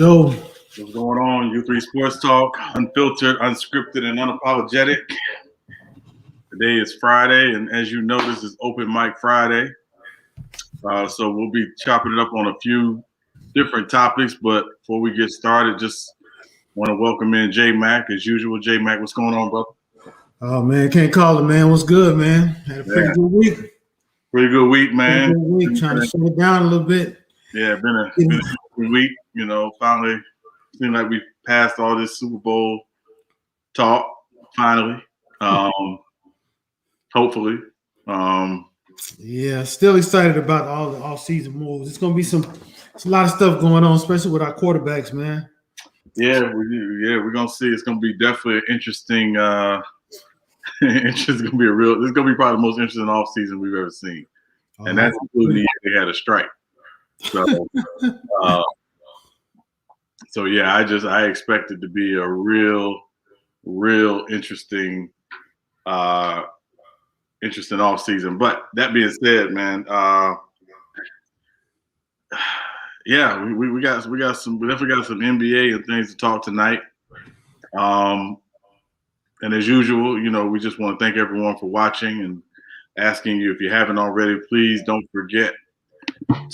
go. What's going on? U3 Sports Talk, unfiltered, unscripted, and unapologetic. Today is Friday, and as you know, this is Open Mic Friday. So we'll be chopping it up on a few different topics, but before we get started, just want to welcome in J Mac as usual. J Mac, what's going on, brother? Oh man, can't call it, man. What's good, man? Had a pretty good week. Pretty good week, man. Pretty good week. Trying to slow it down a little bit. Yeah, been a good week. You know, finally seemed like we passed all this Super Bowl talk. Finally, hopefully. Yeah, still excited about all the off-season moves. It's gonna be it's a lot of stuff going on, especially with our quarterbacks, man. Yeah, we're gonna see. It's gonna be definitely an interesting. It's gonna be This is gonna be probably the most interesting off season we've ever seen, and that's including the year they had a strike. So, yeah, I expect it to be a real interesting, interesting off season. But that being said, man, yeah, we definitely got some NBA and things to talk tonight. And as usual, you know, we just want to thank everyone for watching and asking you, if you haven't already, please don't forget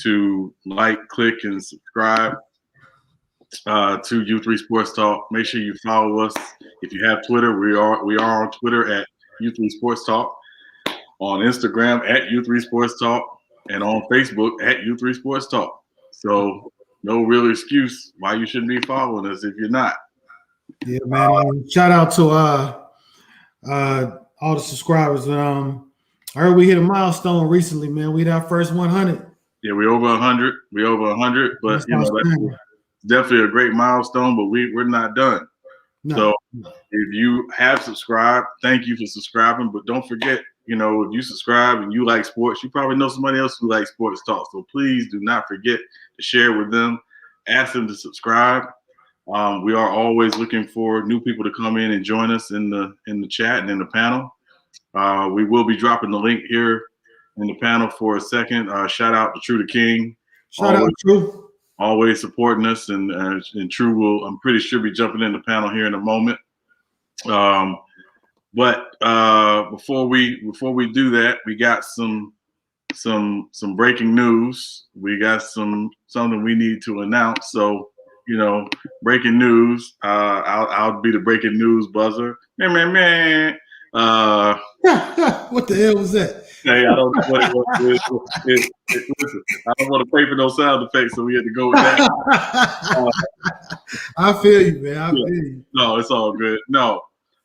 to like, click, and subscribe to U3 Sports Talk. Make sure you follow us. If you have Twitter, we are on Twitter at U3 Sports Talk, on Instagram at U3 Sports Talk, and on Facebook at U3 Sports Talk. So no real excuse why you shouldn't be following us if you're not. Yeah, man. Shout out to all the subscribers. I heard we hit a milestone recently, man. We hit our first 100. Yeah, we over 100. But that's definitely a great milestone. But we're not done. No. So if you have subscribed, thank you for subscribing. But don't forget, you know, if you subscribe and you like sports, you probably know somebody else who likes sports talk. So please do not forget to share with them. Ask them to subscribe. We are always looking for new people to come in and join us in the chat and in the panel. We will be dropping the link here in the panel for a second. Shout out to True the King. Shout out True. Always supporting us, and True will, I'm pretty sure, be jumping in the panel here in a moment. But before we do that, we got some breaking news. We got something we need to announce. So, you know, breaking news. I'll be the breaking news buzzer. Man. What the hell was that? Hey, I don't know what it was. Listen, I don't want to pay for no sound effects, so we had to go with that. I feel you, man. I feel you. No, it's all good. No.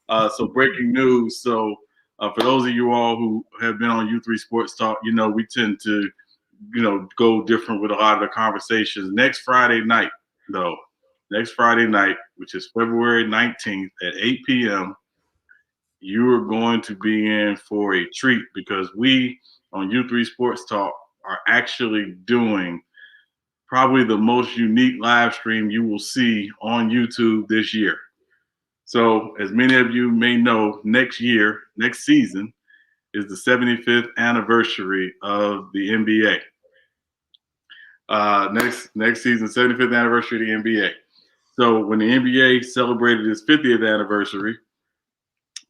So breaking news. So for those of you all who have been on U3 Sports Talk, you know, we tend to, you know, go different with a lot of the conversations. Next Friday night, which is February 19th at 8 p.m., you are going to be in for a treat, because we on U3 Sports Talk are actually doing probably the most unique live stream you will see on YouTube this year. So as many of you may know, next season is the 75th anniversary of the NBA. Next season, 75th anniversary of the NBA. So when the NBA celebrated its 50th anniversary,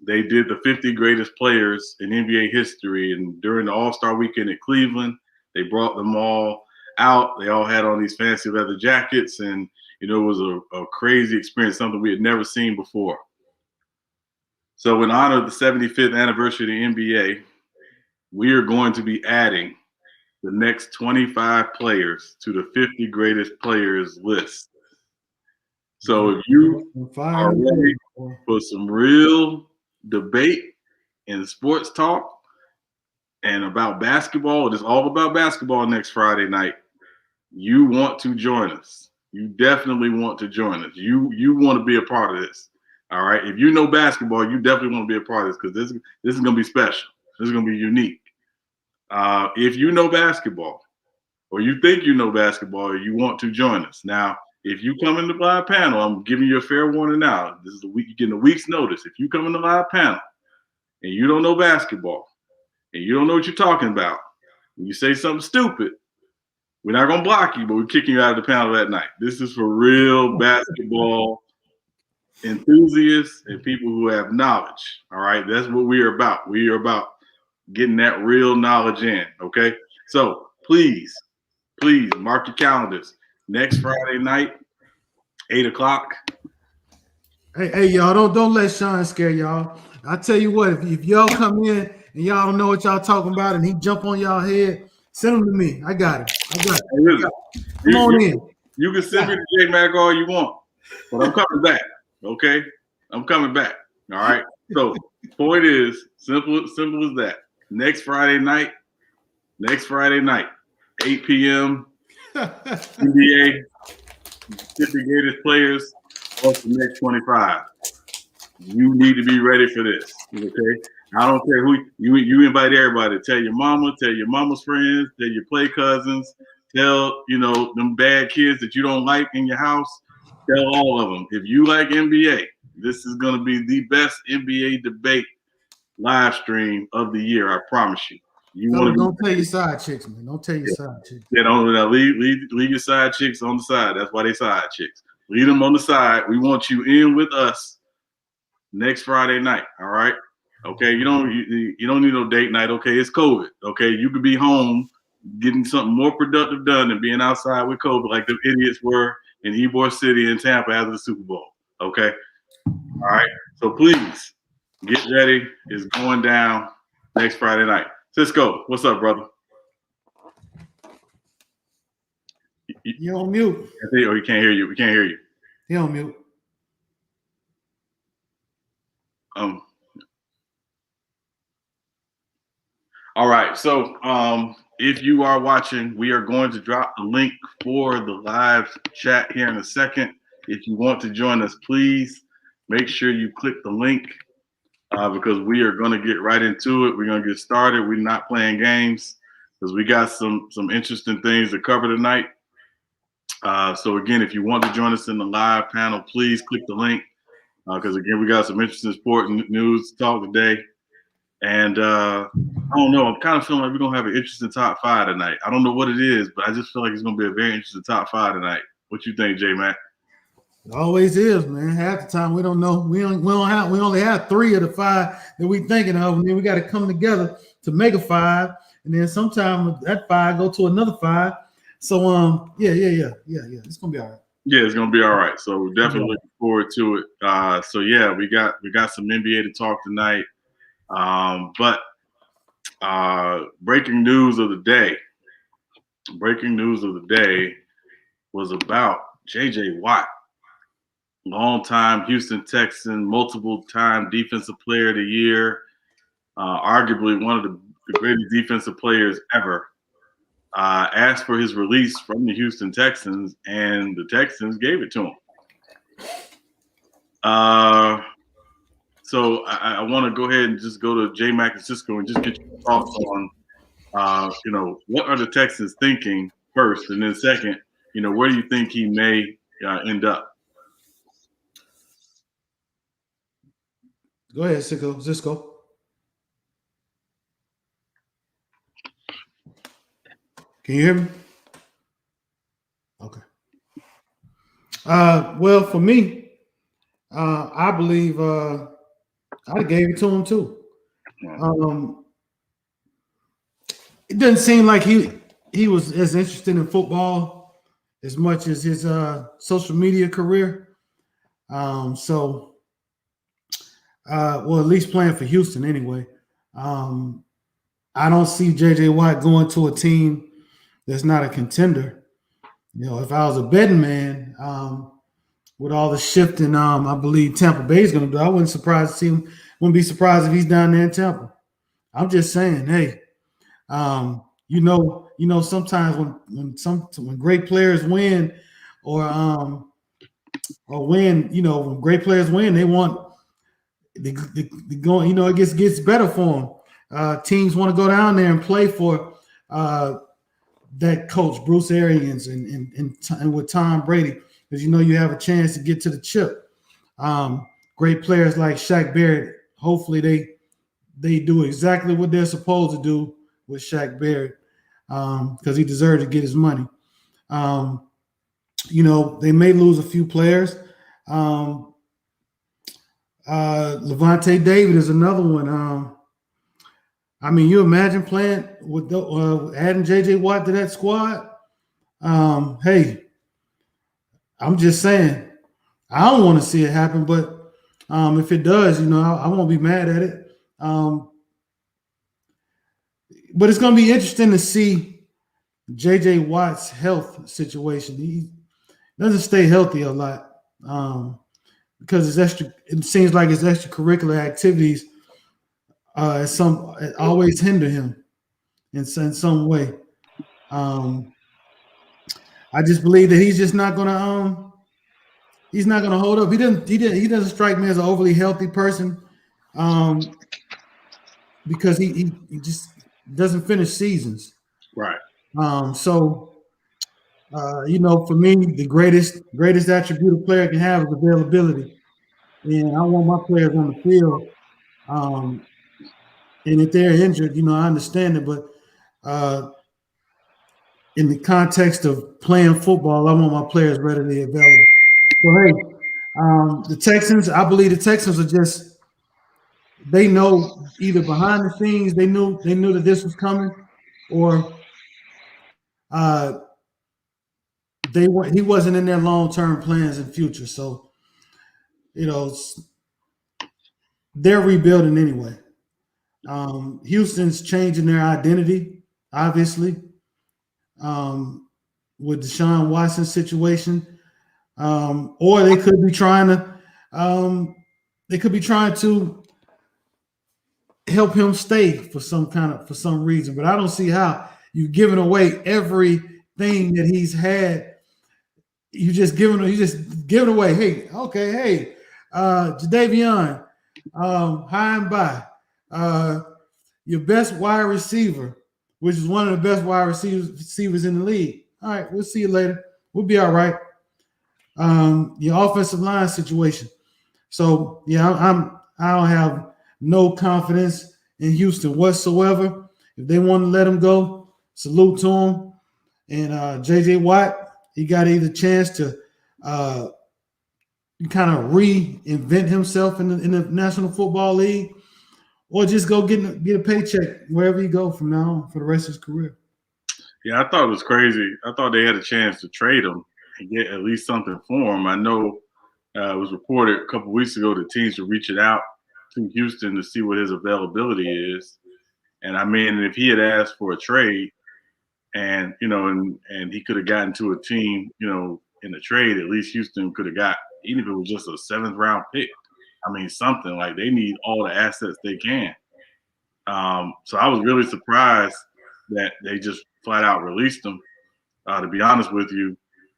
they did the 50 greatest players in NBA history. And during the All-Star weekend at Cleveland, they brought them all out. They all had on these fancy leather jackets, and you know, it was a crazy experience, something we had never seen before. So in honor of the 75th anniversary of the NBA, we are going to be adding the next 25 players to the 50 greatest players list. So if you are ready for some real debate and sports talk and about basketball, it is all about basketball next Friday night, you want to join us. You definitely want to join us. You want to be a part of this. All right. If you know basketball, you definitely want to be a part of this, because this is going to be special. This is going to be unique. If you know basketball, or you think you know basketball, you want to join us. Now, if you come in the live panel, I'm giving you a fair warning now. This is you're getting a week's notice. If you come in the live panel and you don't know basketball and you don't know what you're talking about, and you say something stupid, We're not gonna block you, but we're kicking you out of the panel that night. This is for real basketball enthusiasts and people who have knowledge. All right, that's what we are about. We are about getting that real knowledge in. Okay, so please mark your calendars. Next Friday night, 8:00. Hey, y'all, don't let Sean scare y'all. I tell you what, if y'all come in and y'all don't know what y'all talking about, and he jump on y'all head, send him to me. I got it. Come on in. You can send me to J Mac all you want, but I'm coming back. Okay, I'm coming back. All right. So point is simple as that. Next Friday night, 8 p.m. NBA 50 greatest players of the next 25. You need to be ready for this. Okay. I don't care who you invite everybody. Tell your mama, tell your mama's friends, tell your play cousins, tell them bad kids that you don't like in your house. Tell all of them. If you like NBA, this is going to be the best NBA debate live stream of the year. I promise you. Don't tell your side chicks, man. Don't tell your side chicks. Yeah, don't leave your side chicks on the side. That's why they side chicks. Leave them on the side. We want you in with us next Friday night. All right. Okay. You don't need no date night. Okay. It's COVID. Okay. You could be home getting something more productive done than being outside with COVID like the idiots were in Ybor City and Tampa after the Super Bowl. Okay. All right. So please get ready. It's going down next Friday night. Cisco, what's up, brother? You're on mute. He can't hear you. We can't hear you. You're on mute. All right. So if you are watching, we are going to drop the link for the live chat here in a second. If you want to join us, please make sure you click the link because we are going to get right into it. We're going to get started. We're not playing games because we got some interesting things to cover tonight. So again, if you want to join us in the live panel, please click the link because again, we got some interesting sport news to talk today. And I don't know, I'm kind of feeling like we're going to have an interesting top five tonight. I don't know what it is, but I just feel like it's going to be a very interesting top five tonight. What you think, J-Mac? It always is, man. Half the time we don't know. We only have 3 of the 5 that we thinking of, and then we got to come together to make a 5. And then sometimes that 5 go to another 5. So yeah. It's gonna be all right. Yeah, it's gonna be all right. So we're definitely looking forward to it. So yeah, we got some NBA to talk tonight. But breaking news of the day. Breaking news of the day was about J.J. Watt, longtime Houston Texan, multiple-time Defensive Player of the Year, arguably one of the greatest defensive players ever. Asked for his release from the Houston Texans, and the Texans gave it to him. So I want to go ahead and just go to J-Mac and Cisco and just get your thoughts on, what are the Texans thinking first, and then second, where do you think he may end up? Go ahead, Cisco. Can you hear me? Okay. Well, for me, I believe I gave it to him too. It doesn't seem like he was as interested in football as much as his social media career. Well, at least playing for Houston anyway. I don't see J.J. Watt going to a team that's not a contender. If I was a betting man, with all the shifting, I believe Tampa Bay is going to do, I wouldn't be surprised if he's down there in Tampa. I'm just saying, hey, sometimes when great players win, when great players win, they want the going. It gets better for them. Teams want to go down there and play for that coach Bruce Arians and with Tom Brady, because you have a chance to get to the chip. Great players like Shaq Barrett, hopefully they do exactly what they're supposed to do with Shaq Barrett, because he deserves to get his money. They may lose a few players. Levante David is another one. You imagine playing with adding JJ Watt to that squad. Hey, I'm just saying, I don't want to see it happen, but if it does, I won't be mad at it. But it's going to be interesting to see JJ Watt's health situation. He doesn't stay healthy a lot because it seems like his extracurricular activities always hinder him in some way. I just believe that he's just not going to he's not going to hold up. He doesn't strike me as an overly healthy person because he just doesn't finish seasons. Right. For me, the greatest attribute a player can have is availability. And I want my players on the field. And if they're injured, I understand it. But in the context of playing football, I want my players readily available. So, hey, the Texans, I believe the Texans are just, they know either behind the scenes, they knew that this was coming, or he wasn't in their long-term plans and future. So, they're rebuilding anyway. Houston's changing their identity, obviously, with Deshaun Watson's situation. Or they could be trying to help him stay for some reason. But I don't see how you're giving away everything that he's had. You just giving away. Hey, okay, hey, Jadeveon, high and by, your best wide receiver, which is one of the best wide receivers in the league. All right, we'll see you later. We'll be all right. Your offensive line situation. So yeah, I don't have no confidence in Houston whatsoever. If they want to let him go, salute to him. And JJ Watt, he got either chance to kind of reinvent himself in the National Football League, or just go get a paycheck wherever he go from now on for the rest of his career. Yeah, I thought it was crazy. I thought they had a chance to trade him and get at least something for him. I know it was reported a couple of weeks ago that teams were reaching out to Houston to see what his availability is. And if he had asked for a trade and he could have gotten to a team, in the trade, at least Houston could have got, even if it was just a 7th round pick. Something like they need all the assets they can. So I was really surprised that they just flat out released him. To be honest with you,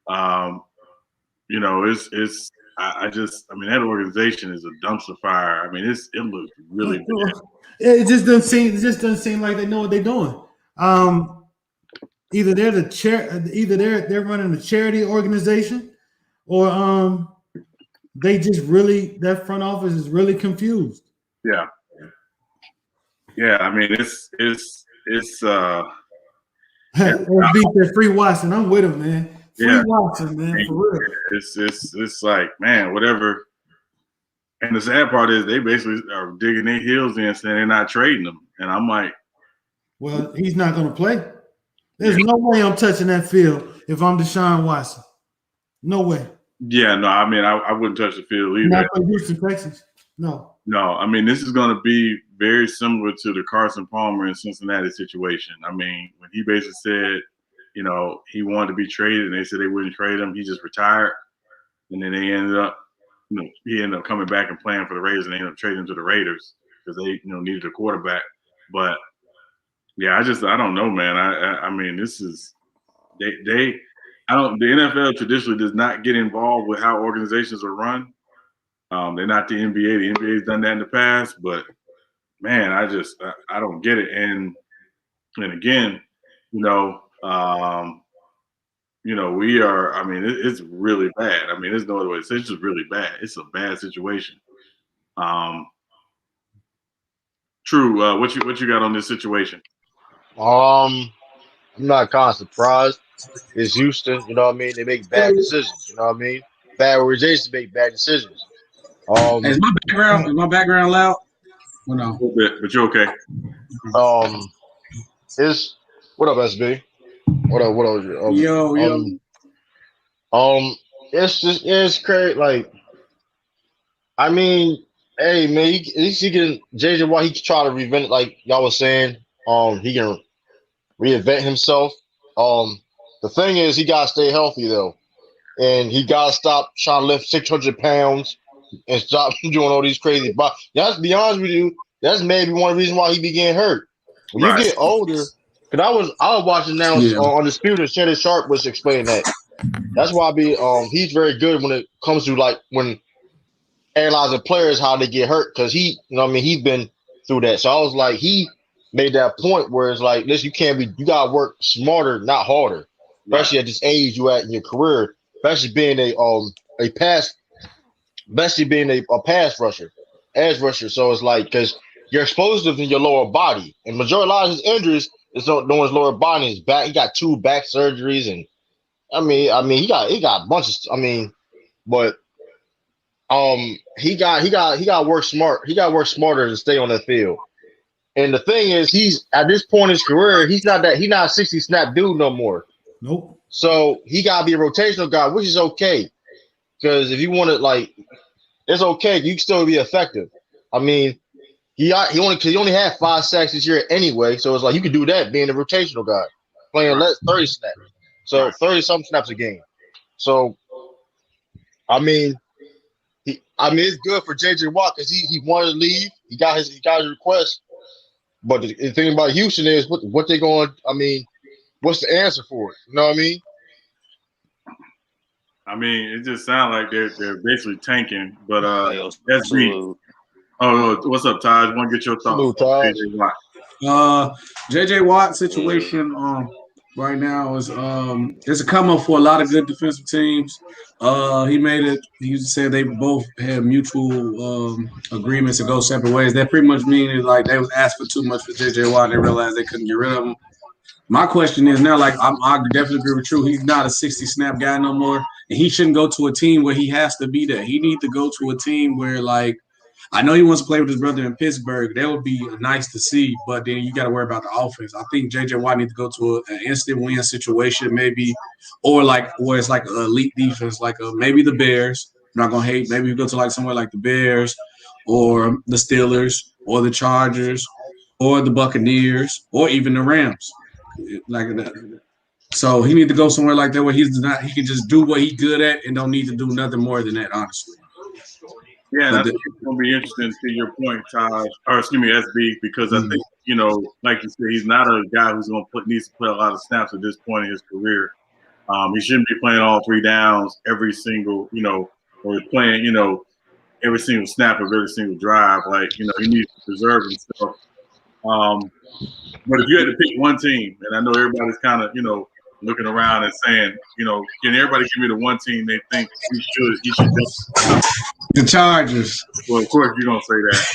that organization is a dumpster fire. It looks really bad. It just doesn't seem like they know what they're doing. Either they're running a charity organization, or they just that front office is really confused. Yeah. It's beat that Free Watson. I'm with him, man. Free Watson, man, for real. It's like, man, whatever. And the sad part is they basically are digging their heels in, saying they're not trading them. And I'm like, well, he's not going to play. There's no way I'm touching that field if I'm Deshaun Watson. No way. Yeah, no, I wouldn't touch the field either. Not for Houston, Texas. No. No, this is going to be very similar to the Carson Palmer and Cincinnati situation. When he basically said, he wanted to be traded and they said they wouldn't trade him, he just retired. And then they ended up, he ended up coming back and playing for the Raiders, and they ended up trading him to the Raiders because they, needed a quarterback. But yeah, I don't know, man. This is the NFL traditionally does not get involved with how organizations are run. They're not the NBA. The NBA's done that in the past, but man, I don't get it. And again, we are. It's really bad. There's no other way to say it. It's just really bad. It's a bad situation. True. What you got on this situation? I not kind of surprised. It's Houston, you know what I mean? They make bad decisions, you know what I mean? Bad organizations make bad decisions. Hey, is my background loud? Well, no. A little bit, but you're okay. It's what up, SB? What up? Yo. It's crazy. Like, I mean, hey man, at least he can JJ Watt. He can try to reinvent it, like y'all was saying. He can reinvent himself. The thing is, he gotta stay healthy though, and he gotta stop trying to lift 600 pounds and stop doing all these crazy. But let's be honest with you, that's maybe one reason why he began hurt. When you get older, because I was watching now on Disputed. Shannon Sharp was explaining that. That's why he's very good when it comes to like when analyzing players how they get hurt, because he, you know what I mean, he's been through that. So I was like, he made that point where it's like, listen, you gotta work smarter, not harder. Especially at this age you at in your career, especially being a pass rusher, edge rusher. So it's like, because you're explosive in your lower body, and a lot of his injuries is on his lower body. His back, he got 2 back surgeries, and I mean, he got a bunch of. But he got to work smart. He got to work smarter to stay on the field. And the thing is, he's at this point in his career, he's not a 60 snap dude no more. Nope. So he got to be a rotational guy, which is okay. Because if you want to, like, it's okay. You can still be effective. I mean, he only had 5 sacks this year anyway. So it's like you can do that being a rotational guy, playing 30 snaps. So 30-something snaps a game. So, I mean, it's good for JJ Watt because he wanted to leave. He got his request. But the thing about Houston is what they going. I mean, what's the answer for it? You know what I mean? I mean, it just sounds like they're basically tanking. But SB. Oh, what's up, Taj? Want to get your thoughts? JJ Watt. JJ Watt situation right now is it's a come up for a lot of good defensive teams. He made it. He said they both had mutual agreements to go separate ways. That pretty much means like they was asked for too much for JJ Watt. They realized they couldn't get rid of him. My question is now, like I definitely agree with you. He's not a 60 snap guy no more, and he shouldn't go to a team where he has to be there. He needs to go to a team where, like, I know he wants to play with his brother in Pittsburgh. That would be nice to see, but then you got to worry about the offense. I think JJ Watt needs to go to an instant win situation, maybe, or like where it's like an elite defense, like maybe the Bears. I'm not gonna hate. Maybe you go to like somewhere like the Bears, or the Steelers, or the Chargers, or the Buccaneers, or even the Rams. Like that. So he needs to go somewhere like that where he can just do what he's good at and don't need to do nothing more than that, honestly. Yeah, that's going to be interesting to your point, Taj, or excuse me, SB, because I think, you know, like you said, he's not a guy who's needs to play a lot of snaps at this point in his career. He shouldn't be playing all 3 downs every single, you know, or playing, you know, every single snap of every single drive. Like, you know, he needs to preserve himself. But if you had to pick one team, and I know everybody's kind of, you know, looking around and saying, you know, can everybody give me the one team they think he should go? The Chargers. Well, of course, you don't say that.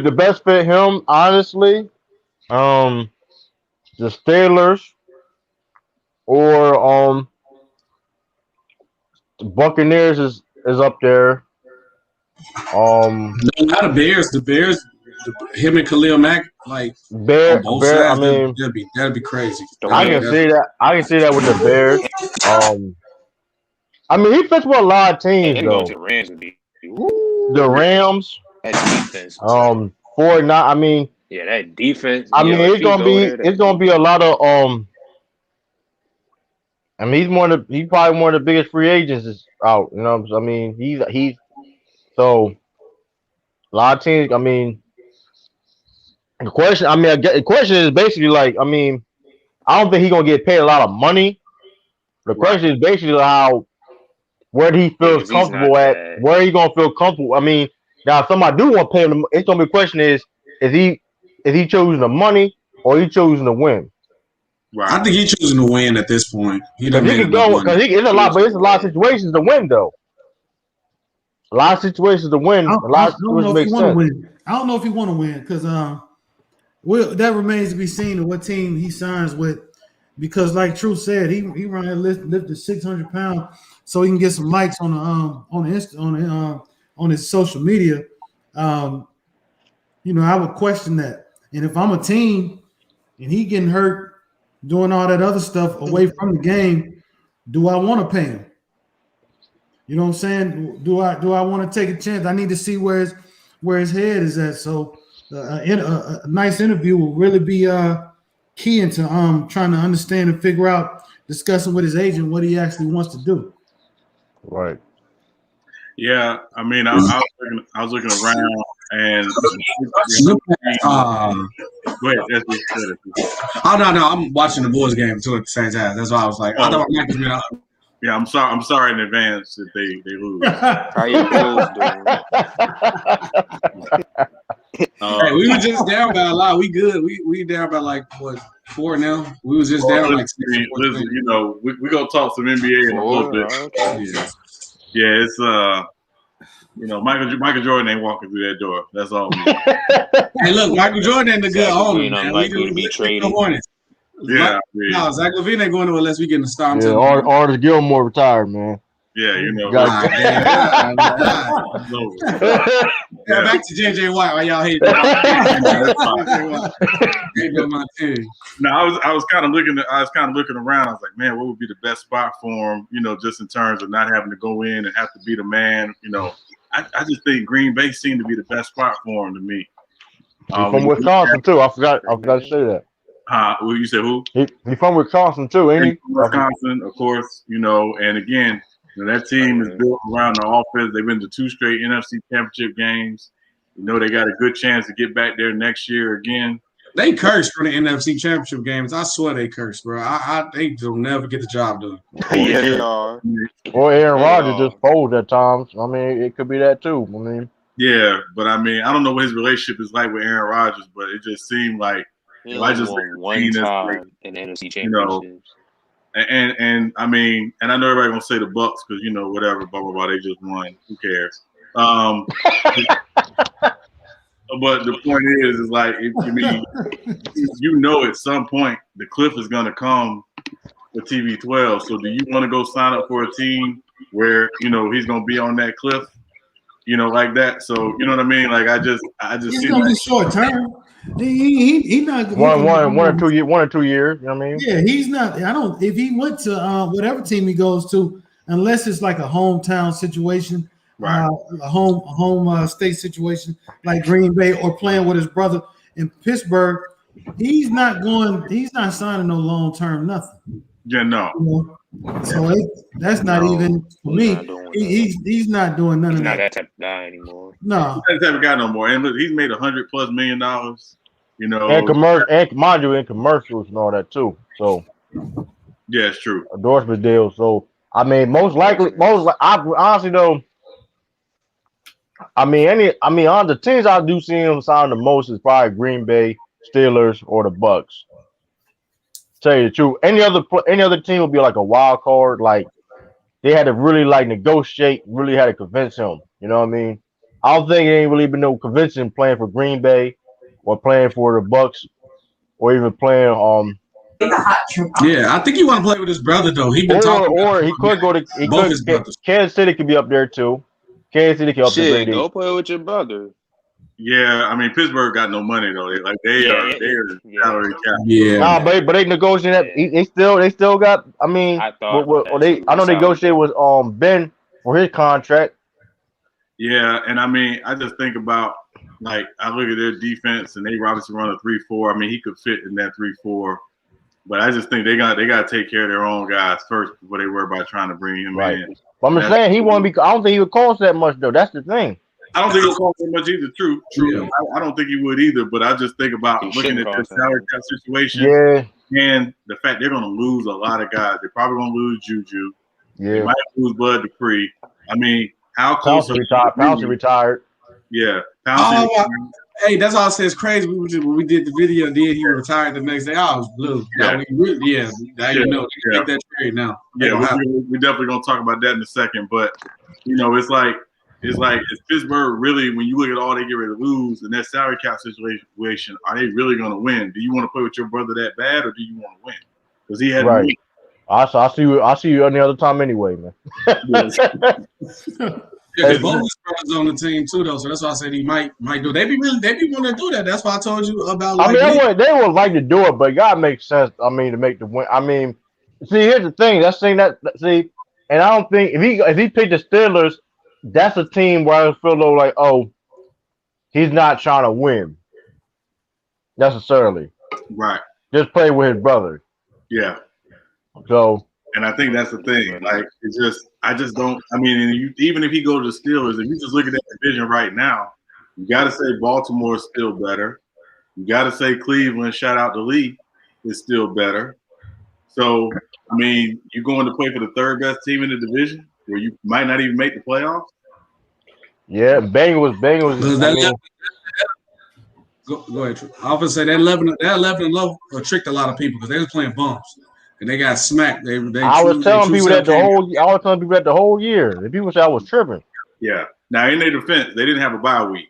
The best fit him, honestly, the Steelers or the Buccaneers is up there. Not the Bears. The Bears, him and Khalil Mack, like Bear. I mean, that'd be crazy. I can see that. I can see that with the Bears. I mean, he fits with a lot of teams though. The Rams would be. The Rams. That defense. I mean. Yeah, that defense. I mean, it's gonna be a lot of I mean, he's probably one of the biggest free agents out. You know, I mean, he's so a lot of teams. I mean, the question is basically like, I mean, I don't think he's gonna get paid a lot of money. The question is basically where he feels comfortable at, where he gonna feel comfortable. I mean, now if somebody do want to pay him, it's gonna be a question is he choosing the money or he choosing to win? Right. I think he's choosing to win at this point. He can go because it's a lot of situations to win though. A lot of situations to win. A lot of situations make sense. I don't know if he want to win because Well, that remains to be seen of what team he signs with, because like True said, he lifted 600 pounds so he can get some likes on on his social media. I would question that. And if I'm a team and he getting hurt doing all that other stuff away from the game, do I want to pay him? You know what I'm saying? Do I want to take a chance? I need to see where his head is at. So a nice interview will really be key into trying to understand and figure out, discussing with his agent what he actually wants to do. Right. Yeah, I mean, I was looking around and go ahead. That's what you said. Oh no, I'm watching the Bulls game too at the same time. That's why I was like, I thought Mike was being out. Yeah, I'm sorry in advance if they lose. How you Bulls doing? Hey, we were just down by a lot. We good. We down by like what 4 now. We was just down like 6. Listen, we gonna talk some NBA in a little bit. Yeah, it's Michael Jordan ain't walking through that door. That's all. Hey, look, Michael Jordan ain't a good owner. Unlikely to be traded. Yeah, no, Zach LaVine ain't going to unless we get in the storm. Yeah, Artis Gilmore retired, man. Yeah, Back to JJ Watt. Why y'all hate that? No, I was kind of looking around. I was like, man, what would be the best spot for him? Just in terms of not having to go in and have to be the man. I just think Green Bay seemed to be the best spot for him to me. From Wisconsin too. I forgot to say that. Well, you said who? He's from Wisconsin too, ain't he? Wisconsin, of course. And again, that team is built around the offense. They've been to 2 straight NFC Championship games. They got a good chance to get back there next year again. They cursed for the NFC Championship games. I swear they cursed, bro. They will never get the job done. Yeah, they are. Or Aaron Rodgers just folds at times. I mean, it could be that too. I mean, yeah, but I mean, I don't know what his relationship is like with Aaron Rodgers, but it just seemed like I just won one time in the NFC Championships. And I mean, and I know everybody gonna say the Bucks because whatever, blah blah blah, they just won. Who cares? But the point is like, at some point the cliff is gonna come with TB12. So do you want to go sign up for a team where he's gonna be on that cliff, like that? So you know what I mean? Like I just it's gonna be short term. He not one or 2 years. 1 or 2 years. You know what I mean? Yeah, he's not. I don't. If he went to whatever team he goes to, unless it's like a hometown situation, right. A home state situation like Green Bay, or playing with his brother in Pittsburgh, he's not signing no long term nothing. Yeah, no. So that's not even for me. He's not doing none of that. He's not that type of guy anymore. No, he's not that type of guy no more. And look, he's made $100+ million. And mind you, in commercials and all that too. So yeah, it's true. Endorsement deal. So I mean, honestly though, on the teams I do see him sign the most is probably Green Bay, Steelers, or the Bucks. Tell you the truth, any other team would be like a wild card. Like they had to really negotiate, really had to convince him. You know what I mean? I don't think it ain't really been no convincing playing for Green Bay or playing for the Bucks or even playing Yeah, I think he want to play with his brother though. He been talking. Or he could go to Kansas City could be up there too. Kansas City can up there. Go play with your brother. Yeah, I mean Pittsburgh got no money though. They are salary cap. Yeah, nah, but they negotiated. They still got. I mean, I know they negotiated with Ben for his contract. Yeah, and I mean I just think about I look at their defense and they obviously run a 3-4. I mean he could fit in that 3-4, but I just think they got to take care of their own guys first before they worry about trying to bring him in. But I'm just saying he won't be. I don't think he would cost that much though. That's the thing. I don't think he'll cost that much either. True. Yeah. I don't think he would either. But I just think about looking at the salary cap situation, and the fact they're going to lose a lot of guys. They're probably going to lose Juju. Yeah, they might lose Bud Dupree. I mean, how close are Pouncey retired? Yeah, Pouncey. Hey, that's all I say. It's crazy. When we did the video, then he retired the next day. I was blue. Now you know, get that trade now. Yeah, we're definitely going to talk about that in a second. But it's like It's like, is Pittsburgh really, when you look at all they get ready to lose and that salary cap situation, are they really going to win? Do you want to play with your brother that bad, or do you want to win? Because he had Right. I see you any other time anyway, man. Yeah, both his brothers on the team too, though. So that's why I said he might do. They be wanting to do that. That's why I told you about. Like, they would like to do it, but God makes sense. I mean, to make the win. I mean, see, here's the thing. And I don't think if he picked the Steelers, that's a team where I feel though like, oh, he's not trying to win necessarily. Right. Just play with his brother. Yeah. So. And I think that's the thing. Like, it's just, I just don't. I mean, even if he goes to the Steelers, if you just look at that division right now, you got to say Baltimore is still better. You got to say Cleveland, shout out to Lee, is still better. So, I mean, you're going to play for the third best team in the division where you might not even make the playoffs. Yeah, Bengals. Go ahead. I was gonna say that 11 and low tricked a lot of people because they was playing bumps. And they got smacked. I was telling people that the whole year. And people said I was tripping. Yeah. Now in their defense, they didn't have a bye week.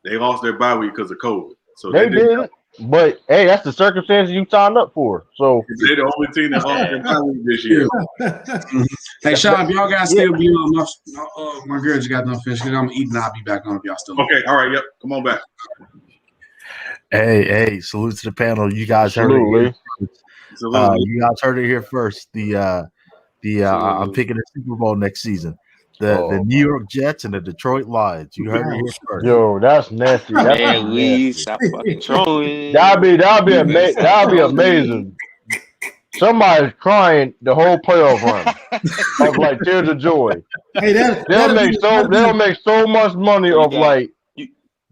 They lost their bye week because of COVID. So they did. But hey, that's the circumstances you signed up for. So they're the only team that lost their bye week this year. Hey, Sean, if y'all guys still be on my girl just got done finished. I'm gonna eat and I'll be back on if y'all still. Okay. All right. Yep. Come on back. Hey, salute to the panel. You guys heard it. You guys heard it here first. I'm picking the Super Bowl next season. The New York Jets and the Detroit Lions. You heard it here first. Yo, that's nasty. Man, we stop fucking trolling. That'd be amazing. Somebody's crying the whole playoff run of like tears of joy. Hey, they'll make so much money of like.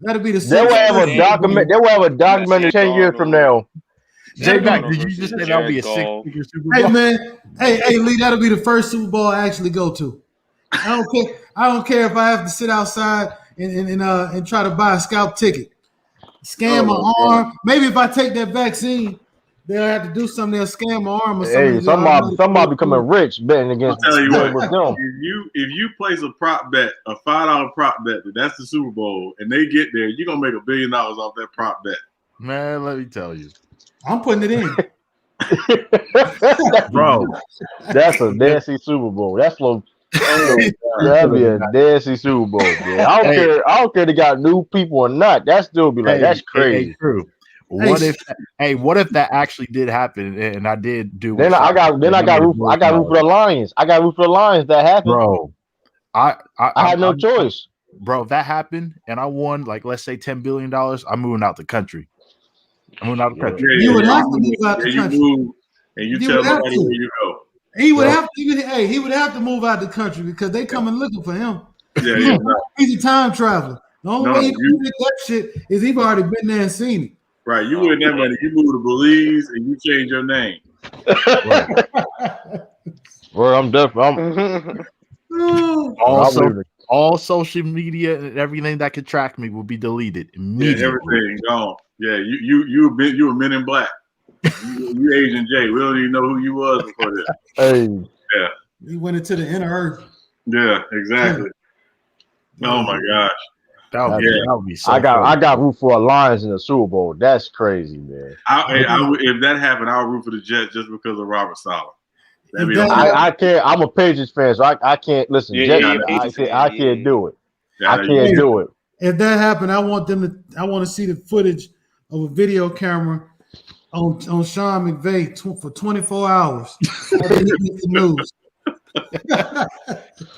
That'll be the. They will have a documentary 10 years from now. J-Mac, did you just say that'll be a six-figure Super Bowl? Hey man, hey Lee, that'll be the first Super Bowl I actually go to. I don't care if I have to sit outside and try to buy a scalp ticket, scan my arm. Maybe if I take that vaccine, they'll have to do something. They'll scan my arm or something. Hey, somebody becoming rich betting against. I'll tell you what. If you place a prop bet, a $5 prop bet, that's the Super Bowl, and they get there, you're gonna make $1 billion off that prop bet. Man, let me tell you. I'm putting it in. Bro, that's a nasty Super Bowl. That'd be a nasty Super Bowl. Man. I don't care they got new people or not. That still be like that's crazy. Hey, true. What if that actually did happen and I did do? Then I got root for the Lions. I got root for the Lions. That happened, bro. I had no choice, bro. If that happened and I won, like let's say $10 billion, I'm moving out the country. You would have to move out the country. And you tell everybody where you go. He would have to move out the country because they coming looking for him. Yeah. He's a time traveler. The only way he can do that shit is he's already been there and seen it. Right. You wouldn't have money. You move to Belize and you change your name. Well, I'm definitely. All social media and everything that could track me will be deleted immediately. Yeah, everything gone. Yeah, you were Men in Black. You Agent J. We don't even know who you was before this. Hey. Yeah. He went into the inner earth. Yeah, exactly. Oh my gosh. That would be so I got root for a Lions in the Super Bowl. That's crazy, man. If that happened, I'll root for the Jets just because of Robert Saleh. I can't. I'm a Patriots fan, so I can't listen. I can't do it. I can't do it. If that happened, I want to see the footage of a video camera on Sean McVay for 24 hours. The news.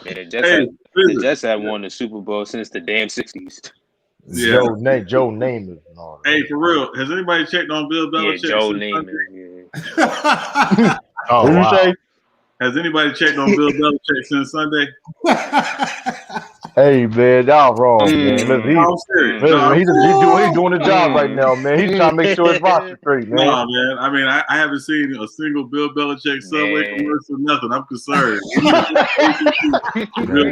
The Jets have won the Super Bowl since the damn 60s. Yeah. Joe Namath. Hey, for real, has anybody checked on Bill Belichick? Yeah, Joe Namath. Oh, what you say? Has anybody checked on Bill Belichick since Sunday? Hey man, y'all wrong, man. He's doing the job right now, man. He's trying to make sure his roster straight, man. No, man. I mean, I haven't seen a single Bill Belichick Subway commercial, nothing. I'm concerned. Bill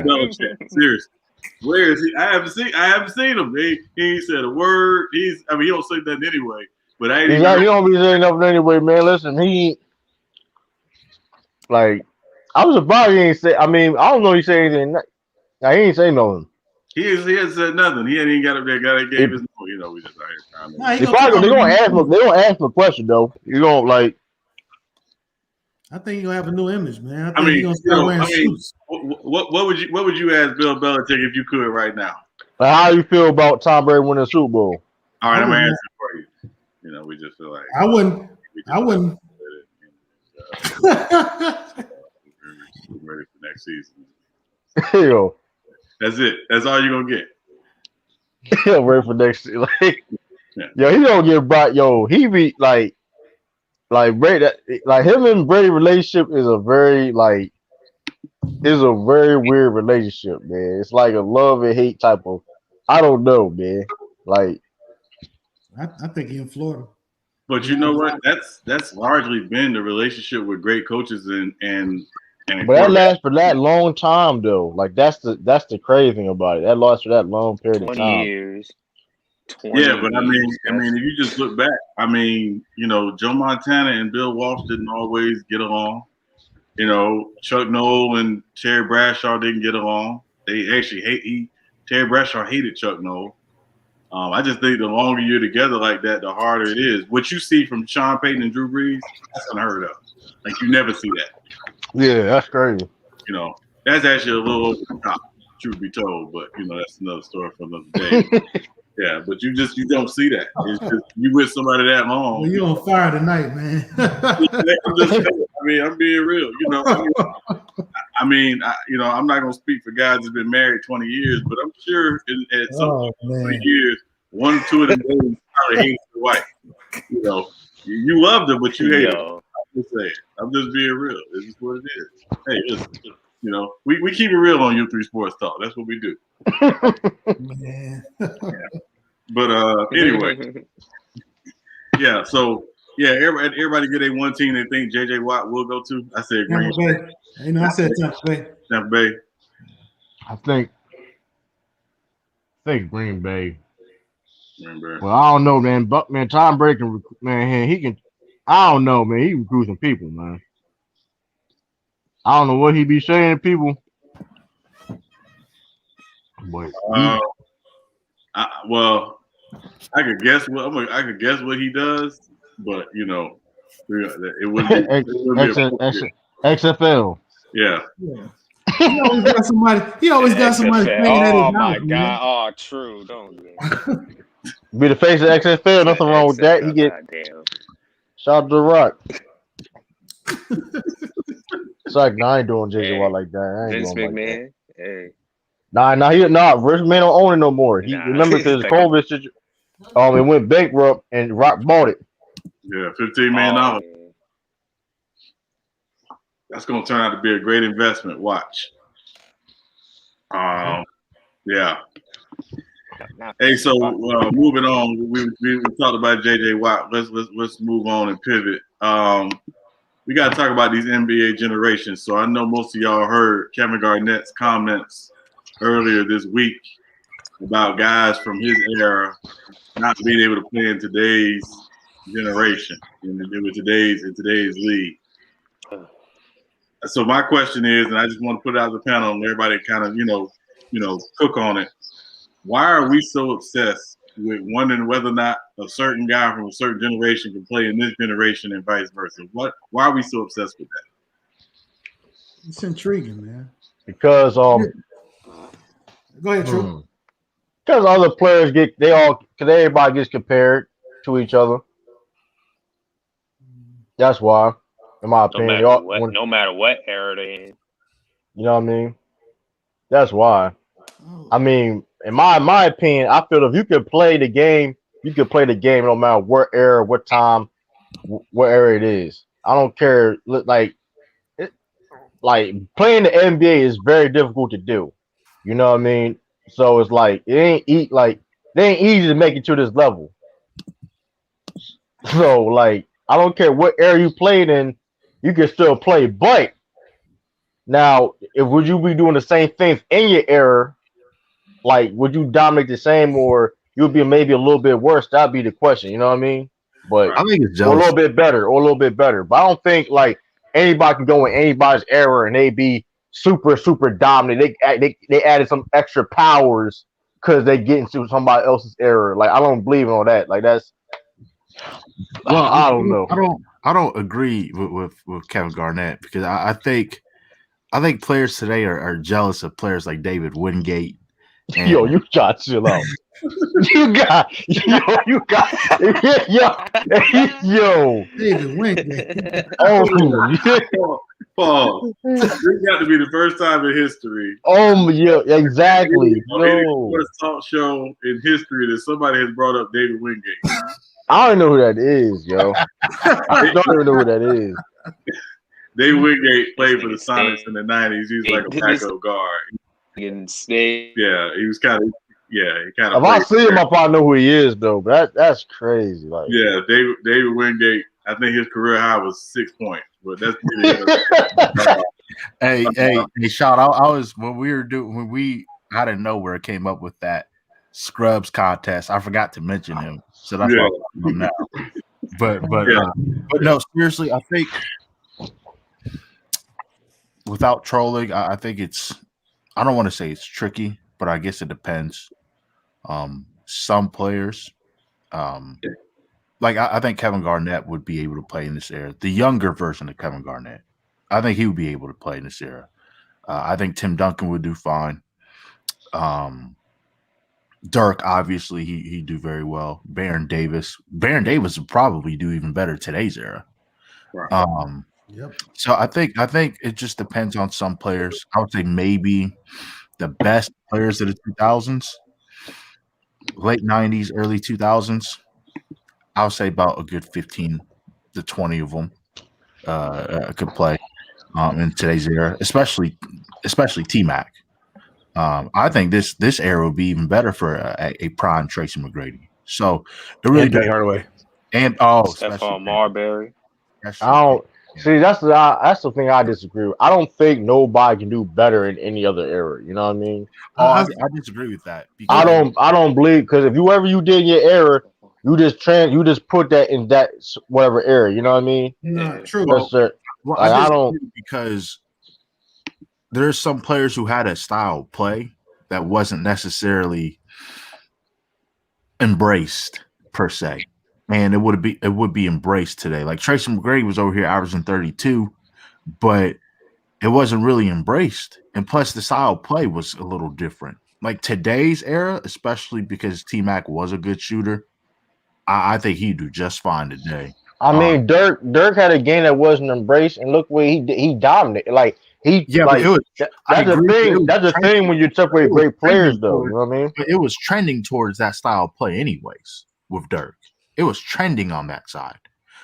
Belichick, seriously. Where is he? I haven't seen him. He ain't said a word. He don't say that anyway. But he don't be saying nothing anyway, man. Listen, I was surprised he ain't say. I mean, I don't know. He said anything. Nah, he ain't say nothing. He has said nothing. He ain't even got up there. Gave his. You know, we just out here trying to. Nah, They gonna ask him. They gonna ask him a question though. You gonna like. I think he's gonna have a new image, man. I mean, he's gonna start wearing suits. What would you ask Bill Belichick if you could right now? Like, how you feel about Tom Brady winning the Super Bowl? All right, I'm answering for you. You know, we just feel like I wouldn't. We're ready for next season. Yo, that's it. That's all you're gonna get. Ready for next season. Like, yeah. Yo, he don't get bright. Yo, he be like Brady. Like him and Brady relationship is a very weird relationship, man. It's like a love and hate type of. I don't know, man. Like, I think he's in Florida. But you know what? That's largely been the relationship with great coaches and but that lasts for that long time though. Like that's the crazy thing about it. That lasts for that long period of 20 time. years. 20 but I mean, if you just look back, I mean, you know, Joe Montana and Bill Walsh didn't always get along. You know, Chuck Noll and Terry Bradshaw didn't get along. They actually Terry Bradshaw hated Chuck Noll. I just think the longer you're together like that, the harder it is. What you see from Sean Payton and Drew Brees, that's unheard of. Like, you never see that. Yeah, that's crazy. You know, that's actually a little over the top, truth be told. But, you know, that's another story for another day. Yeah, but you don't see that. It's just, you with somebody that long. Well, you're on fire tonight, man. I'm just saying, I mean, I'm being real. You know, I'm not going to speak for guys that's been married 20 years, but I'm sure at some 20 years, 1 or 2 of them days probably hated the wife. You know, you loved her, but you hate her. I'm just saying. I'm just being real. This is what it is. Hey, listen, you know, we keep it real on U3 Sports Talk. That's what we do. Man. But anyway, yeah. So yeah, everybody get a one team they think JJ Watt will go to. I said Green Bay. You know, I said Tampa Bay. Tampa Bay. I think Green Bay. Green Bay. Well, I don't know, man. But man, Tom Brady he can. I don't know, man. He recruits some people, man. I don't know what he be saying to people. But I could guess what he does, but you know, it wouldn't be XFL. Yeah. He always got somebody playing at his Oh house, my man. God! Oh, true. Don't Be the face of XFL. Nothing wrong with that. He get shout out to The Rock. It's like, I ain't doing JJ Watt like that. I ain't Vince doing McMahon. like that. Hey. Vince McMahon don't own it no more. He remember because COVID situation. It went bankrupt and Rock bought it. Yeah, $15 million. That's gonna turn out to be a great investment. Watch. Yeah. Hey, so moving on, we talked about JJ Watt. Let's move on and pivot. We got to talk about these NBA generations. So I know most of y'all heard Kevin Garnett's comments earlier this week about guys from his era not being able to play in today's generation, in today's league. So my question is, and I just want to put it out the panel and everybody kind of, cook on it. Why are we so obsessed with wondering whether or not a certain guy from a certain generation can play in this generation and vice versa? Why are we so obsessed with that? It's intriguing, man. Because go ahead, True. Because other players because everybody gets compared to each other. That's why, in my opinion. No matter what era they in. You know what I mean? That's why. I mean, in my opinion, I feel if you could play the game, no matter what era, what time, what era it is. I don't care. Like playing the NBA is very difficult to do. You know what I mean? So it's like it ain't easy to make it to this level. So like I don't care what era you played in, you can still play. But now, would you be doing the same things in your era? Like, would you dominate the same, or you would be maybe a little bit worse? That'd be the question. You know what I mean? But I think it's or a little bit better. But I don't think like anybody can go in anybody's era and they be super dominant. They added some extra powers because they get into somebody else's era. Like I don't believe in all that. Like that's Well, I don't know. I don't agree with Kevin Garnett because I think players today are jealous of players like David Wingate. Yo, you got to chill out. you got David Wingate. Oh, This got to be the first time in history. yeah, exactly. Any No, sports talk show in history that somebody has brought up David Wingate. I don't know who that is, yo. I don't even know who that is. David Wingate played for the Sonics in the 90s. He was like a backup guard. Getting stayed. Yeah, he was kind of. Yeah, he kind of. If I see him, I probably know who he is, though. But that's crazy. Like, yeah, David Wingate. I think his career high was 6 points, but that's. Hey, Sean, I was when we out of nowhere came up with that Scrubs contest. I forgot to mention him, so that's why I'm now. But no, seriously, I think without trolling, I think it's. I don't want to say it's tricky, but I guess it depends. Some players, like I think Kevin Garnett would be able to play in this era. The younger version of Kevin Garnett, I think he would be able to play in this era. I think Tim Duncan would do fine. Dirk, obviously, he'd do very well. Baron Davis would probably do even better today's era. Right. Yep. So I think it just depends on some players. I would say maybe the best players of the 2000s, late 90s, early 2000s. I would say about a good 15 to 20 of them could play in today's era, especially T-Mac. I think this era would be even better for a prime Tracy McGrady. So it really Penny Hardaway and Stephon Marbury. I don't see. That's the thing I disagree with. I don't think nobody can do better in any other era. You know what I mean? I disagree with that. I don't believe because if whoever you did in your era, you just put that in that whatever era. You know what I mean? Not true. Well, I don't because there's some players who had a style of play that wasn't necessarily embraced per se, and it would be embraced today. Like Tracy McGrady was over here averaging 32, but it wasn't really embraced, and plus the style of play was a little different. Like today's era, especially because T-Mac was a good shooter, I think he'd do just fine today. I mean, Dirk had a game that wasn't embraced, and look where he dominated. Like that's the thing. That's the thing when you took away great players, though. You know what I mean? But it was trending towards that style of play, anyways. With Dirk, it was trending on that side.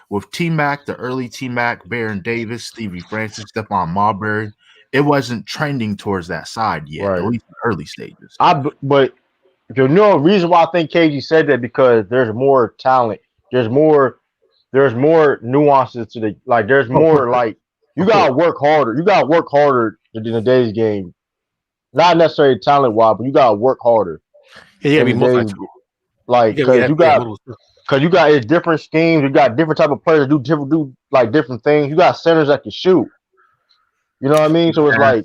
With T-Mac, the early T-Mac, Baron Davis, Stevie Francis, Stephon Marbury, it wasn't trending towards that side yet, right. At least in the early stages. But you know, the reason why I think KG said that because there's more talent. There's more nuances to the like. There's more like you gotta work harder. You gotta work harder in today's game. Not necessarily talent wise, but you gotta work harder. Yeah, you gotta be multi-tool. Like because you got it's different schemes. You got different type of players that do different things. You got centers that can shoot. You know what I mean? So it's like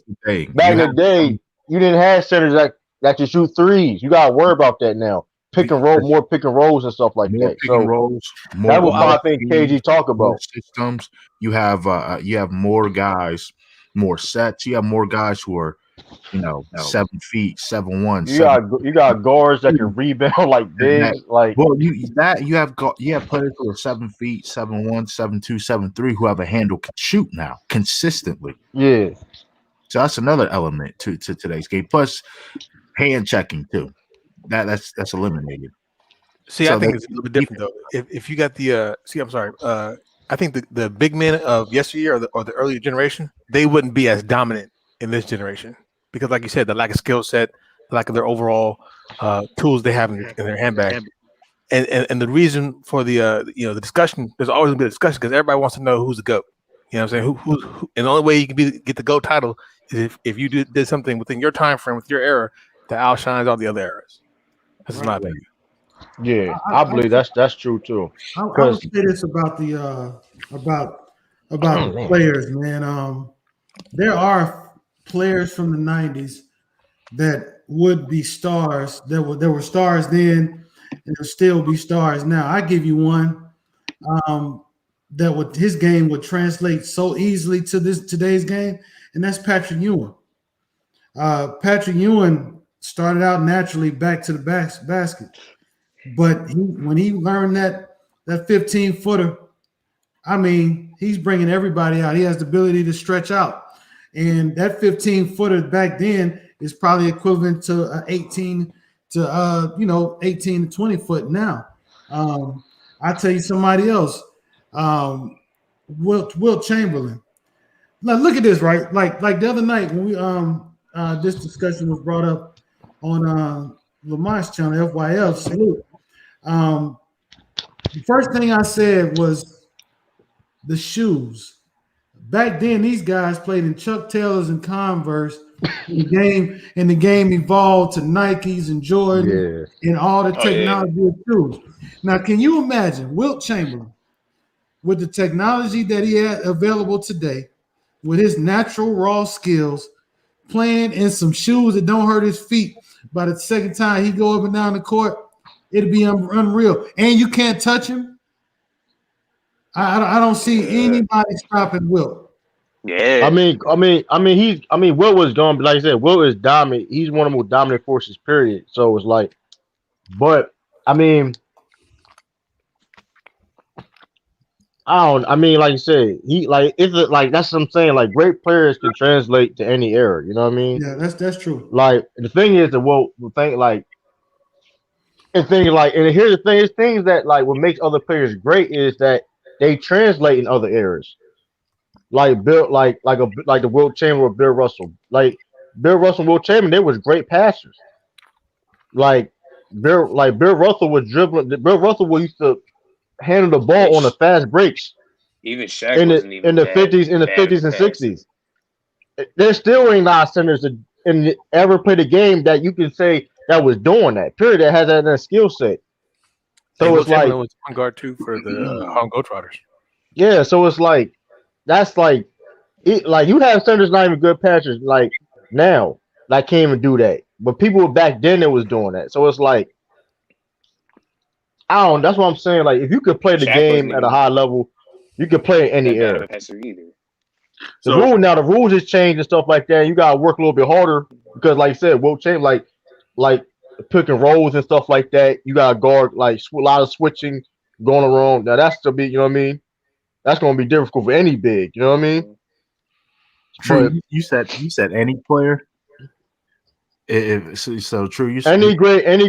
back in the day, you didn't have centers that can shoot threes. You gotta worry about that now. More pick and rolls and stuff like that. So rolls, that's what I think KG talk about. Systems. You have more guys, more sets. You have more guys who are, 7 feet, 7'1". You got guards that can rebound like this. Like you have players who are 7 feet, 7'1", 7'2", 7'3", who have a handle can shoot now consistently. Yeah. So that's another element to today's game. Plus hand checking too. That's eliminated. See, I think it's a little bit different though. If you got the I'm sorry. I think the big men of yesteryear or the earlier generation, they wouldn't be as dominant in this generation because, like you said, the lack of skill set, the lack of their overall tools they have in their handbag, and the reason for the the discussion. There's always gonna be a discussion because everybody wants to know who's the GOAT. You know what I'm saying? Who and the only way you can get the GOAT title is if you did something within your time frame with your era that outshines all the other eras. This is my opinion. Yeah, I believe that's true too. I would say this about the players, man. There are players from the 90s that would be stars, that were stars then and will still be stars now. I give you one that would his game would translate so easily to today's game, and that's Patrick Ewing. Patrick Ewing started out naturally back to the basket, but when he learned that 15-footer, I mean, he's bringing everybody out. He has the ability to stretch out, and that 15-footer back then is probably equivalent to 18 to 18 to 20 foot now. I'll tell you somebody else, Wilt Chamberlain. Now look at this, right? Like the other night when we this discussion was brought up on Lamont's channel, FYF. Salute. The first thing I said was the shoes. Back then, these guys played in Chuck Taylors and Converse. The game evolved to Nikes and Jordan and all the technology of shoes. Now, can you imagine Wilt Chamberlain with the technology that he had available today, with his natural raw skills, playing in some shoes that don't hurt his feet? By the second time he go up and down the court, it'd be unreal. And you can't touch him. I don't see anybody stopping Wilt. Yeah. I mean, Wilt was gone, but like I said, Wilt is dominant. He's one of the most dominant forces, period. So it's like, but I mean, like you said, that's what I'm saying. Like, great players can translate to any era. You know what I mean? Yeah, that's true. Like, the thing is, and here's the thing: is things that like what makes other players great is that they translate in other eras. Like Bill, like the Wilt Chamberlain with Bill Russell. Like Bill Russell and Wilt Chamberlain, they was great passers. Like Bill Russell was dribbling. Bill Russell used to handle the ball on the fast breaks. Even Shaq in the 50s and 60s. There still ain't a lot of centers that ever played a game that you can say that was doing that. Period. That has that skill set. So it's like was point guard too for the Harlem Globetrotters. Yeah, so it's like that's like you have centers not even good passers like now that can't even do that. But people back then that was doing that. So it's like that's what I'm saying. Like, if you could play the game at a high level, you could play in any era. The rules has changed and stuff like that. You gotta work a little bit harder because, like I said, Wilt Chamberlain, like pick and rolls and stuff like that. You gotta guard like a lot of switching going around. Now that's to be, you know what I mean? That's gonna be difficult for any big. You know what I mean? True. But you said any player. So true. You said any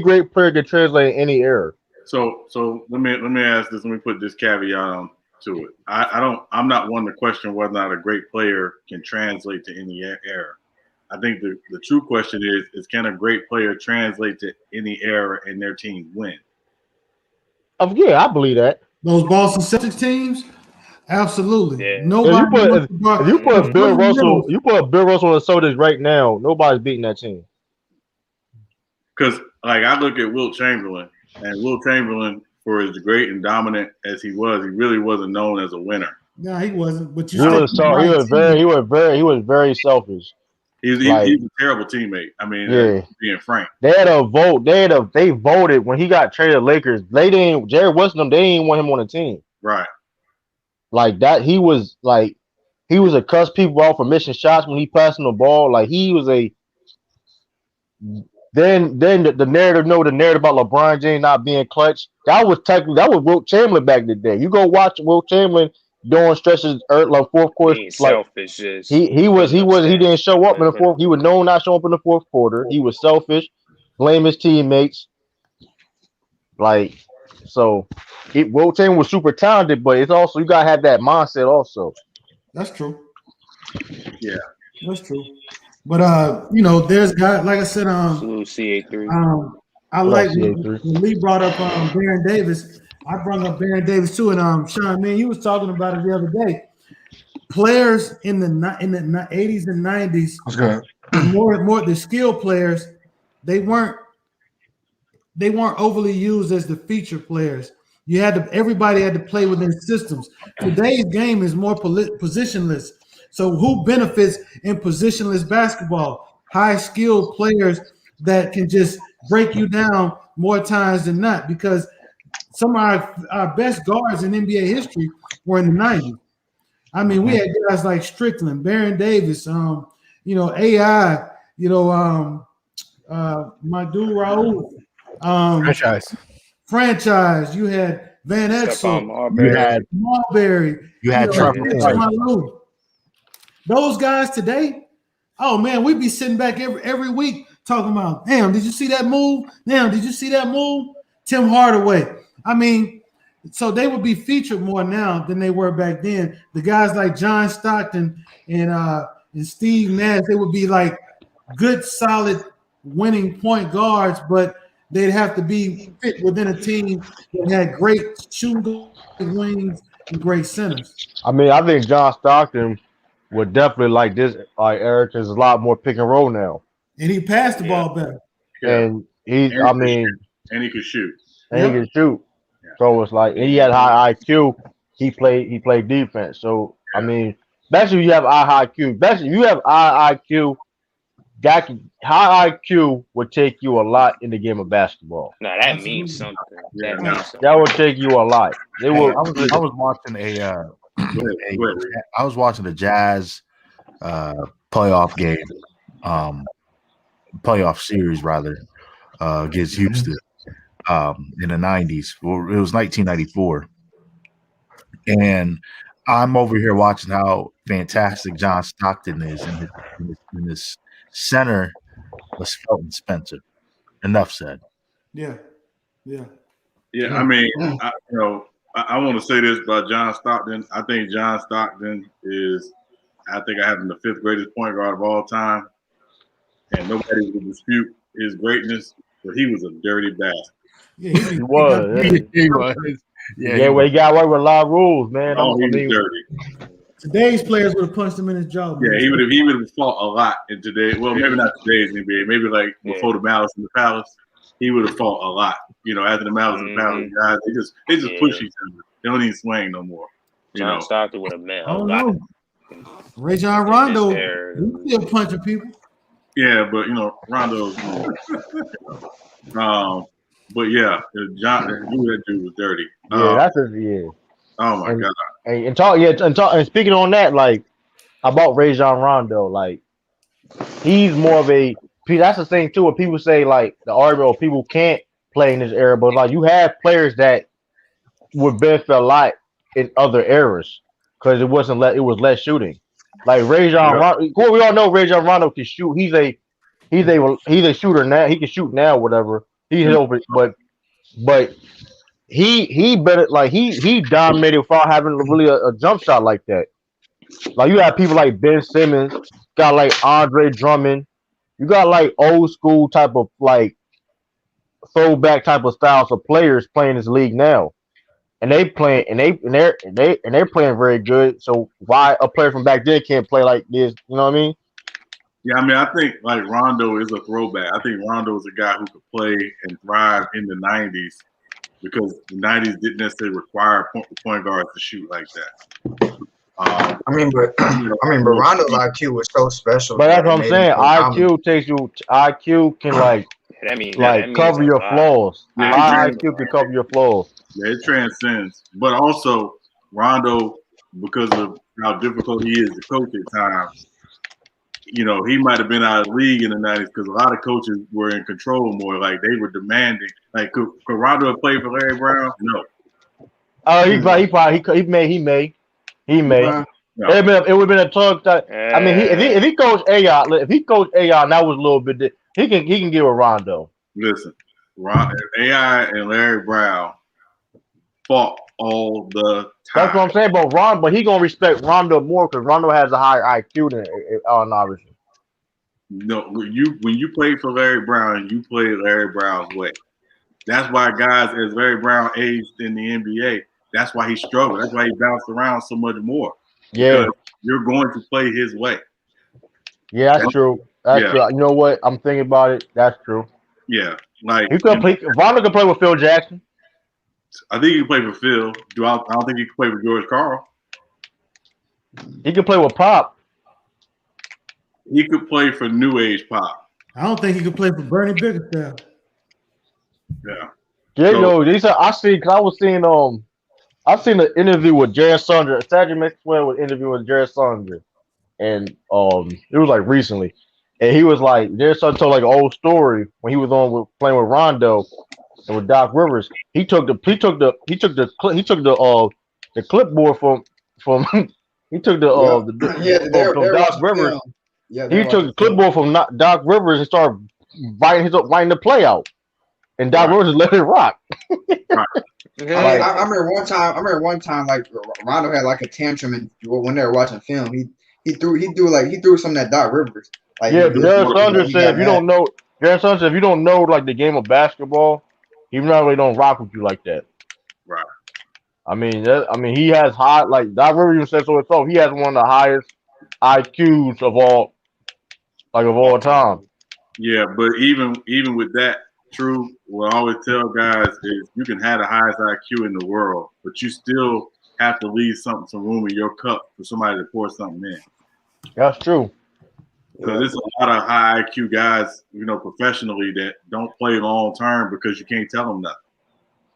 great player can translate any era. So let me ask this. Let me put this caveat on to it. I'm not one to question whether or not a great player can translate to any era. I think the true question is can a great player translate to any era and their team win? Yeah, I believe that. Those Boston Celtics teams, absolutely. Yeah. Nobody. If you put Bill Russell on the Celtics right now, nobody's beating that team. Because like I look at Wilt Chamberlain, and Wilt Chamberlain, for as great and dominant as he really wasn't known as a winner. No, he wasn't. But he was very selfish. He was a terrible teammate. I mean, being frank. They had a vote. They voted when he got traded to Lakers. Jerry West they didn't want him on the team. Right. Like that, he was a cuss people out for missing shots when he passing the ball. Like he was a. Then the narrative about LeBron James not being clutch. That was Wilt Chamberlain back in the day. You go watch Wilt Chamberlain doing stretches like fourth quarter. Being selfish, he didn't show up in the fourth. He was known not showing up in the fourth quarter. He was selfish, blame his teammates. Like so, Wilt Chamberlain was super talented, but it's also you gotta have that mindset also. That's true. Yeah, that's true. But there's guys like I said. CA3. I like when Lee brought up Baron Davis. I brought up Baron Davis too, and Sean, man, you was talking about it the other day. Players in the 80s and 90s, more the skill players, they weren't overly used as the feature players. Everybody had to play within systems. Today's game is more positionless. So who benefits in positionless basketball? High skilled players that can just break you down more times than not, because some of our best guards in NBA history were in the 90s. I mean, we had guys like Strickland, Baron Davis, AI, my dude Raul, franchise. You had Van Exel, you had Marbury, Trevor. Those guys today, oh man, we'd be sitting back every week talking about, damn, did you see that move? Damn, did you see that move? Tim Hardaway. I mean, so they would be featured more now than they were back then. The guys like John Stockton and Steve Nash, they would be like good, solid, winning point guards, but they'd have to be fit within a team that had great shooting wings and great centers. I mean, I think John Stockton would definitely like this. Like Eric, there's a lot more pick and roll now, and he passed the ball better. And he could shoot. And he can shoot. Yeah. So it's like, and he had high IQ. He played defense. So I mean, especially you have high IQ. Especially you have high IQ. High IQ would take you a lot in the game of basketball. No, that means something. That would take you a lot. I was watching I was watching the Jazz playoff game, playoff series rather, against Houston in the 90s. Well, it was 1994, and I'm over here watching how fantastic John Stockton is in this center was Felton Spencer. Enough said. Yeah. I mean, I want to say this about John Stockton. I think John Stockton is, I have him the 5th greatest point guard of all time, and nobody will dispute his greatness. But he was a dirty bastard. Yeah, he was. Yeah, well, he got away with a lot of rules, man. Oh, he was dirty. Today's players would have punched him in his jaw. Yeah, he would have fought a lot in today. Well, maybe not today's NBA. Maybe like before the Malice in the Palace, he would have fought a lot. After the Malice in the Palace, guys, they just push each other. They don't even swing no more. John Stockton would have met a lot. Rajon Rondo, he's still punching people. Yeah, but Rondo. But yeah, that dude was dirty. Oh my god. And speaking on that, like about Rajon Rondo, like he's more of a. That's the thing too. When people say like the argument, people can't play in this era, but like you have players that would benefit a lot in other eras because it was less shooting. Like Rajon Rondo, we all know Rajon Rondo can shoot. He's a shooter now. He can shoot now, whatever. He's over, but he better like he dominated without having really a jump shot like that. Like you have people like Ben Simmons, got like Andre Drummond, you got like old school type of like throwback type of styles of players playing this league now, and they're playing very good. So why a player from back then can't play like this? You know what I mean? Yeah, I mean, I think like Rondo is a throwback. I think Rondo is a guy who could play and thrive in the 90s because the 90s didn't necessarily require point guards to shoot like that. But Rondo's IQ was so special. But that's what I'm saying. IQ can cover your flaws. IQ can cover your flaws. Yeah, it transcends. But also, Rondo, because of how difficult he is to coach at times, he might have been out of the league in the 90s because a lot of coaches were in control more. Like they were demanding. Like could Rondo have played for Larry Brown? No. Oh, he may. No. It would have been a tough. I mean, if he coached AI, and that was a little bit. He can get with Rondo. Listen, AI and Larry Brown fought all the time. That's what I'm saying. But he gonna respect Rondo more because Rondo has a higher IQ than Allen Iverson. No, when you played for Larry Brown, you played Larry Brown's way. That's why guys as Larry Brown aged in the NBA. That's why he struggled. That's why he bounced around so much more. Yeah, you're going to play his way. Yeah, that's true. That's true. You know what? I'm thinking about it. That's true. Yeah, like Rondo can play with Phil Jackson. I think he can play for Phil. I don't think he can play with George Karl. He can play with Pop. He could play for New Age Pop. I don't think he could play for Bernie Bickerstaff. Yeah. Yeah, yo, these are, I see, cause I seen an interview with Jared Sanders. Cedric Maxwell was interviewing Jared Sanders, and it was like recently, and he was like, Jared Sanders told like an old story when he was playing with Rondo and with Doc Rivers. He took the clipboard from he took from Doc Rivers. Yeah, He took the clipboard from Doc Rivers and started writing the play out, and Doc Rivers just let it rock. I remember one time, like Rondo had like a tantrum, and when they were watching film, he threw some of that Doc Rivers. Like, yeah, Jared Sanders said if you don't know like the game of basketball, he really don't rock with you like that. Right. I mean, he has high, like Doc Rivers even said so himself. He has one of the highest IQs of all time. Yeah, but even with that, true. What I always tell guys is you can have the highest IQ in the world, but you still have to leave some room in your cup for somebody to pour something in. That's true. Because there's a lot of high IQ guys, professionally that don't play long term because you can't tell them nothing.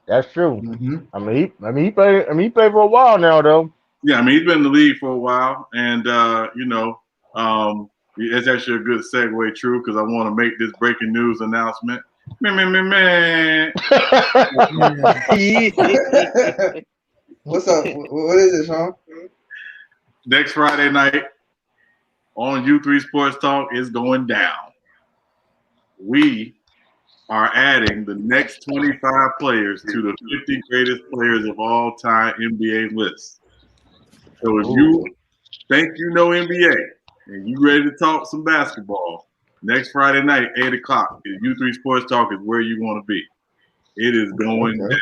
That's true. Mm-hmm. I mean, he played for a while now, though. Yeah, I mean, he's been in the league for a while, and it's actually a good segue, true, because I want to make this breaking news announcement. Man. What's up? What is it, Sean? Next Friday night on U3 Sports Talk is going down. We are adding the next 25 players to the 50 greatest players of all time NBA list. So if you think you know NBA and you ready to talk some basketball, next Friday night, 8 o'clock, U3 Sports Talk is where you want to be. It is going down.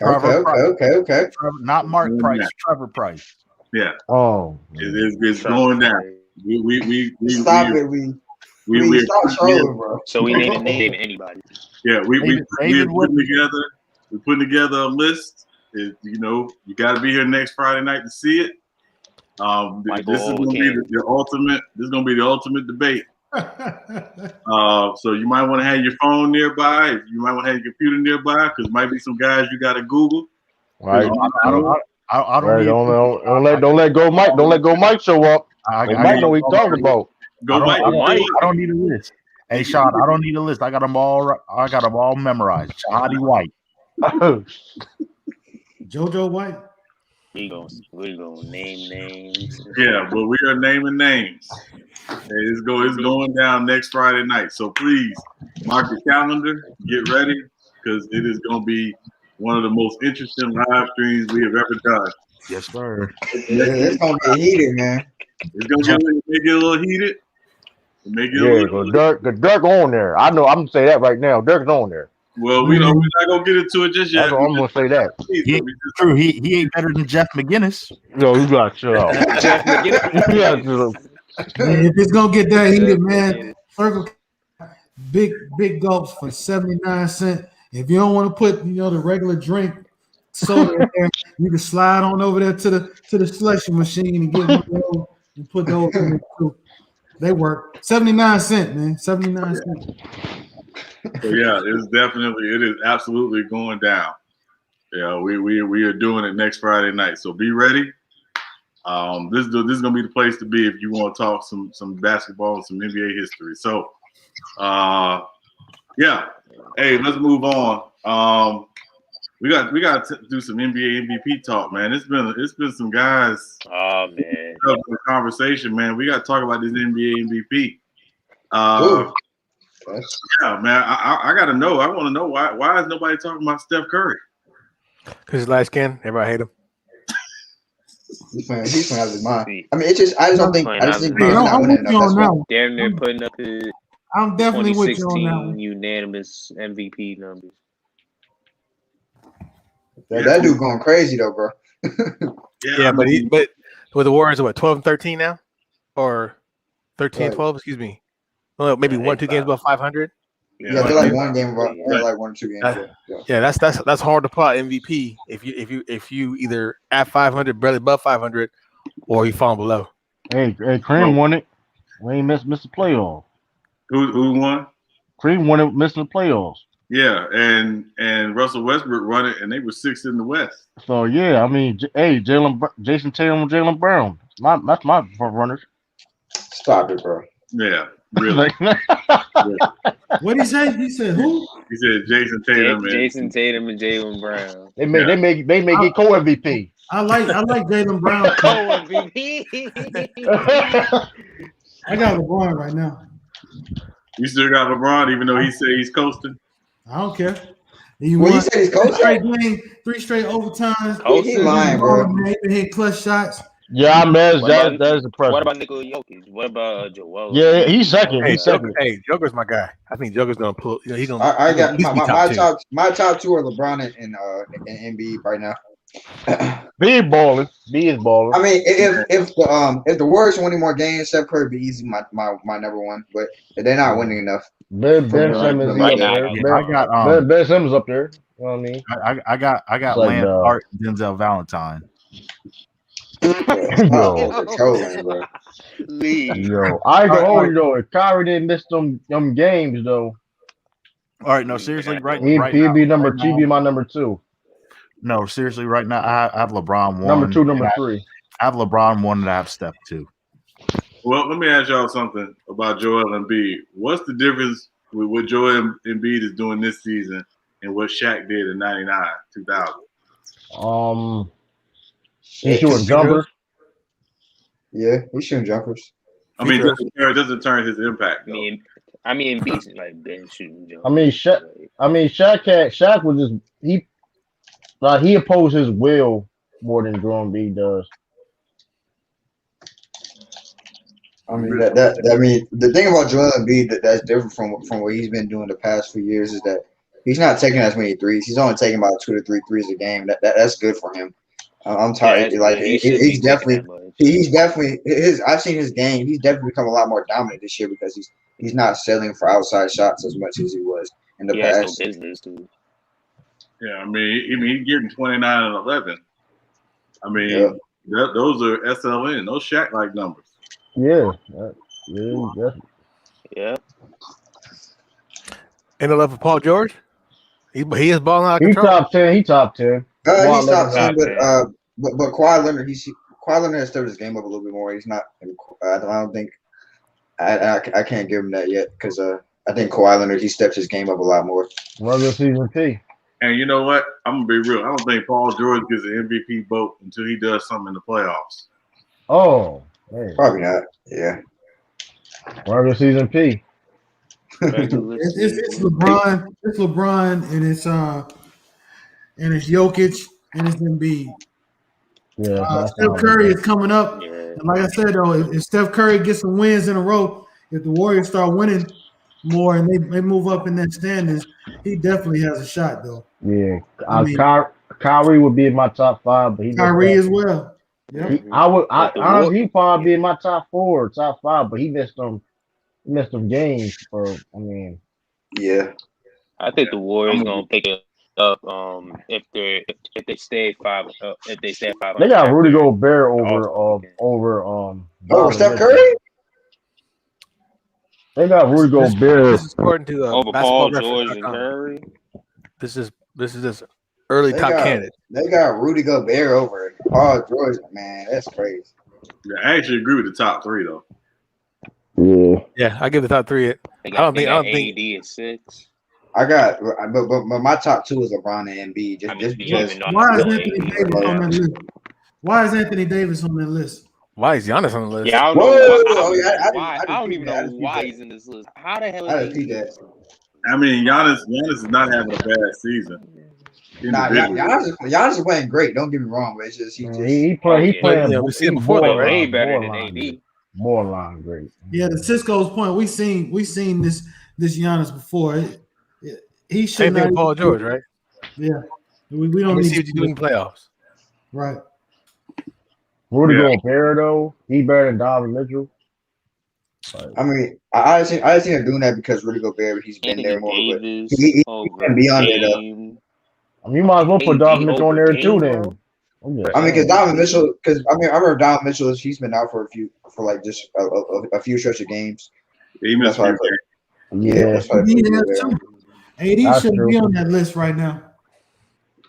Okay. Not Mark Price, Trevor Price. Yeah. Oh. It's going down. We stop it. We stop trolling, bro. So we need to name anybody. Yeah, we're putting together a list. You got to be here next Friday night to see it. This is going to be the ultimate. This is going to be the ultimate debate. So you might want to have your phone nearby. You might want to have your computer nearby because might be some guys you got to Google. Right. Don't let go Mike show up. Mike know what he's talking about. I don't need a list. Hey, Sean, I don't need a list. I got them all memorized. Shahadi White. JoJo White. We're gonna name names. Yeah, but we are naming names. It's going down next Friday night. So please mark your calendar, get ready, because it is going to be one of the most interesting live streams we have ever done. Yes, sir. It's going to get heated, man. It's going to make it a little heated. Dirk on there. I know. I'm gonna say that right now. Dirk's on there. Well, we're not gonna get into it just yet. I'm gonna say that. He ain't better than Jeff McGinnis. No, you got to chill out. Jeff McGinnis. Man, if it's gonna get that heated, man, Circle big gulps for 79 cents. If you don't want to put the regular drink soda in there, you can slide on over there to the slushy machine and get one of those and put those in there too. They work. 79 cents, man. 79 cents. So yeah, it is absolutely going down. Yeah, we are doing it next Friday night. So be ready. This is gonna be the place to be if you want to talk some basketball and some NBA history. So yeah. Hey, let's move on. We got to do some NBA MVP talk, man. It's been some guys. Oh man, conversation, man. We got to talk about this NBA MVP. Yeah, man. I got to know. I want to know why is nobody talking about Steph Curry? Because he's light skinned. Everybody hate him. He's playing out of his mind. I mean, I just think I'm with you on that one. Damn near putting up his I'm definitely with you on that one. unanimous MVP numbers. That dude going crazy though, bro. Yeah, but with the Warriors, what 12-13 now, or 13-12? Excuse me. Well, maybe 1-2 games above 500. Yeah, they're like one game above. They're like 1 or 2 games. Yeah, that's hard to pull out MVP if you either at 500, barely above 500, or you fall below. Hey, Kareem won it. We ain't missed the playoffs. Who won? Cleveland missing the playoffs. Yeah, and Russell Westbrook run it, and they were 6th in the West. So yeah, I mean, hey, Jason Tatum, and Jaylen Brown. That's my front runners. Stop it, bro. Yeah, really. What did he say? He said who? He said Jason Tatum. Jason Tatum and Jaylen Brown. They may get co-MVP. I like Jaylen Brown. Co-MVP. I got LeBron right now. You still got LeBron, even though he said he's coasting. I don't care. You said he's coasting? 3 straight overtimes. He lying, bro. He been hitting clutch shots. Yeah, I mean that is impressive. What about Nikola Jokic? What about Joel? Yeah, he's second. Hey, He's second. Joker's my guy. I think Joker's gonna pull. You know, he's gonna. I got my two. top 2 are LeBron and Embiid right now. B is balling. I mean, if the Warriors win any more games, Steph Curry be easy my number 1. But they're not winning enough. Ben Simmons right up now. there. Ben Simmons up there. You know what I mean? I got like, Lance Hart and Denzel Valentine. Trolling, bro. Yo, I ain't gonna hold you though. If Kyrie didn't miss them games though. All right, no, seriously, right He'd now, be my number 2. No, seriously, right now I have LeBron 1. Number 2, number 3. I have LeBron 1 and I have Steph 2. Well, let me ask y'all something about Joel Embiid. What's the difference with what Joel Embiid is doing this season and what Shaq did in 99, 2000? He's shooting jumpers. Yeah, he's shooting jumpers. I mean, it doesn't turn his impact. I mean, Embiid's like been shooting jumpers. Shaq was just he opposed his will more than Joel Embiid does. I mean the thing about Joel Embiid that's different from what he's been doing the past few years is that he's not taking as many threes. He's only taking about 2 to 3 threes a game. That's good for him. I'm tired. Yeah, like he's definitely I've seen his game. He's definitely become a lot more dominant this year because he's not settling for outside shots as much as he was in the past. No business, dude. Yeah, I mean, he's getting 29 and 11. I mean, those are SLN. Those Shaq-like numbers. Yeah. Yeah. And the love for Paul George. He is balling out of He control. top 10. He top 10. He's top 10, but Kawhi Leonard, Kawhi Leonard has stepped his game up a little bit more. He's not. I don't think. I can't give him that yet because I think Kawhi Leonard he stepped his game up a lot more. Regular season P. And you know what? I'm gonna be real. I don't think Paul George gets an MVP vote until he does something in the playoffs. Oh, man. Probably not. Yeah. Regular season P. It's LeBron. It's LeBron, and it's Jokic, and it's Embiid. Yeah. Steph Curry is coming up, and like I said though, if Steph Curry gets some wins in a row, if the Warriors start winning more and they move up in that standings, he definitely has a shot though. Yeah, Kyrie would be in my top 5, but Kyrie as well. Yeah, he'd probably be in my top 4, top 5, but he missed them games for. I mean, yeah. I think the Warriors gonna pick it up. If they stay 5, if they stay 5. They got Rudy Gobert over Steph Curry. They got Rudy Gobert. This is according to over Paul George and Curry. This is this early top candidate. They got Rudy Gobert over Paul George. Man, that's crazy. Yeah, I actually agree with the top 3 though. Yeah, I give the top 3 it. I don't think AD at 6. I got, but my top 2 is LeBron and Embiid. Just because. Why is Anthony Davis on that list? Why is Anthony Davis on that list? Why is Giannis on the list? Yeah, I don't even know why he's in this list. How the hell is he that? I mean, Giannis is not having a bad season. Giannis is playing great. Don't get me wrong, but it's just he playing. Yeah, we seen him before, way better than AD. Borderline great. Yeah, to Cisco's point, we seen this Giannis before. He should not. Paul George, right? Yeah, we don't need see what you do in the playoffs. Right. Rudy Gobert though, he better than Donovan Mitchell. I mean, I think they're doing that because Rudy Gobert, he's been there more. He can be on it. I mean, you might as well put Donovan Mitchell on there too. Then I mean, because Donovan Mitchell, I remember Donovan Mitchell. He's been out for just a few stretch of games. He missed a few games. Yeah, that's why. AD shouldn't be on that list right now.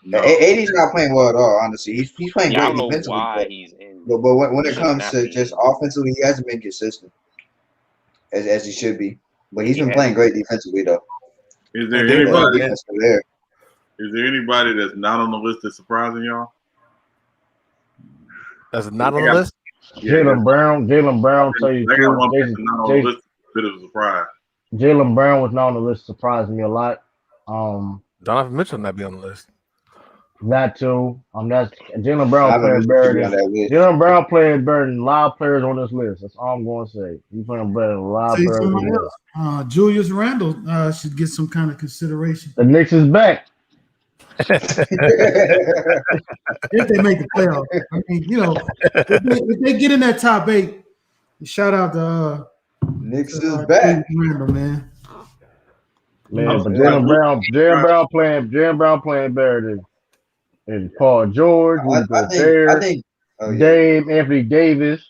No. AD's not playing well at all. Honestly, he's playing Yeah, I great don't know defensively. why he's in. But when it should comes not to be just in. offensively, he hasn't been consistent as he should be. But he's been Yeah. playing great defensively though. Is there And they- anybody? Defense is there. Is there anybody that's not on the list that's surprising y'all? That's not on the list. Jaylen Brown, tell you the I got one truth, person not on the list. A bit of a surprise. Jaylen Brown was not on the list, surprised me a lot. Donovan Mitchell not be on the list. That too. That's Jaylen I Brown haven't playing better been on than that list. Jaylen Brown playing better than a lot of players on this list. That's all I'm going to say. He's playing better than a lot of Say players on somebody this list. else. Julius Randle should get some kind of consideration The Knicks is back. if they make the playoff. I mean, if they get in that top 8, shout out to Knicks is back. Randle, man. Man, but Jaylen Brown playing better than Paul George, I think Dame, Anthony Davis.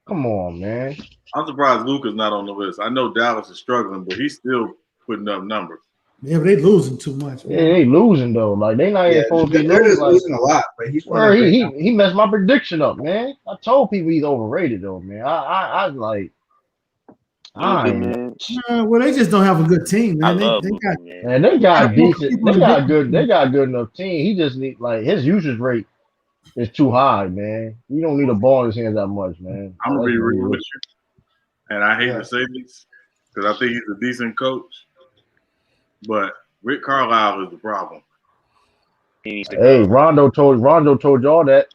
Come on, man. I'm surprised Luka's not on the list. I know Dallas is struggling, but he's still putting up numbers. Yeah, but they losing too much. Yeah, they losing though. Like they not even supposed to be they're just losing. losing a lot, but he's Bro, playing he messed my prediction up, man. I told people he's overrated though, man. I like. Man. Well, they just don't have a good team, I man. love They got him, man. Man, they got decent. people They got to- good. They got a good enough team. He just need his usage rate is too high, man. You don't need a ball in his hands that much, man. I'm gonna be That's real really- with you, and I hate to say this because I think he's a decent coach, but Rick Carlisle is the problem. He needs to Hey, go. Rondo told y'all that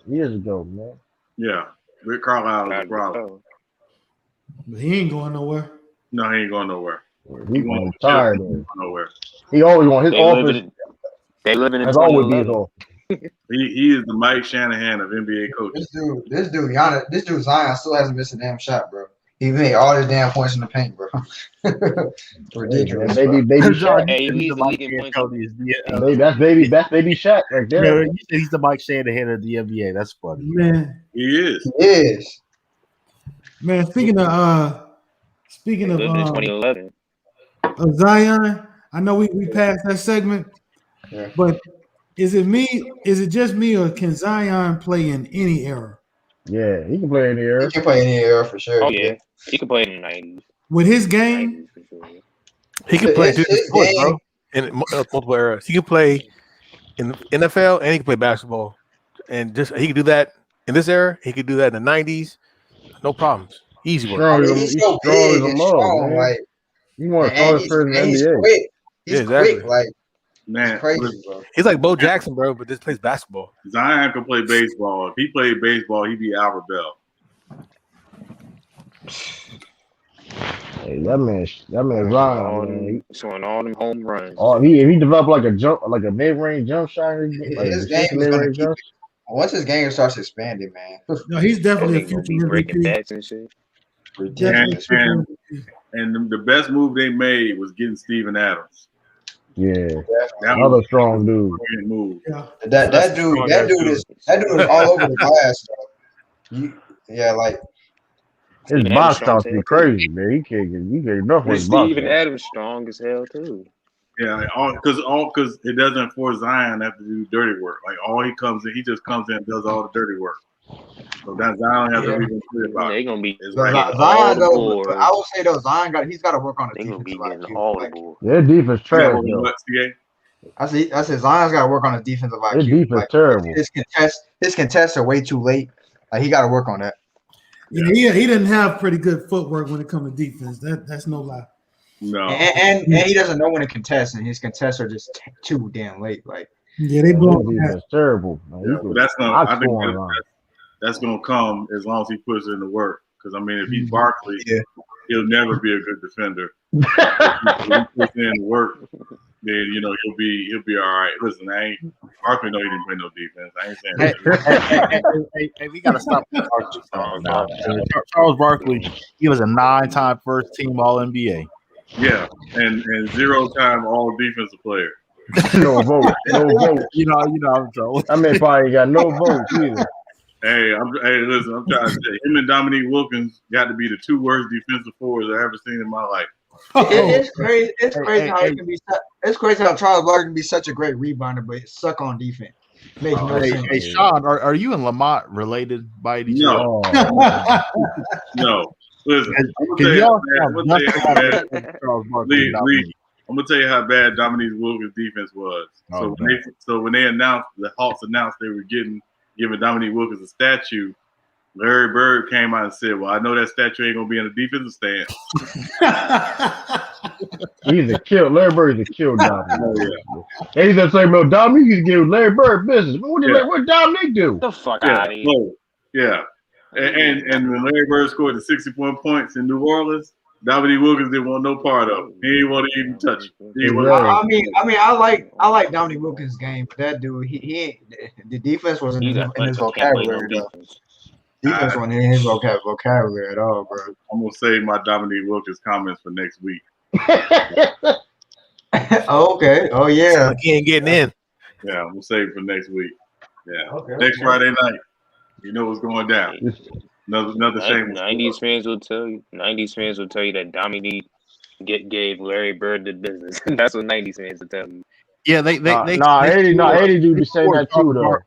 years ago, man. Yeah, Rick Carlisle is the problem. But he ain't going nowhere. No, he ain't going nowhere. He's tired of it. Nowhere. He always want his They office. They living in Has always been his 2011. office. He is the Mike Shanahan of NBA coaches. this dude Zion still hasn't missed a damn shot, bro. He made all his damn points in the paint, bro. Ridiculous. Baby Shaq. Hey, He's he's the the Mike leading point. D'Antoni is the, That's baby Shaq right there. you said he's the Mike Shanahan of the NBA. That's funny. Man, He is. He is. man. Speaking of They lived in 2011. of Zion, I know we passed that segment, Yeah. but is it me? Is it just me, or can Zion play in any era? Yeah, he can play in the air. He can play any era for sure. Oh yeah, he could play in the 90s. With his game, 90s for sure. He can play It's- different it's sports, game. bro. In multiple eras, he can play in NFL and he can play basketball, and just he can do that in this era. He could do that in the '90s, no problems, easy work. Strong as a- He's he's so strong big as a and mug, strong, man. like He's one of the and strongest players in the he's NBA. quick. He's Yeah, exactly. quick, like Man, it's crazy, listen, bro. He's like Bo Jackson, bro, but just plays basketball. Zion can play baseball. If he played baseball, he'd be Albert Bell. Hey, that man Zion, man. Showing all them home runs. If he developed like a mid-range jump shot, like His a game is gonna mid-range keep jump. Once his game starts expanding, man. no, he's definitely a They gonna future be breaking MVP. backs and shit. Definitely a future And- MVP. And the best move they made was getting Steven Adams. Yeah, That another was strong dude. a brilliant move. Yeah. That dude is all over the glass. Bro. Yeah, like His Steven box Adams toss strong be as crazy, man. He can't get enough And with his box Steven toss. Adams strong as hell too. Yeah, because it doesn't force Zion to have to do dirty work. Like he just comes in and does all the dirty work. So that Zion has to be clear about They it. gonna be It's getting right. all Zion the though, but I boards. would say though Zion he's got to work on the They gonna be defensive getting IQ. all the Like, boards. Their defense Yeah, trash, well, though. what, CA? I said Zion's got to work on the defensive IQ. Their defense Like, terrible. his contests are way too late. Like he got to work on that. Yeah, he didn't have pretty good footwork when it comes to defense. That's no lie. No. And he doesn't know when to contest, and his contests are just too damn late. Like Yeah, they Their blow defense terrible. Man. Yeah, but that's gonna. I think going on. that's gonna come as long as he puts in the work. Because I mean, if he's Barkley, he'll never be a good defender. If he puts in the work, then he'll be all right. Listen, Barkley know he didn't play no defense. I ain't saying that. Hey, we gotta stop the Barkley song now. Charles Barkley, he was a 9-time first team All NBA. Yeah, and 0-time All Defensive player. No vote. No vote. You know, I'm trolling. I mean, probably ain't got no votes either. Hey, listen, I'm trying to say, him and Dominique Wilkins got to be the two worst defensive forwards I've ever seen in my life. It's crazy. It's crazy how it can be. It's crazy how Charles Barkley can be such a great rebounder, but suck on defense. Makes no sense. Hey, Sean, are you and Lamont related by any chance? No. No. Listen, I'm Can gonna y'all tell you how bad Dominique Wilkins' defense was. So when they announced, the Hawks announced they were giving Dominique Wilkins a statue, Larry Bird came out and said, "Well, I know that statue ain't gonna be in the defensive stand." He's a kill. Larry Bird is a kill Dominic. Oh, yeah. And he's gonna say, "Well, Dominic, you give Larry Bird business." What did Dominic do? The fuck out of here. Oh, yeah. And when Larry Bird scored the 61 points in New Orleans, Dominique Wilkins didn't want no part of it. He didn't want to even touch it. I like Dominique Wilkins' game, but that dude, he ain't. The defense wasn't in his vocabulary. Defense wasn't in his vocabulary at all, bro. I'm gonna save my Dominique Wilkins comments for next week. Okay. Oh yeah. He ain't getting in. Yeah, I'm gonna save it for next week. Yeah. Okay. Next Friday night. You know what's going down. Another shame. 90s fans will tell you. 90s fans will tell you that Dominique gave Larry Bird the business. That's what 90s fans will tell you. Yeah, 80 do be saying that too, though.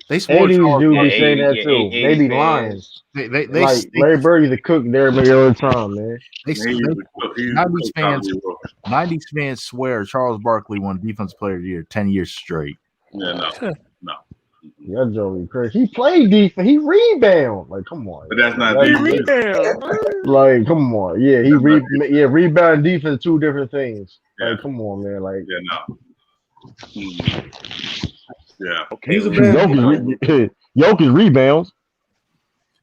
They 80s do be saying that too. They be lying. Like Larry Bird is a cook there every other time, man. 90s fans swear Charles Barkley won Defensive Player of the Year 10 years straight. Yeah, no. That Joey crazy. He played defense. He rebound. Like, come on. But that's not defense. Like, come on. Yeah, rebound and defense, two different things. Yeah. Like, come on, man. Like, yeah. Okay. Jokic rebounds.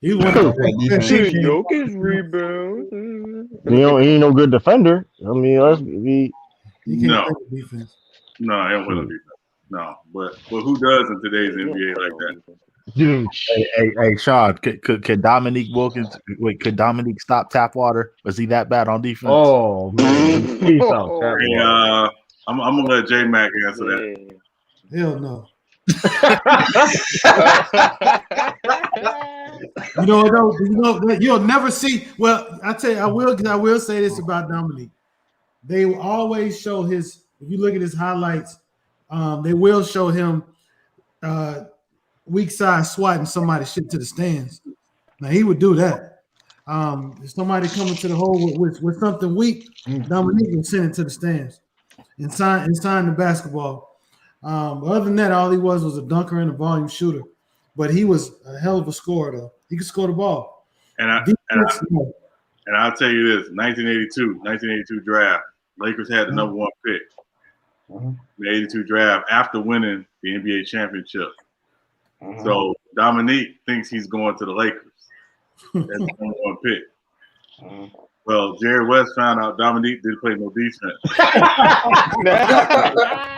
He won Jokic rebounds. He ain't no good defender. I mean, No, he don't play defense. No, but who does in today's NBA like that? Hey, Sean, could Dominique Wilkins? Wait, could Dominique stop tap water? Was he that bad on defense? Oh man, he stopped tap water. I'm gonna let J Mac answer that. Hell no. You'll never see. Well, I tell you, I will say this about Dominique. They will always show his. If you look at his highlights. They will show him weak side swatting somebody shit to the stands. Now he would do that. If somebody coming to the hole with something weak, Dominique will send it to the stands and sign the basketball. Other than that, all he was a dunker and a volume shooter. But he was a hell of a scorer, though. He could score the ball. And I'll tell you this: 1982 draft, Lakers had the number one pick. The 82 draft after winning the NBA championship. So Dominique thinks he's going to the Lakers. That's the number one pick. Well, Jerry West found out Dominique didn't play no defense.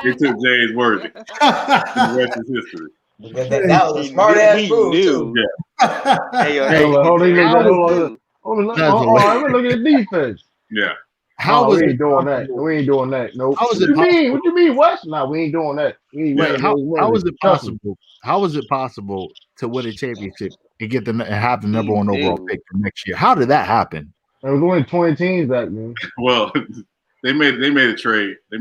He took James Worthy. The rest is history. That was a smart ass move too. Yeah. Hold on. Look at the defense. Yeah. We ain't doing that. We ain't doing that. Nope. What you mean, West? No, we ain't doing that. How is it possible? How is it possible to win a championship and have the number one overall pick for next year? How did that happen? There was only 20 teams back then. Well, they made a trade. You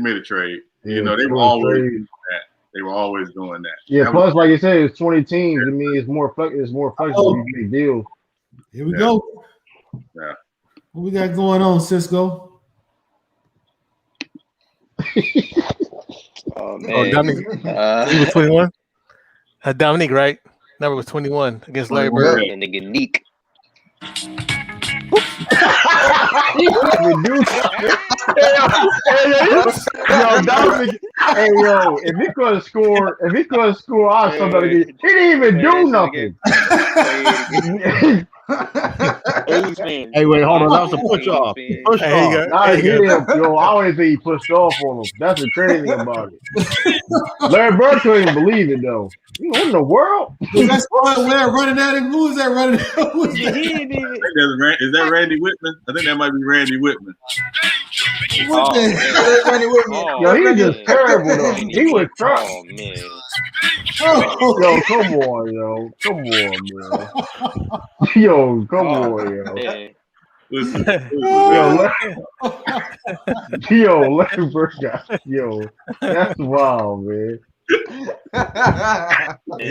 know, they were always doing that. They were always doing that. Yeah. Plus, like you said, it's 20 teams. I mean, it's more flexible. You make deals. Here we go. Yeah. What we got going on, Cisco? Dominique. He was 21. Dominique, right? Number was 21 against Larry Bird. And nigga Neek. Dominic. Hey, yo, if he could have scored, I somebody. He didn't even do nothing. A's fans. Hey, wait, hold on. That was a push off. Push Hey, off. Nah, he didn't, yo. I don't even think he pushed off on him. That's the crazy thing about it. Larry Bird couldn't even believe it though. What in the world? That's Larry running at him. Who was that running? Who was that? Is that Randy Whitman? I think that might be Randy Whitman. What the- Randy Whitman. Yo, he was just terrible though. He was trash. Oh man. Oh, Yo, come on, yo. Come on, man. Yo, come on, yo. Man. Listen, Yo, Larry Bird got, yo, that's wild, man. They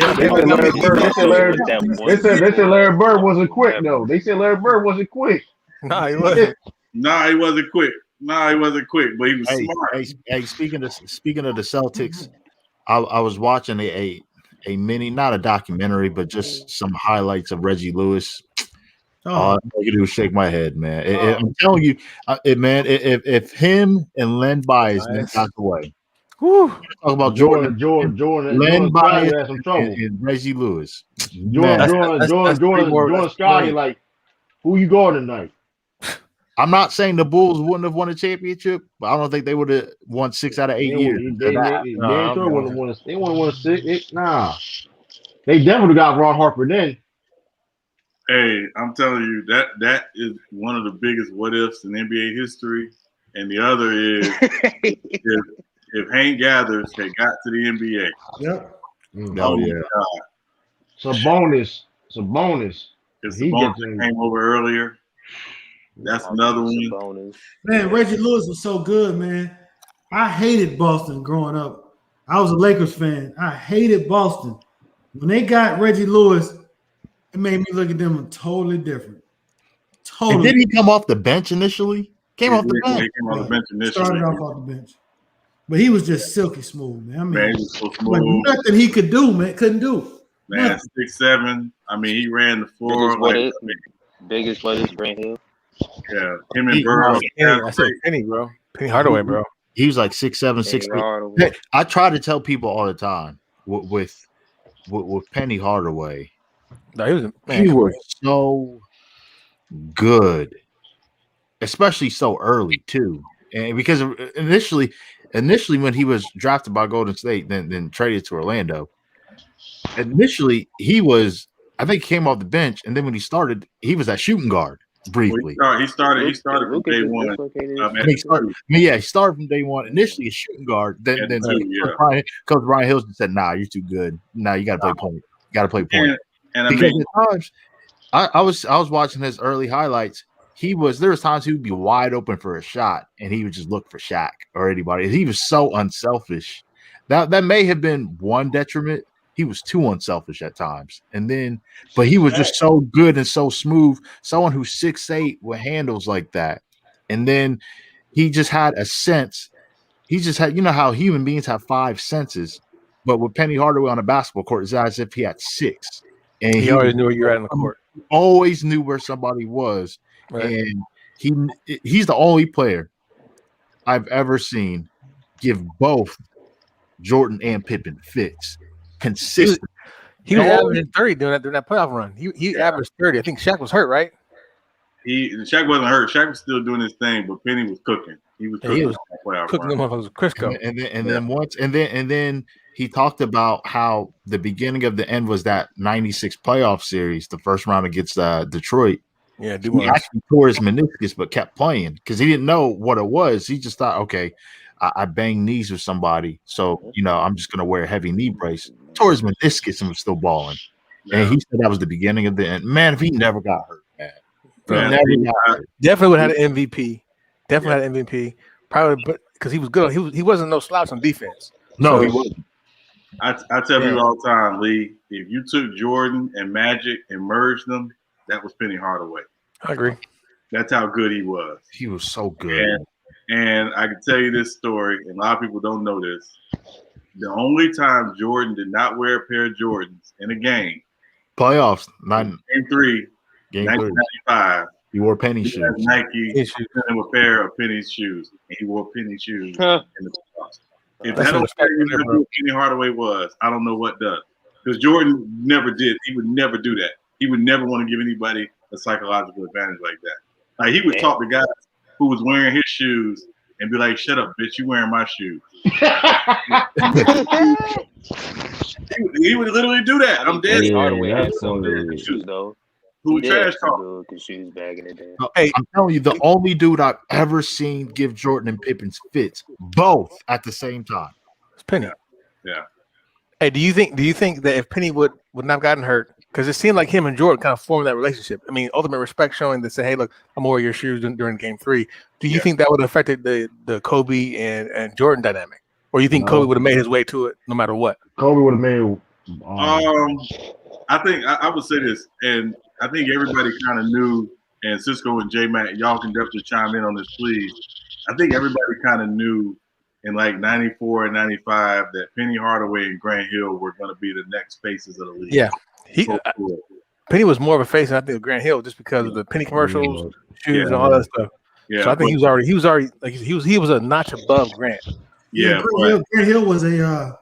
said Larry Bird wasn't quick though. They said Larry Bird wasn't quick. Nah, he wasn't. nah, he wasn't quick. But he was smart. Hey, speaking of the Celtics, I was watching a mini, not a documentary, but just some highlights of Reggie Lewis. All I can do is shake my head, man. I'm telling you, man. If him and Len Bias got away, talk about Jordan, Len Bias, had some trouble. and Reggie Lewis. Jordan Scotty, like, who you going tonight? I'm not saying the Bulls wouldn't have won a championship, but I don't think they would have won 6 out of 8 years. They wouldn't have won 6. Nah, they definitely got Ron Harper then. Hey, I'm telling you that is one of the biggest what ifs in NBA history, and the other is if Hank Gathers had got to the NBA. Yep. Oh yeah. It's a bonus. If Sabonis came over earlier, that's another one. Man, Reggie Lewis was so good, man. I hated Boston growing up. I was a Lakers fan. I hated Boston. When they got Reggie Lewis, it made me look at them totally different. Totally. And did he come off the bench initially? Came off the bench. He came off the bench initially. Started off the bench. But he was just silky smooth, man. I mean, he was so like smooth. nothing he could do, man. Couldn't do. Man, 6'7". I mean, he ran the floor Biggest what is Grant Hill? Yeah, him and Burrow. I said Penny, bro. Penny Hardaway, bro. He was like 6'7", 6'8". I try to tell people all the time with Penny Hardaway. No, he was so good, especially so early too. And because initially when he was drafted by Golden State, then traded to Orlando, initially he was, I think, he came off the bench, and then when he started, he was at shooting guard briefly. He started from day one. He started from day one. Initially a shooting guard, then Coach Brian Hill said, "Nah, you're too good. Nah, you got to play point. You got to play point." And because at times, I was watching his early highlights. There was times he would be wide open for a shot, and he would just look for Shaq or anybody. He was so unselfish. That may have been one detriment. He was too unselfish at times, but he was just so good and so smooth. Someone who's 6'8" with handles like that, and then he just had a sense. He just had, you know how human beings have 5 senses, but with Penny Hardaway on a basketball court, it's as if he had 6. And he always knew where you're at on the court. Always knew where somebody was, right. And he's the only player I've ever seen give both Jordan and Pippen fits. Consistent. He was averaging 30 during that playoff run. He averaged 30. I think Shaq was hurt, right? Shaq wasn't hurt. Shaq was still doing his thing, but Penny was cooking. He was cooking them motherfuckers with Crisco. And then he talked about how the beginning of the end was that 96 playoff series, the first round against Detroit. Yeah, he actually tore his meniscus, but kept playing because he didn't know what it was. He just thought, okay, I banged knees with somebody, so I'm just gonna wear a heavy knee brace. Tore his meniscus and was still balling. Yeah. And he said that was the beginning of the end. Man, if he never got hurt, definitely would have had an MVP. Definitely had an MVP. Probably, but because he was good. He wasn't no slouch on defense. No, he wasn't. I tell people all the time, Lee. If you took Jordan and Magic and merged them, that was Penny Hardaway. I agree. That's how good he was. He was so good. And I can tell you this story, and a lot of people don't know this. The only time Jordan did not wear a pair of Jordans in a game, playoffs, Game 3, 1995. He wore Penny shoes. Nike sent him a pair of Penny shoes, and he wore Penny shoes in the playoffs. If that don't tell you who Penny Hardaway was, I don't know what does. Because Jordan never did. He would never do that. He would never want to give anybody a psychological advantage like that. Like he would talk to guys who was wearing his shoes and be like, "Shut up, bitch! You wearing my shoes." he would literally do that. I'm dead. Hardaway had that's some funny. good shoes though. Who He did trash have some talk? good shoes back in the day. Hey, I'm telling you, the only dude I've ever seen give Jordan and Pippen fits both at the same time. It's Penny. Yeah. Hey, do you think that if Penny would not have gotten hurt, because it seemed like him and Jordan kind of formed that relationship. I mean, ultimate respect showing to say, hey, look, I'm gonna wear your shoes during game 3. Do you think that would have affected the Kobe and Jordan dynamic? Or you think Kobe would have made his way to it no matter what? Kobe would have made I think I would say this, and I think everybody kind of knew, and Cisco and J-Mac, y'all can definitely chime in on this, please. I think everybody kind of knew in like 94 and 95 that Penny Hardaway and Grant Hill were going to be the next faces of the league. Yeah. Penny was more of a face than I think of Grant Hill just because of the Penny commercials, shoes, and all that stuff. Yeah, so I think he was already like he was a notch above Grant. Yeah, Grant Hill was a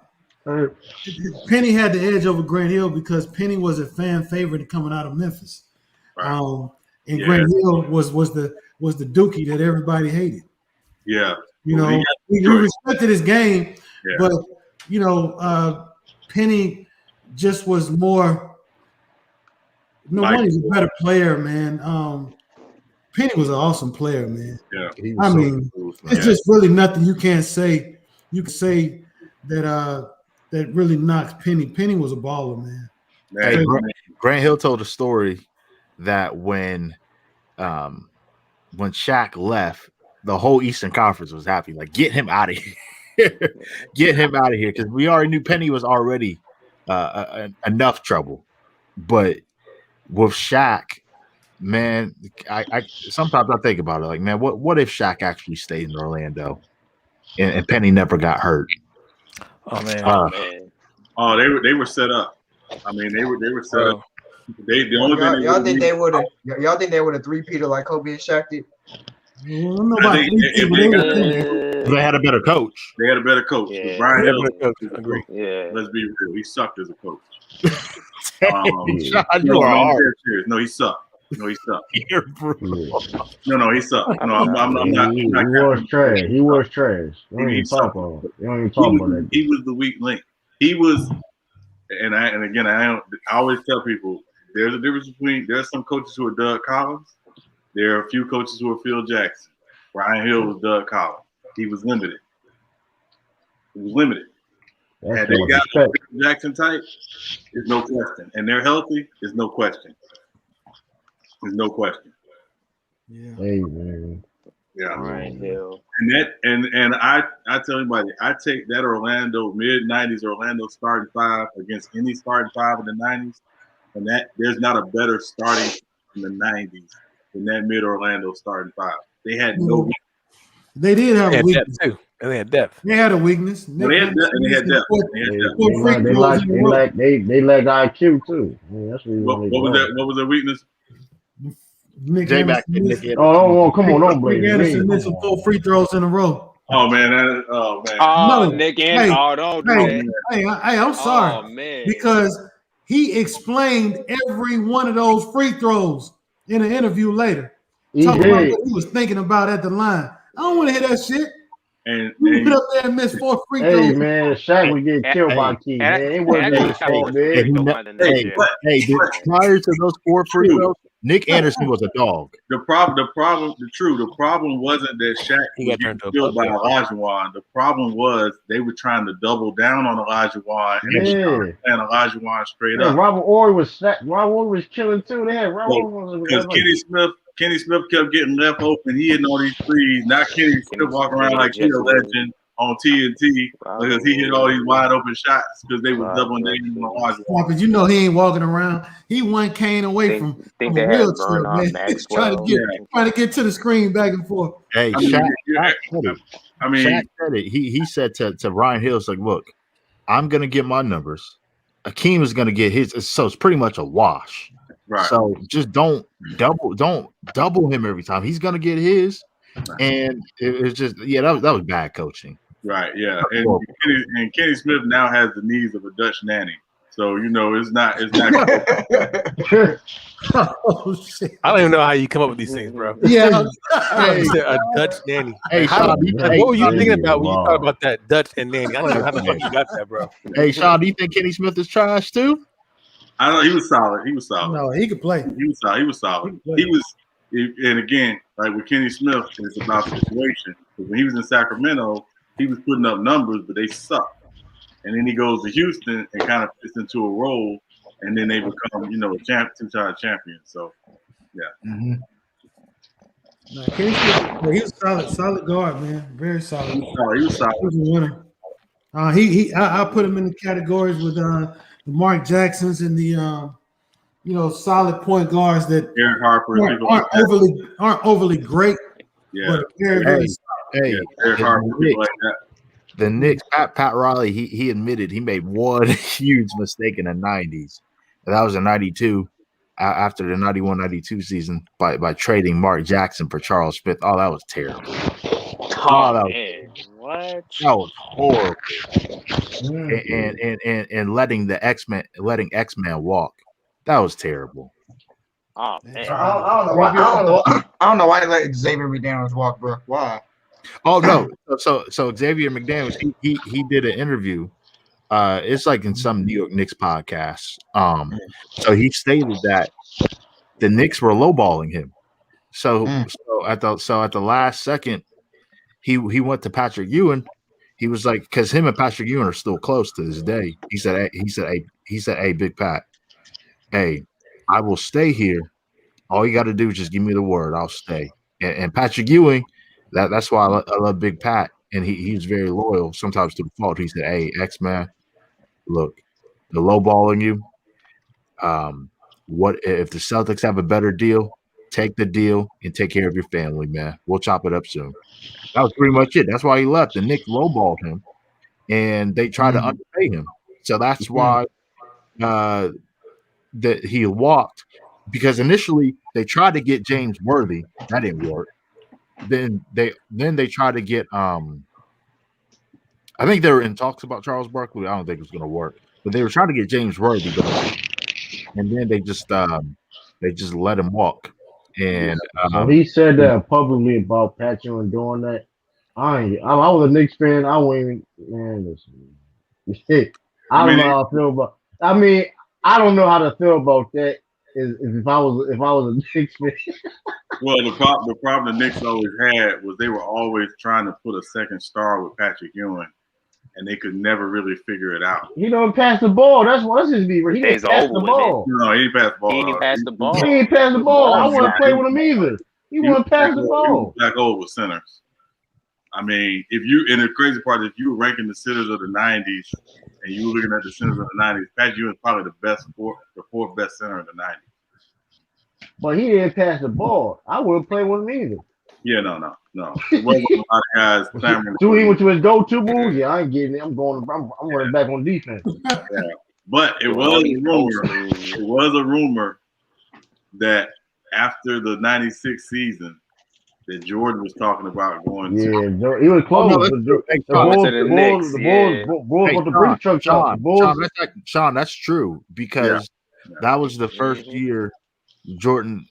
Penny had the edge over Grant Hill because Penny was a fan favorite coming out of Memphis, and Grant Hill was the dookie that everybody hated. Yeah, you know, he respected his game, but you know, Penny just was more. No one is a better player, man. Penny was an awesome player, man. Yeah, I mean, it's just really nothing you can't say. You can say that that really knocks Penny. Penny was a baller, man. Hey, Grant Hill told a story that when Shaq left, the whole Eastern Conference was happy. Like, get him out of here. Get him out of here. Because we already knew Penny was already enough trouble. But with Shaq, man, I sometimes I think about it. Like, man, what if Shaq actually stayed in Orlando and Penny never got hurt? Oh man. They were set up. I mean, they were set up. Y'all think they would have 3-peated like Kobe and Shaq did? They had a better coach. They had a better coach. Yeah. Brian Hill. Agree. Yeah. Let's be real. He sucked as a coach. You are hard. No, he sucked. No, he sucked. You're brutal. No, he sucked. No, I'm not. He was trash. He was trash. Don't even talk about that. He was the weak link. He was, and again, I always tell people there's a difference between there's some coaches who are Doug Collins. There are a few coaches who are Phil Jackson. Brian Hill was Doug Collins. He was limited. Had they got Phil Jackson type, there's no question. And they're healthy, there's no question. Yeah. Hey man. Yeah. Brian Hill. And I tell anybody, I take that Orlando mid-90s Orlando starting 5 against any starting 5 in the 90s, and that there's not a better starting in the 90s than that mid-Orlando starting 5. They had no. They did have a weakness too. And they had depth. They had a weakness. They had depth. They lacked IQ too. Yeah, that's what was that? What was their weakness? Nick J-Mac, Anderson. Oh, come on, don't blame Nick Anderson missed some 4 free throws in a row. Oh man, no. Nick Anderson. Don't do that. Hey, I'm sorry. Oh man. Because he explained every one of those free throws in an interview later. Talking about what he was thinking about at the line. I don't want to hear that shit. And you put up there and miss 4 free throws. Hey man, Shaq would get killed by Key. Man, it wasn't his fault, man. Hey, prior to those 4 free throws, Nick Anderson was a dog. The problem wasn't that Shaq was getting killed by Olajuwon. The problem was they were trying to double down on Olajuwon and Olajuwon straight up. Robert Ory was killing too. They had because Kenny Smith kept getting left open. He hitting all these threes. Now Kenny Smith walking around like he's a legend on TNT because he hit all these wide open shots because they were doubling down on Olajuwon. Because you know he ain't walking around. He one cane away from a wheelchair, man. trying to get to the screen back and forth. Hey, Shaq said it. He said to Ryan Hill, like, look, I'm gonna get my numbers. Akeem is gonna get his, so it's pretty much a wash. Right. So just don't double him every time. He's gonna get his, and it's just that was bad coaching. Right. Yeah. And Kenny Smith now has the knees of a Dutch nanny. So it's not. Oh shit! I don't even know how you come up with these things, bro. Yeah. You said a Dutch nanny. Hey, How- Sean, what were you thinking about when you wow. thought about that Dutch and nanny? I don't know how the fuck you got that, bro. Hey, Sean, do you think Kenny Smith is trash too? I know he was solid. He was solid. No, he could play. He was solid. He was solid. He could play. And again, like with Kenny Smith, it's about the situation. When he was in Sacramento, he was putting up numbers, but they sucked. And then he goes to Houston and kind of fits into a role, and then they become, a two-time champion. So, yeah. Mm-hmm. No, Kenny Smith, he was solid guard, man. Very solid. He was solid. He was a winner. I put him in the categories with the Mark Jacksons and the solid point guards that Aaron Harper aren't overly great, but very, very solid. Hey, Aaron Harper, people like that. The Knicks, Pat Riley, he admitted he made one huge mistake in the 90s. And that was in 92 after the 91-92 season by trading Mark Jackson for Charles Smith. Oh, that was terrible. Man, what? That was horrible. And letting X-Man walk. That was terrible. Oh man. I don't know why they let Xavier McDaniels walk, bro. Why? Oh no! So Xavier McDaniels, he did an interview. It's like in some New York Knicks podcast. So he stated that the Knicks were lowballing him. So at the last second, he went to Patrick Ewing. He was like, because him and Patrick Ewing are still close to this day. He said, "Hey, Big Pat, hey, I will stay here. All you got to do is just give me the word. I'll stay." And Patrick Ewing. That's why I love Big Pat, and he's very loyal, sometimes to the fault. He said, "Hey, X-Man, look, they're lowballing you. What if the Celtics have a better deal? Take the deal and take care of your family, man. We'll chop it up soon." That was pretty much it. That's why he left. The Knicks lowballed him, and they tried to underpay him. So that's why that he walked, because initially they tried to get James Worthy. That didn't work. Then they tried to get I think they were in talks about Charles Barkley. I don't think it was going to work, but they were trying to get James Worthy, and then they just let him walk. And he said that publicly about Pat Ewing doing that. I was a Knicks fan. I wouldn't even, listen. I don't know how I feel about. I mean, I don't know how to feel about that. If I was a Knicks fan. Well, the problem the Knicks always had was they were always trying to put a second star with Patrick Ewing, and they could never really figure it out. He don't pass the ball. That's his beaver. He didn't pass the ball. No, he didn't pass the ball. He didn't pass the ball. He ain't pass the ball. I wouldn't play with him either. He wouldn't pass the ball. Back over with centers. I mean, and the crazy part is, if you were ranking the centers of the 90s and you were looking at the centers of the 90s, Patrick Ewing is probably the fourth best center of the 90s. But he didn't pass the ball. I wouldn't play with him either. Yeah, no. It wasn't a lot of guys clamoring. So he went to his go-to moves. Yeah, I ain't getting it. I'm running back on defense. Yeah. But it was a rumor that after the 96 season that Jordan was talking about going to. Yeah, he was close. Sean, that's true, because that was the first year Jordan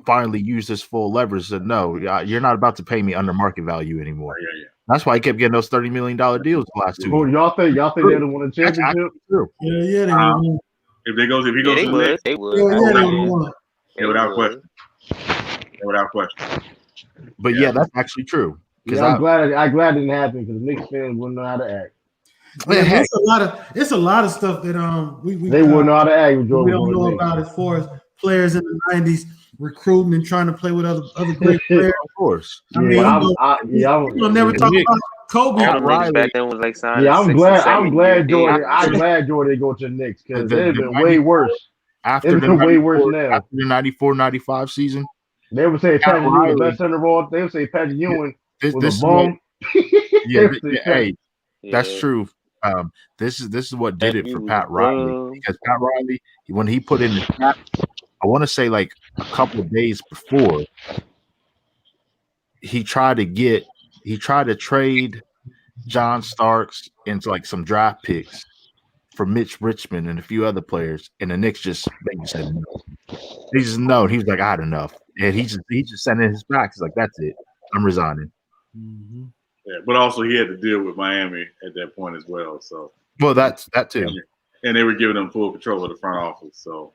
finally used his full leverage. Said, "No, you're not about to pay me under market value anymore." Yeah. That's why he kept getting those $30 million deals the last 2 years. Y'all think they'd have won a championship? Yeah, they won. If he goes to the Knicks, they would. Yeah, without question. But yeah, that's actually true. Yeah, I'm glad it didn't happen, because the Knicks fans wouldn't know how to act. Man, it's a lot of stuff that they wouldn't know how to act. We don't know about as far as players in the 90s recruiting and trying to play with other great players. Of course. We'll never talk about Kobe. Back then was like signing. Yeah, I'm glad Jordan go to the Knicks, because they've been way worse. After the 94-95 season, they would say Patrick Ewing, the best center of all. They would say Patrick Ewing was a bum. Hey, that's true. This is what did it for Pat Riley, because Pat Riley, when he put in the trap, I want to say like a couple of days before, he tried to trade John Starks into like some draft picks for Mitch Richmond and a few other players, and the Knicks just said no. He just no. He was like, I had enough, and he just sent in his back. He's like, that's it. I'm resigning. Mm-hmm. Yeah, but also he had to deal with Miami at that point as well. So well, that too. And they were giving him full control of the front office. So,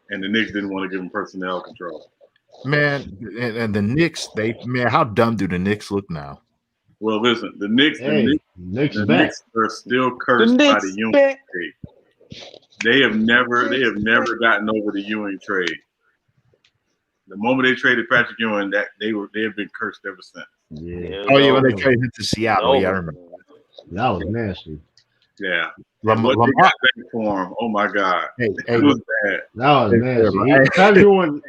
and the Knicks didn't want to give him personnel control. Man, and the Knicks, how dumb do the Knicks look now? Well, listen, the Knicks are still cursed by the Ewing trade. They have never gotten over the Ewing trade. The moment they traded Patrick Ewing, that they have been cursed ever since. Yeah. Oh yeah, when they traded him to Seattle, yeah, I remember. That was nasty. Yeah. What they got back for him? Oh my God. It was bad. That was nasty. Patrick Ewing.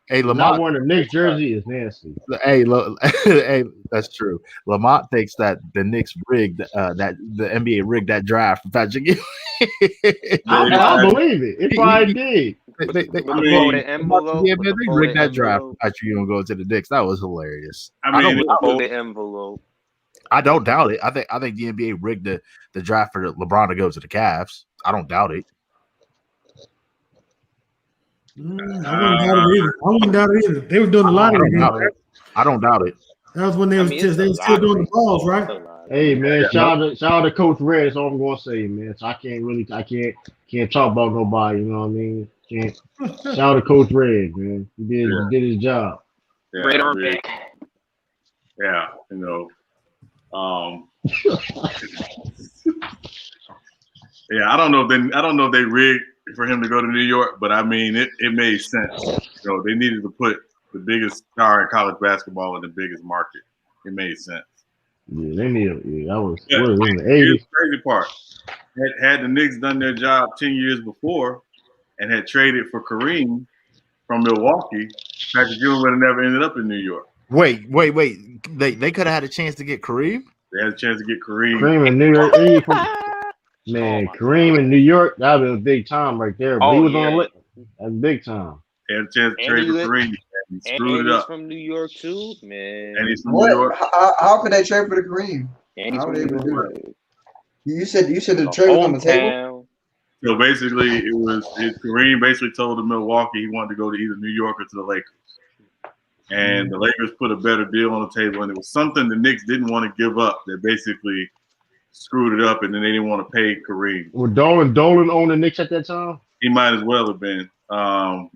Hey, Lamont, not wearing a Knicks jersey is nasty. Hey, hey, that's true. Lamont thinks that the Knicks rigged that the NBA rigged that draft for Patrick Ewing. I believe it. It probably did. They rigged that draft for Patrick Ewing going to the Knicks. That was hilarious. I don't doubt it. I think the NBA rigged the draft for LeBron to go to the Cavs. I don't doubt it. I wouldn't doubt it either. They were doing a lot of it. I don't doubt it. That was when they were still doing the balls, right? Hey man, shout out to Coach Red. That's all I'm gonna say, man. So I can't talk about nobody. You know what I mean? Shout out to Coach Red, man. He did his job. Yeah, Red Armpit. Yeah, you know. Yeah, I don't know if they rigged for him to go to New York, but I mean it made sense. You know, they needed to put the biggest star in college basketball in the biggest market. It made sense. Yeah, they needed. Yeah, that was Yeah. what was it, in the Here's 80s. the crazy part. Had the Knicks done their job 10 years before and had traded for Kareem from Milwaukee, Patrick Ewing would have never ended up in New York. Wait. They could have had a chance to get Kareem. They had a chance to get Kareem. Kareem in New York. Man, Kareem in New York, that was a big time right there. But he was on lit. That's big time. They had a chance to trade for Kareem. And he screwed it up. From New York too, man. And he's from New York. How could they trade for the Kareem? How would they able to do that? You said the trade was on the table. So basically, Kareem basically told the Milwaukee he wanted to go to either New York or to the Lakers. And the Lakers put a better deal on the table, and it was something the Knicks didn't want to give up that basically screwed it up, and then they didn't want to pay Kareem. Was Dolan own the Knicks at that time? He might as well have been. I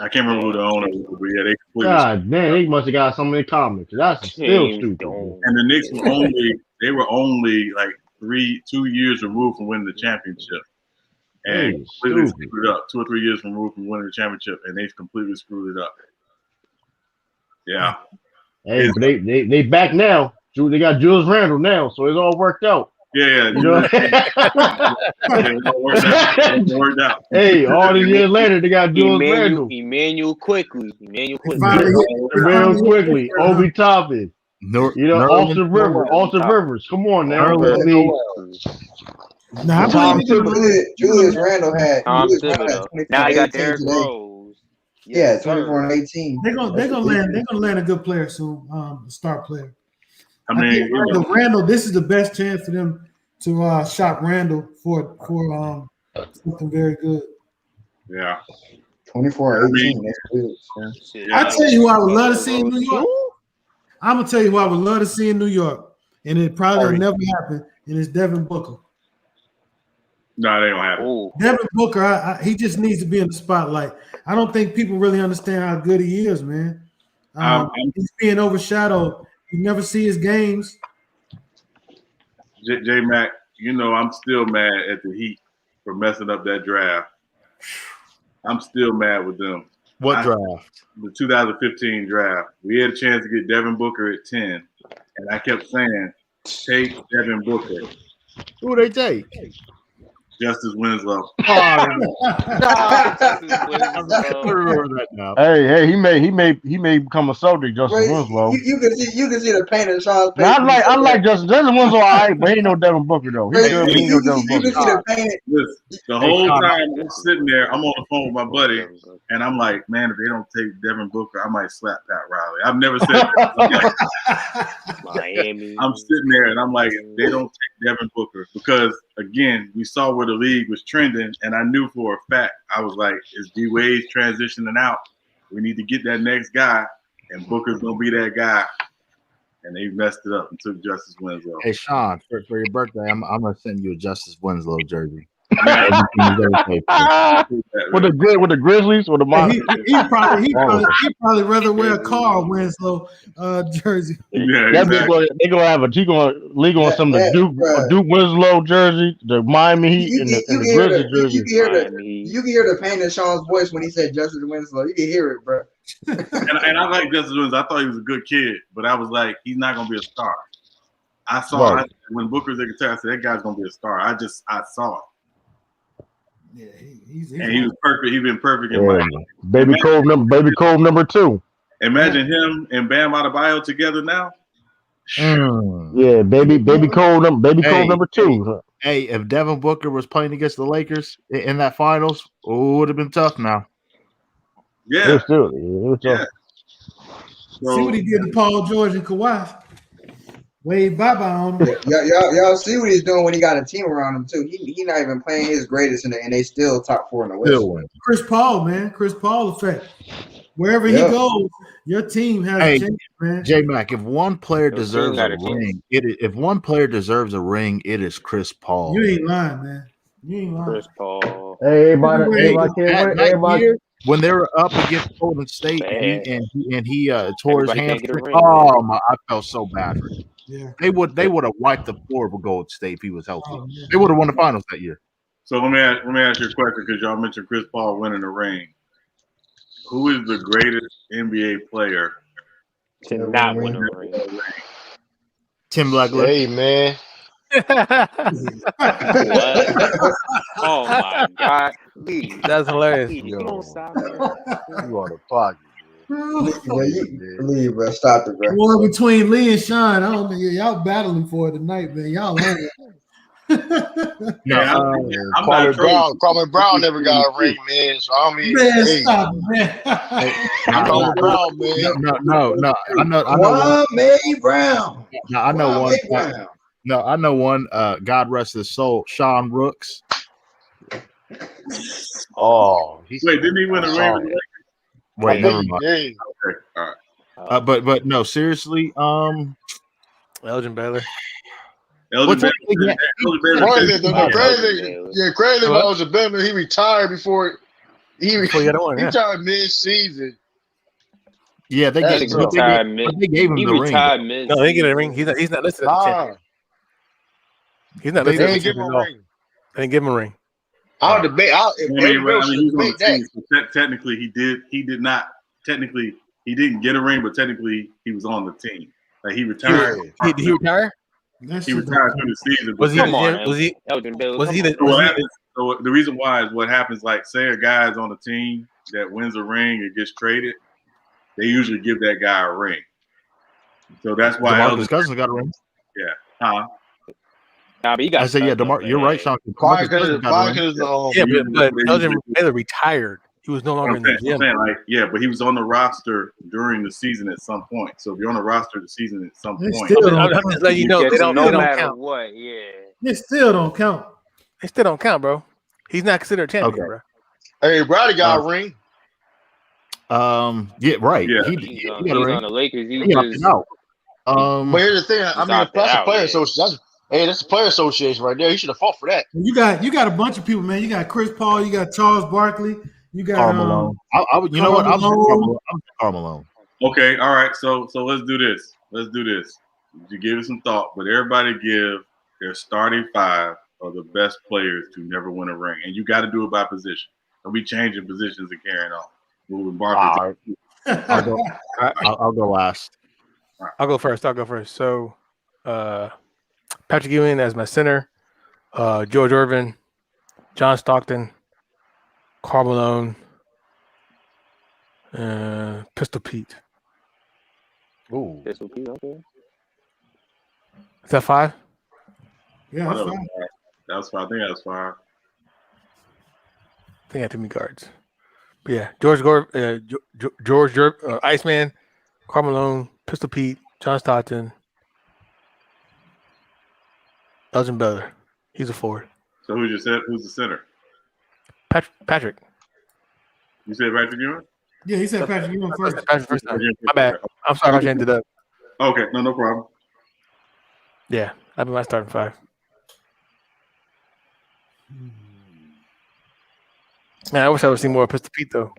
can't remember who the owner was, but yeah, they completely. God damn, they must have got something in common. That's still stupid. And the Knicks were only like 2 years removed from winning the championship. And completely screwed it up. 2 or 3 years removed from winning the championship, and they completely screwed it up. Yeah. Hey, but they back now. They got Julius Randle now, so it's all worked out. Yeah. You know? It worked out. Hey, all these years later, they got Julius Randle. Emmanuel quickly. Obi Toppin. Austin Rivers. Come on now. Julius Randle had. Now I got Derrick Rose. Yeah, 24 and 18. They're gonna land a good player soon, a star player. I mean, Randle. This is the best chance for them to shop Randle for something very good. Yeah, 24 and 18. That's good. I tell you who I would love to see in New York. I'm gonna tell you who I would love to see in New York, and it probably will never happen. And it's Devin Booker. No, they don't have it. Devin Booker, he just needs to be in the spotlight. I don't think people really understand how good he is, man. He's being overshadowed. You never see his games. J Mac, you know I'm still mad at the Heat for messing up that draft. I'm still mad with them. What draft? The 2015 draft. We had a chance to get Devin Booker at 10, and I kept saying, take Devin Booker. Who they take? Justice Winslow. Hey, he may become a Celtic, Justice Winslow. You can see the pain in Sean's face. I like Justice Winslow, all right, but he ain't no Devin Booker though. He's good, but he ain't no Devin Booker. You can see the pain. The whole time I'm sitting there, I'm on the phone with my buddy, and I'm like, man, if they don't take Devin Booker, I might slap Pat Riley. I've never said that. Miami. I'm sitting there, and I'm like, if they don't take Devin Booker, because again, we saw where the league was trending, and I knew for a fact, I was like, is D-Wade's transitioning out? We need to get that next guy, and Booker's going to be that guy. And they messed it up and took Justice Winslow. Hey, Sean, for your birthday, I'm going to send you a Justice Winslow jersey. With the Grizzlies or the Monsters? He'd probably rather wear a Carl Winslow jersey. Yeah, That exactly. They gonna have the Duke Winslow jersey, the Miami Heat, and the Grizzlies jersey. You can hear the pain in Sean's voice when he said Justice Winslow. You can hear it, bro. and I like Justice Winslow. I thought he was a good kid, but I was like, he's not gonna be a star. I saw when Booker's a guitar, I said that guy's gonna be a star. I saw it. Yeah, he's and he was perfect. He's been perfect in Miami. Baby Cove number 2. Imagine him and Bam Adebayo together now. Yeah, baby Cove number 2. Hey, if Devin Booker was playing against the Lakers in that finals, it would have been tough now. Yeah. It was tough. See what he did to Paul George and Kawhi. Wade bye-bye on him. Y'all see what he's doing when he got a team around him too. He not even playing his greatest, and they still top 4 in the West. Chris Paul, man. Chris Paul effect. Wherever he goes, your team has a chance, man. J-Mac, if one player deserves a ring, if one player deserves a ring, it is Chris Paul. You ain't lying, man. You ain't lying. Chris Paul. Hey, everybody when they were up against Golden State and he tore his hamstring, I felt so bad for him. Yeah. They would have wiped the floor with Golden State if he was healthy. They would have won the finals that year. So let me ask you a question because y'all mentioned Chris Paul winning the ring. Who is the greatest NBA player to not win a ring? Tim Legler. Hey man. Oh my God! Lee. That's hilarious. Lee, come on, stop. You on the pocket. Leave, bro. Stop it, bro. War between Lee and Sean. I don't think y'all battling for it tonight, man. Y'all on it. Kwame Brown never got a ring, man. So I mean, stop, man. Kwame Brown, man. No. I know Kwame Brown. No, I know one. No, I know one. God rest his soul. Sean Rooks. Oh, wait, didn't he win a ring with the Lakers? Wait, never mind. Okay, all right. But no, seriously. Elgin Baylor. Elgin Baylor. Crazy about Elgin Baylor. He retired before he retired mid-season. Yeah, they gave him the ring. No, they get a ring. He's not listed at the 10. He's not listed at the 10 at all. They didn't give him a ring. I'll debate. Technically, he did not. Technically, he didn't get a ring, but technically, he was on the team. Like he retired. Did he retire? He retired through the season. Was he? So the reason why is what happens. Like, say a guy is on the team that wins a ring and gets traded, they usually give that guy a ring. So that's why DeMarcus Cousins got a ring. Yeah. Huh? Nah, but he got. I said, yeah, you're right, Sean. But Elgin Baylor retired. He was no longer in the gym. But he was on the roster during the season at some point. So if you're on the roster of the season at some point, I'm just letting you know they don't count. What? Yeah. They still don't count. They still don't count, bro. He's not considered a champion, bro. Hey, Brady got a ring. Yeah, right. Yeah. He's on the Lakers. But here's the thing. I mean, that's a player association. That's the player association right there. He should have fought for that. You got a bunch of people, man. You got Chris Paul. You got Charles Barkley. You got Karl Malone. You know what? I'm Karl Malone. Okay, all right. So let's do this. You give it some thought, but everybody give their starting 5 of the best players to never win a ring, and you got to do it by position. Don't be changing positions and carrying on. Moving Barkley. I'll go last. Right. I'll go first. So, Patrick Ewing as my center, George Irvin, John Stockton, Karl Malone, Pistol Pete. Ooh. Pistol Pete, okay. Is that 5? Yeah, that's 5. That was 5. I think that was 5. I think I had too many guards. But yeah, George Iceman, Karl Malone, Pistol Pete, John Stockton, Elgin Baylor. He's a forward. So who's the center? Patrick. You said Patrick Ewing? Yeah, he said Patrick Ewing first. Patrick first time. My bad. I'm sorry I changed it up. Okay, no problem. Yeah, that'd be my starting five. Man, I wish I would see more of Pistol Pete though.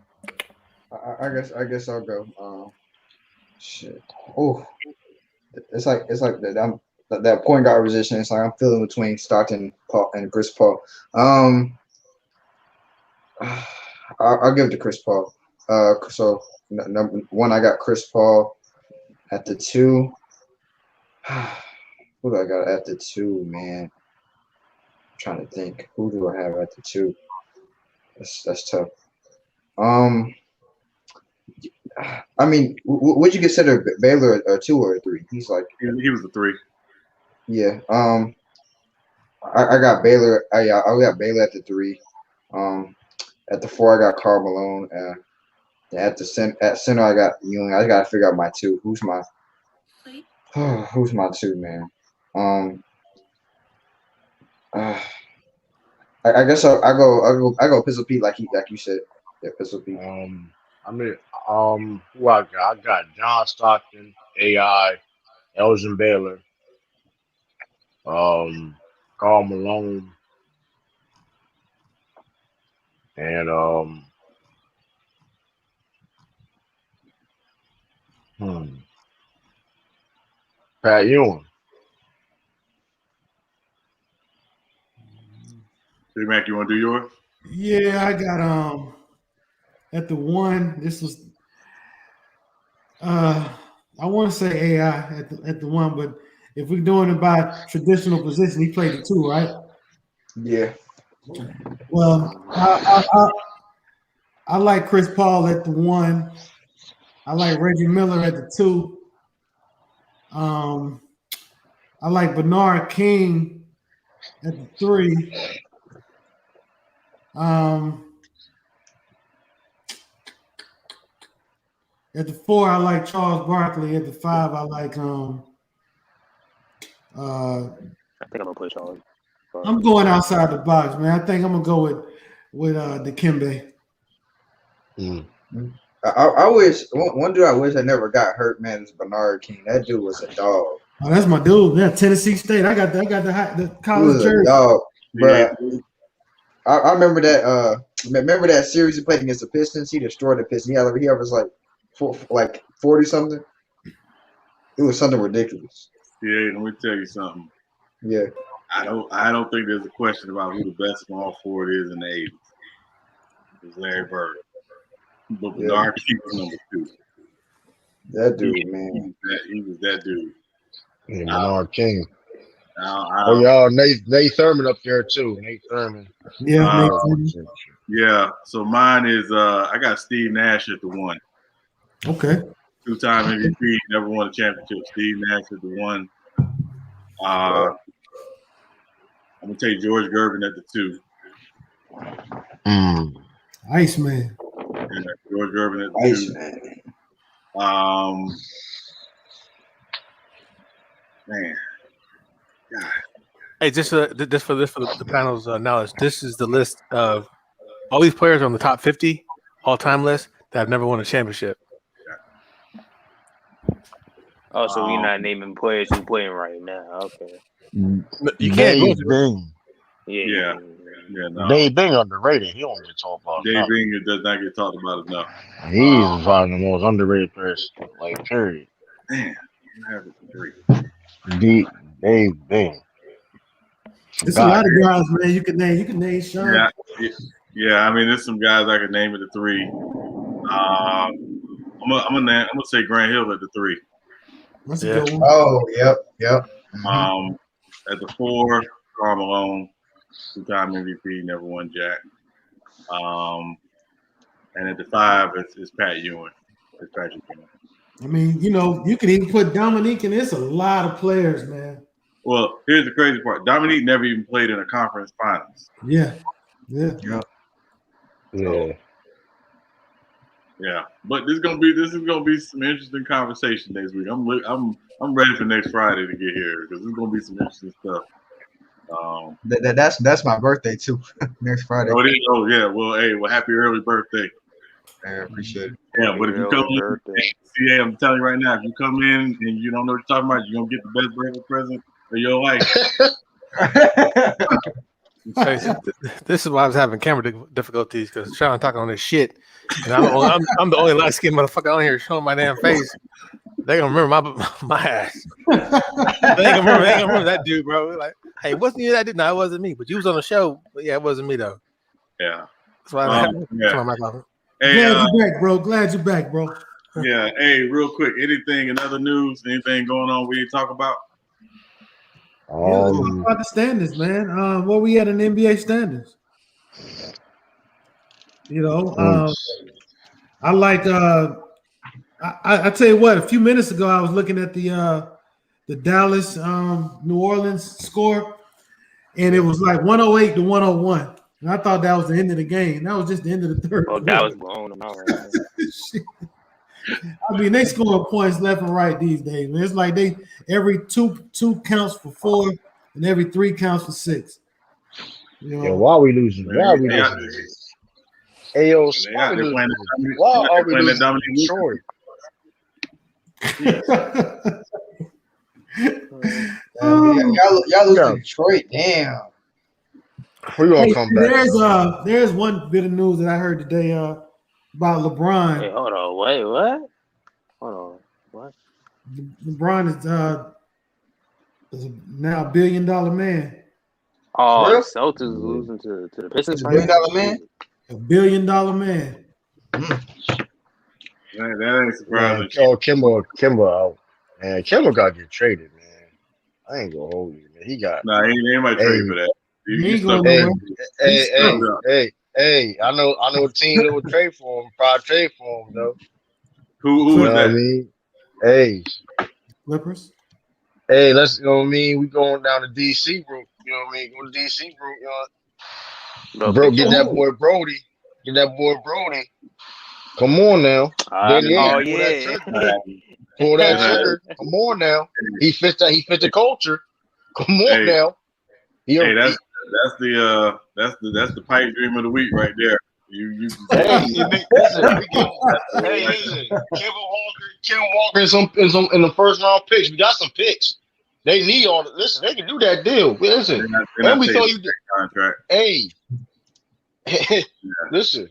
I guess I'll go. Shit. Oh, it's like that point guard position. It's like I'm feeling between Stockton and Chris Paul. I'll give it to Chris Paul. So number one, I got Chris Paul at the 2. Who do I got at the 2, man? I'm trying to think. Who do I have at the 2? That's tough. I mean, would you consider Baylor a 2 or a 3? He's like he was a 3. Yeah. I got Baylor. I got Baylor at the 3. At the 4, I got Karl Malone. At center, I got Ewing. I gotta figure out my 2. Who's my 2, man? I guess I go Pistol Pete like you said. Yeah, Pistol Pete. Who I got? I got John Stockton, AI, Elgin Baylor, Karl Malone, and Pat Ewing. Big Mac, you want to do yours? Yeah, I got at the 1. This was I want to say AI at the 1, but if we're doing it by traditional position, he played the 2, right? Yeah. Well, I like Chris Paul at the 1. I like Reggie Miller at the 2. I like Bernard King at the 3. At the 4, I like Charles Barkley. At the 5, I like I think I'm gonna put Charles. I'm going outside the box, man. I think I'm gonna go with Dikembe. I wish one dude I wish I never got hurt, man, is Bernard King. That dude was a dog. Oh, that's my dude. Yeah, Tennessee State. I got the college jersey. Dog, bro. I remember that. Remember that series he played against the Pistons? He destroyed the Pistons. He was like 40 something. It was something ridiculous. Yeah, let me tell you something. Yeah. I don't think there's a question about who the best small forward is in the 80s. It's Larry Bird. But Bernard King was number 2. That dude, man. He was that dude. Yeah, Bernard King. Y'all, Nate Thurman up there too. Nate Thurman. Yeah. Yeah. So mine is I got Steve Nash at the 1. Okay. 2-time MVP, never won a championship. Steve Nash at the 1. I'm gonna take George Gervin at the 2. Iceman. Yeah, George Gervin at the 2. Man. God. Hey, just for the panel's knowledge, this is the list of all these players on the top 50 all-time list that have never won a championship. Oh, so we're not naming players who playing right now. Okay. You can't go to Bing. Yeah. No. Dave Bing underrated. He don't get talked about. Dave Bing does not get talked about enough. He's probably the most underrated person. Like, period. Man, I have it for 3. Dave Bing. There's a lot of guys, man. You can name Sean. Yeah. I mean, there's some guys I could name at the 3. I'm gonna say Grant Hill at the 3. That's a good one. Oh, yep. At the 4, Karl Malone, 2-time MVP, never won jack. And at the 5, it's Pat Ewing. It's Patrick Ewing. I mean, you can even put Dominique in. It's a lot of players, man. Well, here's the crazy part. Dominique never even played in a conference finals. Yeah. Yeah, but this is gonna be some interesting conversation next week. I'm ready for next Friday to get here because there's gonna be some interesting stuff That's my birthday too. Next Friday. Oh, it is? Oh, yeah. Well, hey, happy early birthday. I appreciate it. Yeah, but if you come in, CA, I'm telling you right now, if you come in and you don't know what you're talking about, you're gonna get the best birthday present of your life. Hey, this is why I was having camera difficulties because Sean talking on this shit, and I'm the only light skinned motherfucker on here showing my damn face. They gonna remember my ass. They ain't gonna remember that dude, bro. Like, hey, wasn't you that dude? No, it wasn't me. But you was on the show. But yeah, it wasn't me though. Yeah. That's why I yeah. Hey, glad you're back, bro. Glad you're back, bro. Yeah. Hey, real quick, anything in other news? Anything going on we didn't talk about? Let's talk about the standings, man. Where we at in the NBA standings? You know, I like. I tell you what. A few minutes ago, I was looking at the Dallas New Orleans score, and it was like 108 to 101. And I thought that was the end of the game. That was just the end of the third. Oh, that was blowing them out. I mean, they score points left and right these days, man. It's like they every two counts for 4, and every 3 counts for 6. You know? Yeah, why are we losing? Why are we losing? Hey, yo, why are we losing Detroit? Y'all lose to Detroit. Damn. We're gonna come back. There's one bit of news that I heard today about LeBron. Hey, hold on. Wait, what? Hold on. What? LeBron is now $1 billion man. Oh, the Celtics losing to the Pistons. $1 billion man. $1 billion man. Man, that ain't surprising. Oh, Kimba, man, Kimba got to get traded, man. I ain't gonna hold you, man. He got. Nah, he might trade for that. Hey, I know a team that would trade for him, probably trade for him though. Who was that? I mean? Hey, Clippers. Hey, let's you know what I mean. We going down to DC route. You know what I mean? Go to DC route. You know, bro, get that boy Brody. Come on now. Pull that trigger. Come on now. He fits the culture. Come on now. That's the pipe dream of the week right there. Listen. Kim Walker in the first round picks. We got some picks. They need all. Listen, they can do that deal. Listen, and we thought you did contract. Hey, listen.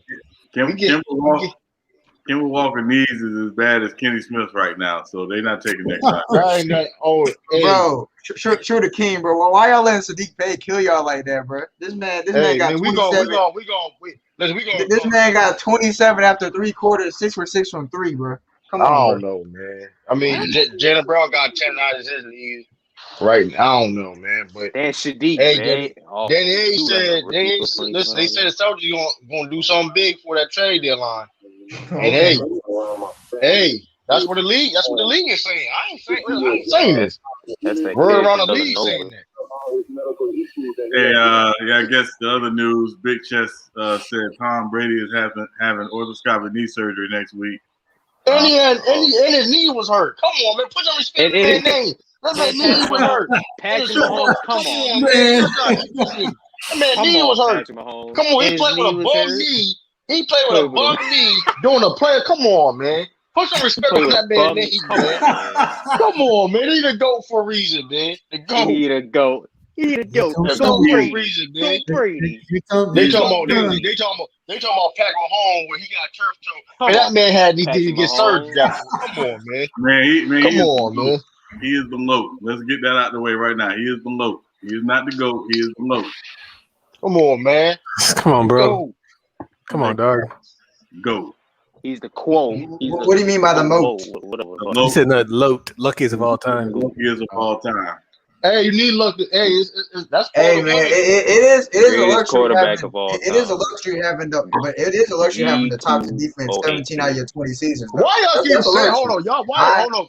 Kim Walker needs is as bad as Kenny Smith right now, so they're not taking that contract. Bro, sure the king, bro. Why y'all letting Sadiq Bey kill y'all like that, bro? This man got 27. This man got 27 after 3 quarters, 6 for 6 from 3, bro. Come on, I don't know, man. I mean, Jalen Brown got 10 out of his league. Right, I don't know, man. But then Sadiq, Danny said, listen, they said the Celtics gonna do something big for that trade deadline. And hey, that's what the league is saying. I ain't saying this. We're around the league saying that. Hey, I guess the other news, Big Chest said Tom Brady is having orthoscopic knee surgery next week. And his knee was hurt. Come on, man. Put some respect in his name. That knee was hurt. Patrick Mahomes, come on, man. That knee was hurt. Come on, he played with a bum knee. He played with a bum knee doing a play. Come on, man. Put some respect on that man's name, man. Come on, man. He the GOAT for a reason, man. The GOAT. He the GOAT. For a reason, man. They talking about Pat Mahomes where he got turf toe. Man, that man had to get surgery. Come on, man. Come on, man. He is the low. Let's get that out of the way right now. He is the low. He is not the GOAT. He is the low. Come on, man. Come on, bro. Come on, dog. Go. He's the quote. What do you mean by the moat? He said the luckiest of all time. Luckiest of all time. Hey, you need luck. Hey, that's hey man, it is a luxury quarterback having, of all time. It is a luxury having the top 10 defense 17 out of your 20 seasons. Why y'all keep saying? Hold on, y'all. Hold on.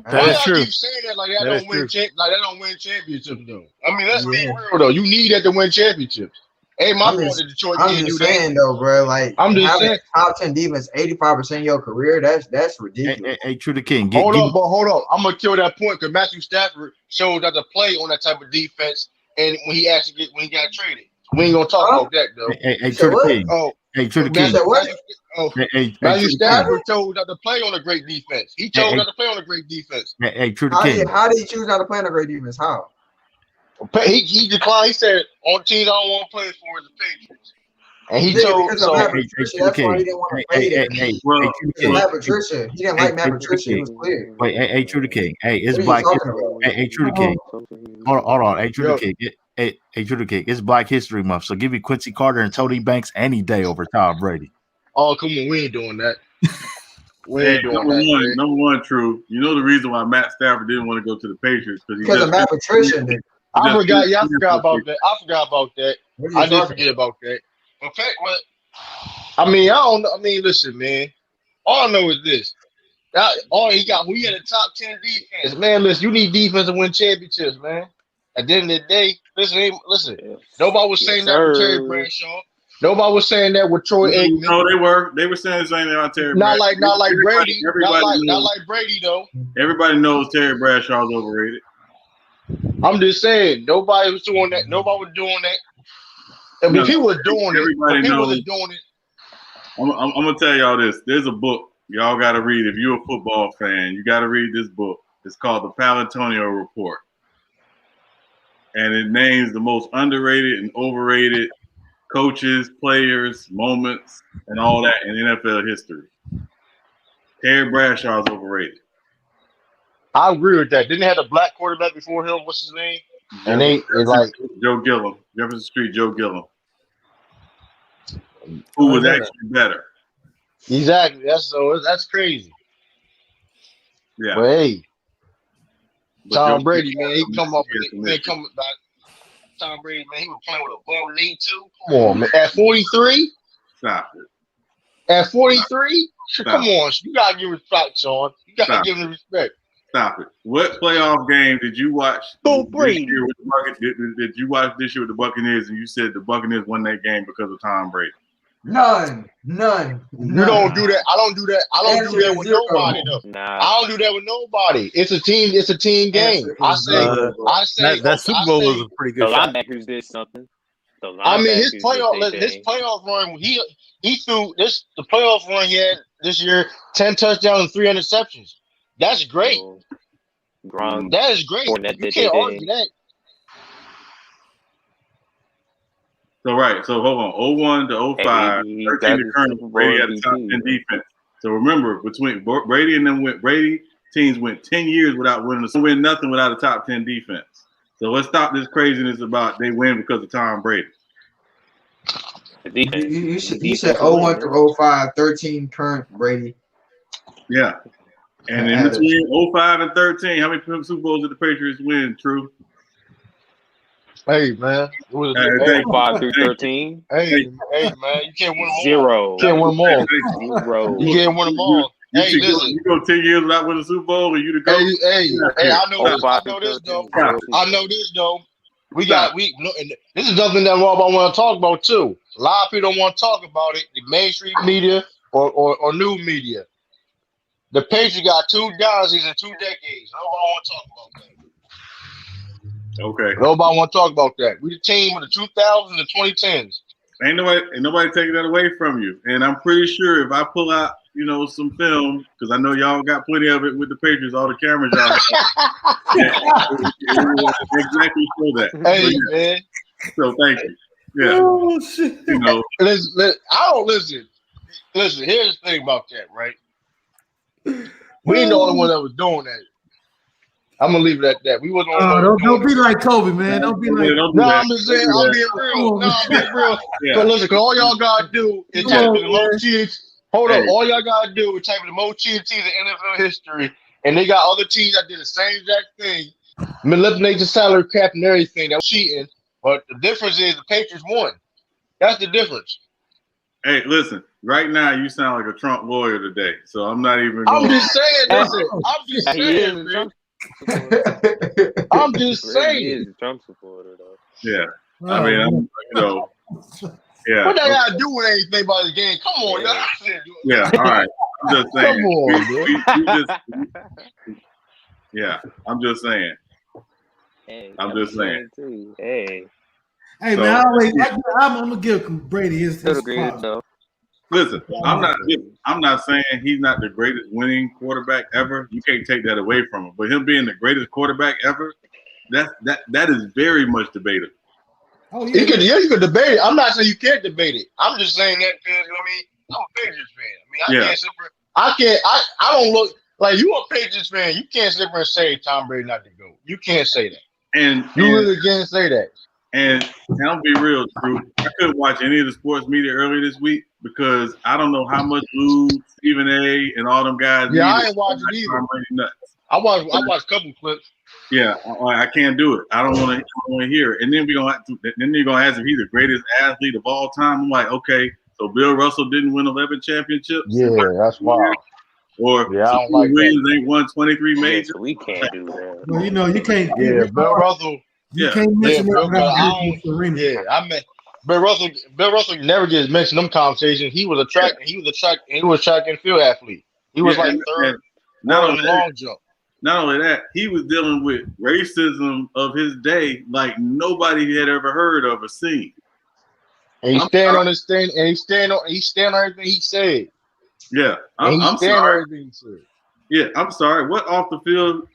Why y'all keep saying that like that don't win championships though? I mean, let's be real though. You need that to win championships. Hey, I'm just saying though, bro. Like I'm just saying, top 10 defense 85% of your career. That's ridiculous. Hey, True the King. Hold up. I'm gonna kill that point because Matthew Stafford shows that to play on that type of defense and when he got traded. We ain't gonna talk about that though. Hey, True the King. Oh, hey, True the King. Matthew Stafford chose not to play on a great defense. He chose not to play on a great defense. Hey, True the King. How did he choose not to play on a great defense? How? He declined. He said, "On teams I don't want to play for is the Patriots." And he chose. So, that's why he didn't want to play there. Matt Patricia. He didn't like Matt Patricia. It was clear. Wait, hey, True the King. Hey, it's Black History. Hey, True the King. Hold on. Hey, True the King. Hey, True the King. It's Black History Month, so give me Quincy Carter and Tony Banks any day over Tom Brady. Oh, come on, we ain't doing that. We ain't doing that. Number one, True. You know the reason why Matt Stafford didn't want to go to the Patriots because of Matt Patricia. I forgot about that. I didn't forget about that. Okay, but I don't know. Listen, man. All I know is this. We had a top 10 defense. Man, listen, you need defense to win championships, man. At the end of the day, listen. Nobody was saying that with Terry Bradshaw. Nobody was saying that with Troy Aikman. No, they were saying the same thing about Terry Bradshaw. Not like Brady. Not like Brady though. Everybody knows Terry Bradshaw's overrated. I'm just saying, nobody was doing that. Nobody was doing that. If he was doing it, I'm gonna tell y'all this. There's a book y'all got to read if you're a football fan. You got to read this book. It's called The Palantonio Report, and it names the most underrated and overrated coaches, players, moments, and all that in NFL history. Terry Bradshaw is overrated. I agree with that. Didn't they have a black quarterback before him? What's his name? And they like Joe Gilliam, Jefferson Street, Joe Gilliam, who was actually better. Exactly. That's crazy. Yeah. But hey, Tom Brady, man, he come up with Tom Brady, man, he was playing with a bum knee too. Come on, man. At 43? Stop it. At 43? Come on. You gotta give respect, Sean. You gotta give him respect. Stop it. What playoff game did you watch this year with did you watch this year with the Buccaneers and you said the Buccaneers won that game because of Tom Brady? None. You don't do that. I don't do that. I don't do that with nobody though. Nah. I don't do that with nobody. It's a team game. I say that Super Bowl was a pretty good shot. The linebackers did something. His playoff run, he threw the playoff run he had this year, 10 touchdowns and 3 interceptions. That's great. That is great. You can't argue that. So hold on. 01 to 05, 13 to current, Brady had a top 10 defense. So remember, between Brady and them Brady teams went 10 years without win nothing without a top 10 defense. So let's stop this craziness about they win because of Tom Brady. You said 01 to 05, 13 current Brady. Yeah. And in between 05 and 13, how many Super Bowls did the Patriots win, True? Hey, man. 05 through 13. Hey, man. You can't win them all. 0. You can't win them all. 0. You can't win them all. Hey, listen. You go 10 years without winning a Super Bowl and you to go. Hey, I know this, though. This is something that I want to talk about, too. A lot of people don't want to talk about it, the mainstream media or new media. The Patriots got 2 dynasties in 2 decades. Nobody want to talk about that. Okay. Nobody want to talk about that. We the team of the 2000s and the 2010s. Ain't nobody taking that away from you. And I'm pretty sure if I pull out, some film, because I know y'all got plenty of it with the Patriots, all the cameras y'all have. Exactly show that. Hey, man. So thank you. Yeah. Oh, shit. Listen, here's the thing about that, right? We ain't the only one that was doing that. I'm gonna leave it at that. We wasn't. Don't be like Kobe, man. Don't be like. I'm just saying. I'm being real. Yeah. But listen, cause all y'all gotta do is type in the most cheats. Hold on. All y'all gotta do is type in the most cheated teams in NFL history, and they got other teams that did the same exact thing, manipulate the salary cap and everything. That was cheating, but the difference is the Patriots won. That's the difference. Hey, listen. Right now, you sound like a Trump lawyer today, so I'm not even. I'm just saying. Listen, I'm just saying, man. I'm just saying. He is a Trump supporter, though. Yeah, I mean, yeah. What that got to do with anything about the game? Come on, yeah. All right. I'm just saying. Come on, yeah, I'm just saying. Hey, I'm just saying. Hey. Hey, So- man, I'm gonna give Brady his Still the greatest props. though. Listen, I'm not saying he's not the greatest winning quarterback ever. You can't take that away from him. But him being the greatest quarterback ever, that is very much debatable. Oh yeah, You could debate it. I'm not saying you can't debate it. I'm just saying that because I'm a Patriots fan. I can't sit there. I don't look like you a Patriots fan. You can't sit there and say Tom Brady not the GOAT. You can't say that. And you really can't say that. And I'll be real, Drew. I couldn't watch any of the sports media earlier this week because I don't know how much Lou, Stephen A, and all them guys. Yeah, I ain't watching either. Nuts. I watched a couple clips. Yeah, I can't do it. I don't want to hear it. And then you're gonna ask if he's the greatest athlete of all time. I'm like, okay, so Bill Russell didn't win 11 championships. Yeah, that's wild. Or I don't like Williams that. ain't won 23 majors. So we can't do that. well, you can't. Yeah, Bill Russell. You can't mention Bill Russell never gets mentioned in them conversations. He was a track and field athlete. He was like third. Not only long jump. Not only that, he was dealing with racism of his day like nobody had ever heard of or seen. And he stand on his thing, and he stand on everything he said. Yeah, I'm sorry. Yeah, I'm sorry. What off the field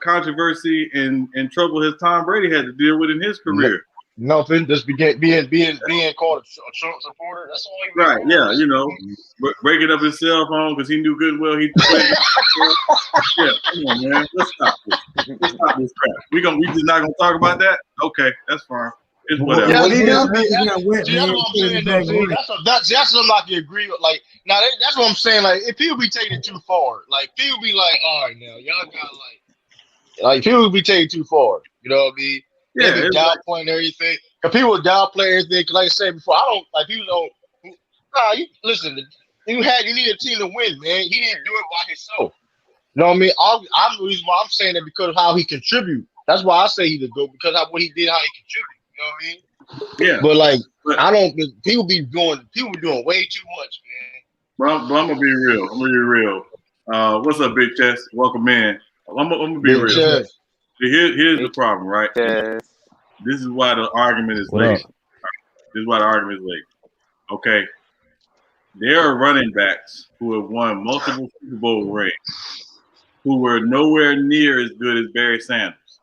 controversy and trouble has Tom Brady had to deal with in his career? Nothing. Just being called a Trump supporter. That's all he right. Yeah, breaking up his cell phone because he knew good and well he. Yeah, come on, man. Let's stop this. Let's stop this crap. We just not gonna talk about that. Okay, that's fine. It's whatever. That's what I'm not gonna agree with. Like, now that's what I'm saying. Like, if people be taking it too far, like people be like, all right, now y'all got like people be taking it too far. You know what I mean? Yeah, they be downplaying everything. Cause people downplay everything. Like I said before, I don't like people don't. Nah, you listen. You need a team to win, man. He didn't do it by himself. You know what I mean? I'm the reason why I'm saying that because of how he contribute. That's why I say he the GOAT because of what he did, how he contribute. You know what I mean? Yeah. But I don't. People be doing way too much, man. But I'm gonna be real. What's up, Big Chess? Welcome in. I'm gonna be real. Chess. Here's the problem, right? Yes. This is why the argument is late. Okay. There are running backs who have won multiple Super Bowl rings who were nowhere near as good as Barry Sanders.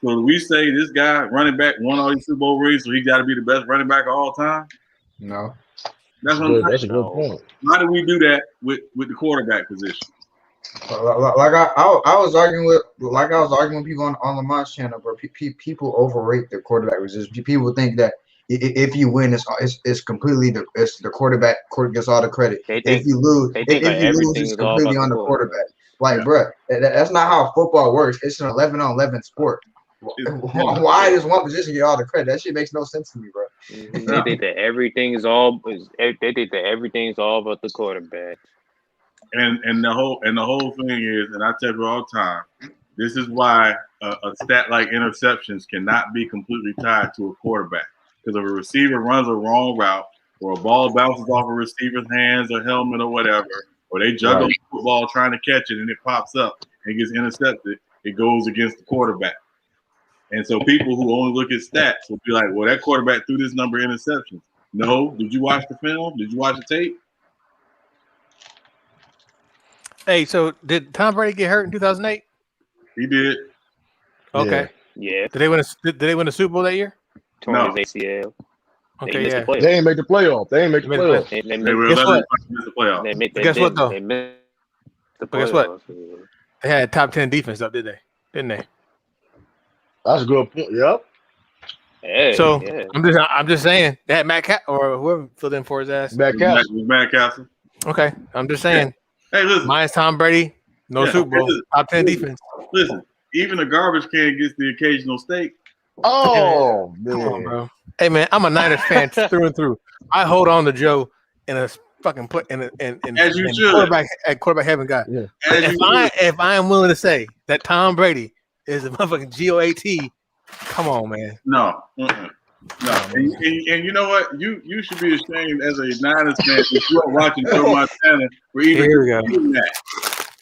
So do we say this guy, running back, won all these Super Bowl rings, so he got to be the best running back of all time? No. That's a good point. How do we do that with the quarterback position? Like I was arguing with people on Lamont's channel, but people overrate the quarterback position. People think that if you win, it's completely the quarterback gets all the credit. If you lose, it's completely on the quarterback. Like, bro, that's not how football works. It's an 11-on-11 sport. Why does one position get all the credit? That shit makes no sense to me, bro. They think that everything's all about the quarterback. And the whole thing is, and I tell you all the time, this is why a stat like interceptions cannot be completely tied to a quarterback. Because if a receiver runs a wrong route, or a ball bounces off a receiver's hands or helmet or whatever, or they juggle the football trying to catch it and it pops up and gets intercepted, it goes against the quarterback. And so people who only look at stats will be like, well, that quarterback threw this number of interceptions. No, did you watch the film? Did you watch the tape? Hey, so did Tom Brady get hurt in 2008? He did. Okay. Yeah. Did they win a Super Bowl that year? Torn his ACL. Okay, yeah. They ain't make the playoff. They missed the playoff. Guess what though? They missed the playoffs. Guess what? They had a top 10 defense up, didn't they? That's a good point. Yep. Hey, so I'm just saying that Matt or whoever filled in for his ass. Matt Castle. Okay, I'm just saying. Hey, listen. Mine's Tom Brady. No Super Bowl. Top 10 defense. Listen, even a garbage can gets the occasional steak. Oh, man. Come on, bro. Hey, man, I'm a Niners fan through and through. I hold on to Joe in a fucking play in as you should. Quarterback heaven guy. Yeah. If I am willing to say that Tom Brady is a motherfucking GOAT, come on, man. No. No. And you know what? You should be ashamed as a Niners fan if you are watching Joe Montana for even doing that.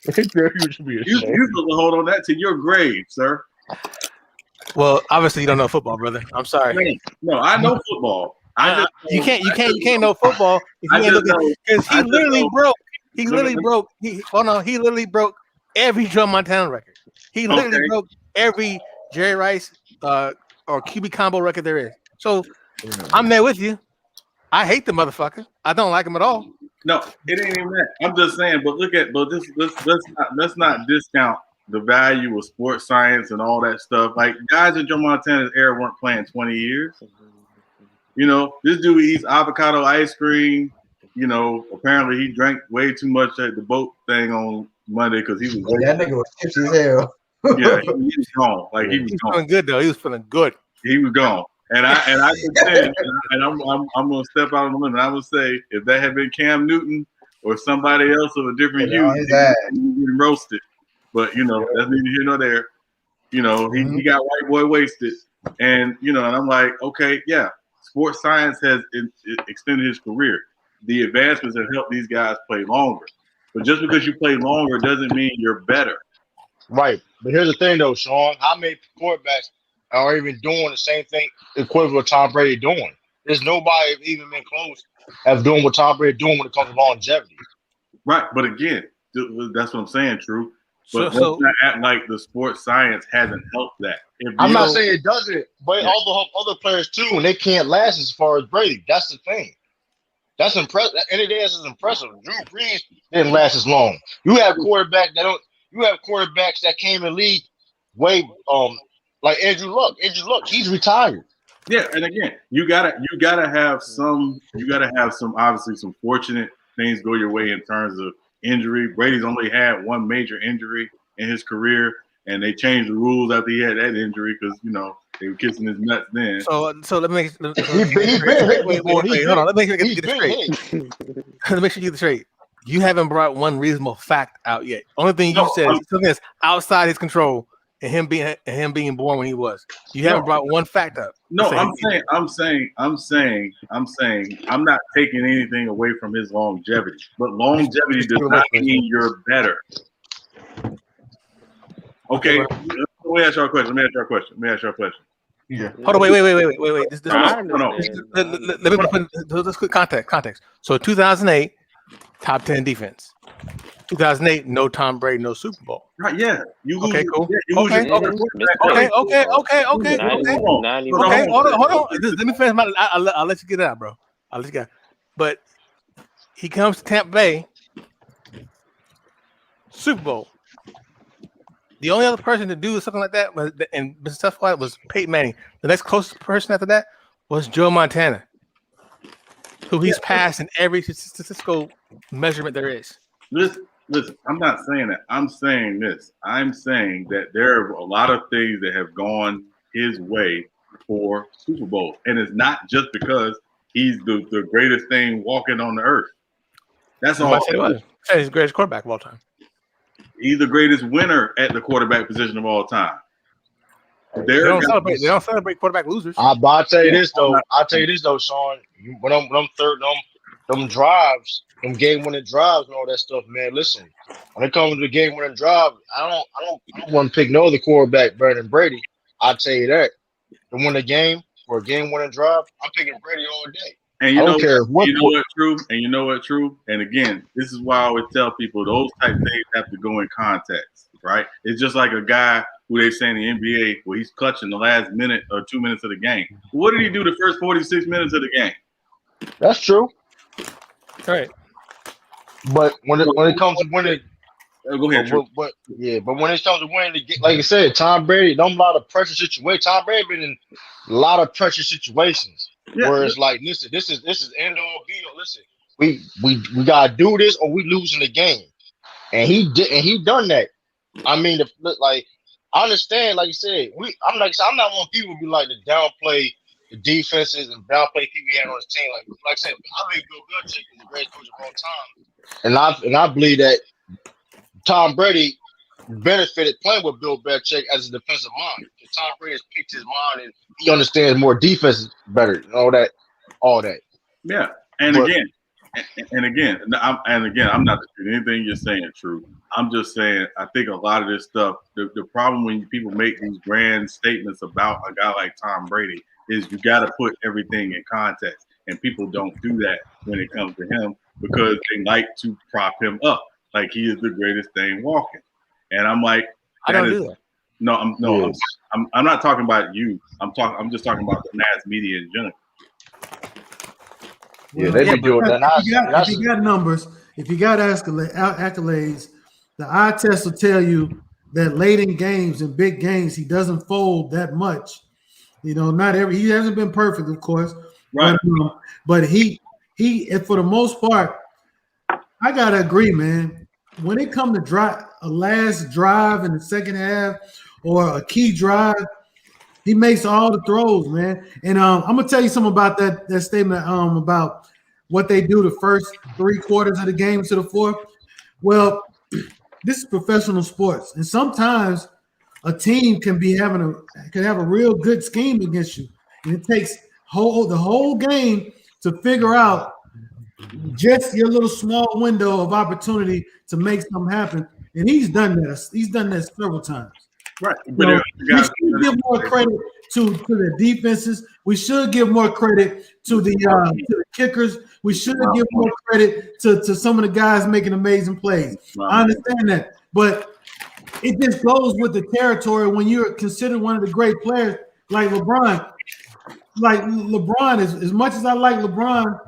You supposed to hold on that to your grave, sir. Well, obviously you don't know football, brother. I'm sorry. No, I know football. You can't know football if you ain't looking, because he literally broke. He literally broke. He literally broke every Joe Montana record. He literally broke every Jerry Rice or QB combo record there is. So I'm there with you. I hate the motherfucker. I don't like him at all. No, it ain't even that. I'm just saying, let's not discount the value of sports science and all that stuff. Like guys in Joe Montana's era weren't playing 20 years. You know, this dude eats avocado ice cream. You know, apparently he drank way too much at the boat thing on Monday because he was that nigga was tipsy as hell. Yeah, he was gone. Like he was gone. Feeling good though. He was feeling good. He was gone. And I contend, and I'm gonna step out on the limb, and I would say if that had been Cam Newton or somebody else of a different hue, he'd been roasted. But you know, that's neither here nor there. You know, he got white boy wasted, and you know, and I'm like, okay, yeah, sports science has extended his career. The advancements have helped these guys play longer. But just because you play longer doesn't mean you're better. Right. But here's the thing, though, Sean. How many quarterbacks are even doing the same thing equivalent of Tom Brady doing? There's nobody even been close of doing what Tom Brady doing when it comes to longevity. Right. But again, that's what I'm saying, True. But let's not act like the sports science hasn't helped that. I'm not saying it doesn't, but all the other players too, and they can't last as far as Brady. That's the thing. That's impressive. Any day is impressive. Drew Brees didn't last as long. You have quarterbacks that don't. You have quarterbacks that came in league way like Andrew Luck. Andrew Luck, he's retired. Yeah, and again, you gotta have some obviously some fortunate things go your way in terms of injury. Brady's only had one major injury in his career, and they changed the rules after he had that injury because you know they were kissing his nuts then. So let me hold on. Let me get this straight. Let me make sure you get this straight. You haven't brought one reasonable fact out yet. Only thing you said is something that's outside his control, and him being born when he was. You haven't brought one fact up. No, I'm saying I'm not taking anything away from his longevity, but longevity does not mean you're better. Okay, let me ask y'all a question. Yeah. Hold on, wait. Let me put this quick context. So 2008, top 10 defense. 2008, no Tom Brady, no Super Bowl. Right? Yeah. You lose. Okay, cool. Okay. Hold on. Let me finish my. I'll let you get it out, bro. I'll let you get. But he comes to Tampa Bay, Super Bowl. The only other person to do something like that and been successful at it was Peyton Manning. The next closest person after that was Joe Montana, who he's passed in every statistical measurement there is. Listen, I'm not saying that. I'm saying this. I'm saying that there are a lot of things that have gone his way for Super Bowl. And it's not just because he's the greatest thing walking on the earth. That's all. He's the greatest quarterback of all time. He's the greatest winner at the quarterback position of all time. They don't celebrate quarterback losers. I'll tell you this though, Sean. When them drives, them game-winning drives and all that stuff, man. Listen, when it comes to the game-winning drive, I don't want to pick no other quarterback better than Brady. I'll tell you that. To win a game for a game-winning drive, I'm picking Brady all day. And you know what, True? And again, this is why I always tell people those type of things have to go in context, right? It's just like a guy who they say in the NBA where he's clutching the last minute or 2 minutes of the game. What did he do the first 46 minutes of the game? That's true. All right. But when it comes to winning, go ahead, True. But when it comes to winning, like I said, Tom Brady, don't a lot of pressure situations. Tom Brady been in a lot of pressure situations. Where it's like, listen, this is end all be all. Listen, we gotta do this or we losing the game, and he done that. I mean, like I understand, like you said, I'm not one people who be like to downplay the defenses and downplay people he had on his team. Like I said, I believe Bill Belichick is the greatest coach of all time, and I believe that Tom Brady benefited playing with Bill Belichick as a defensive mind. Tom Brady has picked his mind and he understands more defense better and all that. Yeah. And again, And again, I'm not disputing anything you're saying, True. I'm just saying I think a lot of this stuff. The problem when people make these grand statements about a guy like Tom Brady is you got to put everything in context, and people don't do that when it comes to him because they like to prop him up like he is the greatest thing walking. And I'm like, I don't do that. No, I'm not talking about you. I'm just talking about the mass media in general. Yeah, they be doing that. If you got numbers, if you got accolades, the eye test will tell you that late in games and big games, he doesn't fold that much. You know, he hasn't been perfect, of course, right? But he, for the most part, I gotta agree, man. When it comes to a last drive in the second half or a key drive, he makes all the throws, man. And I'm gonna tell you something about that statement about what they do the first 3 quarters of the game to the fourth. Well, this is professional sports, and sometimes a team can have a real good scheme against you, and it takes the whole game to figure out just your little small window of opportunity to make something happen. And he's done that. He's done that several times. Right. But we should give more credit to the defenses. We should give more credit to the kickers. We should give more credit to some of the guys making amazing plays. I understand that, but it just goes with the territory when you're considered one of the great players like LeBron. Like LeBron, as much as I like LeBron,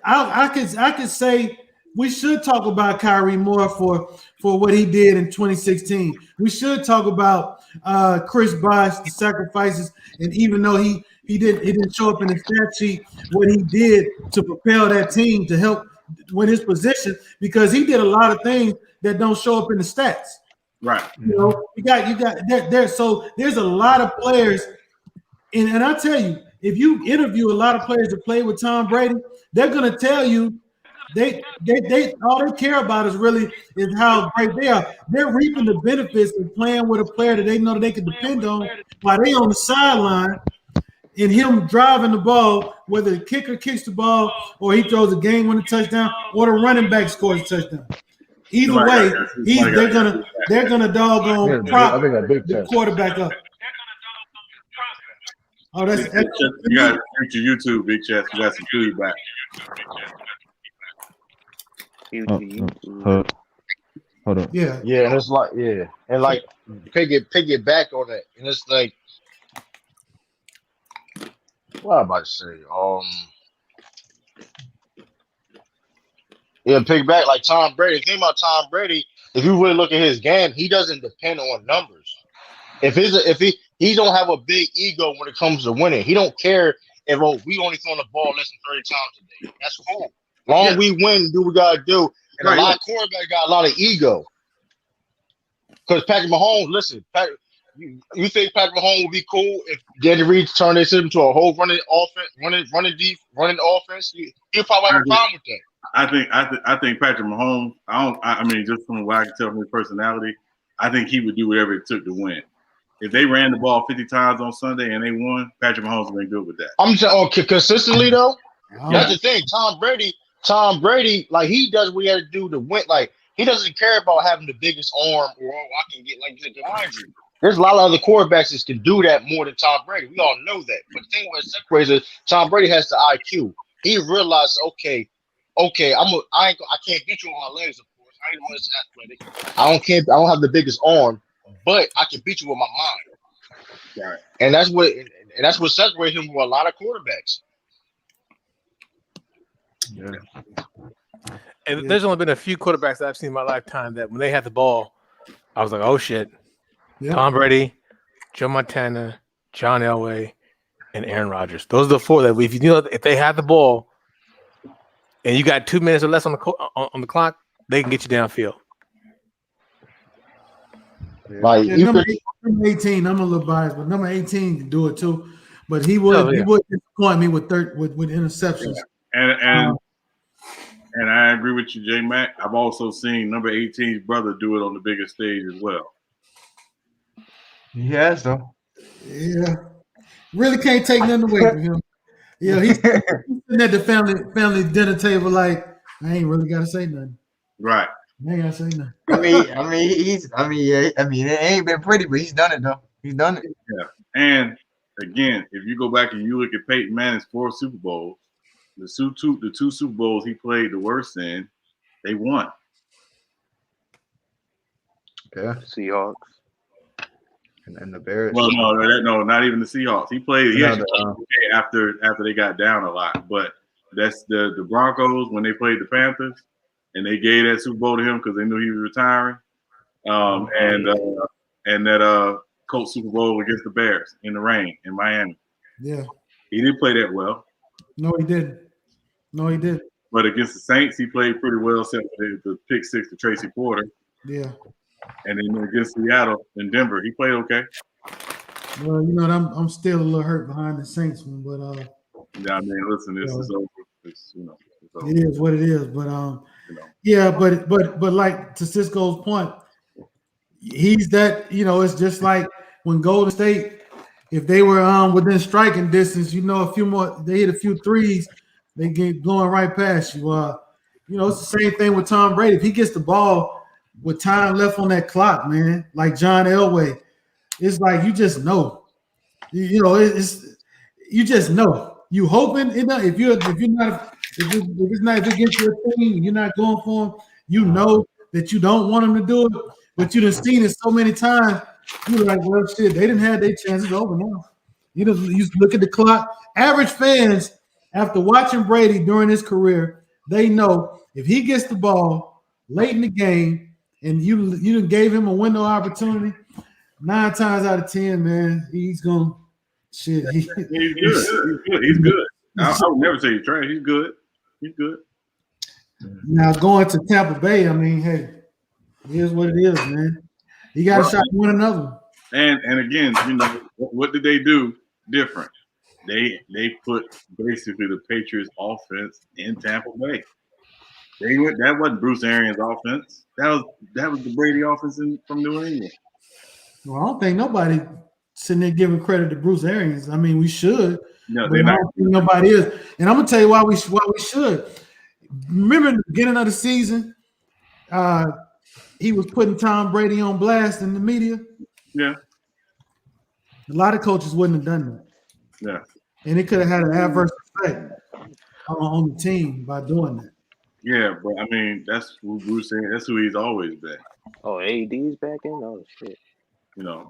I could say we should talk about Kyrie more for what he did in 2016. We should talk about Chris Bosh, the sacrifices, and even though he didn't show up in the stat sheet, what he did to propel that team to help win his position, because he did a lot of things that don't show up in the stats. Right. You know, you got there. So there's a lot of players, and I tell you, if you interview a lot of players that play with Tom Brady, they're gonna tell you they all they care about is how great they are. They're reaping the benefits of playing with a player that they know that they can depend on while they on the sideline, and him driving the ball, whether the kicker kicks the ball or he throws a game-winning touchdown or the running back scores a touchdown. Either way, they're gonna doggone prop the quarterback up. Oh, that's you got to YouTube, Big Chest. You got some feedback. Hold on. Yeah, and it's like and like pick it back on that, and it's like what am I about to say? Pick back like Tom Brady. Think about Tom Brady. If you really look at his game, he doesn't depend on numbers. If he don't have a big ego when it comes to winning. He don't care if we only throwing the ball less than 30 times a day. That's cool. Long as we win, do what we gotta do. And a lot of quarterbacks got a lot of ego. Because Patrick Mahomes, listen, you think Patrick Mahomes would be cool if Andy Reid turned this into a whole running offense, running offense? He'll probably have a problem with that. I think Patrick Mahomes. I mean, just from what I can tell from his personality, I think he would do whatever it took to win. If they ran the ball 50 times on Sunday and they won, Patrick Mahomes would be good with that. I'm just consistently though. That's the thing. Tom Brady, like he does what he had to do to win. Like he doesn't care about having the biggest arm or I can get like behind you. There's a lot of other quarterbacks that can do that more than Tom Brady. We all know that. But the thing what separates is Tom Brady has the IQ. He realizes, okay, I can't beat you on my legs, of course. I ain't always athletic. I don't have the biggest arm, but I can beat you with my mind. Right. And that's what separates him from a lot of quarterbacks. Yeah. And there's only been a few quarterbacks that I've seen in my lifetime that when they had the ball, I was like, oh shit. Yeah. Tom Brady, Joe Montana, John Elway, and Aaron Rodgers. Those are the four that if they have the ball and you got 2 minutes or less on the clock, they can get you downfield. Like number 18, I'm a little biased, but number 18 can do it too. But he would disappoint me with interceptions. And I agree with you, J Mac. I've also seen number 18's brother do it on the biggest stage as well. He has though. Yeah. Really can't take nothing away from him. Yeah, he's sitting at the family dinner table like, I ain't really gotta say nothing. Right. I ain't gotta say nothing. It ain't been pretty, but he's done it though. He's done it. Yeah. And again, if you go back and you look at Peyton Manning's 4 Super Bowls, the two Super Bowls he played the worst in, they won. Yeah. Seahawks. And the Bears. Well, no, not even the Seahawks. He played. He actually played okay after they got down a lot. But that's the Broncos when they played the Panthers, and they gave that Super Bowl to him because they knew he was retiring. And that Colts Super Bowl against the Bears in the rain in Miami. Yeah. He didn't play that well. No, he didn't. But against the Saints, he played pretty well, except for the pick 6 to Tracy Porter. Yeah. And then against Seattle and Denver, he played okay. Well, I'm still a little hurt behind the Saints one, but yeah, I mean, listen, this is over. It's over. It is what it is. But yeah, but like to Cisco's point, he's that. It's just like when Golden State, if they were within striking distance, a few more, they hit a few threes, they get going right past you. It's the same thing with Tom Brady. If he gets the ball with time left on that clock, man, like John Elway, it's like you just know. You just know. You hoping if it's not against your team, you're not going for him. You know that you don't want him to do it, but you done seen it so many times. You're like, well, shit, they didn't have their chances over now. You look at the clock. Average fans, after watching Brady during his career, they know if he gets the ball late in the game and you gave him a window opportunity, 9 times out of 10, man, he's gonna shit. He's good. He's good. I would never say he's trash. He's good. He's good. Now going to Tampa Bay, I mean, hey, here's what it is, man. He got a shot to win another one. And again, what did they do different? They put basically the Patriots offense in Tampa Bay. That wasn't Bruce Arians' offense. That was the Brady offense from New England. Well, I don't think nobody sitting there giving credit to Bruce Arians. I mean, we should. No, but I don't think nobody is. And I'm gonna tell you why we should. Remember in the beginning of the season, he was putting Tom Brady on blast in the media. Yeah. A lot of coaches wouldn't have done that. Yeah. And it could have had an adverse effect on the team by doing that. Yeah, but I mean, that's who Bruce saying. That's who he's always been. Oh, AD's back in? Oh, shit. Yeah.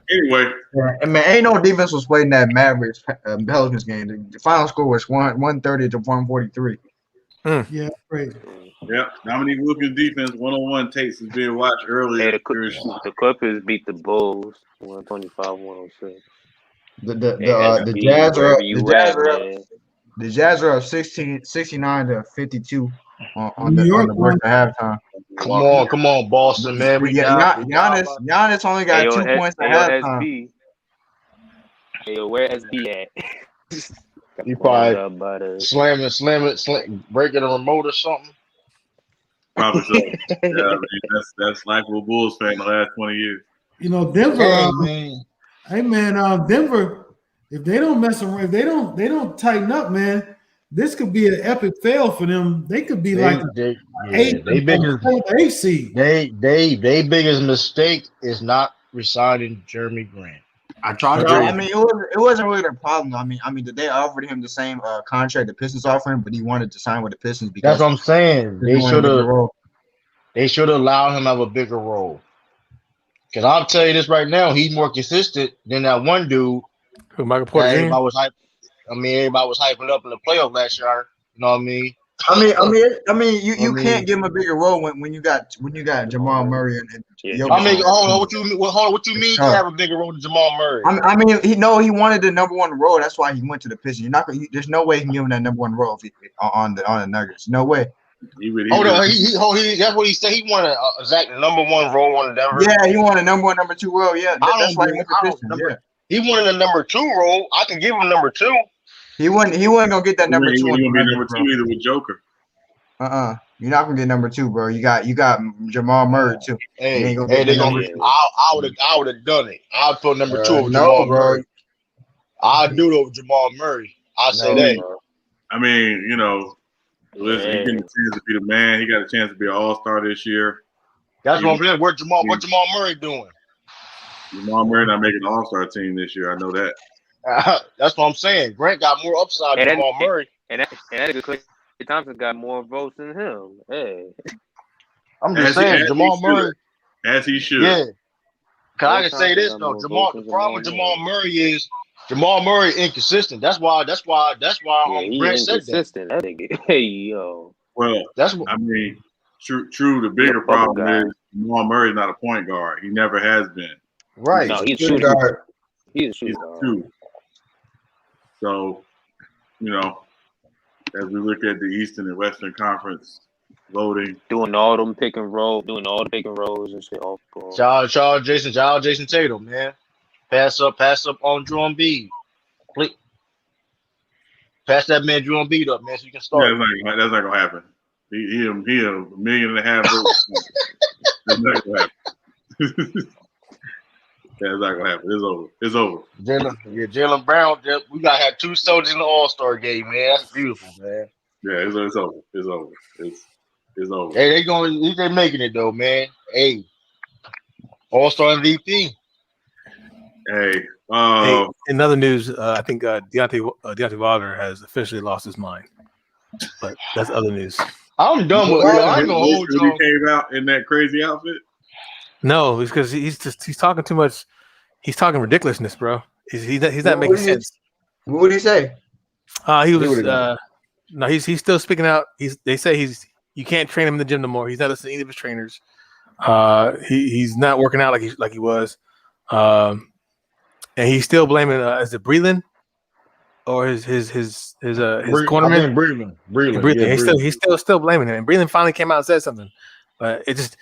Anyway. Yeah, and man, ain't no defense was playing that Mavericks Pelicans game. The final score was 130 to 143. Yeah, crazy. Yeah, Dominique Wilkins' defense 101 takes is being watched earlier. Hey, the Clippers beat the Bulls 125-106. The Jazz are up. The Jazz are up 69 to 52 on the break at halftime. Come on, Boston, man. Giannis only got 2 points at halftime. Hey, where SB at? You probably slam it, breaking a remote or something. Probably so. Yeah, I mean, that's life of a Bulls fan the last 20 years. Denver. Hey man, Denver. If they don't mess around, if they don't tighten up, man, this could be an epic fail for them. They could be They biggest mistake is not resigning Jeremy Grant. I tried. I mean, it wasn't really their problem. I mean, they offered him the same contract the Pistons offered him, but he wanted to sign with the Pistons because that's what I'm saying. They should have allowed him to have a bigger role. Because I'll tell you this right now, he's more consistent than that one dude. Who, Michael Porter? Everybody was hyping up in the playoff last year. You know what I mean? I mean, you can't give him a bigger role when you got Jamal Murray and hold on, what you mean you have a bigger role than Jamal Murray? I mean, he wanted the number one role. That's why he went to the Pistons. There's no way he can give him that number one role on the Nuggets. No way. That's what he said. He wanted Zach number one role on Denver. Yeah, he wanted number one, number 2 role. Yeah, that's why he went to the Pistons. Yeah. He wanted a number 2 role. I can give him number 2. He wasn't gonna get that number 2. He wasn't gonna be number 2 either with Joker. You're not gonna get number 2, bro. You got Jamal Murray too. I would have done it. I'd put number 2 over Jamal Murray. I do it over Jamal Murray. I say that. I mean, listen, he getting a chance to be the man. He got a chance to be an all-star this year. That's what I'm saying. What Jamal Murray doing? Jamal Murray not making the all-star team this year. I know that. That's what I'm saying. Grant got more upside than Jamal Murray. And that Klay Thompson got more votes than him. Hey. I'm just saying, Jamal Murray. As he should. Yeah. Cause I can say this though, the problem with Jamal Murray is Jamal Murray inconsistent. That's why Grant said that. Hey yo. Well, I mean, true. The bigger problem is Jamal Murray's not a point guard. He never has been. Right. No, he's a shooting guard. He's a shooting guard. So, as we look at the Eastern and Western Conference voting, doing all the pick and rolls and shit. Child Jason Tatum, man. Pass up on Joel Embiid. Pass that man Joel Embiid up, man, so you can start. Yeah, that's not gonna happen. He a $1.5 million votes. That's not gonna happen. That's not gonna happen. It's over. Jaylen Brown. We gotta have 2 soldiers in the All-Star game, man. That's beautiful, man. Yeah, it's over. It's over. It's over. Hey, they making it though, man. Hey, All-Star MVP. Hey, in other news, I think Deontay Wilder has officially lost his mind. But that's other news. I'm done with it. I ain't gonna hold you. He came out in that crazy outfit. No, it's because he's talking too much. He's talking ridiculousness, bro. He's not making sense. What did he say? He was no, he's still speaking out. They say you can't train him in the gym no more. He's not listening to any of his trainers. He's not working out like he was. And he's still blaming is it Breland or his cornerman? Breland. Yeah, he's still blaming him. And Breland finally came out and said something, but it just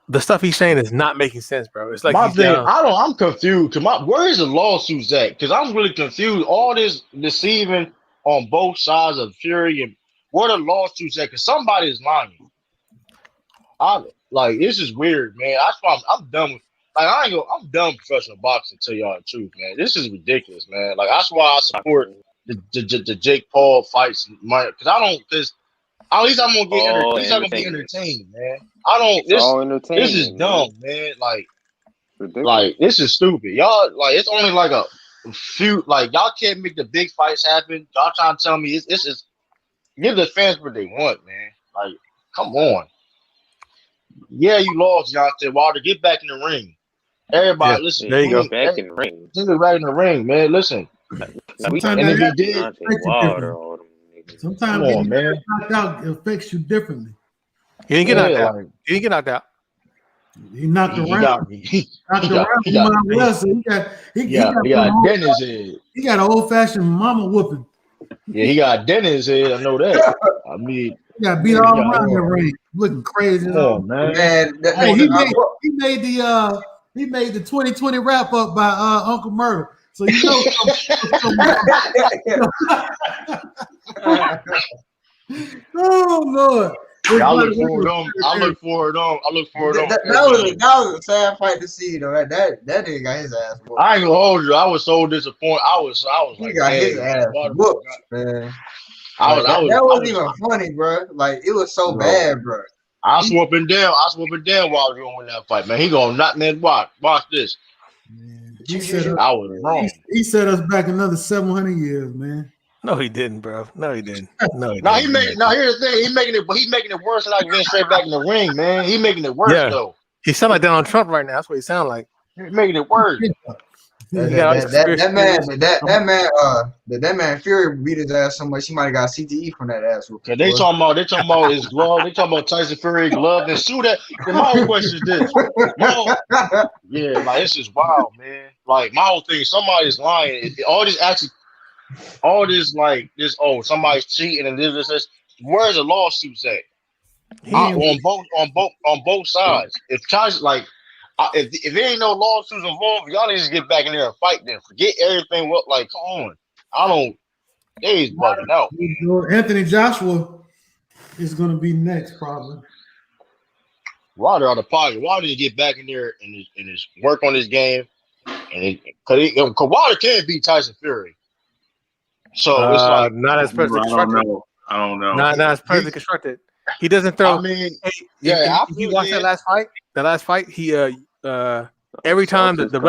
the stuff he's saying is not making sense, bro. It's like my thing. I'm confused. Where is the lawsuits at? Because I'm really confused. All this deceiving on both sides of Fury and where the lawsuits at? Because somebody is lying. This is weird, man. That's why I'm done with. I'm done with professional boxing. To tell y'all the truth, man. This is ridiculous, man. That's why I support the Jake Paul fights, because at least I'm gonna get at least I'm gonna be entertained, man. This is dumb, man. This is stupid. Y'all it's only a few y'all can't make the big fights happen. Y'all trying to tell me it's just give the fans what they want, man. Come on. Yeah, you lost, Deontay Wilder. Get back in the ring. Everybody, listen. There you go. Back in the ring. Just get back in the ring, man. Listen. Sometimes man, knocked out affects you differently. He didn't get knocked out. He didn't get knocked out. He knocked around. He got dent in his head. He got an old-fashioned mama whooping. Yeah, he got dent in his head. I know that. I mean, he got beat all around the ring, looking crazy. Oh man, hey, he made the 2020 wrap up by Uncle Murder. So oh Lord. I look forward to them. That was a sad fight to see, though. That nigga got his ass whooped. I ain't gonna hold you. I was so disappointed. I was he got his ass whooped, man. That wasn't even funny, bro. It was so bad, bro. I was whooping down while I was doing that fight, man. He gonna knock me. Watch this. Man, I was wrong. He set us back another 700 years, man. No, he didn't, bro. No, he didn't. Here's the thing. He making it worse than getting straight back in the ring, man. He making it worse though. He sound like Donald Trump right now. That's what he sound like. He's making it worse. That man Fury beat his ass so much he might have got CTE from that ass. They talking about his glove. They talking about Tyson Fury glove and shoot that. My whole question is this. This is wild, man. My whole thing. Somebody's lying. Somebody's cheating and this. Where's the lawsuits at? On both sides. If Tyson if there ain't no lawsuits involved, y'all need to get back in there and fight them. Forget everything. Come on. He's bugging out. Anthony Joshua is going to be next, probably. Wilder out of pocket. Wilder need to get back in there and just work on his game. Because Wilder can't beat Tyson Fury. So it's like not as perfectly constructed. I don't know. Not as perfectly constructed. He doesn't throw. I mean, if you watch that last fight, he every time the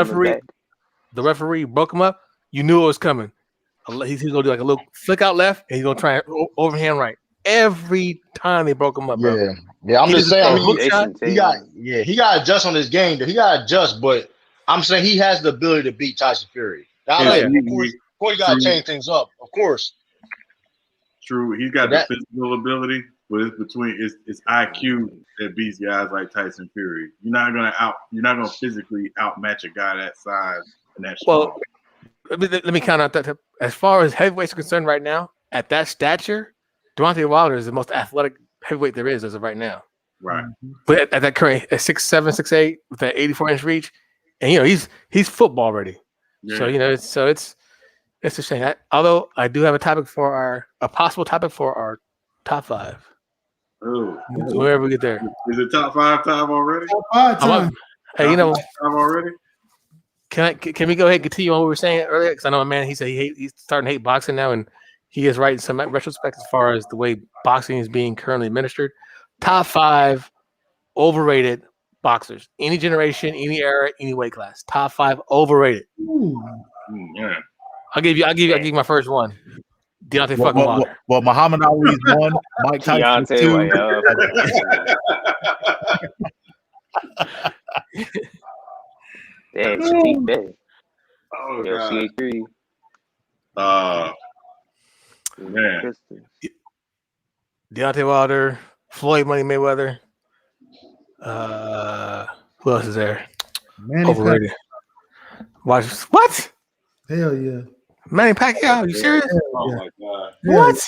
referee broke him up, you knew it was coming. He's gonna do like a little flick out left, and he's gonna try overhand right. Every time they broke him up, bro. Yeah. I'm just saying, he got to adjust on his game. He got to adjust, but I'm saying he has the ability to beat Tyson Fury. Of course, you got to change things up, of course. True, he's got the physical ability, but it's IQ that beats guys like Tyson Fury. You're not gonna physically outmatch a guy that size and that strong. Well, let me count out that. As far as heavyweights are concerned, right now, at that stature, Deontay Wilder is the most athletic heavyweight there is as of right now. Right. But at that current at 6'7", 6'8", with that 84-inch reach, and he's football ready. Yeah. So it's a shame. Although I do have a possible topic for our top 5. Oh, wherever we get there. Is it top 5 time already? Top 5 time. Hey, time already? Can we go ahead and continue on what we were saying earlier? Because I know my man, he said he's starting to hate boxing now, and he is right in some retrospect as far as the way boxing is being currently administered. Top 5 overrated boxers, any generation, any era, any weight class. Top 5 overrated. Yeah. I'll give you my first one. Deontay fucking Wilder. Well, Muhammad Ali's 1, Mike Tyson 2. Damn, Shafiq Bey. Oh, yo, God. CH3. Man. Deontay Wilder, Floyd Money Mayweather. Who else is there? Overrated. Watch what? Hell yeah. Manny Pacquiao, are you serious? Oh my God. What?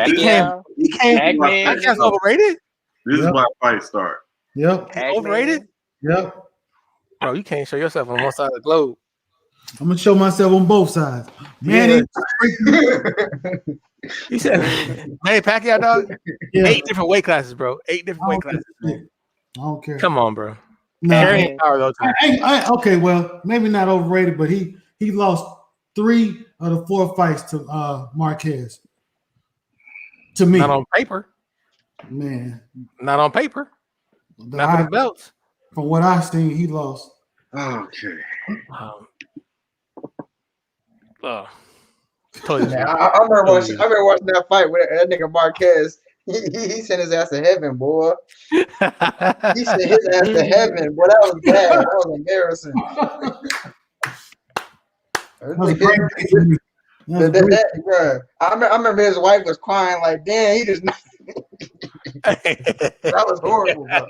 He can't. Pacquiao's overrated? This is why fights start. Yep. Overrated? Yep. Bro, you can't show yourself on one side of the globe. I'm gonna show myself on both sides. Manny. You said Manny Pacquiao, dog? Yeah. 8 different weight classes, bro. 8 different weight classes. I don't care. Come on, bro. No, power though. Okay, well, maybe not overrated, but he lost 3 of the 4 fights to Marquez. To me, not on paper, man. Not on paper. Not for the belts. From what I've seen, he lost. Okay. Totally. Man, I remember watching that fight with that nigga Marquez. He sent his ass to heaven, boy. He sent his ass to heaven. Boy, that was bad. That was embarrassing. That was a great bro. I remember his wife was crying like, damn, he just that was horrible, bro.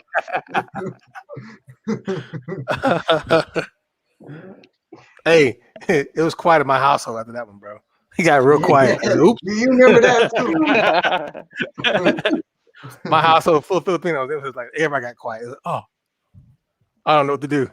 Hey, it was quiet in my household after that one, bro. He got real quiet. Oops. You remember that too? My household full of Filipinos. It was like everybody got quiet. Like, oh, I don't know what to do.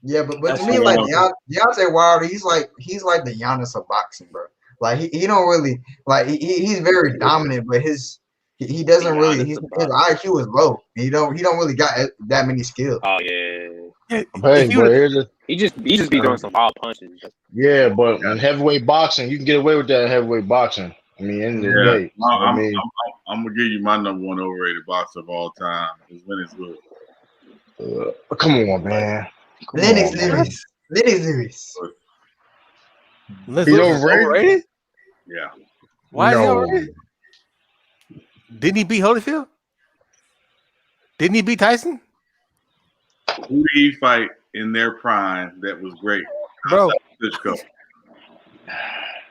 Yeah, but to me, like Deontay Wilder, he's like the Giannis of boxing, bro. Like he don't really like he's very dominant, but he doesn't really his IQ is low. He don't really got that many skills. Oh yeah. Hey, but he just be throwing some wild punches. Yeah, but in heavyweight boxing, you can get away with that in heavyweight boxing. I mean, in the day. I'm gonna give you my number 1 overrated boxer of all time. Is Lennox Lewis. Come on, man. Lennox Lewis. Lennox He's overrated? Yeah. Why is he overrated? Didn't he beat Holyfield? Didn't he beat Tyson? Who did he fight in their prime that was great, bro?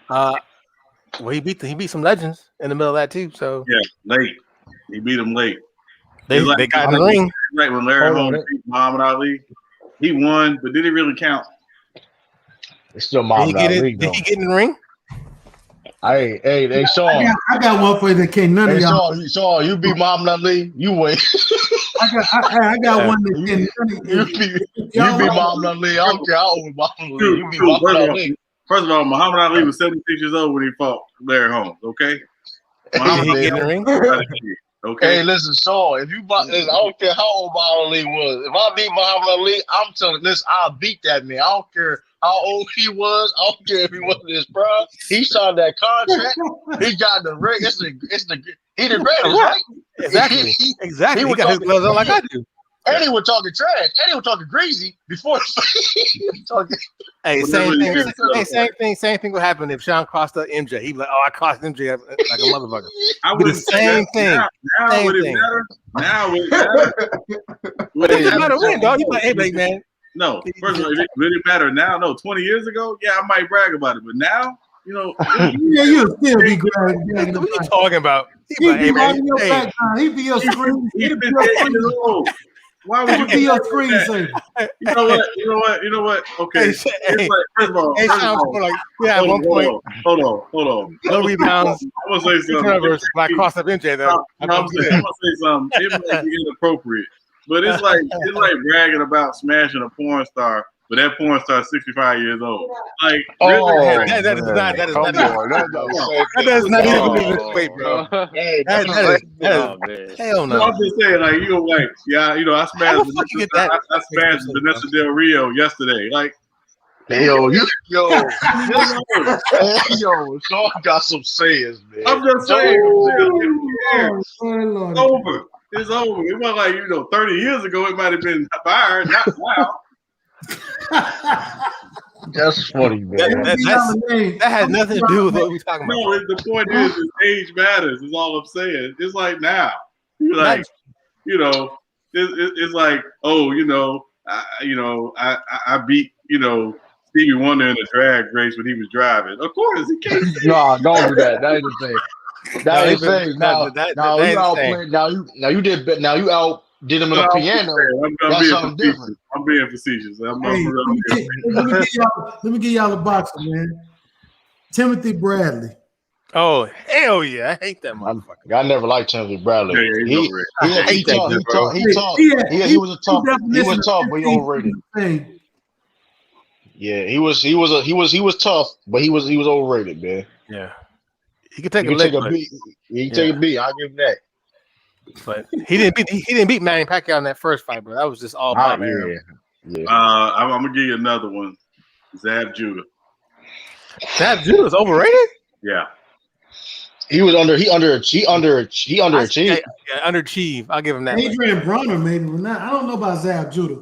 Well, he beat some legends in the middle of that too. So yeah, late. He beat him late. They got in the ring. Right when Larry Holmes beat Muhammad Ali, he won, but did it really count? It's still Muhammad Ali. Did he get in the ring? Hey, they saw. I got one for you that can't none of y'all. Saw you beat Muhammad Ali. You win. I got one that can't. You beat Muhammad Ali. I don't care how old Muhammad Ali. You beat Muhammad Ali. First of all, Muhammad Ali was 76 years old when he fought Larry Holmes. Okay. Did he get in the ring? Okay. Hey, listen, Saul. If you, I don't care how old Muhammad Ali was. If I beat Muhammad Ali, I'm telling this, I'll beat that man. I don't care how old he was. I don't care if he wasn't his prime. He signed that contract. He got the ring. He the greatest, right? Exactly. Exactly. He got his gloves on like I do. And he was talking trash. And he was talking greasy before he was talking. Hey, same thing would happen if Sean crossed up MJ. He'd be like, "Oh, I crossed MJ like a motherfucker." Would the same thing. Now would it matter? Now would it matter? But it doesn't matter when, dog. You like, hey, big man. No, first of all, it really matter now. No, 20 years ago, yeah, I might brag about it, but now, you know, yeah, you'll still be bragging. What are you talking about? He'd be right in your background. He'd be your screen. He'd be your screen. Why would you be your screensaver? You know what? Okay. First of all, yeah, at one point. Hold on. No rebounds. I'm gonna say something. I crossed up MJ though. I'm gonna say something. It might be inappropriate, but it's like bragging about smashing a porn star. But that porn star is 65 years old. Like, really? That does not even wait, bro. Hell no. I'm just saying, like, you know, like, yeah, you know, I smashed Vanessa Del Rio yesterday. Like, yo, Sean got some sayings, man. I'm just saying, it's over. It's over. It wasn't like, you know, 30 years ago, it might have been fired, not now. That's funny, man. That has nothing to do with what we're talking about. No, the point is age matters. Is all I'm saying. It's like now, you're like, you know, it's like, oh, you know, I beat, you know, Stevie Wonder in a drag race when he was driving. Of course, he can't. No, don't do that. That ain't the thing. That ain't the thing. Now you outdid him in a piano. That's something different. I'm being facetious. Let me give y'all a boxer, man. Timothy Bradley. Oh, hell yeah. I hate that motherfucker. I never liked Timothy Bradley. He was tough, but he overrated. Yeah, he was tough, but he was overrated, man. Yeah. He could take a beat. He can take a beat. I'll give him that. But he didn't beat Manny Pacquiao in that first fight, bro. That was just all about man. Yeah. I'm gonna give you another one. Zab Judah. Zab Judah's overrated? Yeah. He underachieved. Yeah, underachieved. I'll give him that. Adrian Broner maybe, but not. I don't know about Zab Judah.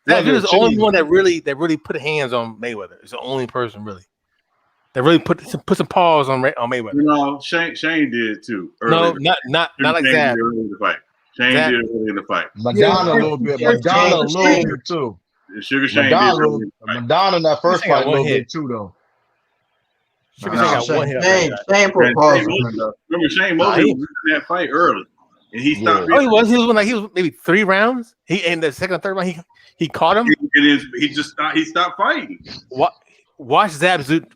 Zab Judah's the only one that really put hands on Mayweather. It's the only person really that really put some paws on Mayweather. You know, Shane did too. No, not like Zab. Shane did early in the fight. Madonna a little bit. Madonna a little bit too. Sugar Shane did. Madonna in that first fight a little bit too, though. Sugar Shane got one hit. Remember Shane Mosley was in that fight early, and he stopped. Oh, he was maybe 3 rounds. He in the second or third round he caught him. He stopped fighting. Watch the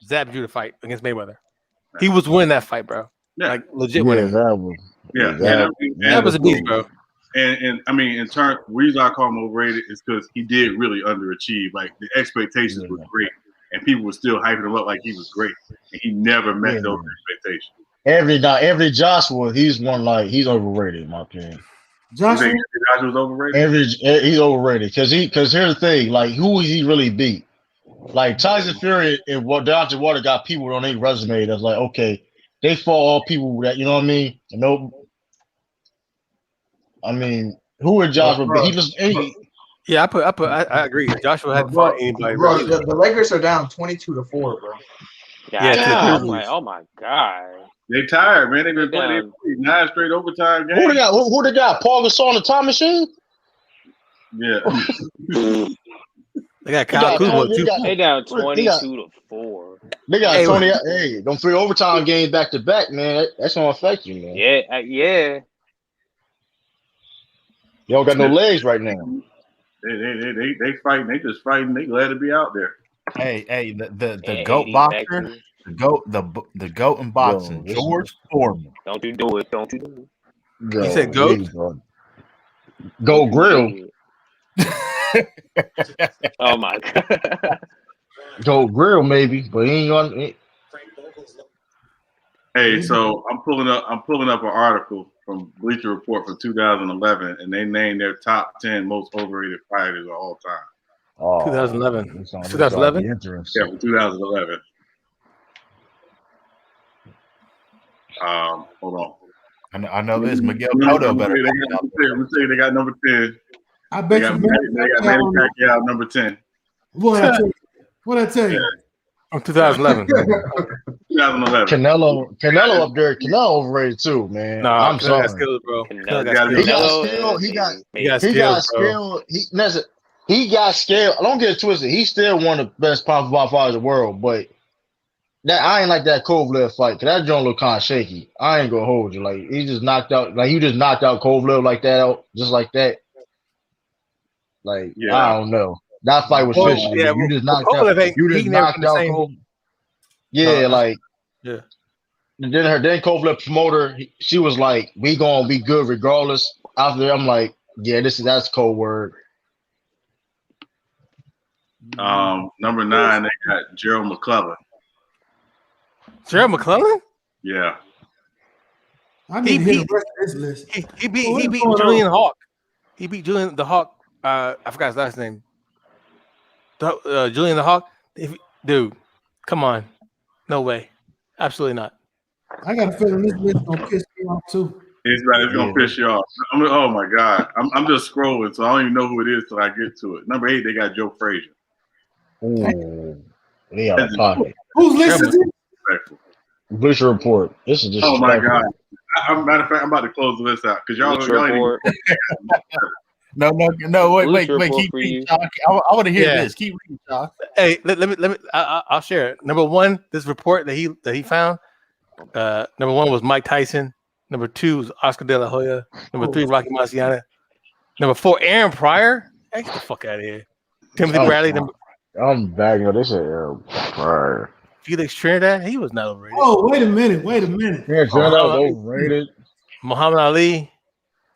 Zab Judah fight against Mayweather. He was winning that fight, bro. Yeah. Like legit winning. That was a beast, bro. And I mean, in turn, the reason I call him overrated is because he did really underachieve. Like the expectations were great, and people were still hyping him up like he was great, and he never met those expectations. Every Joshua, he's overrated in my opinion. Joshua was overrated. He's overrated because here's the thing, like who he really beat. Like Tyson Fury and Deontay Wilder got people on their resume that's like, okay, they fought all people that, you know what I mean? Who would Joshua be? I agree. Joshua hadn't fought anybody. Bro, the Lakers are down 22-4, bro. Yeah. Oh my god. They tired, man. They've been playing 9 straight overtime games. Who they got? Paul Gasol and the time machine? Yeah. They got Kyle Kuzma too. They down 22-4. They got Tony. Hey, them 3 overtime games back to back, man. That's gonna affect you, man. Yeah. You don't got no legs right now. They fighting. They just fighting. They glad to be out there. Hey, the GOAT boxer, the GOAT in boxing, George Foreman. Don't you do it? You said GOAT? Go Grill. Oh my god. Go Grill maybe, but he ain't on. Hey, so I'm pulling up an article from Bleacher Report from 2011, and they named their top 10 most overrated fighters of all time. Oh, 2011. this gonna 2011? be Yeah, interesting. from 2011. Hold on. I know this. Miguel I'm Cotto gonna better. say they got number 10. I They bet got you. Manny Pacquiao number 10. What I tell you? From 2011. 2011. Canelo up there. Canelo overrated too, man. Nah, I'm Canelo sorry. got skills, bro. Canelo Canelo got skills. He got skill. He got He got skills, bro. skill. He got skill. I don't get it twisted. He's still one of the best pound-for-pound fighters in the world, but that I ain't like that Kovalev fight because that joint look kind of shaky. I ain't gonna hold you. Like he just knocked out. Like you just knocked out Kovalev like that out, just like that. Like I don't know. That fight was fishy. Yeah, you just knocked Kovalev out. You just knocked out Kovalev. Yeah, like yeah. Then Kovalev promoter, she was like, "We gonna be good regardless." After I'm like, "Yeah, that's cold word." Number 9, they got Gerald McClellan. Gerald McClellan? Yeah. I need to hear the rest of this list. He beat Julian Hawk. He beat Julian the Hawk. I forgot his last name. Julian the Hawk. Dude, come on. No way. Absolutely not. I got a feeling this list gonna piss me off too. It's gonna piss you off. Oh my god. I'm just scrolling, so I don't even know who it is till I get to it. Number 8, they got Joe Frazier. Ooh, they out of pocket. Who's listening? Bleacher Report. This is just. Oh my god. Matter of fact, I'm about to close the list out because y'all ain't No, wait. Keep talking. I want to hear this. Keep reading, Chalk. Hey, let me. I'll share it. Number 1, this report that he found. Number 1 was Mike Tyson. Number 2 was Oscar De La Hoya. Number 3, Rocky Marciano. Number 4, Aaron Pryor. Hey, get the fuck out of here. Timothy Bradley. I'm bagging on this Aaron Pryor. Felix Trinidad. He was not overrated. Oh, wait a minute. Yeah, Trinidad was overrated. Muhammad Ali.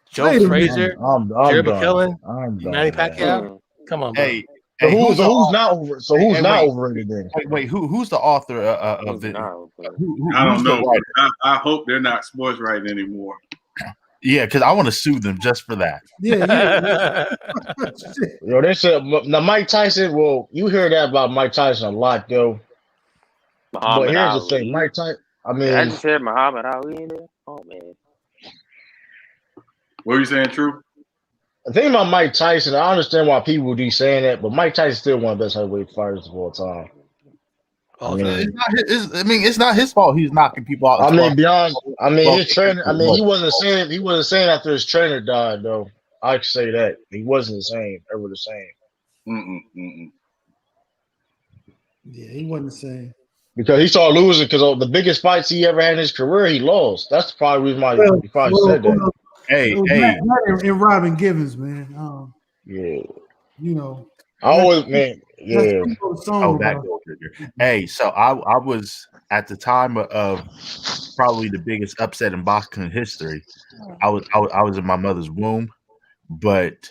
Joe Frazier. Jerry McKellen. Manny Pacquiao. Come on, bro. Hey, who's not over? So who's not overrated then? Wait, who's the author of it? I don't know. I hope they're not sports writing anymore. Yeah, because I want to sue them just for that. Yeah. Yo, they said now Mike Tyson. Well, you hear that about Mike Tyson a lot, though. But here's the thing, Mike Tyson. I mean, I just said Muhammad Ali in there. Oh man. What are you saying, True? The thing about Mike Tyson, I understand why people be saying that, but Mike Tyson's still one of the best heavyweight fighters of all time. It's not his fault. He's knocking people out. His trainer. He wasn't the same. He wasn't the same after his trainer died, though. I can say that he wasn't the same. Ever the same. Yeah, he wasn't the same. Because he started losing because the biggest fights he ever had in his career, he lost. That's probably the reason why he probably said that. Hey, and Robin Givens, man. Yeah. You know. I always, man. Yeah. Hey, so I was at the time of probably the biggest upset in boxing history. I was in my mother's womb, but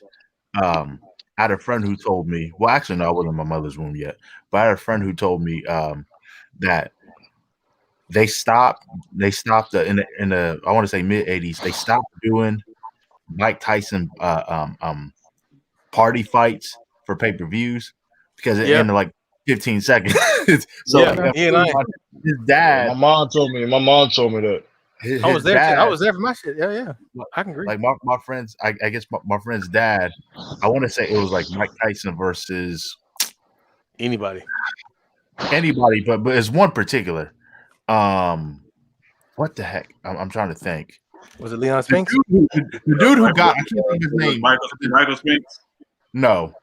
I had a friend who told me. Well, actually, no, I wasn't in my mother's womb yet. But I had a friend who told me that they stopped in the I want to say mid 80s. They stopped doing Mike Tyson party fights for pay-per-views because it ended like 15 seconds. So his dad. My mom told me that. I was there. I was there for my shit. Yeah. I can agree. Like my friends, I guess my friend's dad. I want to say it was like Mike Tyson versus anybody, but it's one particular. What the heck? I'm trying to think. Was it Leon Spinks? The dude who got I can't think his name. Michael Spinks? No.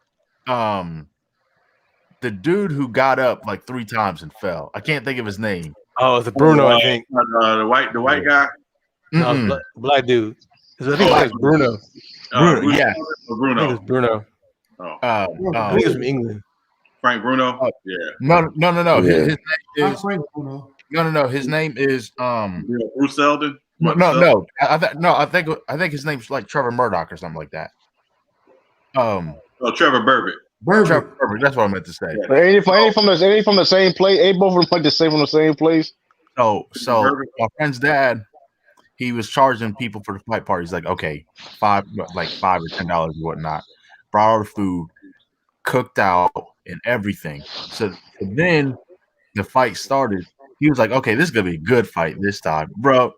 The dude who got up like 3 times and fell. I can't think of his name. Oh, it's Bruno, I think. The white guy? No, black dude. I think it was Bruno. Bruno, yeah. Bruno. I think it was Bruno. I think it was from England. Frank Bruno? Yeah. No. Yeah. His name is Frank Bruno. No. His name is Bruce Seldon. No. I think his name's like Trevor Murdoch or something like that. Trevor Burbett. Trevor Burbett. That's what I meant to say. Ain't from the same place? Ain't both of them like the same from the same place? So my friend's dad, he was charging people for the fight parties like $5 or $10 or whatnot. Brought all the food. cooked out and everything. So then the fight started. He was like, okay, this is gonna be a good fight this time, bro.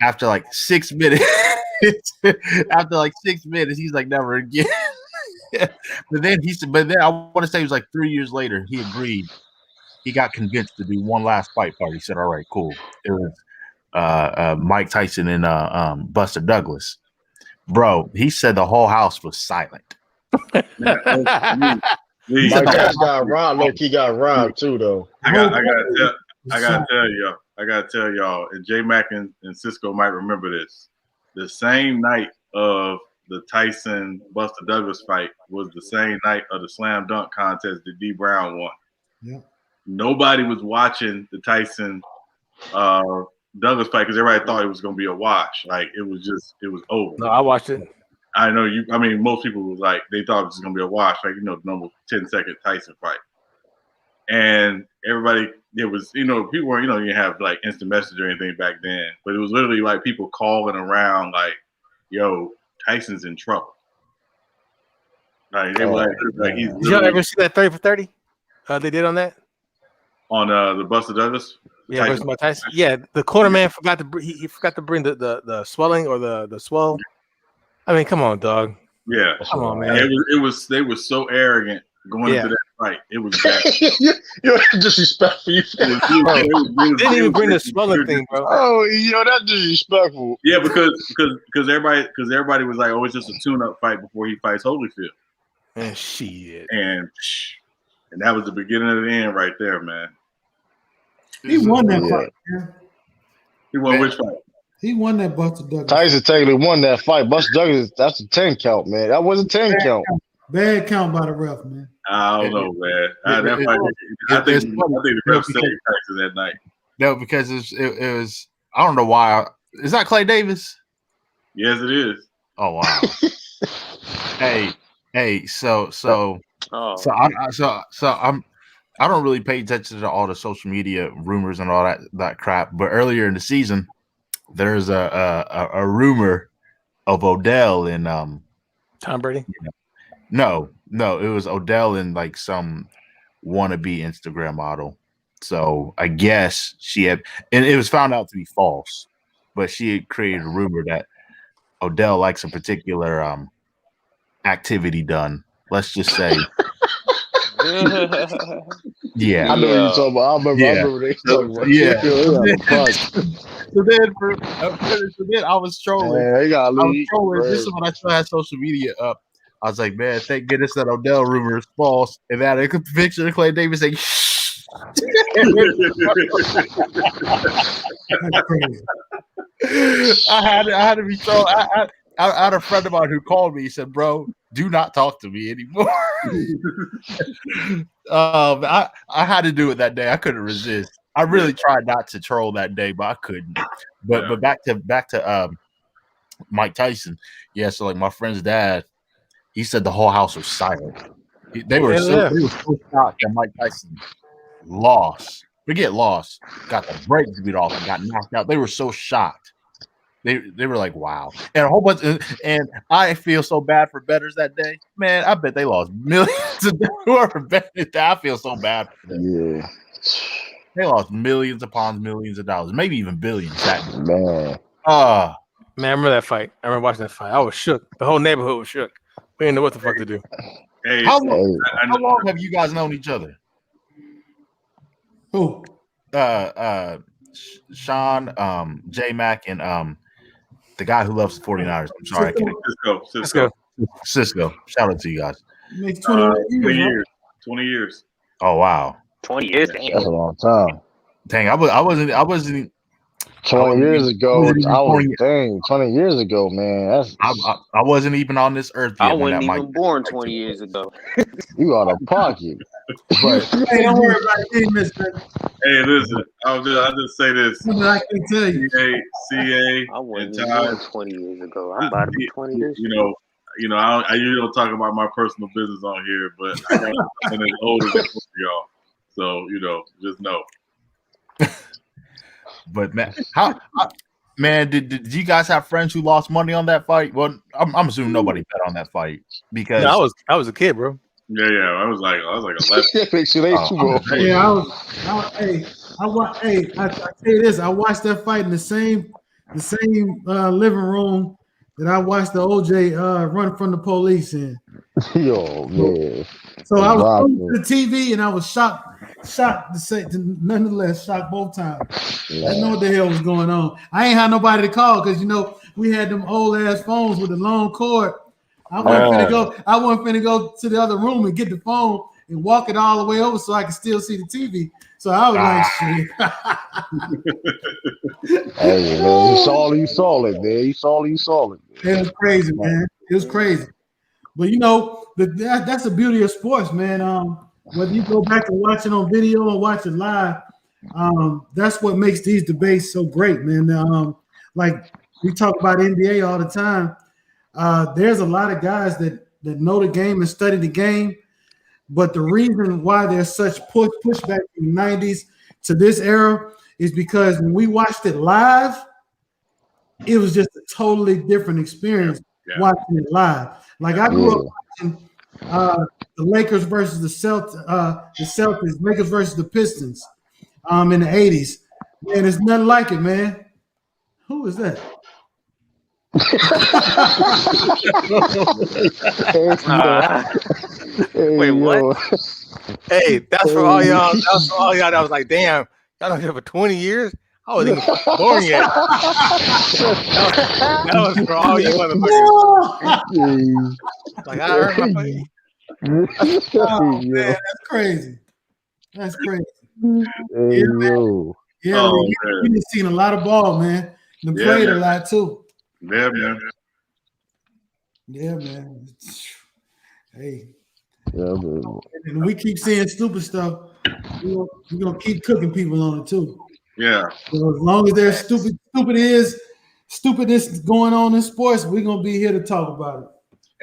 After like 6 minutes, he's like, never again. But then I want to say it was like 3 years later, he agreed. He got convinced to do one last fight party. He said, all right, cool. It was Mike Tyson and Buster Douglas. Bro, he said the whole house was silent. Mike Tyson got robbed. Look, he got robbed too, though. I gotta tell y'all, and J Mac and Cisco might remember this. The same night of the Tyson Buster Douglas fight was the same night of the slam dunk contest that D Brown won. Yeah. Nobody was watching the Tyson Douglas fight because everybody thought it was going to be a wash. Like it was over. No, I watched it. I know you. I mean, most people was like they thought it was going to be a wash. Like the number 10-second Tyson fight, and everybody. It was people weren't you didn't have like instant message or anything back then, but it was literally like people calling around like, "Yo, Tyson's in trouble." Like they were like he's. Did y'all ever see that 30 for 30? They did on that. On the Buster Douglas. Yeah, versus Mike Tyson. Yeah, the cornerman forgot to he forgot to bring the swelling or the swell. I mean, come on, dog. Yeah, come on, man. They were so arrogant going into that fight. It was bad. You're disrespectful. Didn't even bring the swelling thing, bro. Oh, that's disrespectful. Yeah, because everybody was like, oh, it's just a tune-up fight before he fights Holyfield. And shit. And that was the beginning of the end right there, man. He won that fight, man. He won which fight? He won that Buster Douglas. Tyson technically won that fight. Buster Douglas, that's a 10 count, man. That was a 10 count. Bad count by the ref, man. I don't know, man. I think the ref saved Tyson that night. No, because it was. I don't know why. Is that Clay Davis? Yes, it is. Oh wow. Hey. So I don't really pay attention to all the social media rumors and all that crap. But earlier in the season, there's a rumor of Odell and Tom Brady. No, it was Odell and like some wannabe Instagram model. So I guess she had, and it was found out to be false. But she had created a rumor that Odell likes a particular activity done. Let's just say. Yeah, I know what you're talking about. I remember they talking about. Yeah. So then I was trolling. They got leave. This is when I still had social media up. I was like, man, thank goodness that Odell rumor is false. And that a picture of Clay Davis saying, shh. I had to be trolling. I had a friend of mine who called me. He said, bro, do not talk to me anymore. I had to do it that day. I couldn't resist. I really tried not to troll that day, but I couldn't. But back to Mike Tyson. Yeah, so like my friend's dad, he said the whole house was silent. They were so shocked that Mike Tyson lost. Forget lost. Got the brakes beat off and got knocked out. They were so shocked. They were like, wow. And a whole bunch and I feel so bad for bettors that day. Man, I bet they lost millions of whoever betted that. I feel so bad for them. Yeah. They lost millions upon millions of dollars, maybe even billions. Man. I remember that fight. I remember watching that fight. I was shook. The whole neighborhood was shook. We didn't know what the fuck to do. Hey, how long have you guys known each other? Who? Sean, J Mac, and the guy who loves the 49ers. I'm sorry, Cisco. Shout out to you guys. Makes 20 years. 20 years. Oh wow. 20 years. Damn. That's a long time. Dang, I wasn't 20 years ago. 20 years ago, man. I wasn't even on this earth yet. I wasn't even born 20 years ago. You out of pocket. But, hey, don't worry about it, mister. Hey, listen, I'll just say this. I can tell you. CA, I wasn't born 20 years ago. I'm about to be 20 years. I usually don't talk about my personal business on here, but I got something as old as y'all. So, just know. But man, did you guys have friends who lost money on that fight? Well, I'm assuming nobody bet on that fight because I was a kid, bro. Yeah. I was like 11. Yeah, I tell you this. I watched that fight in the same living room that I watched the OJ run from the police in. Yo, man. So I was close to the TV and I was shocked nonetheless, shocked both times. I didn't know what the hell was going on. I ain't had nobody to call because we had them old ass phones with the long cord. I wasn't finna go to the other room and get the phone and walk it all the way over so I could still see the TV. So I was like, shit. Hey, man, you saw it, man. You saw it. It was crazy, man. It was crazy. But that's the beauty of sports, man. Whether you go back and watch it on video or watch it live, that's what makes these debates so great, man. Like we talk about NBA all the time. There's a lot of guys that know the game and study the game, but the reason why there's such pushback from the 90s to this era is because when we watched it live, it was just a totally different experience watching it live. Like I grew up watching the Lakers versus the Celtics, Lakers versus the Pistons in the 80s. Man, it's nothing like it, man. Who is that? Wait, what? Hey, that's for all y'all. That's for all y'all that was like, damn, y'all don't here for 20 years? I wasn't even born yet. That was for all you motherfuckers. Like, I heard my buddy. Oh, man, that's crazy. That's crazy. Hey, man. Yeah, we've seen a lot of ball, man. And played a lot too. Yeah, man. Yeah, man. Hey. Yeah, man. And we keep seeing stupid stuff. We're gonna keep cooking people on it too. Yeah. So as long as there's stupidness going on in sports, we're gonna be here to talk about it.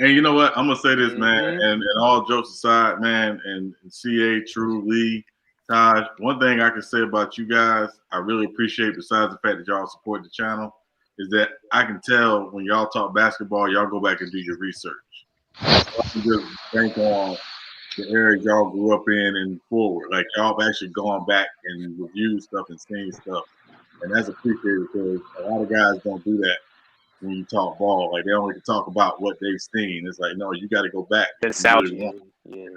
And you know what? I'm gonna say this, man, and all jokes aside, man, and CA, True, Lee, Taj, one thing I can say about you guys, I really appreciate, besides the fact that y'all support the channel, is that I can tell when y'all talk basketball, y'all go back and do your research. You just think on the area y'all grew up in and forward. Like y'all have actually gone back and reviewed stuff and seen stuff. And that's appreciated because a lot of guys don't do that when you talk ball. Like they only can talk about what they've seen. It's like, no, you got to go back. It's really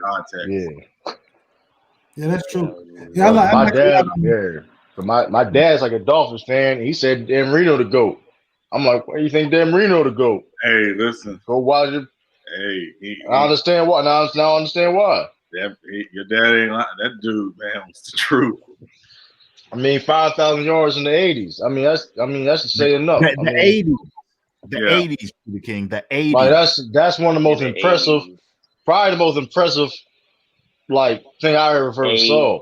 context. Yeah, that's true. Yeah, my dad. My dad's like a Dolphins fan. He said Dan Marino the GOAT. I'm like, why do you think Dan Marino the GOAT? Hey, listen. Go watch it. Hey, I understand why. Now I understand why. Your dad ain't like that dude, man. It's the truth. I mean, 5,000 yards in the 80s. I mean, that's to say enough. The 80s. The 80s, the King. The 80s. Like that's one of the most impressive, 80s. Probably the most impressive, like thing I ever saw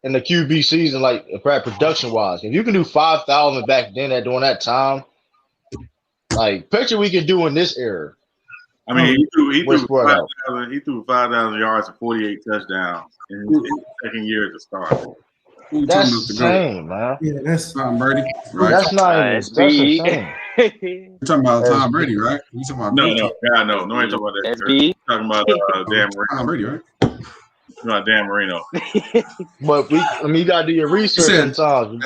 in the QB season, like production wise. If you can do 5,000 back then during that time, like picture we can do in this era. I mean, he threw 5,000 yards and 48 touchdowns in his second year as a starter. That's insane, man. Yeah, that's Tom Brady. Right? That's not even. That's insane. You're talking about Tom Brady, right? You talking about no, I ain't talking about that. You're talking about Dan Marino. Tom Brady, right? Not Dan Marino. But you gotta do your research sometimes.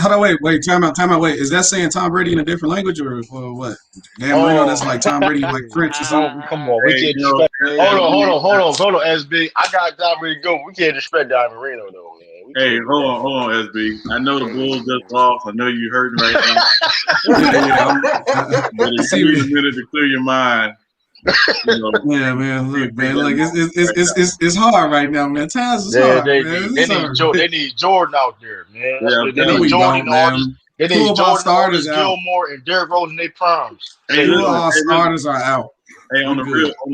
Hold on, wait, time out. Wait, is that saying Tom Brady in a different language or what? Dan Marino, that's like Tom Brady like French or something. Come on, we can't disrespect. Hold on, SB. I got Don Marino to go. We can't disrespect Don Marino though, man. Hey, hold on, SB. I know the Bulls just lost. I know you hurting right now. But it's a minute to clear your mind. Yeah, man. Look, man. Like it's hard right now, man. Times is hard. They need Jordan out there, man. They need Jordan on. They need Jordan, Gilmore, and Derrick Rose in their primes. Two all starters are out. Hey, on the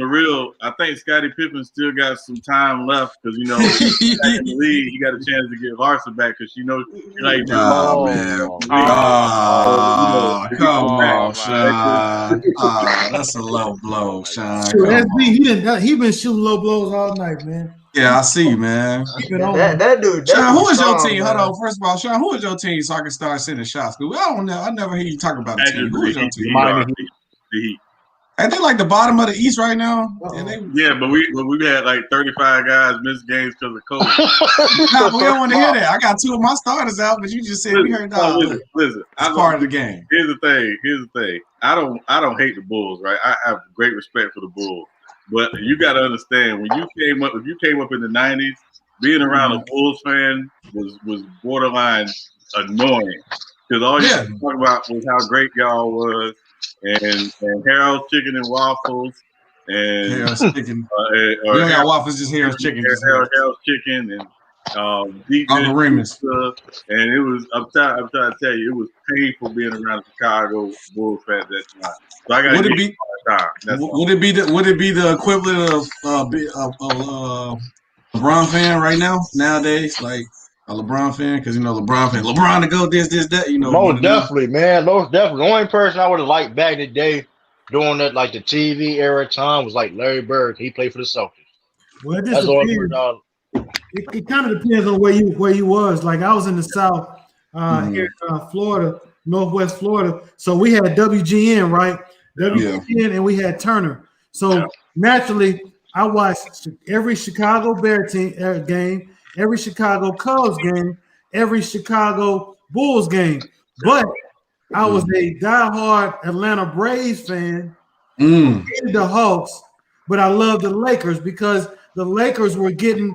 real, I think Scottie Pippen still got some time left because in the league, he got a chance to get Larson back because man. Come on, Sean. That's a low blow, Sean. SB, he been shooting low blows all night, man. Yeah, I see, man. That dude. Sean, who is your team? Hold on. First of all, Sean, who is your team so I can start sending shots? I never hear you talk about the team. Who is your team? The Heat. Ain't they like the bottom of the East right now? And they, yeah, but we had like 35 guys miss games because of COVID. no, we don't want to hear that. I got 2 of my starters out, but you just said we heard that. Listen, it's part of the game. Here's the thing. I don't hate the Bulls, right? I have great respect for the Bulls, but you got to understand if you came up in the '90s, being around a Bulls fan was borderline annoying because all you talk about was how great y'all was. And Harold's Chicken and Waffles and Harold's Chicken. We don't got waffles, just Harold's Chicken. Harold's Chicken and Uncle Remus. And it was I'm trying to tell you, it was painful being around Chicago Bulls fans at that time. So I got would it be the equivalent of LeBron fan right now nowadays? Like a LeBron fan, because LeBron to go this, that, Most definitely, man. Most definitely. The only person I would have liked back in the day doing that, like the TV era time, was like Larry Bird. He played for the Celtics. Well, it kind of depends on where you was. Like I was in the South, here in Florida, Northwest Florida. So we had WGN, right? WGN, and we had Turner. So naturally, I watched every Chicago Bear team game, every Chicago Cubs game, every Chicago Bulls game. But I was a diehard Atlanta Braves fan. Hated the Hawks, but I loved the Lakers because the Lakers were getting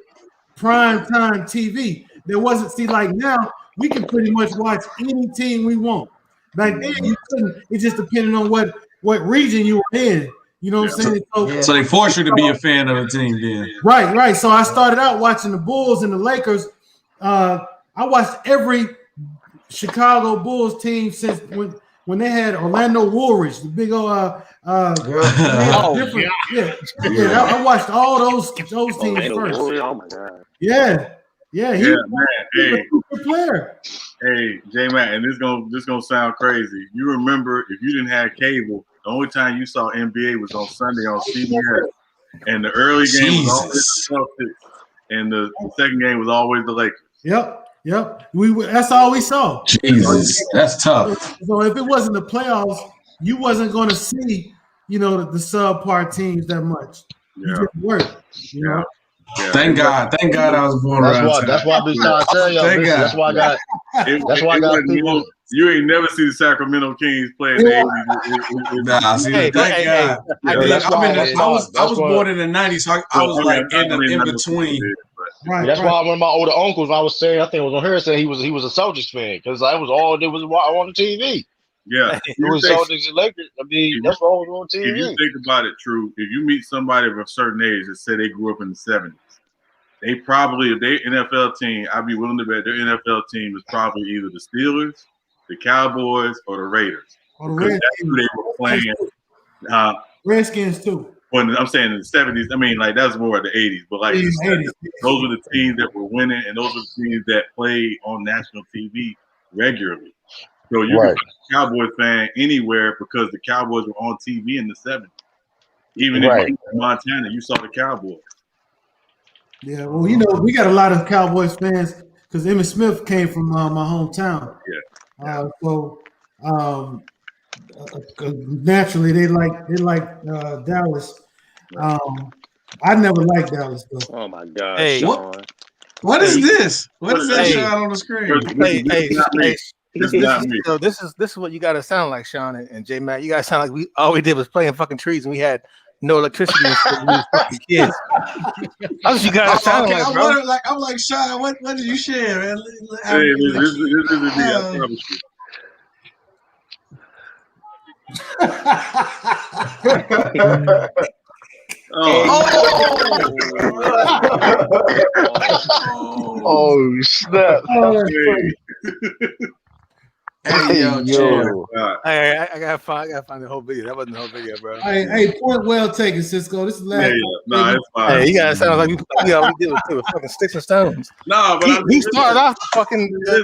prime time TV. There wasn't like now we can pretty much watch any team we want. Back then you couldn't. It just depended on what region you were in. You know what I'm saying? So they force you to be a fan of a team then. Right. So I started out watching the Bulls and the Lakers. I watched every Chicago Bulls team since when they had Orlando Woolridge, the big old I watched all those teams first. Oh my god. Yeah, he man. Hey, a good player. Hey, J-Mac, and this gonna sound crazy. You remember if you didn't have cable, the only time you saw NBA was on Sunday on CBS, and the early game was always the Celtics, and the second game was always the Lakers. Yep. That's all we saw. Jesus, that's tough. So if it wasn't the playoffs, you wasn't going to see, the subpar teams that much. Yeah. It didn't work. Yeah. Thank God I was born around. That's why I've been trying to tell y'all. That's why I got people. You ain't never see the Sacramento Kings play in the 80s. Thank God. I was born in the 90s, so I was like in between. Right, that's why one of my older uncles, I was saying, I think it was on here, saying he was a Celtics fan because that was all there was on the TV. Yeah, it was Celtics and Lakers. I mean, that's what was on TV. If you think about it, True, if you meet somebody of a certain age that say they grew up in the 70s, they probably, if their NFL team, I'd be willing to bet their NFL team is probably either the Steelers, the Cowboys, or the Raiders. Because that's who they were playing. Redskins too. When I'm saying in the 70s, I mean, like that's more of the 80s, but like 80s. Those are the teams that were winning, and those are the teams that play on national TV regularly. So you can be a Cowboys fan anywhere because the Cowboys were on TV in the 70s. Even in Montana, you saw the Cowboys. Yeah, well, we got a lot of Cowboys fans because Emmitt Smith came from my hometown. Yeah. Naturally, they like Dallas. I never liked Dallas though. Oh my God! Hey, Sean. What is this? What is that shot on the screen? So this is what you gotta sound like, Sean and J Matt. You gotta sound like all we did was playing fucking trees and we had no electricity and we was fucking kids. That's what you gotta sound like, bro. I'm like Sean. What did you share, man? Hey, this is I promise you. Oh snap! Hey, yo. I gotta find the whole video. That wasn't the whole video, bro. Hey, point well taken, Cisco. This is last. It's fine. Hey, you gotta sound like we did with fucking sticks and stones. No, but he started off the fucking. There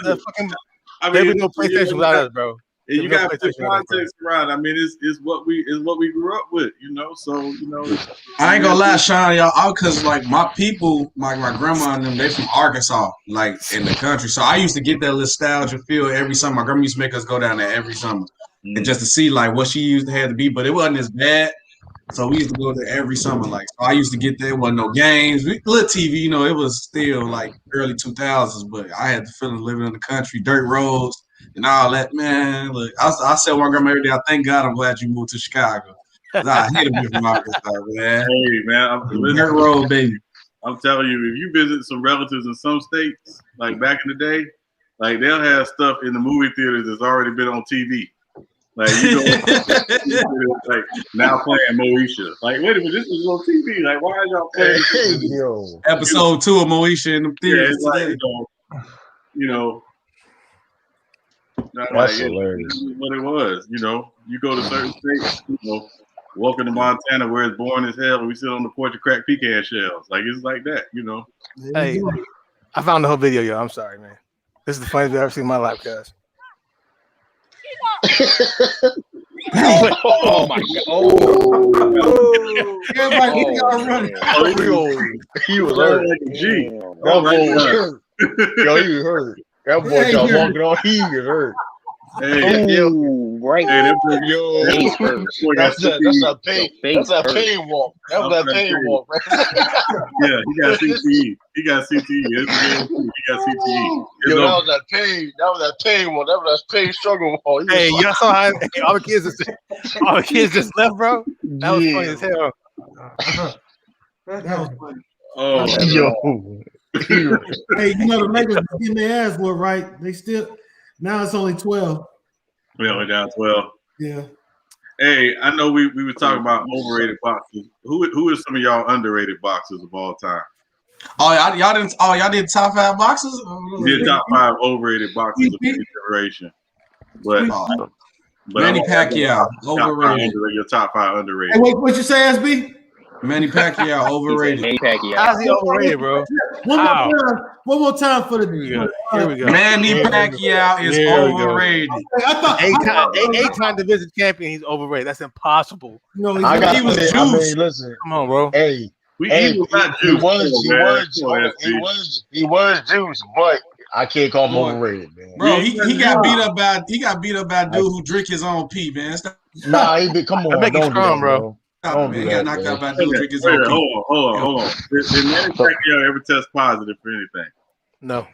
was no PlayStation without us, bro. You got to put context around. I mean, it's what we grew up with, So I ain't gonna lie, Sean, y'all, because like my people, my grandma and them, they from Arkansas, like in the country. So I used to get that nostalgia feel every summer. My grandma used to make us go down there every summer, and just to see like what she used to have to be. But it wasn't as bad So we used to go there every summer. Like, so I used to get there. Wasn't no games. Little TV, it was still like early 2000s. But I had the feeling of living in the country, dirt roads, and all that. Man, look, I tell my grandma every day, I thank God I'm glad you moved to Chicago. I hate to be from Arkansas, man. Hey, man, dirt road, baby. I'm telling you, if you visit some relatives in some states, like back in the day, like they'll have stuff in the movie theaters that's already been on TV. Like you know, like now playing Moesha. Like, wait a minute, this is on TV. Like, why are y'all playing? Episode 2 of Moesha in the theaters today. That's hilarious. This is what it was. You go to certain states. Welcome to Montana, where it's boring as hell, and we sit on the porch and crack pecan shells. Like it's like that. Hey, I found the whole video, yo. I'm sorry, man. This is the funniest I've ever seen in my life, guys. Oh my God! Everybody, running. He was hurt. G. That boy was hurt. Yo, he was hurt. That boy got walking on. He was hurt. Hey, right. Hey, that's a pain. That's a pain walk. That was that pain walk, right? Yeah, he got CTE. He got CTE. He got CTE. Yo, that was that pain. That was that pain walk. That was that pain struggle walk. Hey, y'all saw how all the kids just left, bro? That was funny as hell. That was funny. Oh, yo. Hey, the Lakers getting their ass whooped, right? They still. Now it's only 12. Yeah, we're down 12. Yeah. Hey, I know we were talking about overrated boxers. Who are some of y'all underrated boxers of all time? Oh, y'all did top 5 boxers? Yeah, top 5 overrated boxers of each generation. But Manny Pacquiao, overrated. Your top 5 underrated. Hey, wait, what you say, SB? Manny Pacquiao, overrated. Manny Pacquiao. How's he overrated, bro? One more time for the. Here we go. Manny Pacquiao is overrated. I thought 8-time division champion. He's overrated. That's impossible. No, he was juiced. I mean, listen. Come on, bro. He was juiced, but I can't call him overrated, man. Bro, he got beat up by a dude who drink his own pee, man. Nah, come on, make you strong, bro. Don't man. do He got that, knocked man. out by a dude drink his own pee. Hold on. Did Manny Pacquiao ever test positive for anything? No.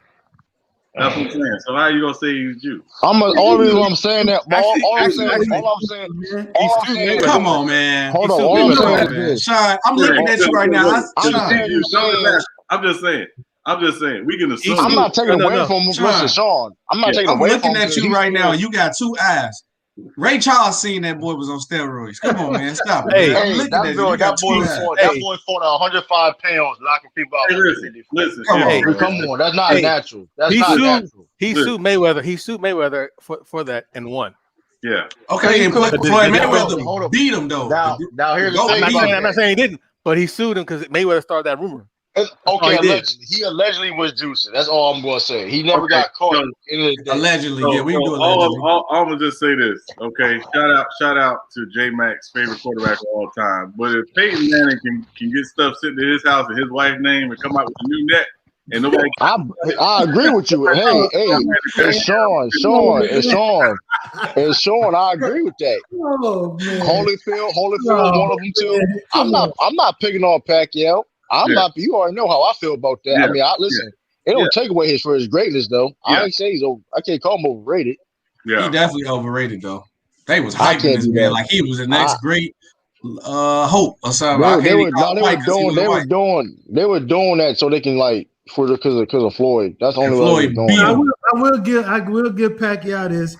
That's what I'm saying. So how you gonna say he's Jew? All I'm saying that. All I'm saying. Come on, man. Hold on. All I'm saying is this. Sean, I'm looking at you right now. I'm just saying. We can assume. I'm not taking away from him. Listen, Sean. I'm not taking away from him. I'm looking at you right now. You got 2 eyes. Ray Charles seen that boy was on steroids. Come on, man. Stop it. Hey, man. that boy fought 105 pounds, knocking people out. Listen. Come on. That's not natural. That's not natural. He sued Mayweather. He sued Mayweather for that and won. Yeah. Okay, and Floyd Mayweather beat him though. Now here's the thing. I'm not saying he didn't, but he sued him because Mayweather started that rumor. Okay, he allegedly was juicing. That's all I'm going to say. He never got caught. Allegedly, yeah, we do allegedly. I'm gonna just say this, okay? Shout out to J Mac's favorite quarterback of all time. But if Peyton Manning can get stuff sitting in his house in his wife's name and come out with a new net, and nobody, I agree with you. Hey, it's Sean, I agree with that. Oh, man. Holyfield, one of them too. I'm not picking on Pacquiao. You already know how I feel about that. I mean, listen. It don't take away for his greatness, though. I ain't say I can't call him overrated. Yeah, he definitely overrated, though. They was hyping this man like he was the next great hope or something. They were doing that so they can because of Floyd. That's the only way they're doing. I will give Pacquiao this.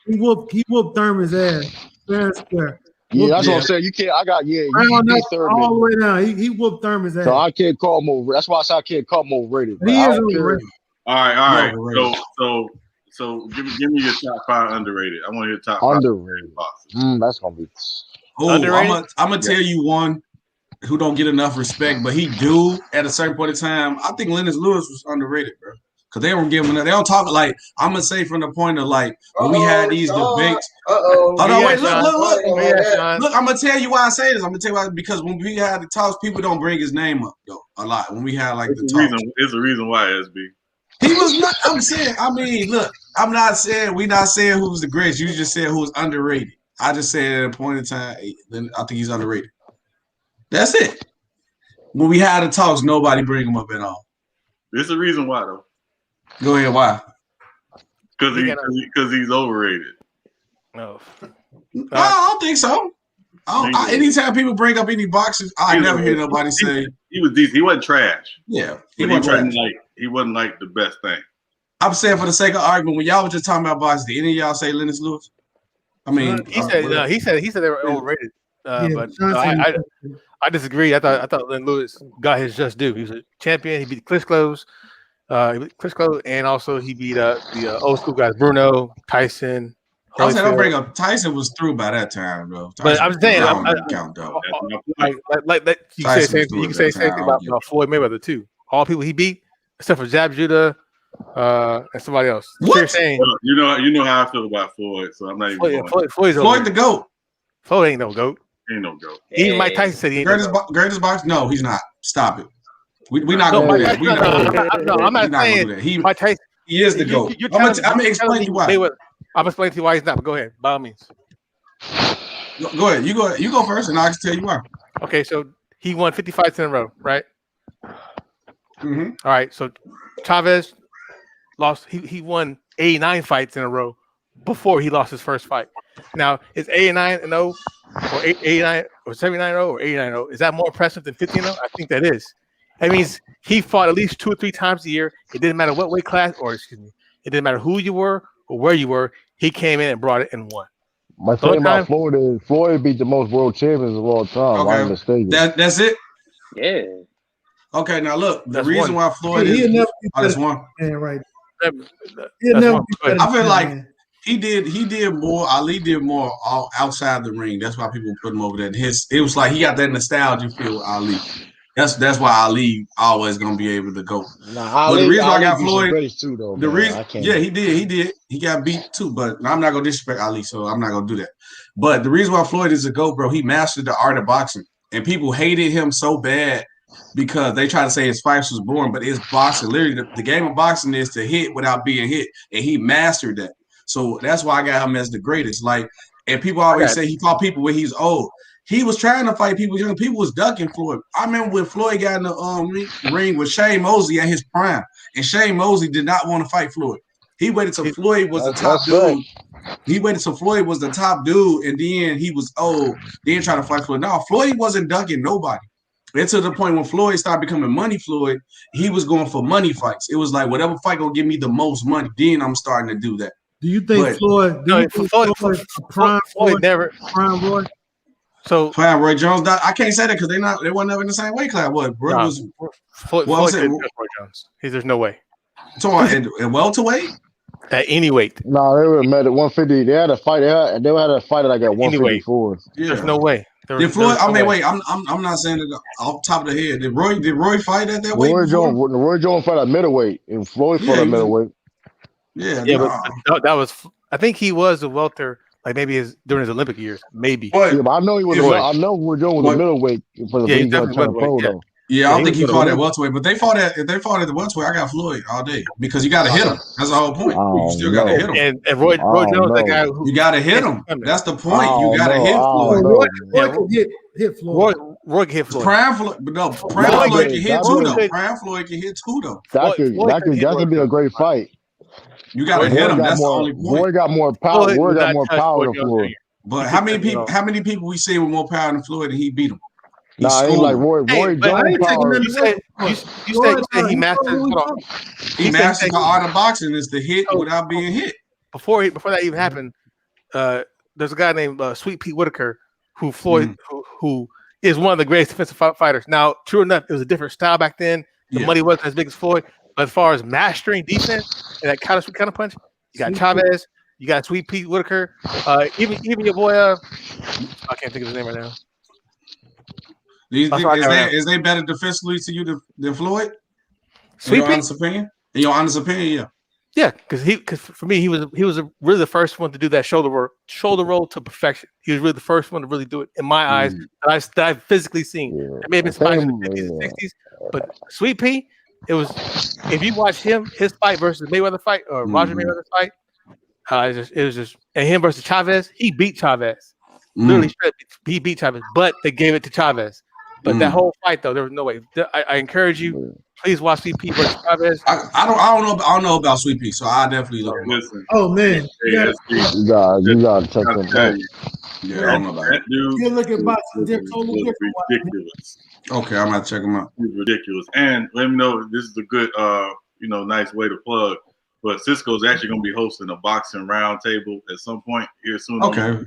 He whooped Thurman's ass. Fair and square. Yeah, that's what I'm saying. You can't. All the way down. He whooped Thurman's ass. So I can't call him over. That's why I said I can't call him overrated. He is overrated. All right. So give me your top 5 underrated. I want your top 5 underrated. That's gonna be. I'm gonna tell you one who don't get enough respect, but he do at a certain point in time. I think Lennox Lewis was underrated, bro. Because they don't give him. They don't talk like I'm gonna say from the point of when we had these debates. Hold on, wait, look. I'm gonna tell you why I say this. I'm gonna tell you why, because when we had the talks, people don't bring his name up though a lot. When we had the talks, it's a reason why SB. He was not. I'm saying. I mean, look. I'm not saying we not saying who's the greatest. You just said who's underrated. I just said at a point in time, then I think he's underrated. That's it. When we had the talks, nobody bring him up at all. There's a reason why, though. Go ahead, why? Because he's overrated. No. I don't think so. Anytime people bring up any boxes, I never hear nobody say he was decent. He wasn't trash. Yeah, he wasn't like the best thing. I'm saying for the sake of argument, when y'all were just talking about boxes, did any of y'all say Lennox Lewis? I mean, he said they were overrated. But I disagree. I thought Len Lewis got his just due. He was a champion. He beat Klitschko. And also he beat the old school guys, Bruno, Tyson. I was saying, bring up Tyson was through by that time, bro. But I'm saying, you can say the same thing about Floyd Mayweather too. All people he beat, except for Jab Judah and somebody else. What? Saying, you know how I feel about Floyd, so I'm not even. Floyd the GOAT. Floyd ain't no GOAT. Ain't no GOAT. Even Mike Tyson said he ain't greatest boxer. No, he's not. Stop it. We're not gonna do that. No, I'm not saying Mike Tyson. He is the GOAT. I'm gonna explain to you why. I'm explaining to you why he's not. But go ahead, by all means. Go ahead. You go first, and I can tell you why. Okay, so he won 50 fights in a row, right? Mm-hmm. All right, so Chavez lost. He won 89 fights in a row before he lost his first fight. Now, is 89-0 or 89 or 79-0 or 89-0? Is that more impressive than 50-0? I think that is. That means he fought at least 2 or 3 times a year. It didn't matter what weight class, it didn't matter who you were or where you were. He came in and brought it and won. My thing about Floyd is Floyd beat the most world champions of all time. Okay. I'm mistaken. That's it. Yeah. Okay, now look. The That's reason one. why Floyd He'll is never be that's better one. than right. That's Never one. be better I feel than like man. he did more. Ali did more outside the ring. That's why people put him over there. It was like he got that nostalgia feel with Ali. That's why Ali always gonna be able to go. Nah, the reason Ali I got beat Floyd, Grace too, though, the man. reason, yeah, he did. He got beat too, but I'm not gonna disrespect Ali, so I'm not gonna do that. But the reason why Floyd is a GOAT, bro, he mastered the art of boxing, and people hated him so bad because they try to say his fights was boring, but it's boxing. Literally, the game of boxing is to hit without being hit, and he mastered that. So that's why I got him as the greatest. Like, and people always say he fought people when he's old. He was trying to fight people young. People was ducking Floyd. I remember when Floyd got in the ring with Shane Mosley at his prime, and Shane Mosley did not want to fight Floyd. He waited till Floyd was the top dude. He waited till Floyd was the top dude, and then he was old. Then trying to fight Floyd. No, Floyd wasn't ducking nobody. And to the point when Floyd started becoming Money Floyd, he was going for money fights. It was like whatever fight gonna give me the most money. Then I'm starting to do that. Do you think Floyd? Floyd never prime Roy? So prime Roy Jones. I can't say that because they weren't never in the same weight class. What? Roy was Floyd Roy Jones. There's no way. So at welterweight. At any weight. No, they were met at 150. They had a fight. They had a fight like at 154. Yeah. There's no way. Did Floyd? Wait. I'm not saying it off the top of the head. Did Roy fight at that weight? Roy Jones fought at middleweight, and Floyd fought at middleweight. Yeah, but that was. I think he was a welter, like maybe during his Olympic years, maybe. But I know he was. I know Roy Jones was a middleweight for the though. Yeah, I don't think he fought at welterweight, but if they fought at the welterweight, I got Floyd all day because you got to hit him. That's the whole point. You still got to hit him. And Roy Jones, that guy who you got to hit him. That's the point. You got to hit Floyd. Roy can hit Floyd. Roy can hit Floyd. Prime Floyd can hit too though. Prime Floyd can hit too though. That could be a great fight. You got to hit him. That's the only point. Roy got more power. Roy got more power than Floyd. But how many people we see with more power than Floyd and he beat him? Nah, ain't like Roy Jones power. You said he mastered. He mastered the art of boxing is to hit without being hit. Before that even happened, there's a guy named Sweet Pete Whitaker who Floyd who is one of the greatest defensive fighters. Now, true enough, it was a different style back then. The money wasn't as big as Floyd, but as far as mastering defense and that kind of punch, you got Chavez, you got Sweet Pete Whitaker, even your boy. I can't think of his name right now. Is they better defensively to you than Floyd? In your honest opinion? In your honest opinion, yeah. Yeah, because for me he was really the first one to do that shoulder roll to perfection. He was really the first one to really do it in my eyes that I've physically seen. It may have been somebody in the 50s and 60s, but Sweet Pea, it was if you watch his fight versus Mayweather fight or Roger Mayweather fight, it was just and him versus Chavez, he beat Chavez. Literally, he beat Chavez, but they gave it to Chavez. But that whole fight, though, there was no way. I encourage you, please watch CP versus Chavez. I don't know about Sweet Pea, so I definitely look. Listen. Oh man, you gotta check them out. Yeah, I don't know about that dude. You look at boxing, they're totally different. Ridiculous. Okay, I'm gonna check him out. He's ridiculous. And let me know this is a good, nice way to plug. But Cisco's actually gonna be hosting a boxing roundtable at some point here soon. Okay.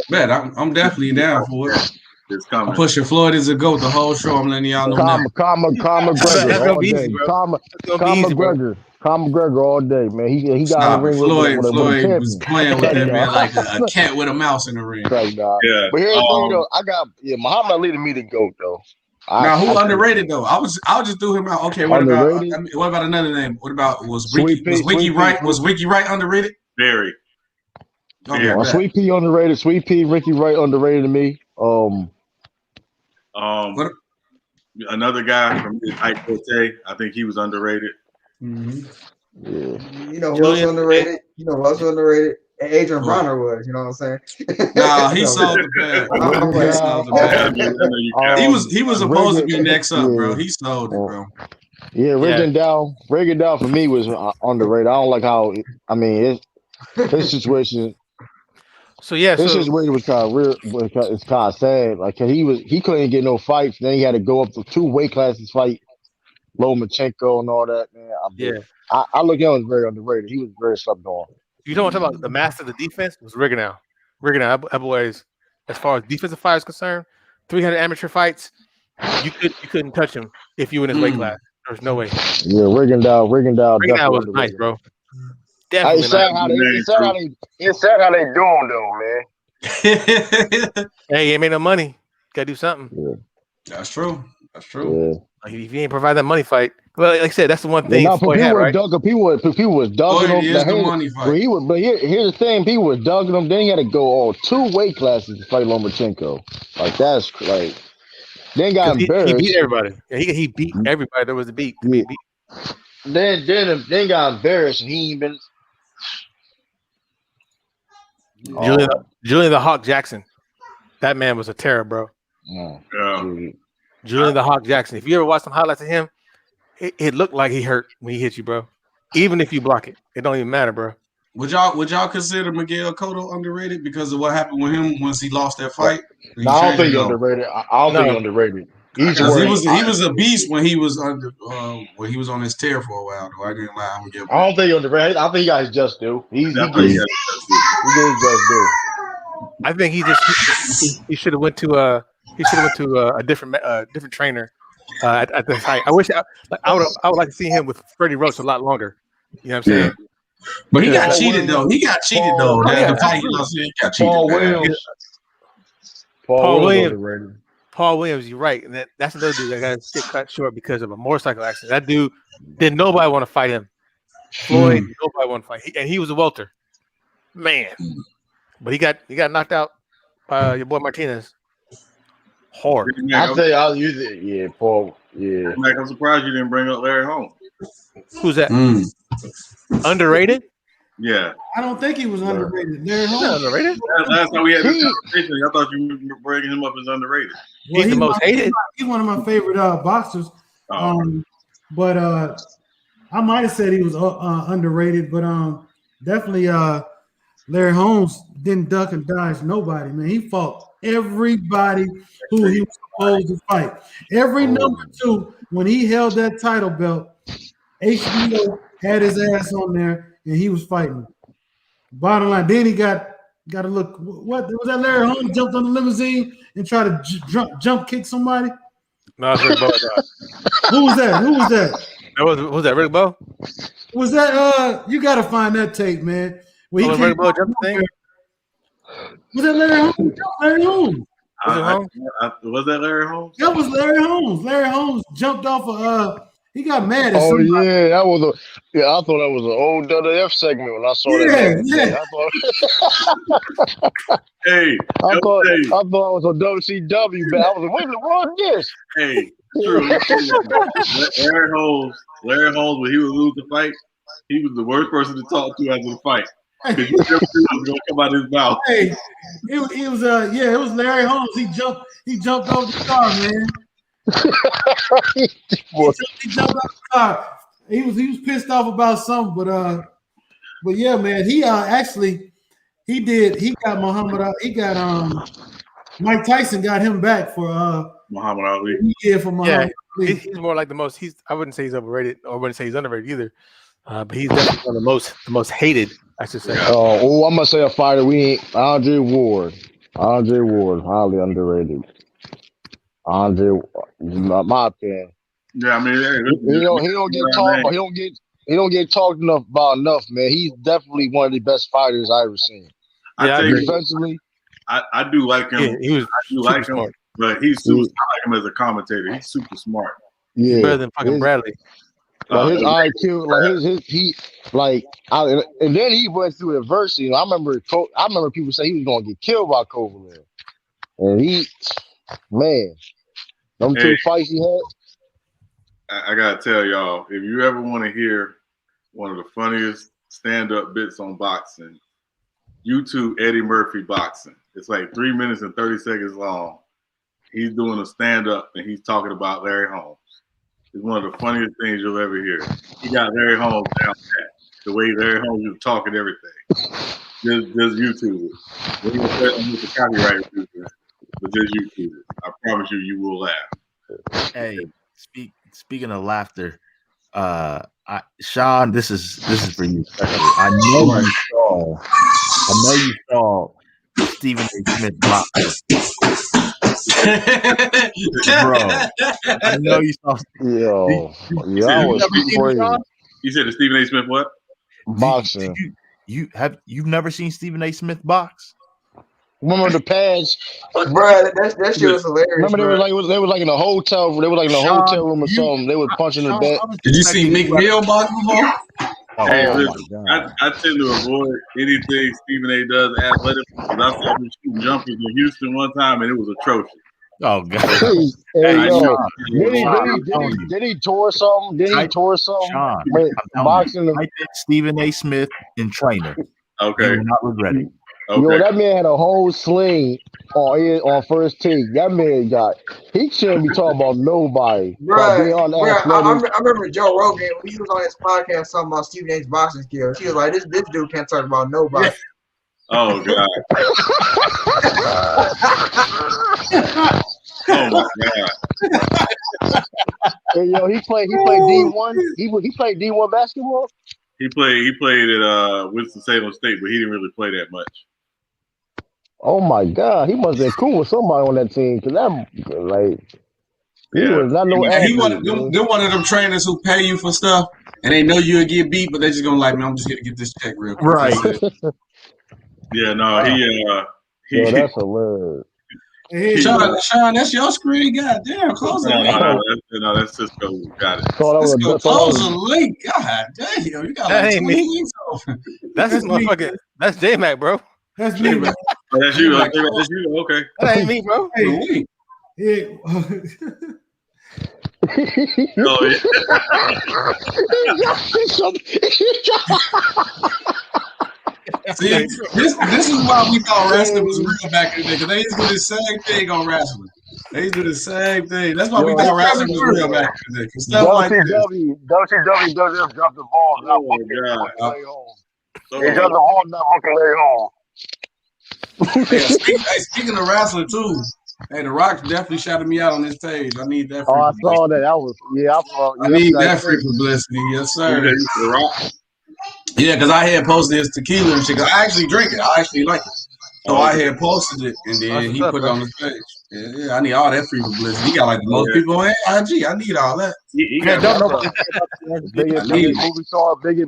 Man, I'm definitely down for it. It's coming. I'm pushing Floyd as a GOAT the whole show. I'm letting y'all know now. Conor McGregor all day. Conor McGregor all day, man. He got in the ring Floyd with was playing with that man like a cat with a mouse in the ring. Right, nah. Yeah. But here's the thing, though. Muhammad Ali to me the GOAT, though. Now, who underrated though? I just threw him out. Okay, what about another name? What about was Wiki Wright underrated? Very. Okay, Sweet Pea underrated. Sweet Pea, Ricky Wright underrated to me. Another guy from Ike Forte, I think he was underrated. Mm-hmm. Yeah. You know who else underrated? Adrian Bronner was. You know what I'm saying? Nah, he sold the bag. He was supposed to be next up, bro. He sold it, bro. Yeah, Rigondeaux for me was underrated. I don't like how. I mean, his situation. So yeah, this situation was kind of real. It's kind of sad. Like he couldn't get no fights. Then he had to go up to 2 weight classes fight Lomachenko and all that. Man, I look at him as very underrated. He was very slept on. You don't want to talk about the master of the defense was Rigondeaux. That boy's, as far as defensive fighters concerned, 300 amateur fights. You couldn't touch him if you were in his weight class. There's no way. Yeah, Rigondeaux was nice, bro. Definitely. It's sad how they doing though, man. Hey, ain't made no money. Gotta do something. Yeah. That's true. Yeah. Like, if you ain't provide that money fight, well, like I said, that's the one thing. People was dugging him. The money fight. But here's the thing: people was dugging him. Then he had to go all 2 weight classes to fight Lomachenko. Like that's like. Then got embarrassed. He beat everybody. Yeah, he beat everybody. There was a beat. Then got embarrassed, and he ain't been. Julian the Hawk Jackson. That man was a terror, bro. Yeah. Julian the Hawk Jackson. If you ever watch some highlights of him, it looked like he hurt when he hit you, bro. Even if you block it, it don't even matter, bro. Would y'all consider Miguel Cotto underrated because of what happened with him once he lost that fight? No, I don't think he's underrated. I don't think he's underrated. He was a beast when he was on his tear for a while. Though I didn't lie. I don't think he's underrated. I think he got his just due. He did his just due. I think he should have went to a different trainer at the height. I wish I would like to see him with Freddie Roach a lot longer. You know what I'm saying? But he got cheated though. The fight he lost, he got cheated. Paul Williams, you're right. And that's another dude that got his shit cut short because of a motorcycle accident. That dude did nobody want to fight him. Floyd, nobody want to fight. And he was a welter. Man. But he got knocked out by your boy Martinez. Hard. I say I'll use it. Yeah, Paul. Yeah. Mike, I'm surprised you didn't bring up Larry Holmes. Who's that? Underrated? Yeah. I don't think he was underrated. Larry Holmes. Underrated? Last time we had this conversation, I thought you were bringing him up as underrated. Well, he's the most hated. He's one of my favorite boxers. But I might have said he was underrated, but definitely Larry Holmes didn't duck and dodge nobody, man. He fought everybody who he was supposed to fight. Every number 2, when he held that title belt, HBO had his ass on there and he was fighting. Bottom line, then he got to look. What was that? Larry Holmes jumped on the limousine and tried to jump kick somebody. No, it's Rick Bowe. Who was that? Was that Rick Bowe? Was that you got to find that tape, man. Rick Bowe jumped the thing? Was that Larry Holmes? Larry Holmes. Was that Larry Holmes? That was Larry Holmes. Larry Holmes jumped off he got mad at somebody. Yeah, that was I thought that was an old WWF segment when I saw that. I thought it was a WCW, but I was like, wait a minute, what is this? Hey, true. Larry Holmes, when he would lose the fight, he was the worst person to talk to after the fight. Because you never knew what was gonna come out of his mouth. Hey, it was Larry Holmes. He jumped over the car, man. he jumped off the car. He was pissed off about something, but yeah, man, he actually he got Mike Tyson got him back for Muhammad Ali. Yeah, for Muhammad Ali. He's more like the most. I wouldn't say he's overrated, or I wouldn't say he's underrated either. But he's definitely one of the most hated, I should say. I'm gonna say a fighter. We ain't Andre Ward. Andre Ward, highly underrated. Andre, my opinion. Yeah, I mean, he don't get talked, but he don't get talked about enough, man. He's definitely one of the best fighters I ever seen. Defensively, I do like him. Yeah, he was like smart. him, but he's super. I like him as a commentator. He's super smart. Yeah, he's better than fucking Bradley. Like his IQ, and then he went through adversity. I remember people say he was going to get killed by Kovalev, and them two fights he had. I gotta tell y'all, if you ever want to hear one of the funniest stand-up bits on boxing, YouTube Eddie Murphy boxing. It's like 3 minutes and 30 seconds long. He's doing a stand-up and he's talking about Larry Holmes. It's one of the funniest things you'll ever hear. He got Larry Holmes down pat. The way Larry Holmes was talking everything. Just YouTube it. We will put the copyright music, but just YouTube it. I promise you will laugh. Hey, speaking of laughter, Sean, this is for you. I know you saw Stephen A. Smith block. Bro, I know you saw. You said the Stephen A. Smith what? Boxing. You've never seen Stephen A. Smith box? Remember the pads, bro? That shit was hilarious. Remember they were like in a hotel. They were like in a hotel room or something. They were punching the bed. Did you see Meek Mill box before? Hey, listen, I tend to avoid anything Stephen A. does athletic because I saw him shooting jumpers in Houston one time and it was atrocious. Oh God! Did he tour something? Sean, boxing. I think Stephen A. Smith in trainer. Okay, you will not regret it. Okay. Yo, that man had a whole sling on first take. That man he shouldn't be talking about nobody. Right. I remember Joe Rogan when he was on his podcast talking about Stephen A's boxing skills. He was like, this dude can't talk about nobody. Oh God. Oh my God. Hey, yo, he played D1. He played D1 basketball. He played at Winston-Salem State, but he didn't really play that much. Oh my God, he must have been cool with somebody on that team because he was not no athlete. They're one of them trainers who pay you for stuff and they know you'll get beat, but they just gonna like, man, I'm just gonna get this check real quick. Right. Yeah, no, Yo, that's hilarious. Sean, that's your screen. God damn, close the link. No, that's Cisco. Got it. Close the link. God damn, you got that like ain't 20 me. links open. That's his motherfucker. That's J-Mac, bro. That's me. Bro. That's you. That's you. Okay. That ain't me, bro. Hey, yeah. Oh, yeah. See, this is why we thought wrestling was real back in the day, because they used to do the same thing on wrestling. They used to do the same thing. That's why we thought wrestling was real back in the day. Stuff like this. WCW doesn't drop the ball. Oh my God. He doesn't hold that monkey Larry home. Speaking of wrestling too, hey, The Rock definitely shouted me out on his page. I need that. I saw that. I need that free publicity. Yes, sir. The Rock. Yeah, because I had posted his tequila and shit. I actually drink it. I actually like it. So I had posted it, and then he put it on his page. Yeah, I need all that free publicity. He got like the most people on IG. I need all that. Biggest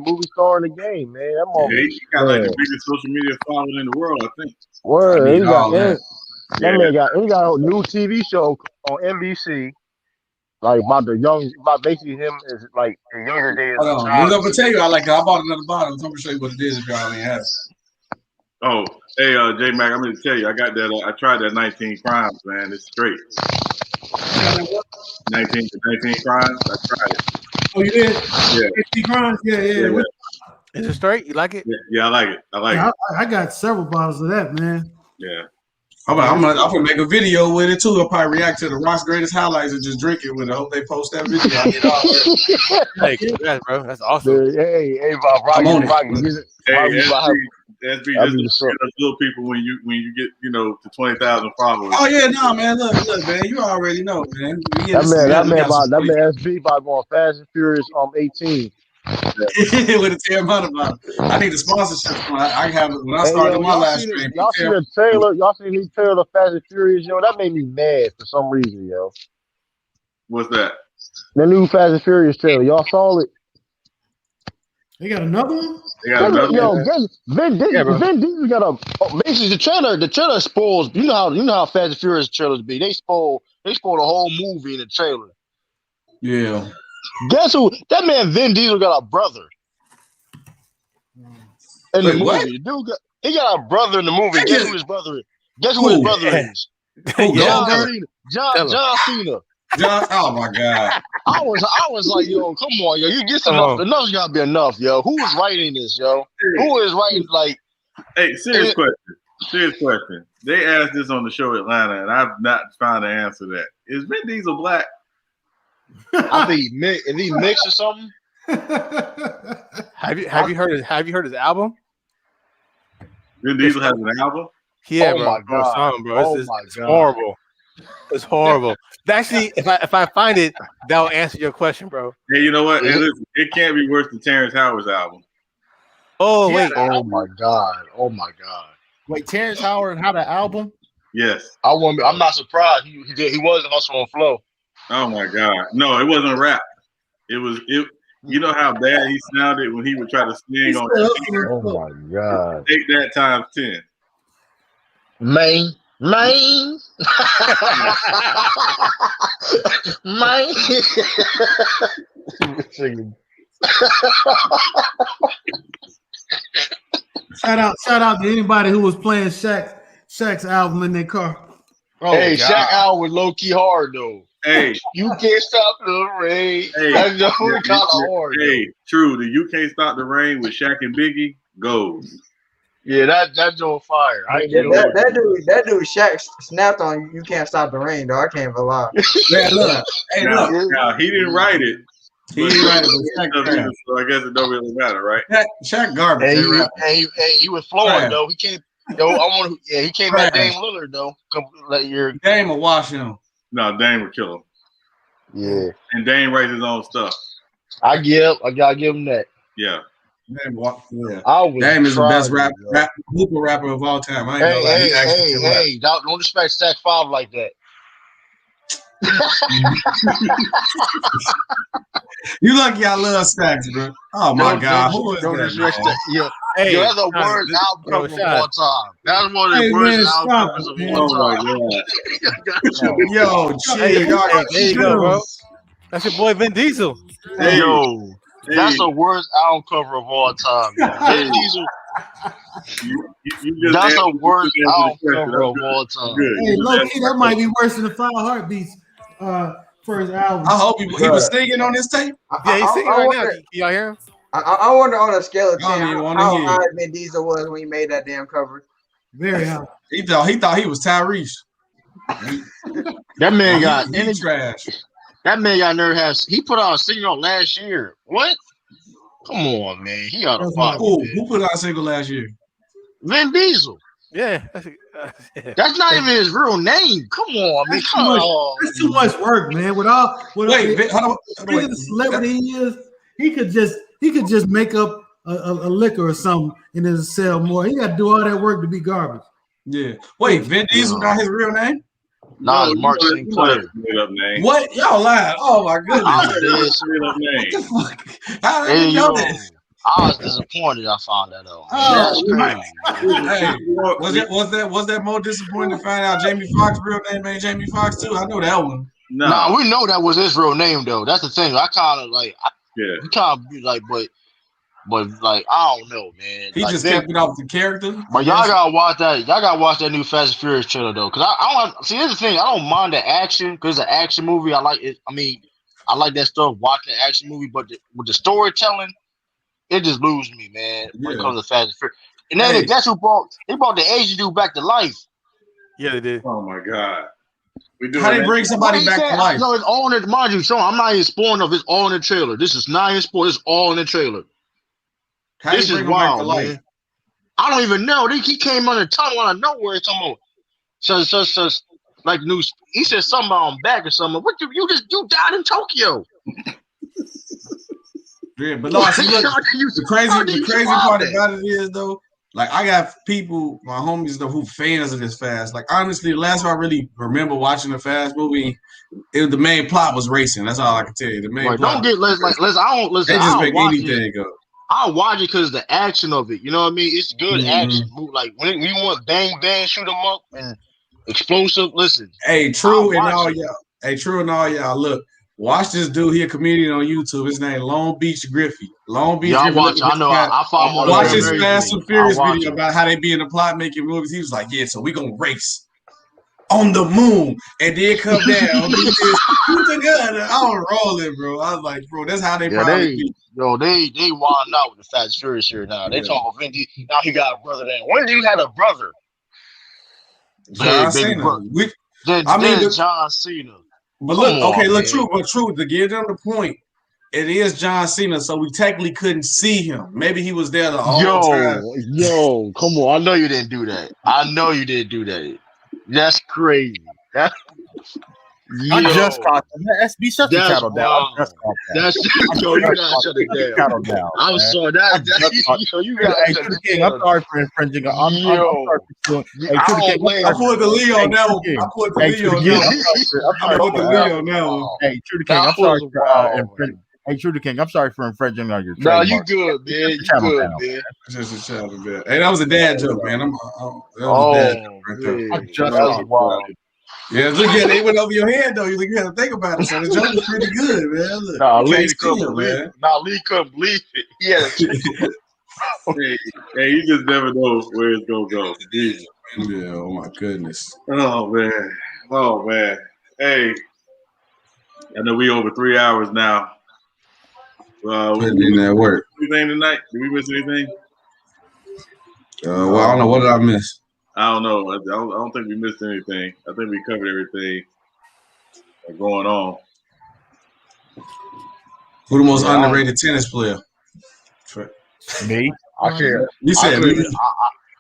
movie star in the game, man. He got like the biggest social media following in the world, I think. Word, he got a new TV show on NBC. Like about basically him is like the younger days. Hold on, I'm gonna tell you, I bought another bottle. I'm gonna show you what it is if y'all ain't have it. Oh, hey, J Mac, I'm gonna tell you, I got that. I tried that 19 Crimes, man. It's straight. 19 Crimes. I tried it. Oh, you did? Yeah. 19 Crimes. Yeah. Is it straight? You like it? Yeah, I like it. I like it. I got several bottles of that, man. Yeah. I'm gonna make a video with it too. I'll probably react to the Rock's greatest highlights and just drink it with it. I hope they post that video. I get all that. Hey, congrats, bro. That's awesome. Hey, Bob, I'm on it. Hey, SB, just little people when you get to 20,000 followers. Oh yeah, no man, look, man, you already know, man. That man SB about going Fast and Furious 18. With a tear about it. I need a sponsorship. I have it when I started my last stream. Y'all seen the trailer? Y'all seen the trailer of Fast and Furious? Yo, that made me mad for some reason, yo. What's that? The new Fast and Furious trailer. Y'all saw it? They got another one? Vin Diesel got a basically the trailer spoils. You know how Fast and Furious trailers be. They spoil the whole movie in the trailer. Yeah. Guess who? That man Vin Diesel got a brother in the movie. What? He got a brother in the movie. Guess who his brother is? Guess who his brother is? John Cena. Oh my God! I was like, yo, come on, yo, you get enough. Enough's gotta be enough, yo. Who is writing this, yo? Who is writing like? Hey, serious question. They asked this on the show Atlanta, and I've not found an answer to that. Is Vin Diesel black? I think he mixed or something. Have you heard his album? Vin Diesel has an album? Yeah, oh bro. My God. Song, bro. It's horrible. It's horrible. Actually, if I find it, that will answer your question, bro. Hey, you know what? Hey, listen, it can't be worse than Terrence Howard's album. Oh wait. Oh my God. Wait, Terrence Howard had an album? Yes. I'm not surprised. He wasn't also on Flow. Oh my God. No, it wasn't rap. It. You know how bad he sounded when he would try to sing on. Oh my God. Take that times 10. Man. Shout out to anybody who was playing Shaq's album in their car. Oh, hey, Shaq album was low key hard though. Hey, you can't stop the rain. Hey, that's kind of hard. Hey, true. The You Can't Stop the Rain with Shaq and Biggie goes. Yeah, that's on fire. That dude Shaq snapped on You Can't Stop the Rain, though. I can't even lie. Yeah, look. Hey, now, he didn't write it. He didn't write it, so I guess it don't really matter, right? Shaq garbage. Hey, he was flowing though. He came. He came at Dame Lillard though. Dame will wash him. No, Dame would kill him. Yeah. And Dame writes his own stuff. I gotta give him that. Yeah. Dame is the best hooper rapper of all time. I ain't hey, don't respect Stack 5 like that. You lucky I love Stacks, bro. Oh my God. Who is that? Yeah. Hey, that's a worst album cover of all time. That's one of the worst album covers of all time. Yo, chill. There you go, bro. That's your boy Vin Diesel. Hey, that's the worst album cover of all time. Vin Diesel. That's the worst album cover of all time. Hey, low key, that might be worse than the 5 Heartbeats first album. I hope he was singing on this tape. Yeah, he's singing right now. Y'all hear him? I wonder on a scale of 10 how high Vin Diesel was when he made that damn cover. Very high. He thought he was Tyrese. That man got trash. That man got nerve. He put out a single last year. What? Come on, man. He ought to fuck. Who put out a single last year? Vin Diesel. Yeah. That's not even his real name. Come on, man. That's too much work, man. With the celebrity he is, he could just make up a liquor or something and then sell more. He got to do all that work to be garbage. Yeah. Wait, Vin Diesel got his real name? Nah, Mark Sinclair. What? Y'all lying. Oh my goodness. How did you know this? I was disappointed I found that out. Hey, was that more disappointing to find out Jamie Foxx's real name ain't Jamie Foxx too? I know that one. No, we know that was his real name though. That's the thing. I kind of like but like I don't know, man. He just kept it off the character. But y'all gotta watch that. Y'all gotta watch that new Fast and Furious trailer though, because I don't see. Here's the thing. I don't mind the action because it's an action movie. I like it. I mean, I like that stuff. Watching the action movie, but with the storytelling, it just loses me, man. When it Yeah. comes to Fast and Furious. And then that's who brought the Asian dude back to life. Yeah, they did. Oh my God. We doing How they that? bring somebody back to life? No, it's all in mind you, Sean. I'm not even spoiling of it's all in the trailer. This is not even spoiled. It's all in the trailer. How This they is bring him back to wild, life? man. I don't even know. He came on the tunnel out of nowhere. Talking about, so, like news. He said something about I'm back or something. What you died in Tokyo? Yeah, but no, see, look, the crazy part about it is though, like I got people, my homies though, who fans of this Fast. Like honestly, the last time I really remember watching the Fast movie, the main plot was racing. That's all I can tell you. The main Like, plot. don't get let's. I don't listen. They I just don't make watch anything it. go. I'll watch it because the action of it. You know what I mean? It's good Mhm. action. Like when you want bang bang, shoot 'em up and explosive. Listen, Hey, true and watch all it. y'all. Hey, true and all y'all. Look, watch this dude. He a comedian on YouTube. His name Long Beach Griffey. Long Beach. Yeah, I Griffey. watch. I know. I follow him on Watch there his very Fast easily. and Furious I watch video it. about how they be in the plot making movies. He was like, "Yeah, so we gonna race on the moon and then come down, do this, shoot the gun." I was rolling, bro. I was like, bro, that's how they Yeah, probably be. they wilding out with the Fast and Furious here now. They Yeah. talking about Vin Diesel. Now he got a brother. Then when you had a brother? John Big Cena. brother. Then John Cena. But Come look, okay, on, look, man. true. To give them the point, it is John Cena, so we technically couldn't see him. Maybe he was there the whole time. Yo, come on. I know you didn't do that. That's crazy. I just caught that. SB, shut the That's channel down. wild. I just caught that. That's yo, you gotta shut it down. I'm man. sorry. Yo, you Hey, gotta to shut the it King, down. I'm sorry for infringing. I'm sorry for doing. Hey, I to the don't King, blame I pulled the Leo on that one. I pulled the Hey, to Leo the on King, that I'm one. sorry I pulled the for Leo on that one. Hey, True the King, I'm sorry for infringing. Hey, True the King, I'm sorry for infringing on your No, trademark. you good, man. You good, man. Just a child of that. Hey, that was a dad joke, man. That was Oh, a dad joke right there. man. I just That's caught wild. Yeah, look at it. It went over your head though. You had to think about it. So the joke was pretty good, man. Look, Nah, you Lee can't see couldn't him, believe man. it. Nah, Lee couldn't believe it. Yeah. Hey, you just never know where it's gonna go. Jesus. Yeah. Oh my goodness. Oh man. Hey, I know we over 3 hours now. Putting in that work. Anything tonight? Did we miss anything? Well, I don't know. What did I miss? I don't know. I don't think we missed anything. I think we covered everything going on. Who the most underrated tennis player? Me? I can't. You said me.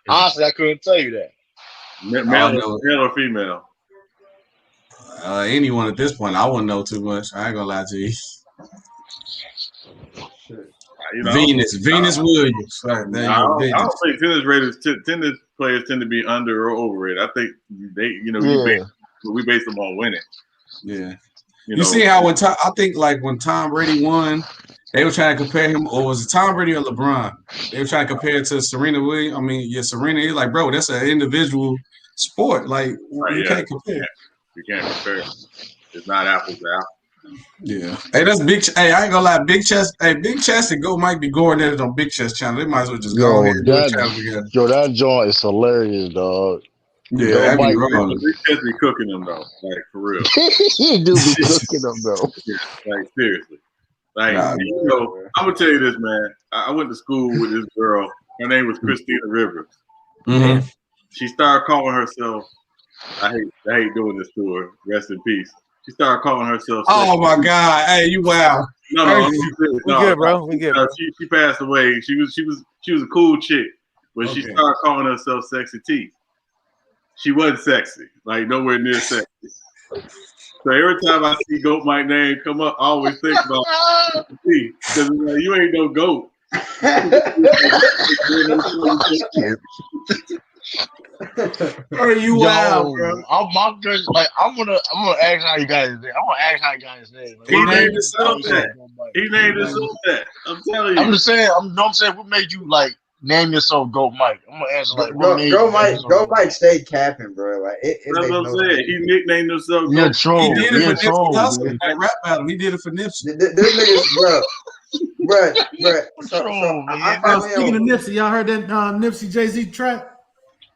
Honestly, I couldn't tell you that. Male or female? Anyone at this point. I wouldn't know too much. I ain't gonna lie to you. You know, Venus Williams. Right, there you go. I don't think tennis players tend to be under or overrated. I think we base them on winning. Yeah. You see how when I think like when Tom Brady won, they were trying to compare him, or was it Tom Brady or LeBron? They were trying to compare it to Serena Williams. I mean, yeah, Serena is like, bro, that's an individual sport. Like you can't compare. You can't compare. It's not apples to apples. Yeah. Hey, that's big. Hey, I ain't gonna lie. Big chest. Hey, Big Chest and Go might be going at it on Big Chest channel. They might as well just go ahead and do a channel together. Yo, that joint is hilarious, dog. Yeah, that'd be wrong. Big Chest be cooking them though, like for real. He do be cooking them though. Like seriously. Like I'm gonna tell you this, man. I went to school with this girl. Her name was Christina Rivers. Mm-hmm. She started calling herself. I hate doing this to her. Rest in peace. She started calling herself. Oh my God! Hey, you wow. No, we good, bro. We good. She passed away. She was a cool chick, but she started calling herself Sexy T. She wasn't sexy, like nowhere near sexy. So every time I see Goat Mike name come up, I always think about T because like, you ain't no goat. Are you wow, bro? I'm gonna ask how you guys name. I'm gonna ask how you guys name. He named himself that. I'm telling you. I'm just saying. I'm saying. What made you like name yourself Goat Mike? I'm gonna answer like. Go Mike stayed capping, bro. Like it that's what I'm saying. He nicknamed himself. You're troll. He did it for troll, Nipsey Hussle. Like rap battle. He did it for Nipsey. This nigga, bro. Speaking of Nipsey, y'all heard that Nipsey Jay-Z track?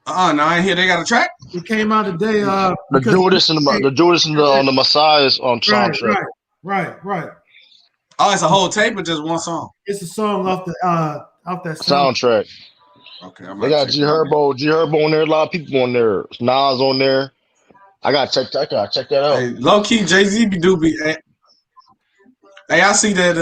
No, I ain't hear they got a track. It came out today. The Judas and the Messiahs on soundtrack. Right. Oh, it's a whole tape or just one song? It's a song off that soundtrack. Okay, they got G Herbo on there. A lot of people on there. Nas on there. I gotta check that out. Hey, low key, Jay-Z be. Hey, I see that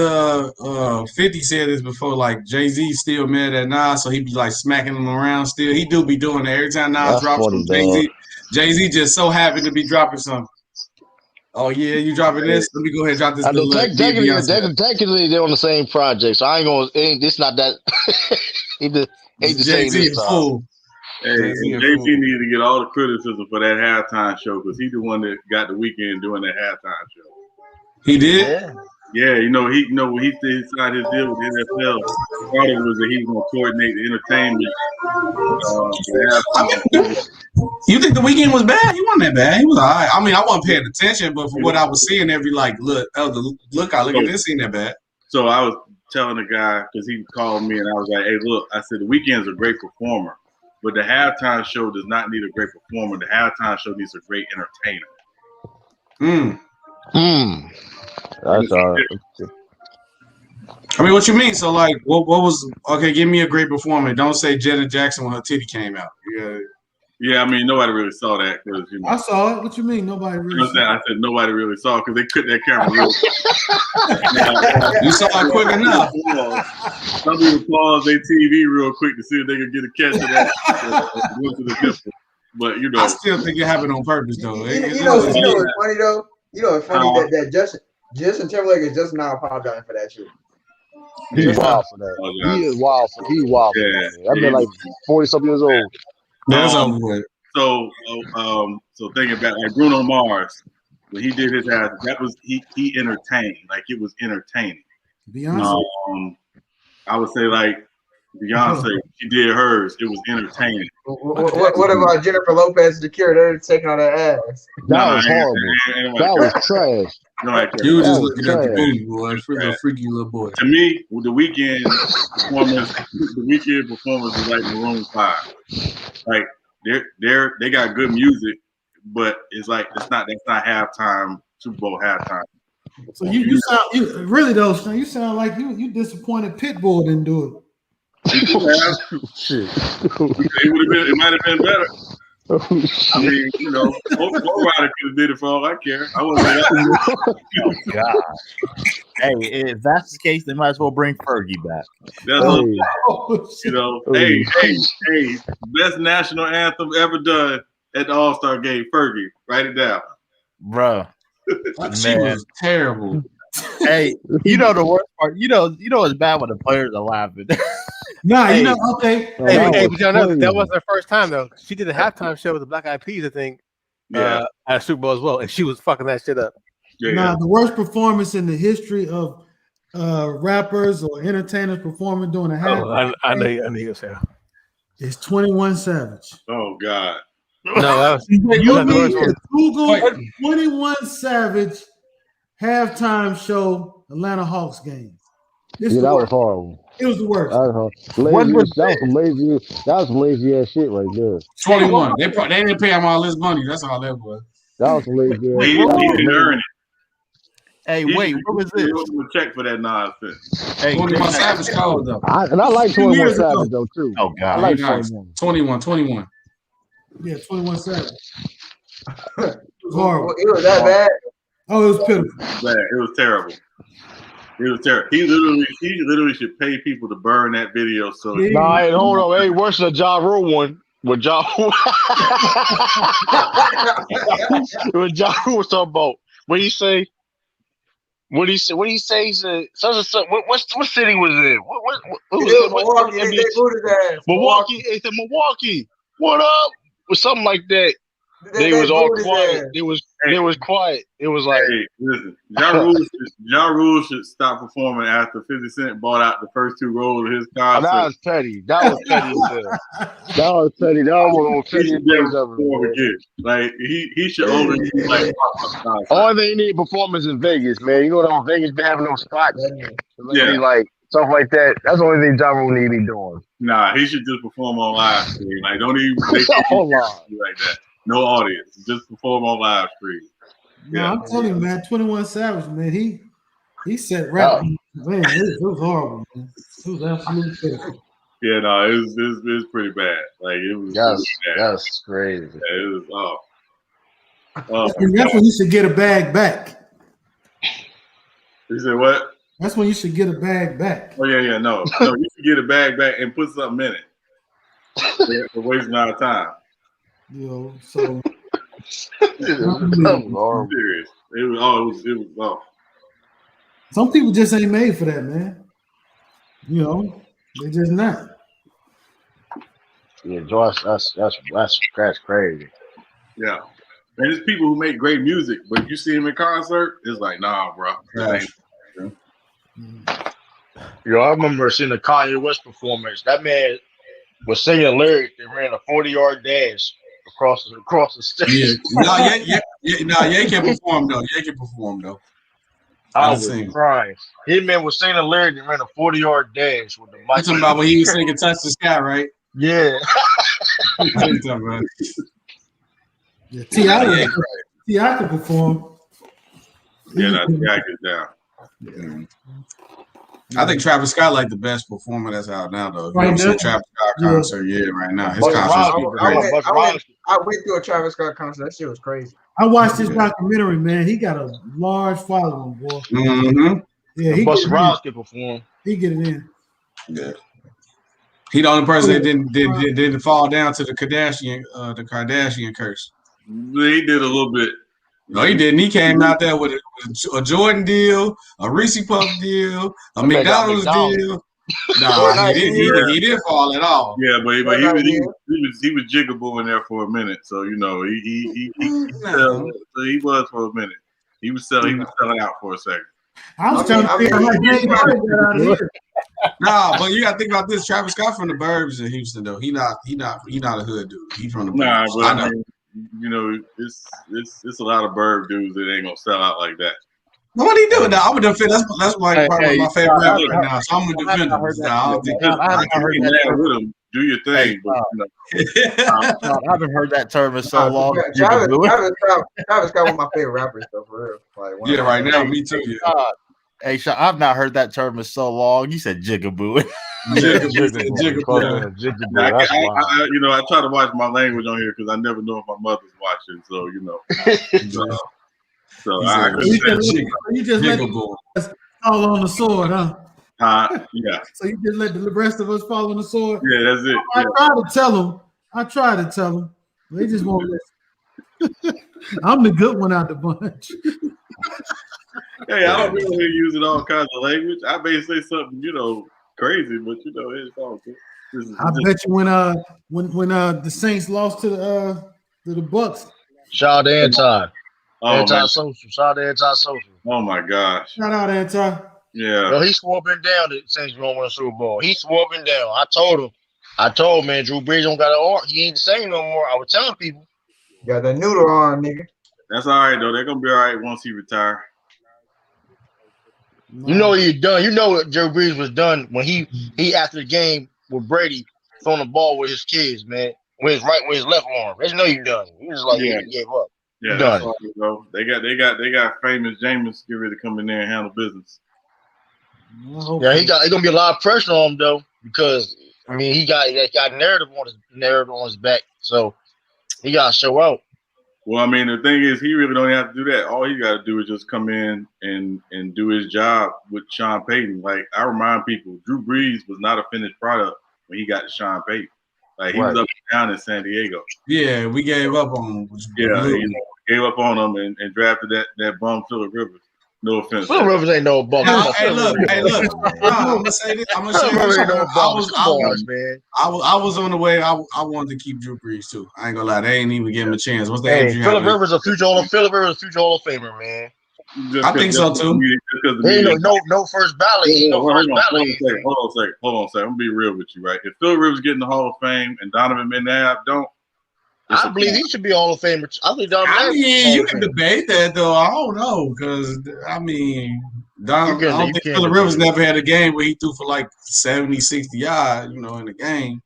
50 said this before. Like Jay-Z still mad at Nas, so he be like smacking him around. Still, he do be doing that every time Nas drops some Jay-Z. Jay-Z just so happy to be dropping something. Oh yeah, you dropping this? Let me go ahead and drop this. Technically, they're on the same project, so I ain't gonna. It's not that. Ain't the same this time. Hey, Jay-Z needed to get all the criticism for that halftime show because he's the one that got the Weeknd doing that halftime show. He did. Yeah, when he signed his deal with the NFL, part of it was that he was going to coordinate the entertainment. You think the Weeknd was bad? He wasn't that bad. He was all right. I mean, I wasn't paying attention, but from what I was seeing, every look at this, ain't that bad. So I was telling the guy because he called me and I was like, "Hey, look," I said, "The Weeknd's a great performer, but the halftime show does not need a great performer. The halftime show needs a great entertainer." That's all right. I mean, what you mean? So, like, what was okay? Give me a great performer. Don't say Janet Jackson when her titty came out. Yeah. I mean, nobody really saw that because I saw it. What you mean? Nobody really? saw it? I said nobody really saw it because they cut that camera. You saw it quick enough. Some people pause their TV real quick to see if they could get a catch of that. But I still think it happened on purpose, though. You know what's funny though? You know, it's funny that Justin Timberlake is just now apologizing for that shit. He's wild for that. He is wild for that. I've been like 40-something years old. That's over. So thinking about like Bruno Mars, when he did his ass, that was he entertained. Like it was entertaining. Beyonce. I would say like Beyonce, she did hers. It was entertaining. What about Jennifer Lopez and Shakira? They're taking on that ass. That was horrible. That was trash. You were just looking at the booty boy, freaky little boy. To me, with the Weeknd performance is like Maroon 5. Like they got good music, but it's like that's not halftime Super Bowl halftime. So you sound like you disappointed Pitbull didn't do it. Shit. It might have been better. I mean, Flo Rida could have did it for all I care. I wasn't. Oh, God. Hey, if that's the case, they might as well bring Fergie back. Hey, best national anthem ever done at the All-Star game, Fergie. Write it down, bro. She was terrible. Hey, the worst part. It's bad when the players are laughing. Okay. Hey, but y'all know that wasn't her first time though. She did a halftime show with the Black Eyed Peas, I think, at a Super Bowl as well, and she was fucking that shit up. The worst performance in the history of rappers or entertainers performing during a halftime. I know you say it's 21 Savage. Oh God. No, that was Google 21 Savage halftime show Atlanta Hawks game. That was horrible. It was the worst. That was some lazy ass shit right there. 21. They didn't pay him all this money. That's all that was. That was some lazy ass shit. He didn't earn it. Hey, wait, what was this? You check for that nonsense. Hey, 21 Savage called though. I like 21 Savage though too. Oh God, I like 21. Yeah, 21 Savage. It was horrible. It was that bad. Oh, it was pitiful. It was terrible. It was terrible. He literally should pay people to burn that video. So hold on. Hey, worse than the Ja Rule one. When Ja Rule was talking about what he say? What he say? He said, what city was it? Milwaukee. He said Milwaukee. What up? Or something like that. They was all quiet. It was quiet. It was like, hey, listen, Ja Rule should stop performing after 50 Cent bought out the first 2 rows of his concert. That was petty. That was petty. That was petty. That was one of the pettiest things ever. Like he should only be like. Only thing he need performance in Vegas, man. You know what? Vegas been having no spots. Yeah. Like stuff like that. That's the only thing Ja Rule need to be doing. Nah, he should just perform on live stream. Like don't even like that. No audience, just perform on live stream. Yeah, I'm telling you, man, 21 Savage, man, he He said rap. Man, it was horrible. Man. It was absolutely pitiful. Yeah, no, it was pretty bad. Like it was. That's crazy. Yeah, it was. That's when you should get a bag back. You said what? That's when you should get a bag back. Oh yeah, no, you should get a bag back and put something in it. For wasting our time. You know, so. Serious. It was. Some people just ain't made for that, man. You know, they just not. Yeah, Josh, that's crazy. Yeah. And there's people who make great music, but you see him in concert, it's like, nah, bro. Yo, I remember seeing the Kanye West performance. That man was singing a lyric that ran a 40-yard dash across the stage. Yeah. Ye can perform though. I was crying. His man was singing a lyric that ran a 40-yard dash with the mic. You talking about when he was singing "Touch the Sky," right? Yeah. Yeah, T.I. can perform. Yeah, T.I. gets down. Yeah. I think Travis Scott like the best performer that's out now, though. Right Travis Scott concert, right now. His concert. I went to a Travis Scott concert. That shit was crazy. I watched this documentary, man. He got a large following, boy. Mm-hmm. Yeah, he Busta Rhymes can perform. He get it in. Yeah. He the only person that didn't fall down to the Kardashian curse. He did a little bit. No, he didn't. He came out there with a Jordan deal, a Reese Puff deal, a McDonald's deal. No, he didn't fall at all. Yeah, but he was jiggable in there for a minute. So he was for a minute. He was selling out for a second. I was trying to figure out how Jay got out of here. No, but you got to think about this. Travis Scott from the burbs in Houston, though. He not a hood dude. He from the burbs. Nah, but I know. It's a lot of burb dudes that ain't gonna sell out like that. What he doing now? I'm gonna defend. That's my favorite rapper right now. So I'm gonna defend him. I heard him. Do your thing. I haven't heard that term in so long. Travis Scott one of my favorite rappers, though, for real. Like, right now, me too. Yeah. Hey, Sean, I've not heard that term in so long. You said jigaboo. Jigaboo. I try to watch my language on here because I never know if my mother's watching. So you just let us fall on the sword, huh? Yeah. So you just let the rest of us fall on the sword. Yeah, that's it. I try to tell them. They just won't listen. I'm the good one out the bunch. Hey, I don't really using all kinds of language. I may say something, crazy, but it's all good. I bet you when the Saints lost to the Bucks. Shout out to Anti-social. Shout out to Anti-social. Oh my gosh. Shout out Anti. Yeah. Well, he swore up and down that Saints gonna win the Super Bowl. He swore up and down. I told him, man, Drew Brees don't got an arm. He ain't the same no more. I was telling people. Got that noodle on, nigga. That's all right though. They're gonna be all right once he retire. You know he's done. You know what Drew Brees was done when he after the game with Brady throwing the ball with his kids, man, with his left arm. They know you done. He was like, he gave up. Yeah, done. Right, bro. They got famous Jameis get ready to come in there and handle business. Yeah, he gonna be a lot of pressure on him though, because he got narrative on his back, so he got to show out. Well, the thing is, he really don't have to do that. All he got to do is just come in and do his job with Sean Payton. Like, I remind people, Drew Brees was not a finished product when he got to Sean Payton. Like, he was up and down in San Diego. Yeah, we gave up on him. Yeah, gave up on him and drafted that bum Phillip Rivers. No offense. Phillip Rivers ain't no bum. Hey, look. I'm gonna say this. I was on the way. I wanted to keep Drew Brees too. I ain't gonna lie. They ain't even give him a chance. Phillip Rivers a future Hall of Famer, man. I think so too. Ain't no first ballot. Hold on a second. I'm gonna be real with you, right? If Phillip Rivers getting the Hall of Fame and Donovan McNabb don't, I believe he should be Hall of Famer. I think Donovan. You can debate that though. I don't know because I don't think Phillip Rivers never had a game where he threw for like 70, 60 yards, in the game.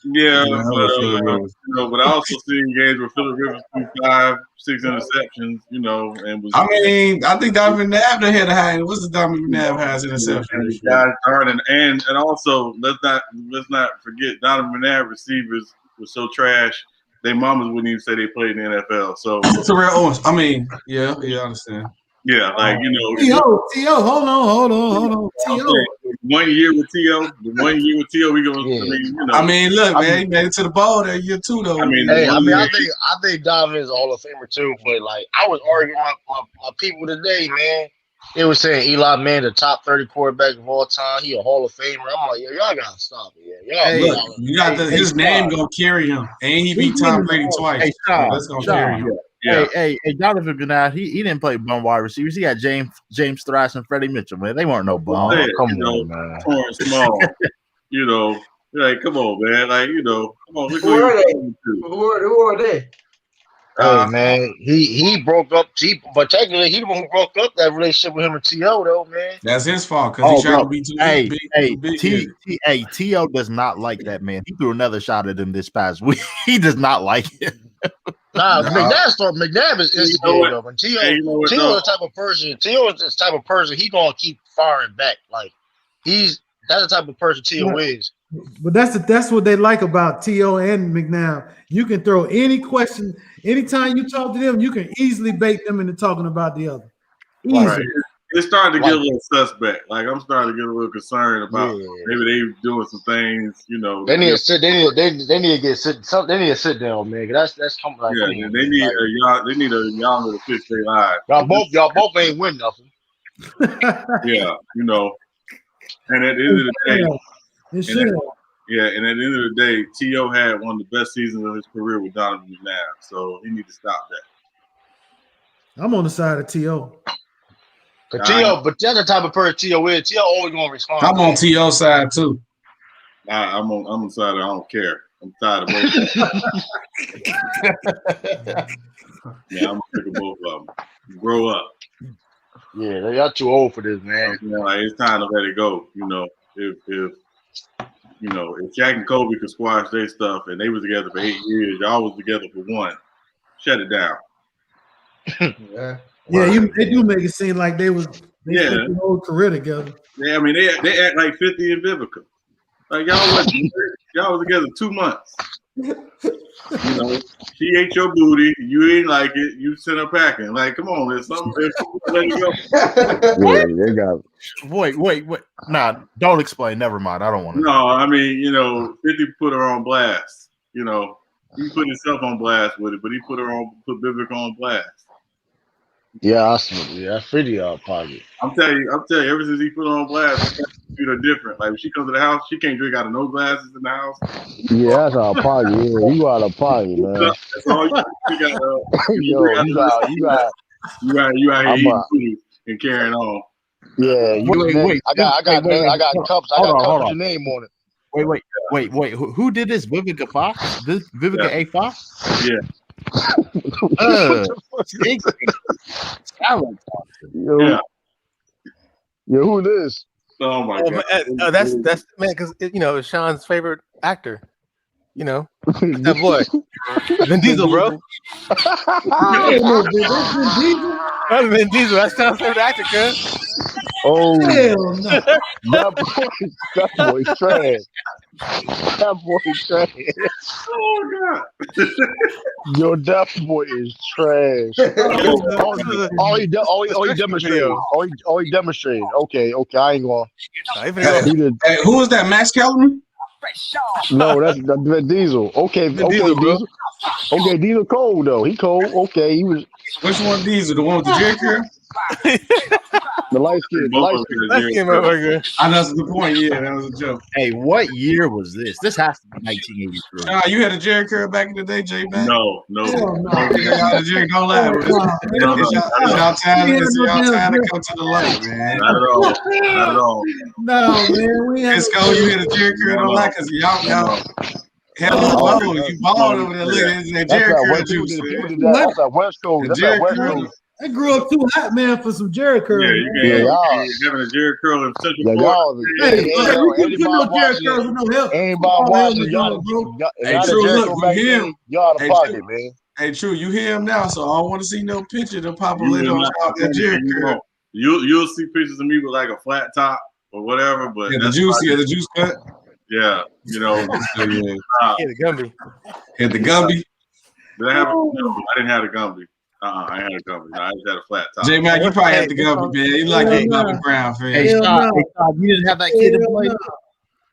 Yeah, but I also seen games where Phillip Rivers threw 5, 6 interceptions. And was. I mean, I think Donovan McNabb had a high. What's the Donovan McNabb has interception? And also let's not forget Donovan McNabb receivers were so trash. Their mamas wouldn't even say they played in the NFL. So Terrell Owens. I mean, yeah, I understand. Yeah, T.O., hold on. T.O. 1 year with T.O., we gonna. Yeah. I mean, look, man, he made it to the ball that year too, though. I think Donovan is a Hall of Famer too. But like, I was arguing with people today, man. They were saying Eli Manning, the top 30 quarterback of all time. He a Hall of Famer. I'm like, y'all gotta stop it. You got his name gonna carry him, and he beat Tom Brady twice. Hey, that's gonna carry him. Yeah. Hey, Donovan McNabb, he didn't play bum wide receivers. He had James Thrash and Freddie Mitchell, man. They weren't no bum. Come on, man. Small. Like, come on, man. Like, come on. Who are they? Hey, man, he broke up, but technically he the one who broke up that relationship with him and T.O. though, man. That's his fault because he tried to be too big. T.O. does not like that man. He threw another shot at him this past week. He does not like it. McNabb is instigating though. And T.O. is the type of person. T.O. is this type of person. He gonna keep firing back. Like that's the type of person T.O. is. But that's what they like about T.O. and McNabb. You can throw any question anytime you talk to them. You can easily bait them into talking about the other. Easy. Right. It's starting to get a little suspect. Like I'm starting to get a little concerned about maybe they doing some things. They need to sit. They need to sit down, man. That's coming. Like, yeah, they need a younger to fix their lives. Y'all both ain't win nothing. Yeah, And at the end of the day. And at the end of the day, T.O. had one of the best seasons of his career with Donovan McNabb, so he needs to stop that. I'm on the side of T.O. But that's the type of person T.O. is. T.O. always gonna respond. I'm on T.O. side too. I'm on the side of I don't care. I'm tired of both. Yeah, I'm sick of both of them. Grow up. Yeah, y'all too old for this, man. It's time to let it go. If Shaq and Kobe could squash their stuff and they was together for 8 years, y'all was together for 1. Shut it down. They do make it seem like they spent their whole career together. Yeah, I mean they act like 50 and Vivica. Like y'all was together 2 months. She ate your booty, you ain't like it, you sent her packing. Like, come on, there's something. Let it go. They got. Wait. Nah, don't explain. Never mind. I don't want to. No, I mean, 50 put her on blast. He put himself on blast with it, but he put Vivica on blast. Yeah, I figured out pocket. I'm telling you, ever since he put her on blast, are different. Like when she comes to the house, she can't drink out of no glasses in the house. Yeah, that's out of pocket. Yeah, you out of pocket, man. That's all you out here eating food and carrying on. Yeah, wait. I got cups. I got cups with your name on it. Wait. Who did this? Vivica Fox? Vivica A. Fox? Yeah. Yo, who this? Oh my god! That's man, because it's Sean's favorite actor. That boy, Vin Diesel, bro. That's Vin Diesel. That's Sean's favorite actor, cuz. Oh, hell no. That boy's trash. That boy's trash. Oh god! Yo, that boy is trash. All he demonstrated. Okay, I ain't going. Hey, who is that? Max Kellerman? No, that's Diesel. Okay, Diesel. Okay, Diesel cold though. He cold. Okay, he was. Which one Diesel? The one with the jerk curl? The light skin. I know that's the point. Yeah, that was a joke. Hey, what year was this? This has to be 1983. You had a jerk curl back in the day, J man? No. Don't lie, bro. Y'all time to come to the light, man. Not at all. No, man. We have. You had a jerk curl. Don't lie, cause y'all. Hell, you balled over there. Look at that jerk curl juice. That's that West Coast. That's that West Coast. I grew up too hot, man, for some Jerry curls. Yeah, you can't having a Jerry curl in Central Florida. Hey, you no Jerry curls with no help. Anybody watching y'all? Hey, True, look, you hear him? Y'all out of pocket, man. Hey, True, you hear him now, so I don't want to see no picture to pop a little out that Jerry curl. You'll see pictures of me with like a flat top or whatever, but the juice cut. Yeah, you know. the Gumby. Hit the Gumby. Did I have? No, I didn't have a Gumby. I had a Gumby. No, I just had a flat top. J Mac, you probably had the Gumby, man. You like that Gumby Brown, fan. Hey, Sean, you didn't have that kid in play?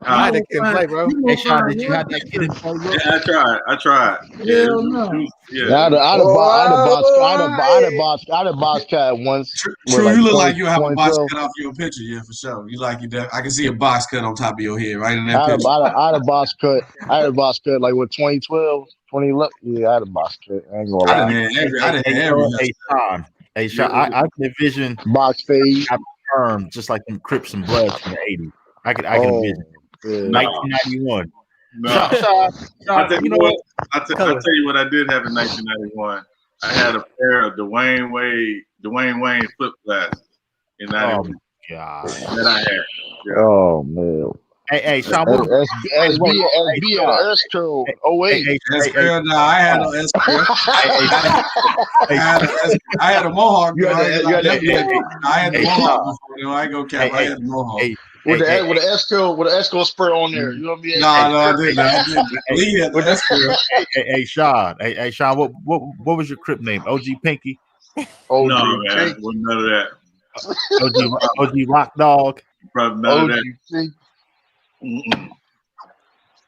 I had that kid in play, bro. Hey, Sean, did you have that kid in play, bro? Yeah, I tried. Hell no. Yeah. I had a box cut once. True, you look like you have a box cut off your picture, yeah, for sure. You like you. I can see a box cut on top of your head, right in that picture. I had a box cut. Like with 2012, 2011. Yeah, I had a box cut. I ain't gonna lie. I didn't have every. Hey, Sean, I can envision box fade term just like them Crips and Bloods from the '80s. I can envision. 1991. No. I'll tell you what I did have in 1991. I had a pair of Dwayne Wayne flip glasses in 91. God. That I had. Yeah. Oh man. Hey, Sean. SB and S curl. Oh wait. S curl. No, I had no S curl. I had a mohawk. I had the mohawk before. I ain't gonna cap. I had the mohawk. With the S curl spur on there. You know what I mean? No, I didn't. With S curl. Hey, Sean. Hey, Sean. What was your Crip name? OG Pinky. No, man. Wasn't none of that. OG Rock Dog. Probably none of that.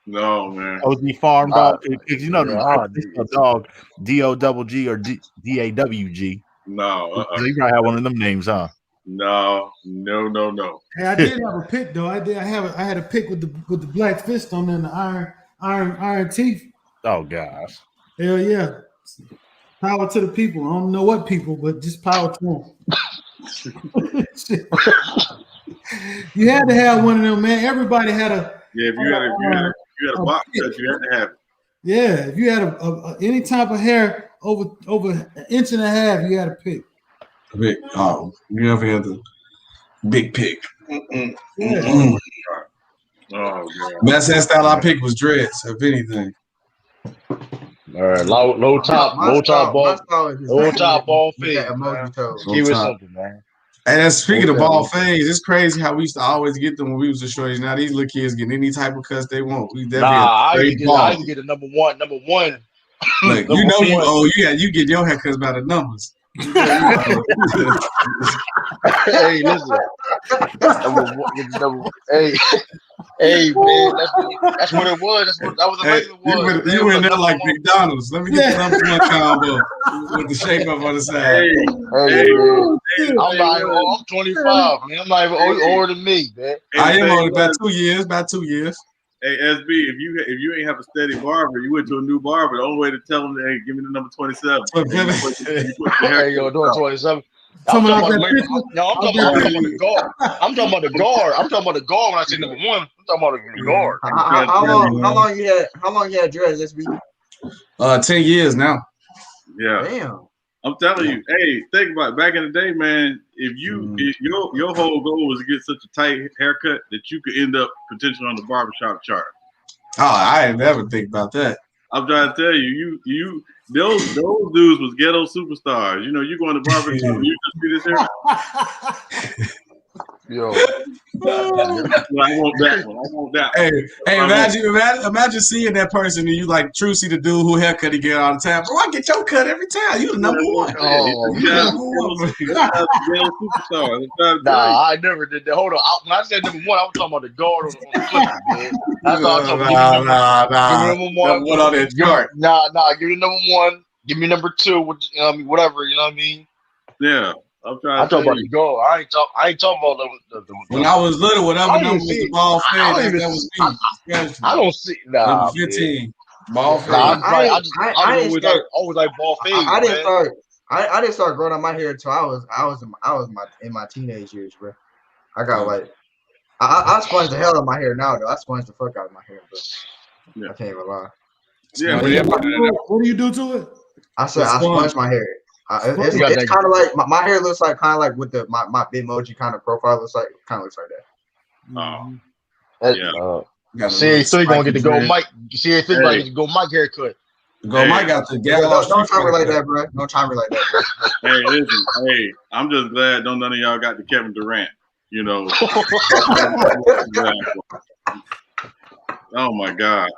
No, man. OG Farm Dog. Because you know the dog DOGG or DAWG. No. You probably have one of them names, huh? No. Hey, I did have a pick though. I had a pick with the black fist on there and the iron teeth. Oh gosh. Hell yeah. Power to the people. I don't know what people, but just power to them. You had to have one of them, man. Everybody had a. Yeah, if you had a box cut, you had to have it. Yeah, if you had a any type of hair over an inch and a half, you had a pick. Big. Oh, you never had the big pick. Yeah. Oh, best hairstyle I picked was dreads, if anything. All right, low top ball fade. Keep it simple, man. And speaking of ball fades, it's crazy how we used to always get them when we was the shorties. Now these little kids getting any type of cuts they want. We definitely I can get a number one. Look, you get your haircuts by the numbers. Hey, listen. Hey, man, that's what it was. That was the regular one. You in there like McDonald's. Let me get the number one combo with the shake up on the side. I'm 25, man. I'm not even older than me, man. I am only about 2 years. Hey, SB, if you ain't have a steady barber, you went to a new barber. The only way to tell them, hey, give me the number 27. Hey, yo, doing 27. I'm talking about the guard. I'm talking about the guard when I say number one. I'm talking about the guard. How long you had dreads, SB? 10 years now. Yeah. Damn. I'm telling you, hey, think about it. Back in the day, man, if your whole goal was to get such a tight haircut that you could end up potentially on the barbershop chart. Oh, I ain't never think about that. I'm trying to tell you, those dudes was ghetto superstars. You know, you go in the barbershop, you just see this hair. Yo, I want that one. Hey, imagine seeing that person and you like True see the dude who haircut he get all the time. Bro, I get your cut every time. You the number one. Nah, I never did that. Hold on. When I said number one, I was talking about the guard on the flipper, man. That's all I'm talking about. Give me number one. What on that chart? Nah. Give me number one. Give me number two. Whatever. You know what I mean? Yeah. I'm talking about the goal. I ain't talking about the when I was little, whatever number was the ball fade, that was me. I don't see number 15. Ball fade. I always like ball fade. I didn't start growing out my hair until I was in my teenage years, bro. I got like I sponge the hell out of my hair now though. I sponge the fuck out of my hair, but I can't even lie. Yeah, what do you do to it? I said I sponge my hair. It's kind of like my hair looks like kind of like with the my Bitmoji kind of profile looks like that. CA3 gonna get the go Mike. CA3 gonna get the go Mike haircut. Mike got the Don't try me like that, bro. Don't try me like that, bro. Hey, listen. Hey, I'm just glad none of y'all got the Kevin Durant. You know. Oh my God.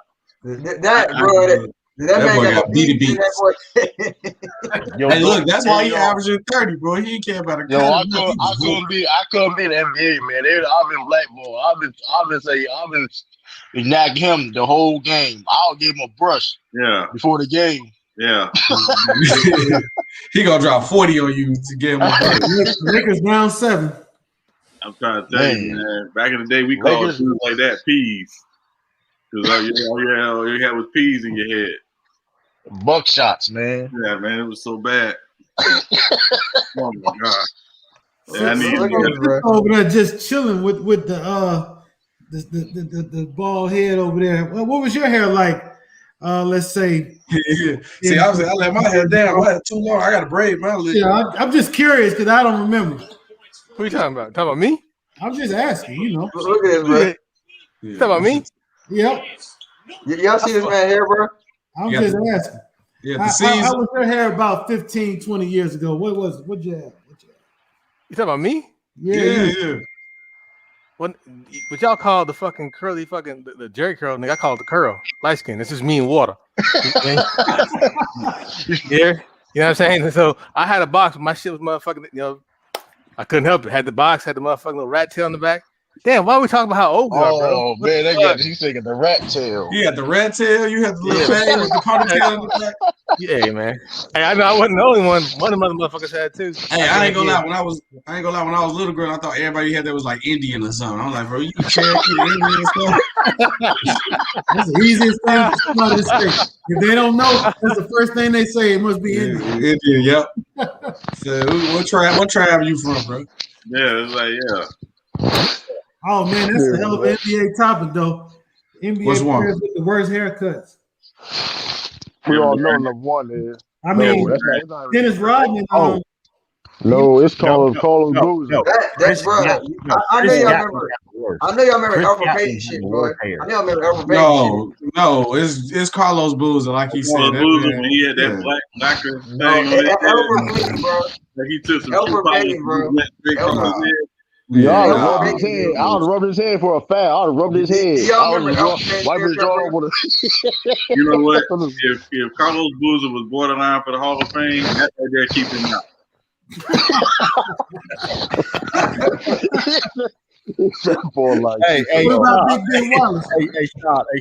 That bro. That man got beat. Hey, look, that's why he averaging 30, bro. He ain't care about a. Yo, I couldn't be in the NBA, man. I've been blackballed. I've been nagging him the whole game. I'll give him a brush. Yeah. Before the game. Yeah. He gonna drop 40 on you to get him a brush. Lakers down 7. I'm trying to tell you, man. Back in the day, we called things like that peas. Because all you had was peas in your head. Buckshots, man. Yeah, man, it was so bad. Oh my God! Yeah, I need over there just chilling with the bald head over there. Well, what was your hair like? Let's say. See, I let my hair down. I had too long. I got to braid my lip. Yeah, I'm just curious because I don't remember. Who are you talking about? Talking about me? I'm just asking. You know. Look at this, bro. You talking about me? Yep. Y'all see this man hair, bro? I'm just asking. Yeah, how was your hair about 15, 20 years ago? What was it? What'd you have? You talking about me? Yeah. What y'all call the fucking curly the Jerry curl, nigga? I call it the curl. Light skin. This is me in water. Yeah. You know what I'm saying? So I had a box. My shit was motherfucking, I couldn't help it. Had the box, had the motherfucking little rat tail on the back. Damn, why are we talking about how old we are, bro? Oh man, he's thinking the rat tail. You had the rat tail, you had the little fang with the ponytail in the back. Yeah, man. Hey, I know I wasn't the only one. One of the motherfuckers had too. Hey, I ain't gonna lie. When I was a little girl, I thought everybody had that was like Indian or something. I was like, bro, you Cherokee Indian and stuff. That's the easiest thing to come out of this state. If they don't know, that's the first thing they say. It must be Indian. Indian, yep. So what tribe are you from, bro? Yeah, it's like Oh man, that's a hell of an NBA topic though. NBA What's one? players with the worst haircuts. We all know number one is. I mean, Dennis Rodman. No, it's Carlos Boozer. That's bro. I know y'all remember. I know y'all remember Alfred Payton shit, bro. I know y'all remember Alfred Payton shit. No, it's Carlos Boozer, like he said. Boozer when he had that blacker thing on his head. Like he took some Y'all rubbed his head. I would have rubbed his head for a foul. I would have rubbed his head. Wipe his jaw over the. You know what? If Carlos Boozer was borderline for the Hall of Fame, that's right there keeping him out.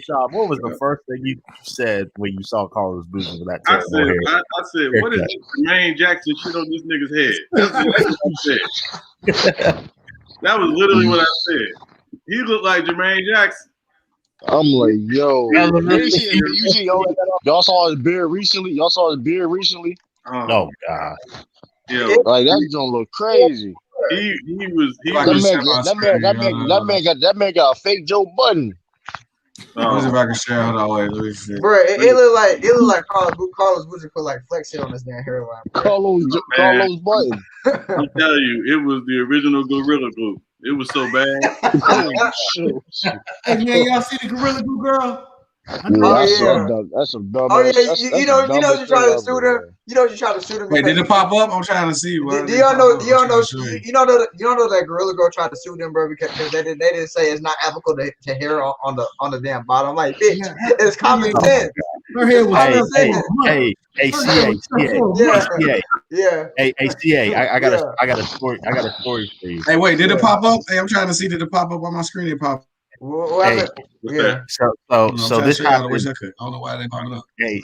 Sean, what was the first thing you said when you saw Carlos Boozer with that? I said, what is Jermaine Jackson shit on this nigga's head? That's what I said. That was literally what I said. He looked like Jermaine Jackson. I'm like, yo. Y'all saw his beard recently? Oh God. Yeah. Like that don't look crazy. That man got a fake Joe Budden. Let me see if I can share how that way. Let me see. Bro, it looked like Carlos Boozer put like flex it on his damn hairline. Carlos Button. I'm telling you, it was the original Gorilla Glue. It was so bad. Hey man, y'all see the Gorilla Glue girl? That's some dumb. Oh yeah, you know you trying to sue them. You know you trying to sue them. Wait, did it pop up? I'm trying to see. You know that Gorilla Girl tried to sue them, bro, because they didn't say it's not applicable to hair on the damn bottom. I'm like, bitch, it's common sense. Her hair was Hey, CA. I got a story for you. Hey, wait, did it pop up? Hey, I'm trying to see. Did it pop up on my screen? It popped. Yeah. So this happened. I don't know why they popped up. Hey,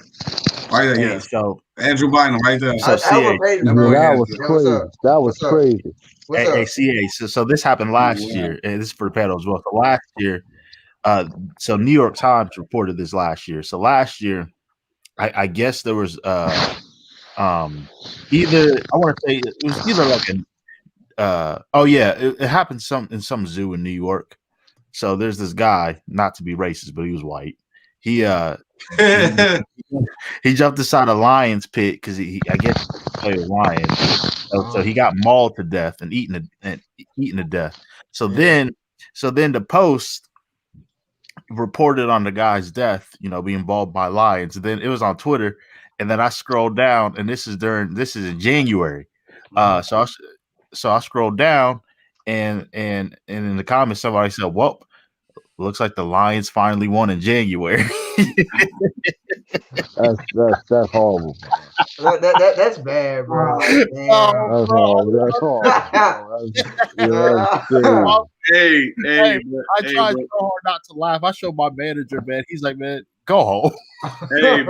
right there. Yeah. So Andrew Bynum, right there. So CA. That was crazy. Hey, CA. So this happened last year, and this is for the panel as well. So last year, so New York Times reported this last year. So last year, I guess there was either I want to say it was either like it happened in some zoo in New York. So there's this guy, not to be racist, but he was white. He jumped inside a lion's pit because I guess play the Lions. So he got mauled to death and eaten to death. So then the Post reported on the guy's death, being mauled by lions. And then it was on Twitter, and then I scrolled down, and this is in January. So I scrolled down, and in the comments somebody said, "Well, looks like the Lions finally won in January." That's horrible. That's bad, bro. That's horrible. That's horrible. That's Hey, I tried so hard not to laugh. I showed my manager, man. He's like, "Man, go home." but the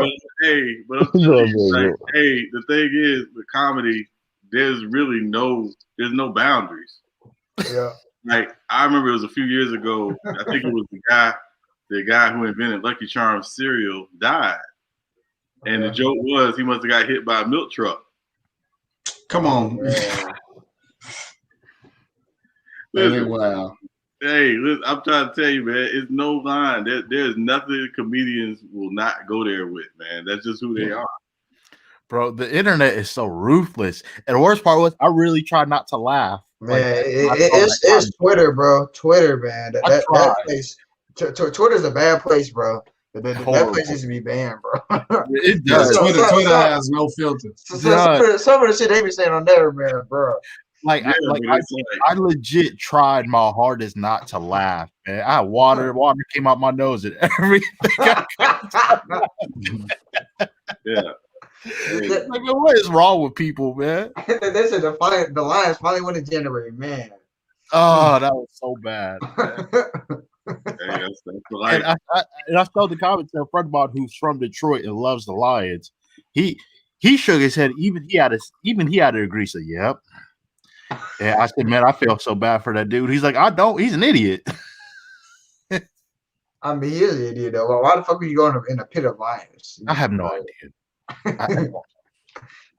thing is, with comedy, there's no boundaries. Yeah. Like, I remember it was a few years ago. I think it was the guy who invented Lucky Charms cereal died, and the joke was he must have got hit by a milk truck. Come on. Listen, wow. Hey, listen, I'm trying to tell you, man, it's no line. There's nothing comedians will not go there with, man. That's just who they are. Bro, the internet is so ruthless. And the worst part was I really tried not to laugh. Man, it's Twitter, bro. Twitter, man. That place. Twitter's a bad place, bro. That place needs to be banned, bro. It does. Twitter has no filter. Some of the shit they be saying on there, man, bro. I legit tried my hardest not to laugh, man. I had water came out my nose and everything. Yeah. Like, what is wrong with people, man? They said the Lions finally won in January, man. Oh, that was so bad. And I saw the comments to a friend of mine who's from Detroit and loves the Lions. He shook his head. Even he had to agree. So, yep. And I said, man, I feel so bad for that dude. He's like, I don't. He's an idiot. I mean, he is an idiot, though. Well, why the fuck are you going in a pit of lions? I have no idea.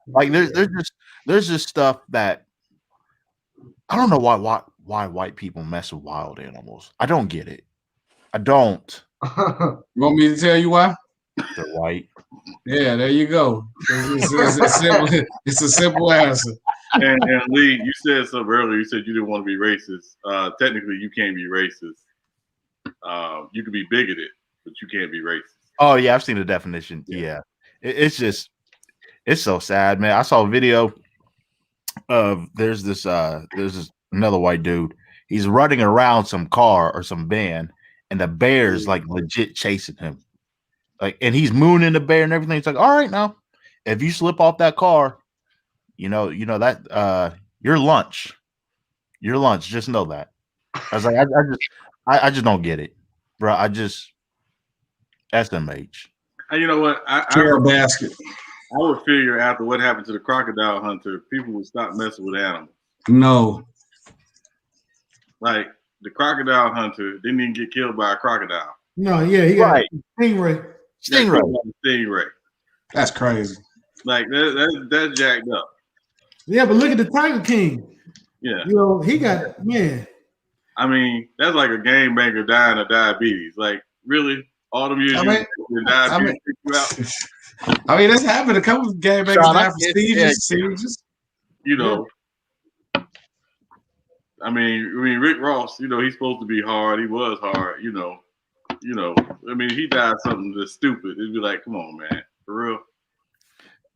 Like, there's just stuff that I don't know why white people mess with wild animals. I don't get it. I don't. You want me to tell you why? They're white. Yeah, there you go. It's a simple answer. And Lee, you said something earlier. You said you didn't want to be racist. Technically, you can't be racist. You can be bigoted, but you can't be racist. Oh yeah, I've seen the definition. Yeah, it's so sad, man. I saw a video of there's this another white dude. He's running around some car or some van, and the bear's like legit chasing him. Like, and he's mooning the bear and everything. It's like, all right, now, if you slip off that car, you know that your lunch. Just know that. I was like, I just don't get it, bro. SMH. And you know what? Care basket. I would figure after what happened to the crocodile hunter, people would stop messing with animals. No. Like, the crocodile hunter didn't even get killed by a crocodile. No, yeah, he got stingray. That's crazy. Like, that's jacked up. Yeah, but look at the Tiger King. Yeah. He got, man. I mean, that's like a game banker dying of diabetes. Like, really? All them years diabetes picked you out? I mean, that's happened. A couple of game bankers died from seizures. You know. I mean, Rick Ross, he's supposed to be hard. He was hard, I mean, he died something that's stupid. It'd be like, come on, man. For real.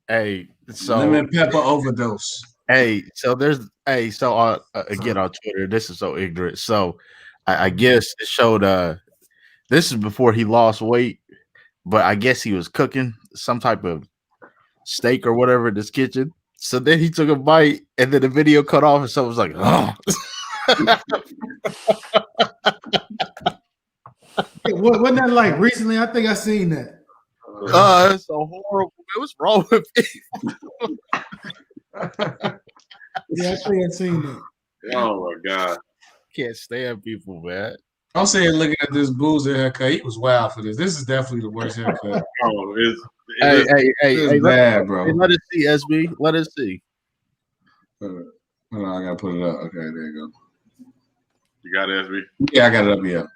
Hey, so lemon pepper overdose. Hey, so again on Twitter, this is so ignorant. So I guess it showed this is before he lost weight, but I guess he was cooking some type of steak or whatever in his kitchen. So then he took a bite, and then the video cut off, and someone was like, "Oh." Wasn't that like recently? I think I seen that. It's so horrible. What's wrong with people? Yeah, I think I seen that. Oh my God. Can't stand people, man. I'm saying, looking at this Boozer haircut, he was wild for this. This is definitely the worst haircut. Hey, bad, bro. Let us see, SB. Let us see. Hold on, I gotta put it up. Okay, there you go. You got it, SB? Yeah, I got it up. Yeah.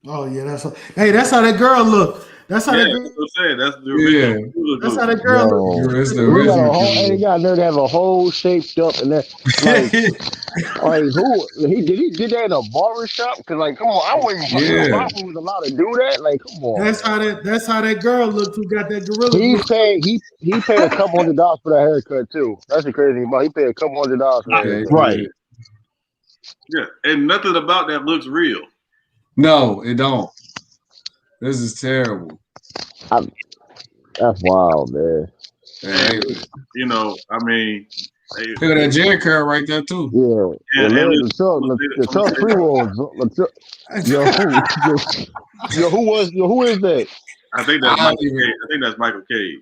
Oh yeah, that's how that girl looked. That's how Yeah, that that's girl. what I'm saying. That's the original. Yeah. That's how that girl Yo, looked. It's the we got a original. whole, and he got there to have a whole shaped up, and that like who he did that in a barber shop? Because like, come on, I wouldn't even Yeah. if I was allowed to do that. Like, come on. That's how that girl looked who got that gorilla. He glue. paid a couple $100s for that haircut too. That's the crazy thing about. He paid a couple $100s for that Yeah, haircut. Right. Yeah, and nothing about that looks real. No, it don't. This is terrible. That's wild, man. Hey, You know, I mean, look at that Jerry curl right there too. Yeah. And- and The Tuck pre-rolls. Yo, who is that? I think that's Michael Cage. I think that's Michael Cage.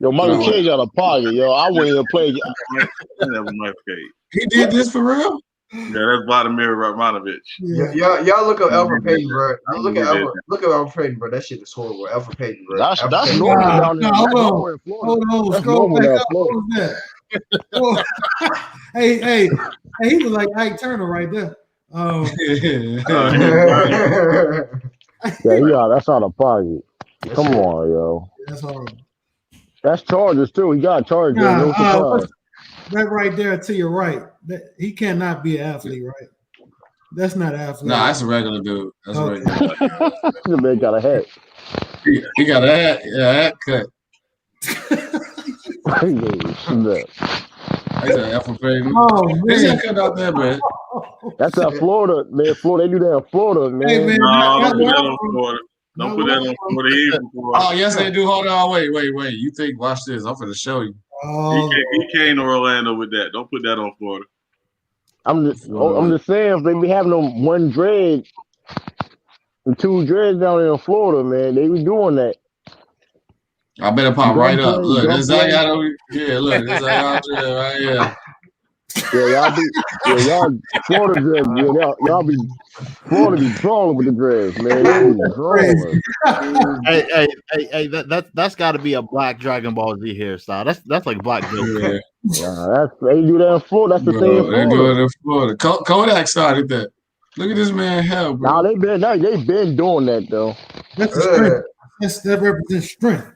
Yo, Michael Cage out of pocket, yo. I wouldn't even play. I think that was Michael Cage. He did this for real? Yeah, that's Vladimir Romanovich. Y'all look up Alfred Payton, bro. I Look at believe Alfred Payton, bro. That shit is horrible. Alfred Payton, bro. That's Alfred normal Payton. down there. That's normal in Florida. Hold on, That's scroll normal back down up. Florida. What was that? Hey, he was like Ike Turner right there. Yeah, that's out of pocket. Come on, yo. That's horrible. That's Chargers too. He got Chargers. No surprise. That right there to your right. He cannot be an athlete, right? That's not an athlete. Nah, that's a regular dude. That's a regular. The man got a hat. He got a hat. Yeah, hat cut. That's an Alfred Payton. Oh, His man. haircut out there, man. That's out Florida, man. Florida, they do that in Florida, man. Hey, man, No, that don't put that one- on Florida. Don't put that on Florida. He ain't from Florida. Oh, yes, they do. Hold on. Wait. You think, watch this. I'm going to show you. Oh, He came to Orlando with that. Don't put that on Florida. I'm just saying, if they be having them one dread and two dreads down there in Florida, man, they be doing that. I better pop right up. Look, Don't this play. yeah, look, this right here. Yeah, y'all Florida dreads, y'all be Florida be trolling with the dreads, man. They be trolling. Hey, that's got to be a black Dragon Ball Z hairstyle. That's like Black Joker. Yeah, they do that in Florida. That's the thing in They do Florida. it in Florida. Kodak started that. Look at this man hell, bro. Nah, they been doing that though. that's the strength. That represents strength.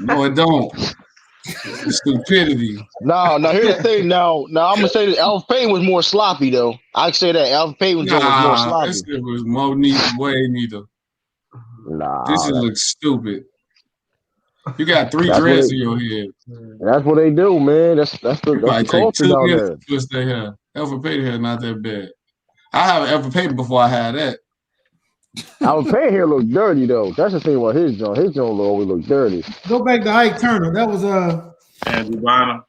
No, it don't. Stupidity. Now here's the thing. Now I'm gonna say that Alfred Payton was more sloppy though. I'd say that Alfred Payton was more sloppy. This shit was more neat, way neither. Nah, This shit looks stupid. You got three That's what dreads it- in your head. that's what they do, man. That's the Probably take culture 2 down minutes there. to twist their hair. Alfred Payton hair not that bad. I have Alfred Payton before I had that. Alfred Payton here look dirty though. That's the thing about his joint. His joint always look dirty. Go back to Ike Turner. That was Andrew Bynum.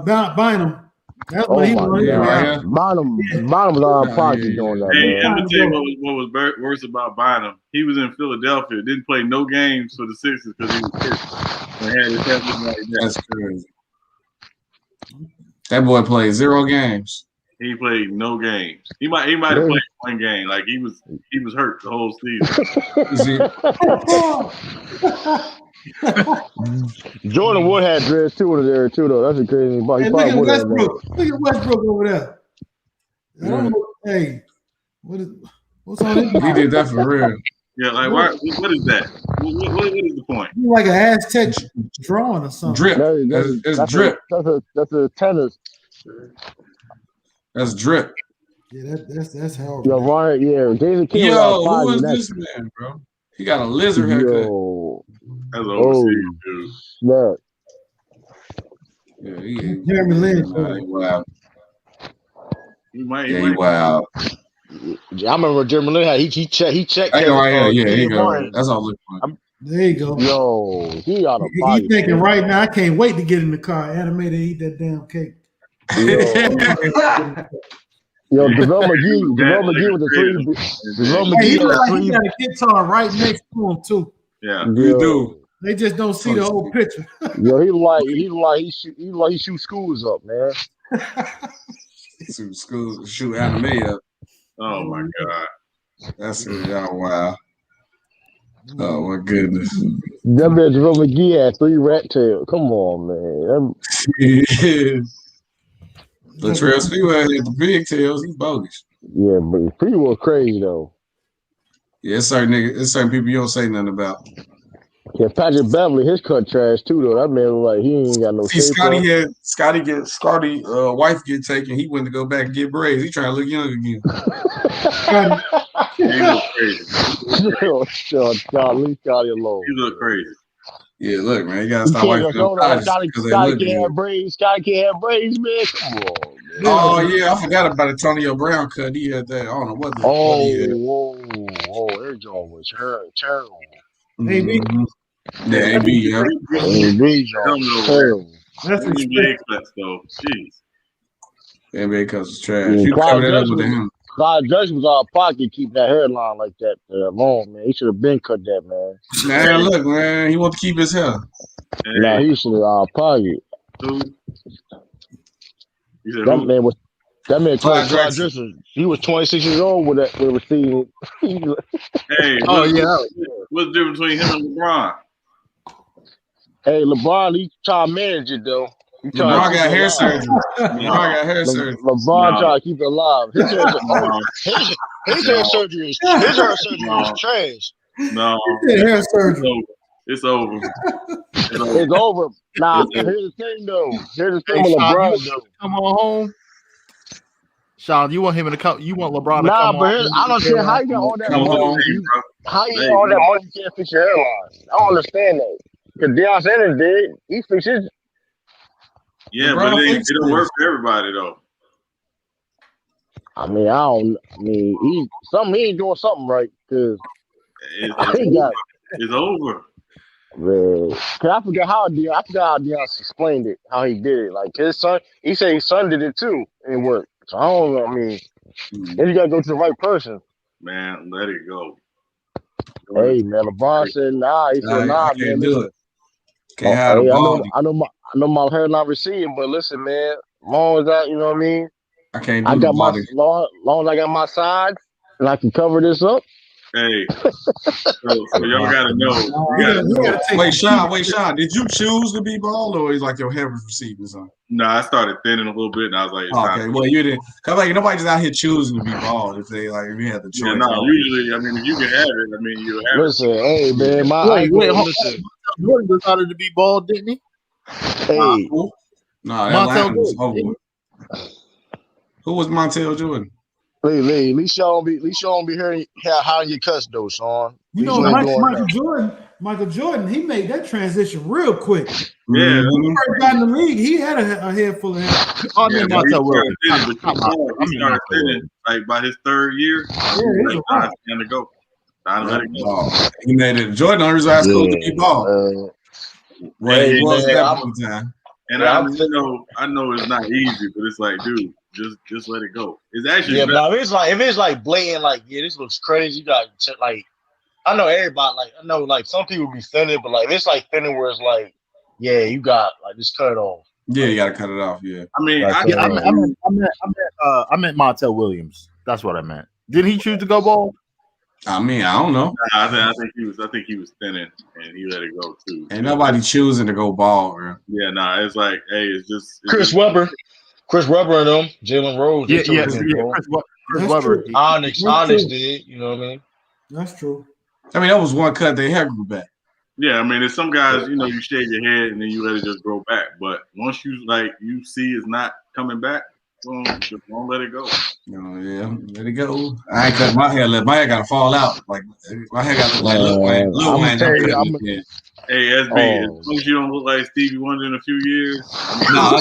Bynum. That's Oh what he my was. god, Bottom was out of pocket doing that, Hey, man. let me tell you what was worse about Bynum. He was in Philadelphia, didn't play no games for the Sixers because he was hurt. And had his head like that. That's crazy. That boy played 0 games. He played no games. He might have played one game. Like he was hurt the whole season. Jordan Wood had dreads too in there too though. That's a crazy thing. Hey, look at Westbrook. Look at Westbrook over there. I don't know. Hey, what's on this? He did that for real. Yeah, like what is that? What is the point? He's like an Aztec drawing or something. Drip. It's drip. That's a tennis. That's drip. Yeah, that's horrible. Yo, Ryan, yeah, David King. Yo, who is this man, bro? He got a lizard haircut. Yo, That's overseas, dude. snap. Yeah, he Jeremy Lin. wow. He might. Wow. I remember Jeremy Lin had he checked. I go right here. Yeah, he go. Martin. That's all. There you go. Yo, he out of He pocket. thinking right now. I can't wait to get in the car, animated, and eat that damn cake. Yo, DeVell McGee with the three. DeVell Hey, he McGee with like the he got a guitar right next to him too. Yeah, you do. They just don't see the whole picture. Yo, he shoot schools up, man. Shoot anime up. Oh my god. That's wow. Oh my goodness. That man DeVell McGee had 3 rat tails. Come on, man. Latrell Sprewell had the big tails. He's bogus. Yeah, but people were crazy though. Yeah, it's certain people you don't say nothing about. Yeah, Patrick Beverly, his cut trash too though. That man was like he ain't got no See, shape. Scotty wife get taken. He went to go back and get braids. He trying to look young again. He look crazy. Leave Scotty alone. He look crazy. Yeah, look, man, you gotta stop wiping them bodies because they look good. Scotty can't have braids, man. Come on, man. Oh yeah, I forgot about Antonio Brown cut. He had that. I don't know what. Their jaw was terrible. AB. Yeah, AB, yeah. AB jaw was terrible. That's the NBA cuts though. Jeez. NBA cuts is trash. You cover that up with him. Clyde Drexler was out of pocket keep that hairline like that long, man. He should have been cut that, man. Man, look, man, he want to keep his hair. Nah, he should have out of pocket. Who? That man Clyde Drexler. He was 26 years old when it was seen. Hey, what's the difference between him and LeBron? Hey, LeBron, he trying to manage it though. LeBron got hair surgery. LeBron trying to keep it alive. His hair surgery is trash. No, hair surgery. It's over. It's over. Nah, here's the thing though. Here's the thing with LeBron though. Come on home. Sean, you want him to come? You want LeBron to come? Nah, but I don't see how you got all that money. How you got all that money you can't fix your hairline? I don't understand that. Because Deion Sanders did. He fixed his. Yeah, but it don't work for everybody though. I mean, he ain't doing something right because it's over. Man, I forgot how Deion explained it, how he did it. Like his son, he said his son did it too, and it worked. So I don't know. I mean, then you gotta go to the right person. Man, let it go. Hey, man, LeBron said nah. He said nah, man. Do it. Can't have the ball. I know my hair not receiving, but listen, man. Long as that, you know what I mean. I can't do it. Long as I got my sides and I can cover this up. Hey, so y'all gotta know. Wait, Sean, did you choose to be bald or is like your hair was receiving something? No, I started thinning a little bit, and I was like, okay, well, you didn't. Cause like nobody's out here choosing to be bald if you had the choice. Yeah, no, usually, I mean, if you can have it, I mean, you have it. Listen, hey, man, listen. Jordan decided to be bald, didn't he? Hey, Montel Jordan. Who was Montel Jordan? Lee, at least y'all don't be hearing how you cuss though, Sean. You know, Michael Jordan, he made that transition real quick. Yeah, when he first got in the league, he had a head full of hair. He started thinning like by his third year. Time to go. Time to let it go. He made it. Jordan on his high school to be bald. He was that one time. And I know it's not easy, but it's like, dude, just let it go. It's actually but if it's like blatant, like this looks crazy. You got like, I know everybody. Like I know like some people be thinning, but like it's like thinning where it's like, yeah, you got like just cut it off. Yeah, you gotta cut it off. Yeah. I mean, I meant Montel Williams. That's what I meant. Did he choose to go bald? I mean, I don't know. I think he was thinning, and he let it go too. Ain't nobody choosing to go bald, bro. Yeah, it's like, hey, it's just Chris Webber and them, Jalen Rose. Chris Webber. Onyx did. You know what I mean? That's true. I mean, that was one cut. They hair grew back. Yeah, I mean, there's some guys, you shave your head and then you let it just grow back. But once you see it's not coming back, well, just don't let it go. Yeah, let it go. I ain't cut my hair. My hair gotta fall out. Like my hair got to look like Lil Wayne. Hey, SB, as long as you don't look like Stevie Wonder in a few years. No,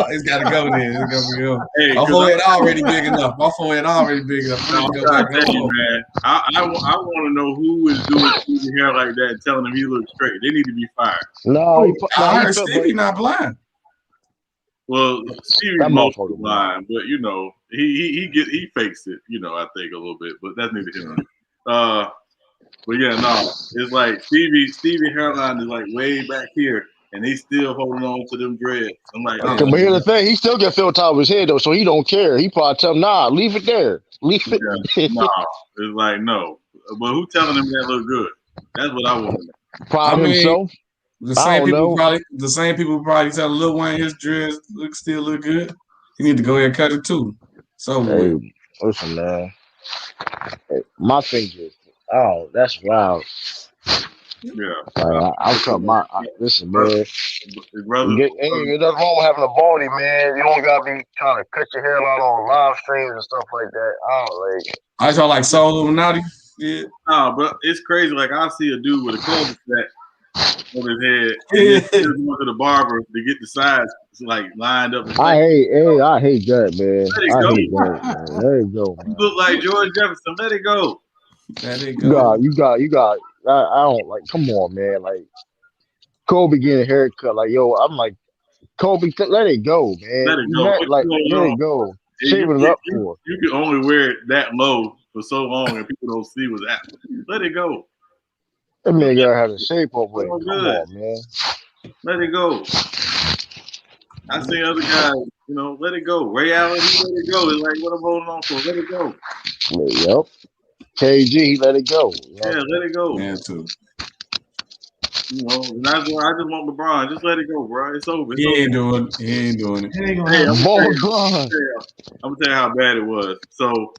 it's got to go there. It's got to go. Hey, my forehead already big enough. I want to know who is doing Stevie hair like that and telling him he looks straight. They need to be fired. No, I heard Stevie not blind. Well, Stevie's mostly blind, but he fakes it. I think a little bit, but that's neither here nor there. But yeah, no, it's like Stevie hairline is like way back here, and he's still holding on to them dreads. I'm like, but here's the thing: he still get filled top of his head though, so he don't care. He probably tell him, "Nah, leave it there, leave it." Yeah, nah, it's like no, but who telling him that look good? That's what I want. Probably himself. The same people probably tell Lil Wayne his dreads still look good. He need to go ahead and cut it too. So listen, man. My thing is, Oh, that's wild. Yeah. I'm talking about. Listen, man. Brother, There's nothing wrong with having a body, man. You don't gotta be trying to cut your hair out on live streams and stuff like that. I don't like. I saw like Soul Illuminati. Yeah. No, but it's crazy. Like I see a dude with a cul-de-sac on his head. And he went to the barber to get the sides like lined up. I hate that, man. I hate that, man. Let it go, man. You look like George Jefferson. Let it go. Let it go. You got. I don't like. Come on, man. Like Kobe getting a haircut. Like yo, I'm like Kobe. Let it go, man. Let it go. Let it go. Shave it up for. You can only wear it that low for so long, and people don't see what's happening. Let it go. That man gotta have a shape up with it. Come on, man. Let it go. I see other guys, let it go. Ray Allen, he let it go. It's like what I'm holding on for. Let it go. Yep. KG, let it go. Yeah, let it go. Yeah, too. And I just want LeBron. Just let it go, bro. It's over. He ain't doing it. I'm gonna tell you how bad it was. So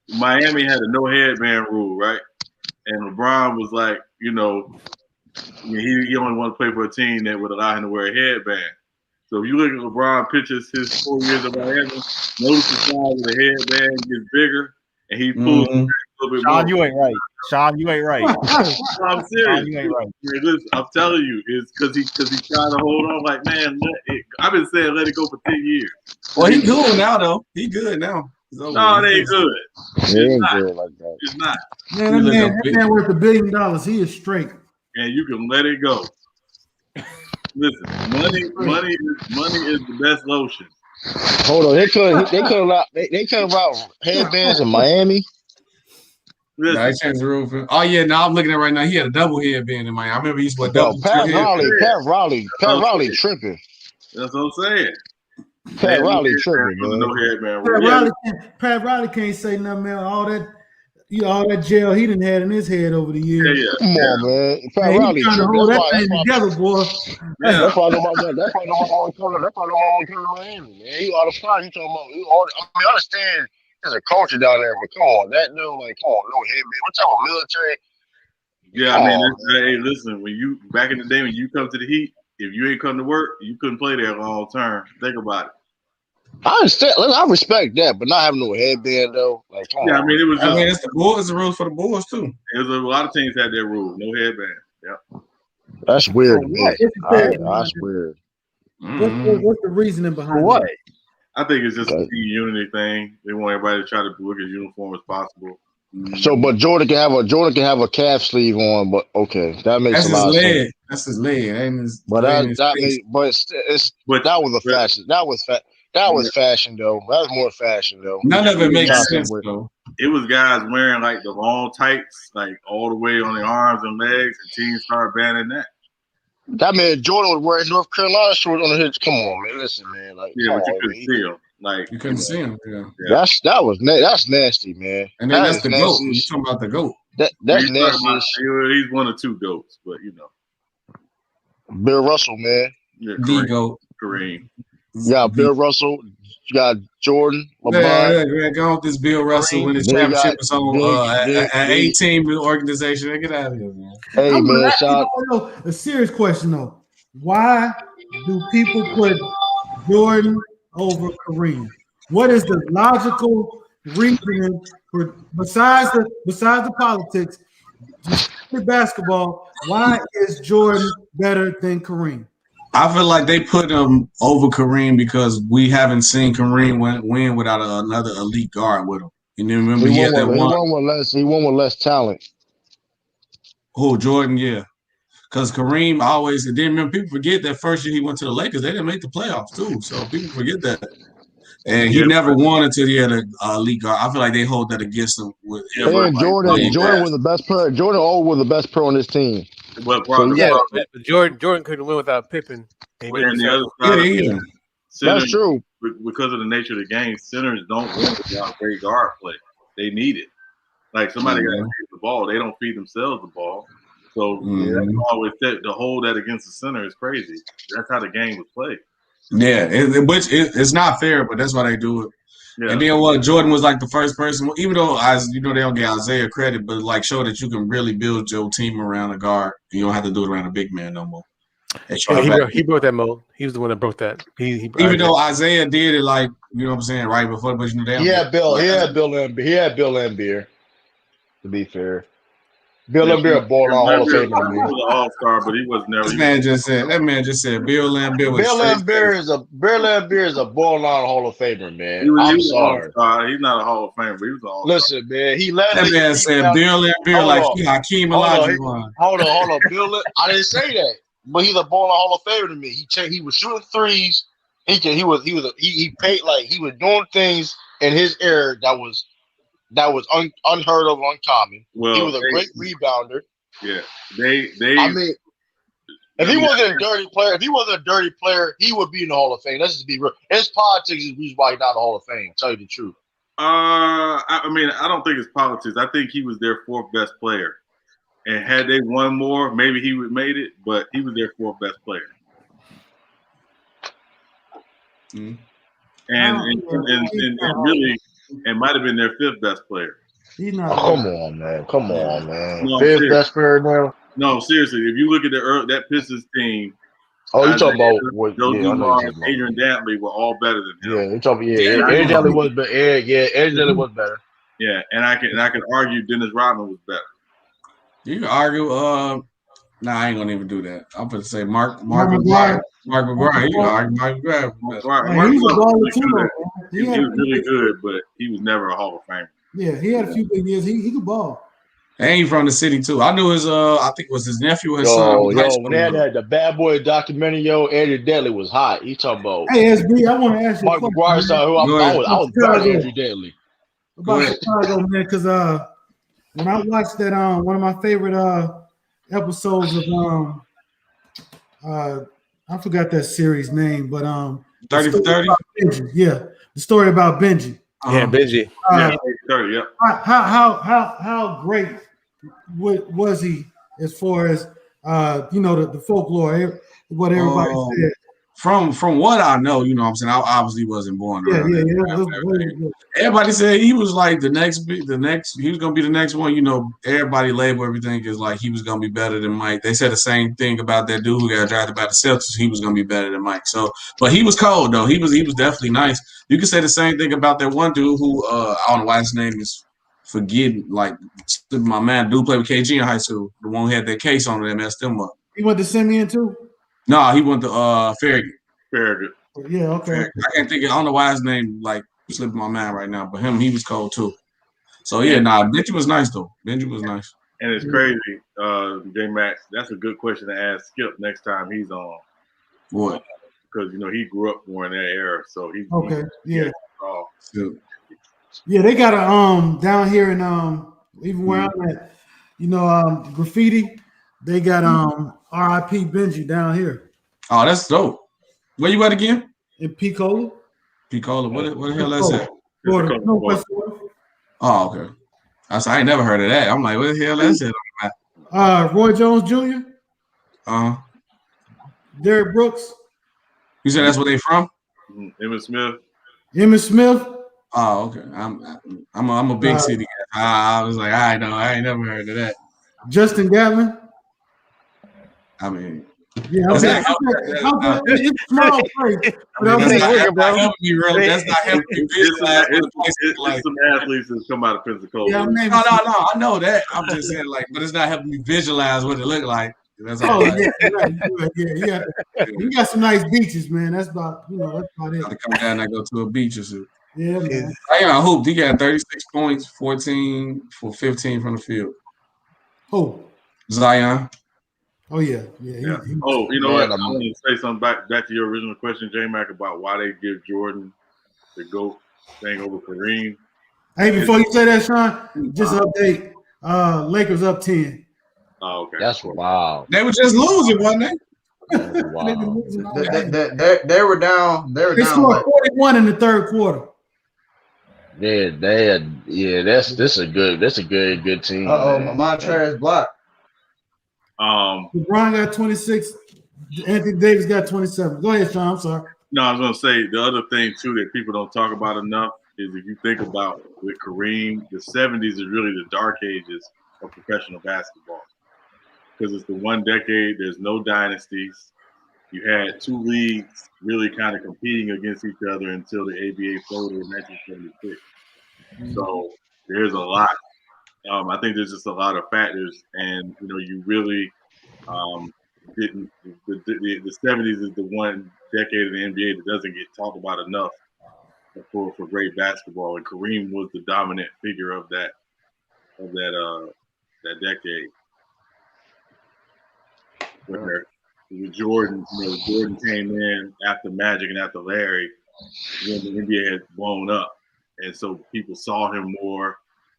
Miami had a no headband rule, right? And LeBron was like, he only wanted to play for a team that would allow him to wear a headband. So if you look at LeBron pictures his 4 years of Miami, notice the size of the headband gets bigger, and he pulls a little bit more. Sean, you ain't right. I'm serious. Sean, you ain't right. Listen, I'm telling you, it's because he's trying to hold on. Like, man, I've been saying let it go for 10 years. Well, he good now, though. He good now. No, it ain't good. It ain't good like that. It's not. Man, that man worth $1 billion. He is straight. And you can let it go. Listen, money is the best lotion. Hold on, they could route headbands in Miami. Nah, he changed the rule for. Oh yeah, now I'm looking at it right now. He had a double headband in Miami. I remember he used to double. Pat Riley tripping. That's what I'm saying. Pat Riley tripping, man. No headband. Pat Riley can't say nothing, man. All that gel he done had in his head over the years. Yeah. Come on, man. Pat Riley trying to hold that thing together, boy. Yeah. That's why nobody want to come to Miami, man. He all the fun. He talking about. I understand there's a culture down there, but come on, that dude, like, come on, no headband. What type of military? Yeah, I mean, hey, listen, when you back in the day when you come to the Heat, if you ain't come to work, you couldn't play there long term. Think about it. I understand. I respect that, but not having no headband though. Like, I mean, it was. It's the Bulls. It's the rules for the Bulls too. It was a lot of teams had their rule, no headband. Yeah, that's weird, man. That's weird. What's the reasoning behind what? that? I think it's just a team unity thing. They want everybody to try to look as uniform as possible. So, but Jordan can have a calf sleeve on, but okay, that makes a lot of sense. That's his leg. But that was a fashion. That was fashion though. That was more fashion though. None of it makes sense though. It was guys wearing like the long tights, like all the way on their arms and legs, and teams started banning that. That man Jordan was wearing North Carolina shorts on the hips. Come on, man. Listen, man. Like, yeah, but you couldn't see him. Like you couldn't see him. Yeah. That's nasty, man. And then that's the goat. You talking about the goat? That's nasty. He's one of two goats, but Bill Russell, man. Yeah, the goat. Kareem. You got Bill Russell. You got Jordan. LeBron. Yeah, go with this Bill Russell win his championship on an 18 organization. Get out of here, man. Hey, man, a serious question though. Why do people put Jordan over Kareem? What is the logical reasoning for besides the politics, the basketball? Why is Jordan better than Kareem? I feel like they put him over Kareem because we haven't seen Kareem win without another elite guard with him. You know, remember he won with less talent. Oh, Jordan, yeah. Because Kareem always, and then remember, people forget that first year he went to the Lakers, they didn't make the playoffs too. So people forget that. And he never won until he had a elite guard. I feel like they hold that against him. Jordan was the best player. Jordan was the best pro on this team. But Jordan couldn't win without Pippen. And the other side that's true. Because of the nature of the game, centers don't win without great guard play. They need it. Like somebody got to feed the ball. They don't feed themselves the ball. So that's always to hold that against the center is crazy. That's how the game was played. Yeah, which it's not fair, but that's why they do it. Yeah. And then what? Jordan was like the first person, even though they don't get Isaiah credit, but like show that you can really build your team around a guard. You don't have to do it around a big man no more. He broke that mold. He was the one that broke that. Even though Isaiah did it, like you know what I'm saying, right before, but he had Bill Laimbeer. To be fair, Bill Laimbeer, a borderline Hall of Famer. He was an all-star, but he was never. That man just said Bill Laimbeer. Bill Laimbeer is a borderline Hall of Famer, man. I'm sorry. He's not a Hall of Famer, but he was an all-star. Listen, man, he led. That man said Bill Laimbeer like Hakeem Olajuwon. Hold on, Bill. I didn't say that. But he's a borderline Hall of Famer to me. He was shooting threes. He paid like he was doing things in his era that was unheard of, uncommon. Well, he was a great rebounder. Yeah, I mean, if he wasn't a dirty player, he would be in the Hall of Fame. Let's just be real. His politics is the reason why he's not in the Hall of Fame. Tell you the truth. I mean, I don't think it's politics. I think he was their fourth best player. And had they won more, maybe he would have made it, but he was their fourth best player. Mm-hmm. And really, it might have been their fifth best player. Come on, man. No, fifth best player now? No, seriously. If you look at that Pistons team, you talking about Joe Dumars, Adrian Dantley were all better than him. Yeah, you talking Adrian Dantley was better. Adrian Dantley was better. Yeah, and I can argue Dennis Rodman was better. You can argue. I ain't gonna even do that. I'm gonna say Mark McGwire. Mark McGwire. You can argue Mark McGwire. He was a baller too. He was really good, but he was never a Hall of Famer. Yeah, he had a few big years. He could ball. And he from the city too. I knew his. I think it was his nephew or his son. When they had the Bad Boy documentary, Andrew Dantley was hot. He talking about. Hey, SB, I want to ask you. Mark McGwire saw who I was better than Andrew Dantley. About Chicago, man, because when I watched that, one of my favorite episodes of I forgot that series name, but 30 for 30. Yeah, the story about Benji. Yeah, Benji. 30. Yeah. How great was he as far as the folklore, what everybody said? From what I know, you know what I'm saying, I obviously wasn't born around. Yeah. Everybody said he was like the next, he was gonna be the next one. You know, everybody labeled everything as like he was gonna be better than Mike. They said the same thing about that dude who got drafted by the Celtics. He was gonna be better than Mike. So, but he was cold though. He was definitely nice. You can say the same thing about that one dude who I don't know why his name is forgetting. Like my man, dude played with KG in high school. The one who had that case on it that messed him up. He went to Simeon too. No, he went to Farragut. Yeah, okay. I can't think. I don't know why his name like slipped my mind right now, but he was cold too. So yeah, Benji was nice though. Benji was nice. And it's crazy, J Max. That's a good question to ask Skip next time he's on. What? Because he grew up more in that era, so he's okay. Yeah. Yeah, they got a down here in even where I'm at, graffiti. They got R.I.P. Benji down here. Oh, that's dope. Where you at again? In Picola. Picola. What the hell is that? Florida. No, West Florida. Oh, okay. I ain't never heard of that. I'm like, what the hell is that? Roy Jones Jr. Derrick Brooks. You said that's where they from? Emmitt Smith. Emmitt Smith. Oh, okay. I'm a big city guy. I was like, I ain't never heard of that. Justin Gatlin. I mean, yeah, it's a small place. That's not helping me really. That's not helping me visualize. It's some athletes that come out of Pensacola. Yeah, no, I know that. I'm just saying, but it's not helping me visualize what it look like. That's all. Yeah. You got some nice beaches, man. That's about it. Gotta come down and go to a beach or something. Yeah, man. I hooped. He got 36 points, 14 for 15 from the field. Who? Zion. Oh yeah. You know what? I want to say something back to your original question, J Mac, about why they give Jordan the GOAT thing over Kareem. Hey, before you say that, Sean, just an update. Lakers up 10. Oh, okay. That's wow. They were just losing, wasn't they? Wow. They were down. They scored 41 in the third quarter. That's a good team. Montrezl blocked. LeBron got 26. Anthony Davis got 27. Go ahead, Sean. I'm sorry. No, I was gonna say the other thing too that people don't talk about enough is if you think about with Kareem, the 70s is really the dark ages of professional basketball because it's the one decade. There's no dynasties. You had two leagues really kind of competing against each other until the ABA folded in 1976. So there's a lot. I think there's just a lot of factors, and you really didn't. The 70s is the one decade of the NBA that doesn't get talked about enough for great basketball, and Kareem was the dominant figure of that decade. With Jordan, Jordan came in after Magic and after Larry when the NBA had blown up, and so people saw him more.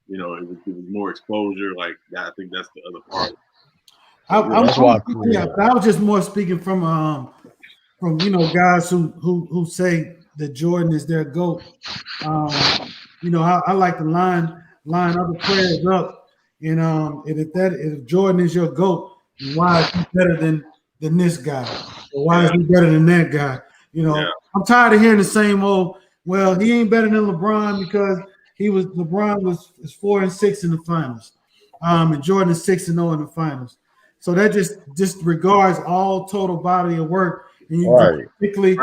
It was more exposure. Like that, I think that's the other part. I was just more speaking from guys who say that Jordan is their GOAT. I like to line other players up, and if Jordan is your GOAT, why is he better than this guy? Or why is he better than that guy? I'm tired of hearing the same old. Well, he ain't better than LeBron because LeBron was 4-6 in the finals, and Jordan is 6-0 in the finals. So that just regards all total body of work, and you particularly. To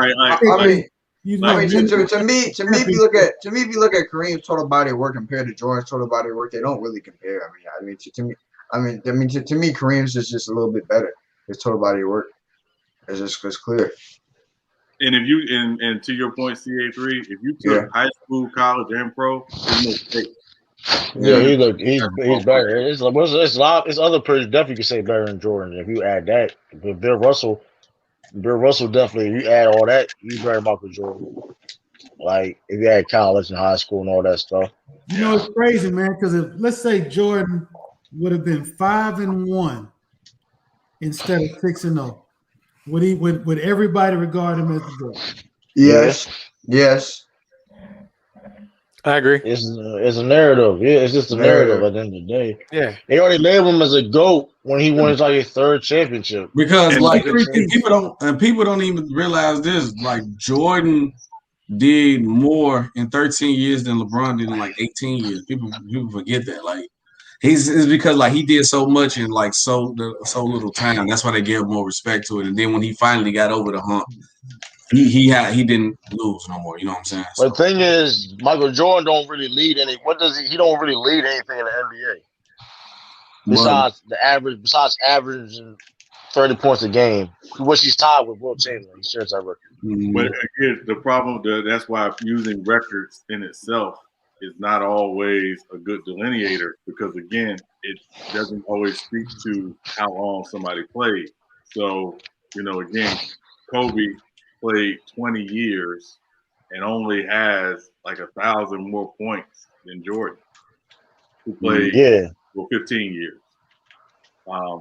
me, if you look at Kareem's total body of work compared to Jordan's total body of work, they don't really compare. To me, Kareem's is just a little bit better. His total body of work is clear. And if you and to your point, CA3, if you took high school, college, and pro, there's no mistake. Yeah, he's better. It's other players definitely could say better than Jordan. If you add that, but Bill Russell definitely. If you add all that, he's better than Michael Jordan. Like if you add college and high school and all that stuff. It's crazy, man. Because if let's say Jordan would have been 5-1 instead of 6-0, would everybody regard him as the GOAT? Yes. I agree. It's a narrative. Yeah, it's just a narrative at the end of the day. Yeah. They already labeled him as a GOAT when he won his third championship. Because people don't even realize this. Like Jordan did more in 13 years than LeBron did in 18 years. People forget that. Like it's because he did so much in so little time. That's why they gave more respect to it. And then when he finally got over the hump, he didn't lose no more. You know what I'm saying? But the thing is, Michael Jordan don't really lead any. What does he? He don't really lead anything in the NBA. Besides averaging 30 points a game, which he's tied with Wilt Chamberlain. He shares that record. But again, the problem that's why using records in itself is not always a good delineator because again, it doesn't always speak to how long somebody played. So again, Kobe played 20 years and only has 1,000 more points than Jordan, who played for 15 years,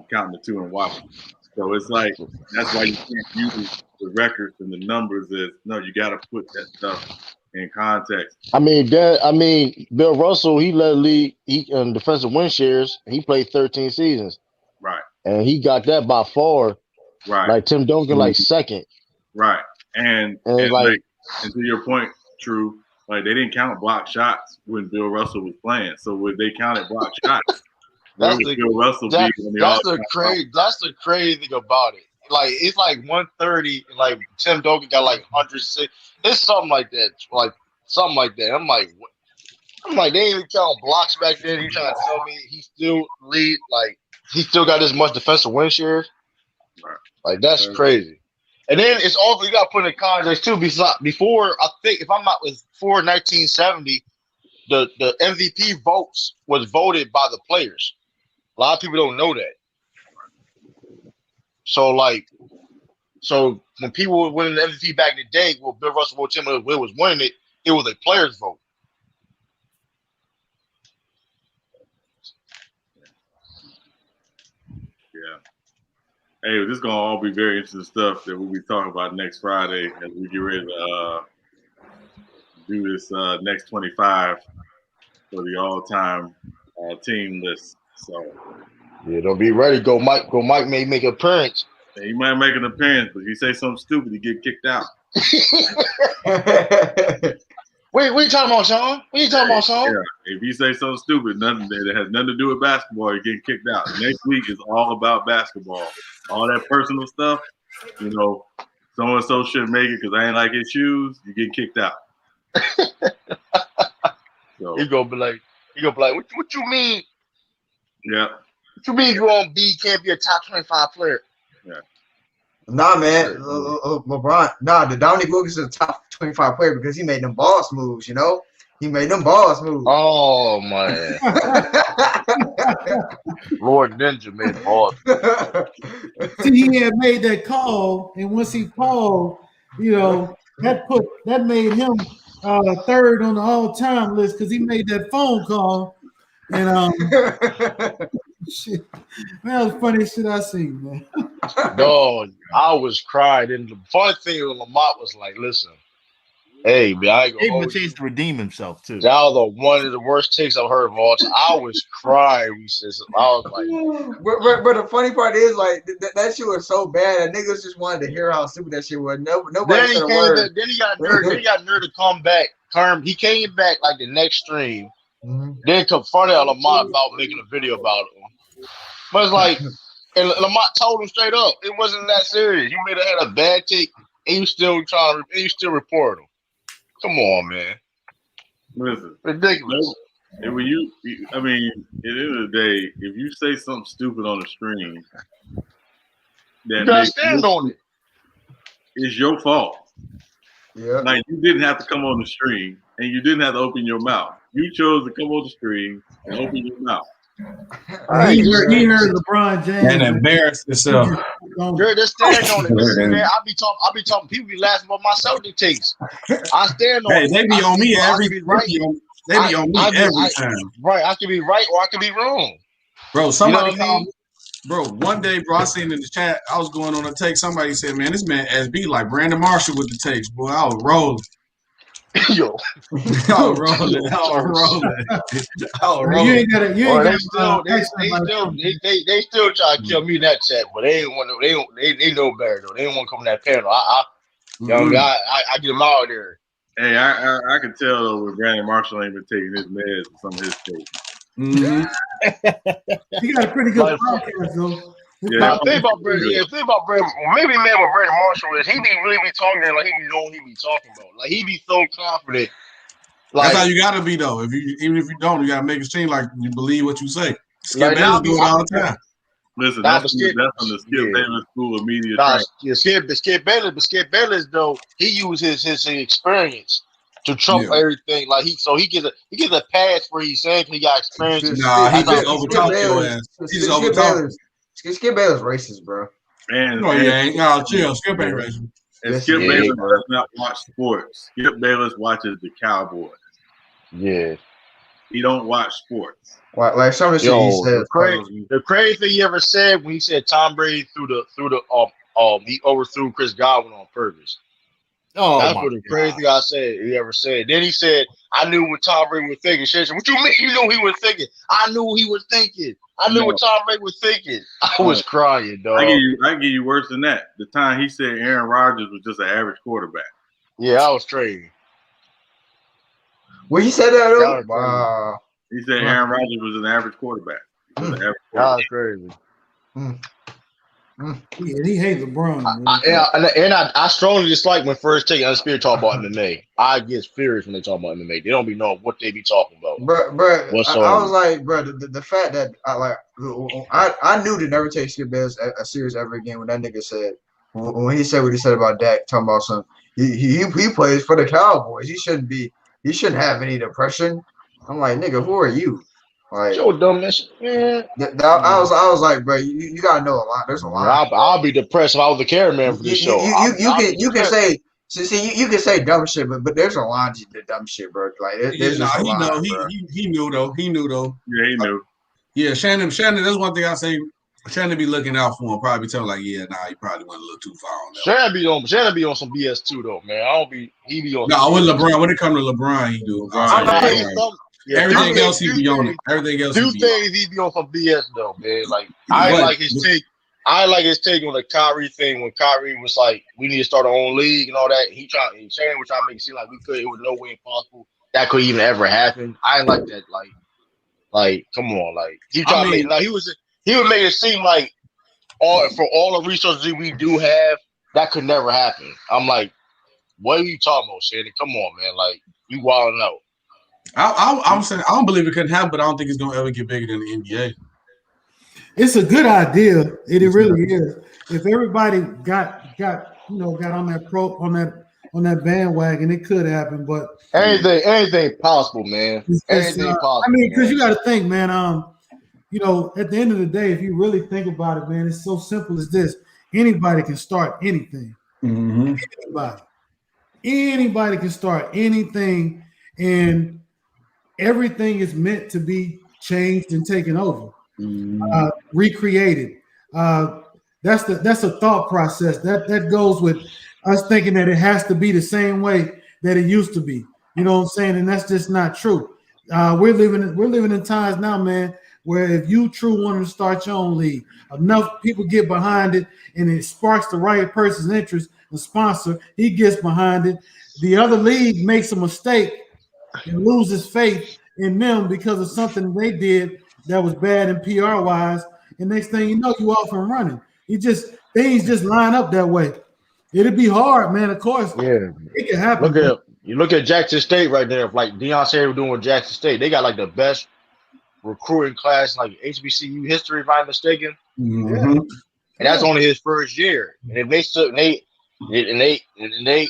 counting the two in Washington. So it's that's why you can't use the records and the numbers as you got to put that stuff in context. Bill Russell, he led the league in defensive win shares. He played 13 seasons, right? And he got that by far, right? Like Tim Duncan, second, right? And to your point, True, they didn't count block shots when Bill Russell was playing. So when they counted block shots, that's the crazy thing about it. It's 130, and Tim Duncan got 106. It's something like that. Something like that. I'm like, they didn't even count blocks back then. You trying to tell me he still lead? He still got this much defensive win shares? Right. That's crazy. And then it's also you got to put in context too. Before I think, if I'm not before 1970, the MVP votes was voted by the players. A lot of people don't know that. So when people were winning the MVP back in the day, Bill Russell, Wilt Chamberlain was winning it was a players vote. Yeah. Hey, this is gonna all be very interesting stuff that we'll be talking about next Friday as we get ready to do this next 25 for the all-time team list. So yeah, don't be ready. Go Mike may make an appearance. Yeah, he might make an appearance, but if you say something stupid, he get kicked out. Wait, what you talking about, Sean? What you talking about, Sean? Yeah. If you say something stupid, nothing that has nothing to do with basketball, you're getting kicked out. Next week is all about basketball. All that personal stuff, you know, so and so shouldn't make it because I ain't like his shoes. You get kicked out. So He gonna be like, what you mean? yeah, What you mean you on B can't be a top 25 player? yeah. Nah, man. LeBron. Nah, the Dominique Wilkins is a top 25 player because he made them boss moves. You know, he made them boss moves. Oh man, Lord Ninja made boss. See, he had made that call, and once he called, you know, that made him third on the all-time list because he made that phone call. And shit, man, that was funny shit I seen, man. Dog, I was crying. And the funny thing with Lamont was like, listen, hey, man, I ain't Gave gonna him a hold you. chance to redeem himself too. That was one of the worst takes I've heard of all time. I was crying. I was like, but the funny part is, like, that shit was so bad that niggas just wanted to hear how stupid that shit was. Nobody said a word. then he got nerve to come back. He came back like the next stream, then confronted Lamont about making a video about him. But it's like, and Lamont told him straight up, it wasn't that serious. You may have had a bad take, and you still report him. Come on, man. Listen, Ridiculous. And when I mean, at the end of the day, if you say something stupid on the stream, You gotta stand on it. It's your fault. Yeah. Like, you didn't have to come on the stream, and you didn't have to open your mouth. You chose to come on the stream and open your mouth. He heard LeBron James and embarrassed himself. You're just stand on it. Listen, man, I be talking. People be laughing about my Celtic takes. I stand on Hey, it. they be on me every. They be on me every time. Right, I can be right or I can be wrong. Bro, somebody You know what I called mean? me. Bro, one day, bro, I seen in the chat, I was going on a take. Somebody said, man, this man SB like Brandon Marshall with the takes. Boy, I was rolling. Yo. I was rolling. You ain't got They still try to kill me in that chat, but they ain't want to. They know better though. They didn't want to come in that panel. I get them out of there. Hey, I can tell though when Brandon Marshall ain't been taking his meds for some of his takes. He got a pretty good podcast though. Yeah. Think about Brandon. Maybe man with Brandon Marshall is he be really be talking like he be knowing he be talking about. Like he be so confident. Like, that's how you gotta be though. Even if you don't, you gotta make it seem like you believe what you say. Skip Like, Bayless do it all the time. Listen, that's from the Skip Bayless School of Media. Skip Bayless though, he uses his experience to trump everything. Like he gets a pass where he's saying he got experience. Nah, he just overtalked your ass. He just overtalked. Skip Bayless racist, bro. No, he ain't. No, chill. Skip ain't racist. And Skip Bayless does not watch sports. Skip Bayless watches the Cowboys. Yeah. He don't watch sports. Like some of the shit he said. The crazy thing he ever said when he said Tom Brady he overthrew Chris Godwin on purpose. Oh, that's what the crazy thing I said he ever said. Then he said, I knew what Tom Brady was thinking. Shit, what you mean you know he was thinking? I knew what he was thinking. I knew what Tom Brady was thinking. I was crying, dog. I can give you worse than that. The time he said Aaron Rodgers was just an average quarterback. Yeah, I was crazy. Well, he said that. Wow. He said Aaron Rodgers was an average quarterback. That was crazy. He hates LeBron. I strongly dislike when first take Undisputed talk about MMA. I get furious when they talk about MMA. They don't be knowing what they be talking about. Bro, I was like, bro, the fact that I knew to never take Skip Bayless a series ever again when that nigga said when he said what he said about Dak, talking about some he plays for the Cowboys. He shouldn't have any depression. I'm like, nigga, who are you? Like, your dumbass, man. I was like, bro, you gotta know a lot. There's a lot. I'll be depressed if I was the cameraman for this show. You can say. See, you can say dumb shit, but there's a lot of dumb shit, bro. Like, there's just a lot. He knew though. Yeah, he knew. Yeah, Shannon. That's one thing I say. Shannon be looking out for him. Probably tell him like, yeah, he probably went a little too far on that. Shannon be on some BS too, though, man. He be on. No, with LeBron. When it comes to LeBron, he do. Everything else he be on it. Everything else. Two things he be on some BS though, man. Like I like his take. I like his take on the Kyrie thing when Kyrie was like, we need to start our own league and all that. Shane was trying to make it seem like it was no way impossible that could even ever happen. I ain't like that. Like, come on, like he tried to make. Now he would make it seem like for all the resources we do have, that could never happen. I'm like, what are you talking about, Shannon? Come on, man. Like, you wilding out. I'm saying I don't believe it couldn't happen, but I don't think it's gonna ever get bigger than the NBA. It's a good idea. It really is. If everybody got on that bandwagon, it could happen. But anything possible, man. Anything possible. I mean, because you got to think, man. At the end of the day, if you really think about it, man, it's so simple as this: anybody can start anything. Mm-hmm. Anybody can start anything, and everything is meant to be changed and taken over. Recreated. That's a thought process that goes with us thinking that it has to be the same way that it used to be. You know what I'm saying? And that's just not true. We're living in times now, man, where if you truly want to start your own league, enough people get behind it and it sparks the right person's interest, the sponsor, he gets behind it. The other league makes a mistake and loses faith in them because of something they did that was bad in PR wise, and next thing you know, you off and running. Things just line up that way. It'd be hard, man. Of course, it can happen. Look at Jackson State right there. Like Deion said, we're doing with Jackson State. They got like the best recruiting class, like HBCU history, if I'm not mistaken. Mm-hmm. And that's only his first year. And if they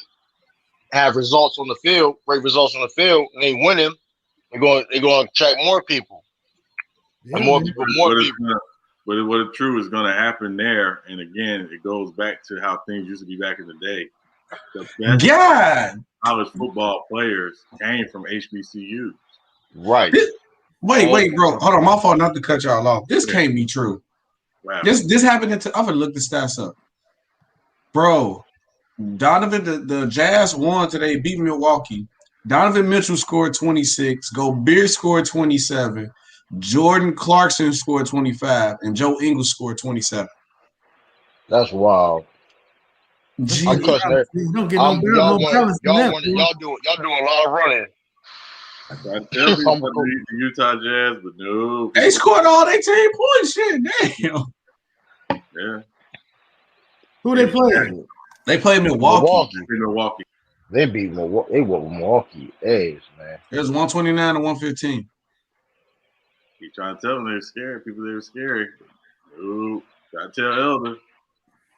have results on the field, great results on the field, and they win them, they're going to attract more people. And more people. But what true is going to happen there, and again, it goes back to how things used to be back in the day. The best college football players came from HBCUs. Right. Wait, bro. Hold on. My fault not to cut y'all off. This can't be true. Wow. This happened. I'm going to look the stats up. Bro, Donovan, the Jazz won today, beat Milwaukee. Donovan Mitchell scored 26. Gobert scored 27. Jordan Clarkson scored 25, and Joe Ingles scored 27. That's wild. Y'all doing a lot of running. I tell you the Utah Jazz, but no. They scored all 18 points. Shit, damn. Yeah. Who they playing? They played Milwaukee. They beat Milwaukee. They were Milwaukee A's, man. It was 129 to 115. Keep trying to tell them they're scary. People, they were scary. No, gotta tell Elder.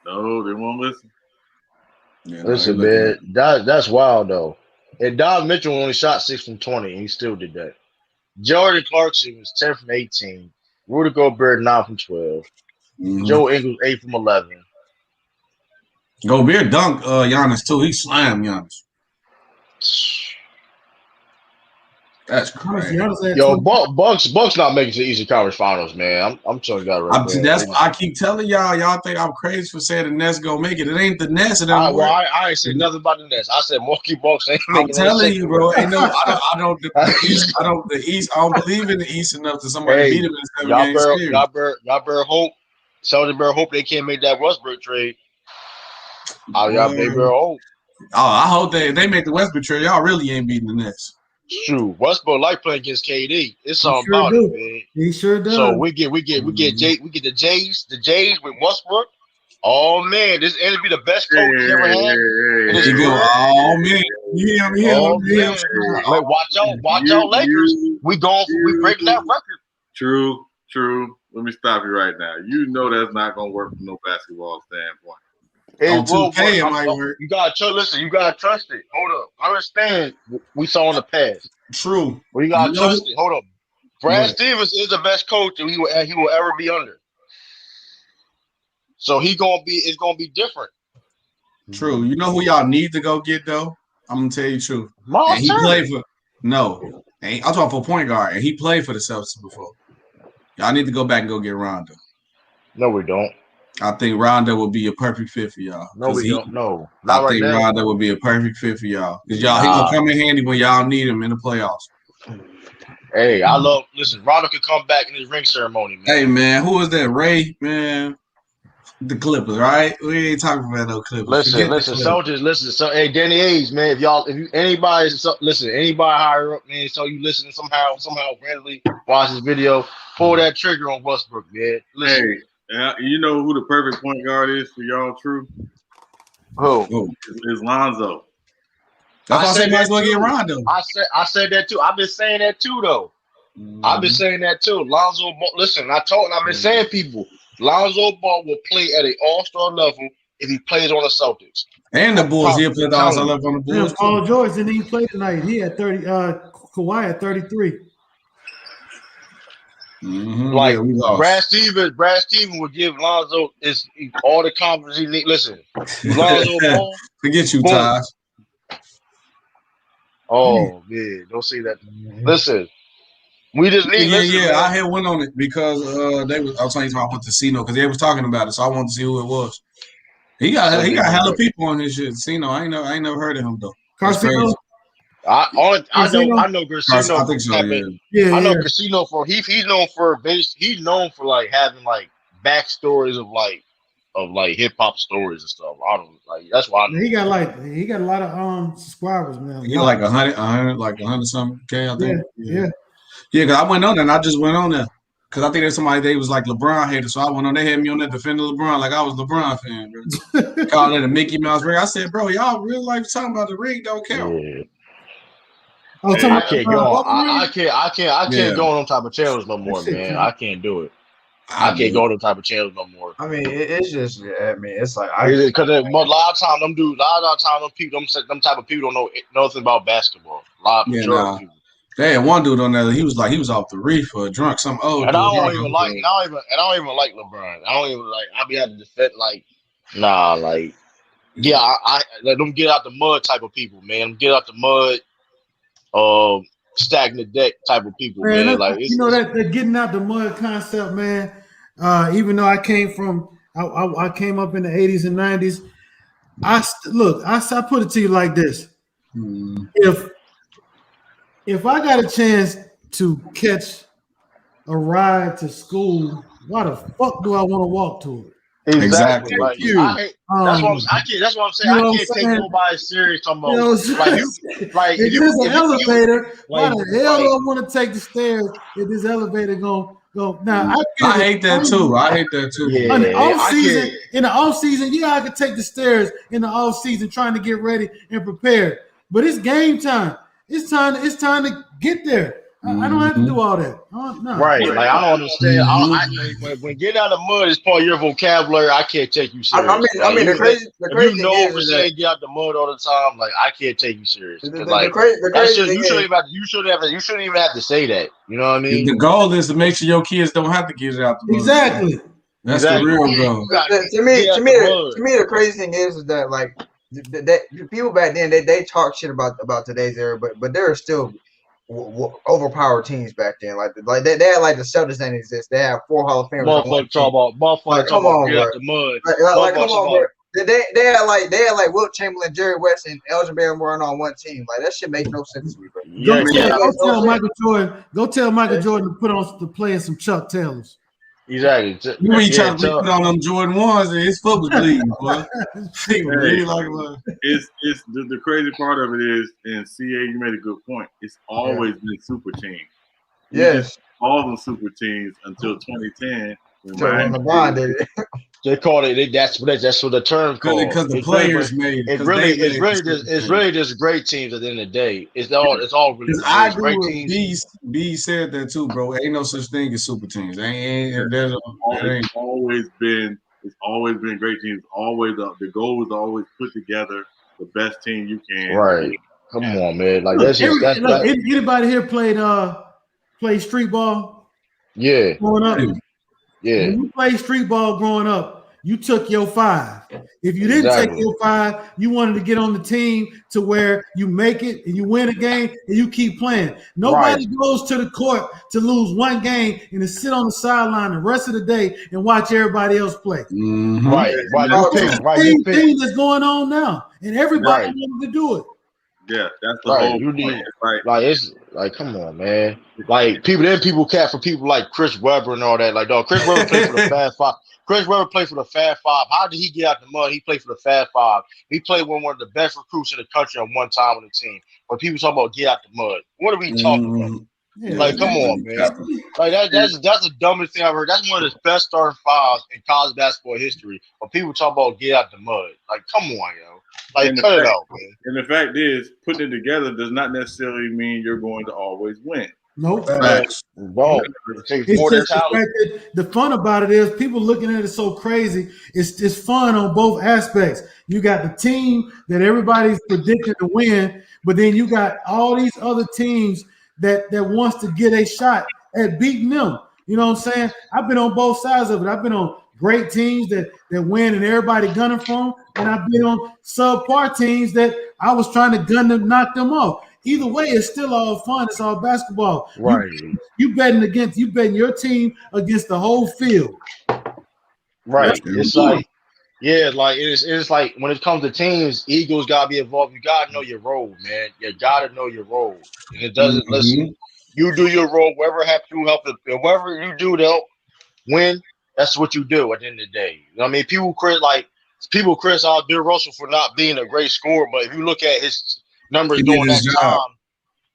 No, they won't listen. Yeah, listen, man, that's wild though. And Don Mitchell only shot 6 from 20, and he still did that. Jordan Clarkson was 10 from 18. Rudy Gobert 9 from 12. Mm-hmm. Joe Ingles 8 from 11. Gobert dunked Giannis too. He slammed Giannis. That's crazy. Yo, Bucks not making it to the Eastern Conference Finals, man. I'm telling you that right there. That's why I keep telling y'all. Y'all think I'm crazy for saying the Nets gonna make it. It ain't the Nets. I ain't said nothing about the Nets. I said Milwaukee Bucks ain't making it. I'm telling you, bro. Ain't no. I don't. The East. I don't believe in the East enough to somebody beat them in 7 games. Y'all better hope. Sheldon better hope they can't make that Westbrook trade. Y'all better hope. I hope they make the Westbrook trade. Y'all really ain't beating the Nets. Shoot, Westbrook like playing against KD. It's something about it, man. He sure does. So we get the Jays with Westbrook. Oh man, this it'll be the best coach he ever had. Oh man, Like, watch out, Lakers. We breaking that record. True. Let me stop you right now. You know that's not gonna work from no basketball standpoint. You gotta listen. You gotta trust it. Hold up. I understand we saw in the past. True. But you gotta trust it. Hold up. Brad Stevens is the best coach that he will ever be under. So it's gonna be different. True. You know who y'all need to go get though? I'm gonna tell you the truth. And he played for I'm talking for point guard, and he played for the Celtics before. Y'all need to go back and go get Rondo. No, we don't. I think Rondo would be a perfect fit for y'all. No, we don't. No, I think Rondo would be a perfect fit for y'all because he gonna come in handy when y'all need him in the playoffs. Hey, listen. Rondo could come back in his ring ceremony, man. Hey, man, who is that? Ray, man. The Clippers, right? We ain't talking about no Clippers. Listen, soldiers, listen. So, hey, Danny Ainge, man, anybody higher up, man, so you listening somehow randomly watch this video, pull that trigger on Westbrook, man. Listen. Hey, you know who the perfect point guard is for y'all, True? Who? Is Lonzo. That's why I said might as well get Rondo. I said that too. I've been saying that too, though. I've been saying that too. Lonzo, listen, I've been saying people. Lonzo Ball will play at an all-star level if he plays on the Celtics. And the Bulls, he'll play the all-star level on the Bulls. Paul George didn't even play tonight. He had 30. Kawhi had 33. Like Brad Stevens would give Lonzo all the confidence he needs. Listen, Lonzo Ball. Forget you, Taj. Oh man, don't say that. Listen. We just need. I had one on it because I was talking about Tessino because they was talking about it, so I wanted to see who it was. He got hella people on his shit. Tessino, I ain't never heard of him though. Carcino? I know Gracino. I think so. I know Gracino for he's known for like having like backstories of hip hop stories and stuff. I don't like that's why I know. He got a lot of subscribers, man. He got like 100 something K, I think. Yeah. Yeah, because I went on there and I just went on there because I think there's somebody they was like LeBron hater, so I went on. They had me on there defending LeBron like I was LeBron fan, bro. Called it a Mickey Mouse ring. I said, bro, y'all real life talking about the ring don't count. Yeah. I can't go. I can't go on them type of channels no more, man. I can't do it. I can't go on them type of channels no more. I mean, it's just. I mean, it's like because a lot of time them type of people don't know nothing about basketball. A lot of people. They had one dude on there. He was off the reefer, drunk, some old. And I don't even like LeBron. I don't even like. I be having to defend I let them get out the mud type of people, man. Get out the mud, stagnant deck type of people, man. Like that getting out the mud concept, man. Even though I came up in the 80s and 90s. I put it to you like this: If I got a chance to catch a ride to school, why the fuck do I want to walk to it? Exactly. Like, that's what I'm saying. I can't take nobody serious. Talking about if there's an elevator, why the hell do I want to take the stairs if this elevator go? Now I hate that too. Yeah, in the off season, I could take the stairs in the off season trying to get ready and prepared. But it's game time. It's time to get there. I don't have to do all that. Right. Like I don't understand. When getting out of the mud is part of your vocabulary, I can't take you serious. I mean, the crazy thing is that get out the mud all the time. Like I can't take you serious. You shouldn't even have to say that. You know what I mean? The goal is to make sure your kids don't have to get out the mud. Exactly. That's the real goal. To me, the crazy thing is that like the people back then they talk shit about today's era, but there are still overpowered teams back then. Like they had like the Celtics didn't exist. They had 4 Hall of Famers. Motherfucker talk about come on, bro. The mud. Come on, bro. They had like Wilt Chamberlain, Jerry West, and Elgin Baron on one team. Like that shit makes no sense to me, bro. Go tell Michael Jordan to play in some Chuck Taylors. Exactly. You ain't trying to put on them Jordan 1s and his foot was bleeding, boy. It's the crazy part of it is, and CA, you made a good point. It's always been super teams. Yes. All the super teams until 2010. When LeBron did it. They called it. That's what the term called. Because the players made it. It's really just great teams at the end of the day. It's all really I agree with B said that too, bro. Ain't no such thing as super teams. It's always been great teams. Always the goal is always put together the best team you can. Right. Come on, man. Like anybody here played street ball? Yeah. Growing up. Yeah. When you played street ball growing up, you took your 5. If you didn't take your 5, you wanted to get on the team to where you make it and you win a game and you keep playing. Nobody goes to the court to lose one game and to sit on the sideline the rest of the day and watch everybody else play. Mm-hmm. Right. It's the same thing that's going on now, and everybody wanted to do it. Yeah, that's the whole point. Like it's like, come on, man. Like people cap for people like Chris Webber and all that. Like, dog, Chris Webber played for the Chris Webber played for the Fab Five. How did he get out the mud? He played for the Fab Five. He played with one of the best recruits in the country at one time on the team. When people talk about get out the mud, what are we talking about? Yeah, Like, come on, man. Like that's the dumbest thing I've heard. That's one of the best starting fives in college basketball history. When people talk about get out the mud, like, come on, yo. Like, cut it out, man. And the fact is, putting it together does not necessarily mean you're going to always win. Nope. Wrong. It's just the fact that the fun about it is people looking at it so crazy. It's fun on both aspects. You got the team that everybody's predicting to win, but then you got all these other teams that wants to get a shot at beating them. You know what I'm saying? I've been on both sides of it. I've been on great teams that win and everybody gunning for them, and I've been on subpar teams that I was trying to gun them, knock them off. Either way, it's still all fun. It's all basketball. Right. You betting your team against the whole field. Right. It's like, yeah, like it's like when it comes to teams, egos gotta be involved. You gotta know your role, man. You gotta know your role. And it doesn't listen. You do your role, whatever whatever you do to help win, that's what you do at the end of the day. You know what I mean? People criticize Bill Russell for not being a great scorer, but if you look at his numbers during that time,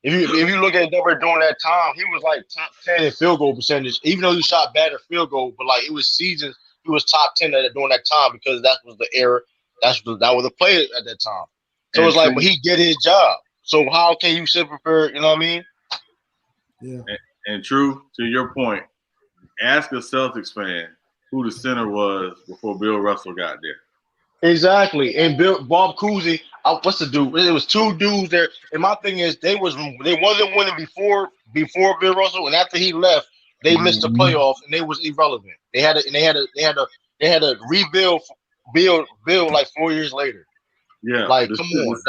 if you look at his number during that time, he was like top 10 in field goal percentage, even though he shot bad at field goal, but like it was seasons, he was top 10 during that time because that was the era, that was the player at that time. So it's like, but he did his job. So how can you sit prepared, you know what I mean? Yeah. And true to your point, ask a Celtics fan who the center was before Bill Russell got there. Exactly. And Bob Cousy, what's the dude? It was two dudes there. And my thing is, they wasn't winning before Bill Russell, and after he left, they missed the playoffs and they was irrelevant. They had to rebuild like 4 years later. Yeah, like come on,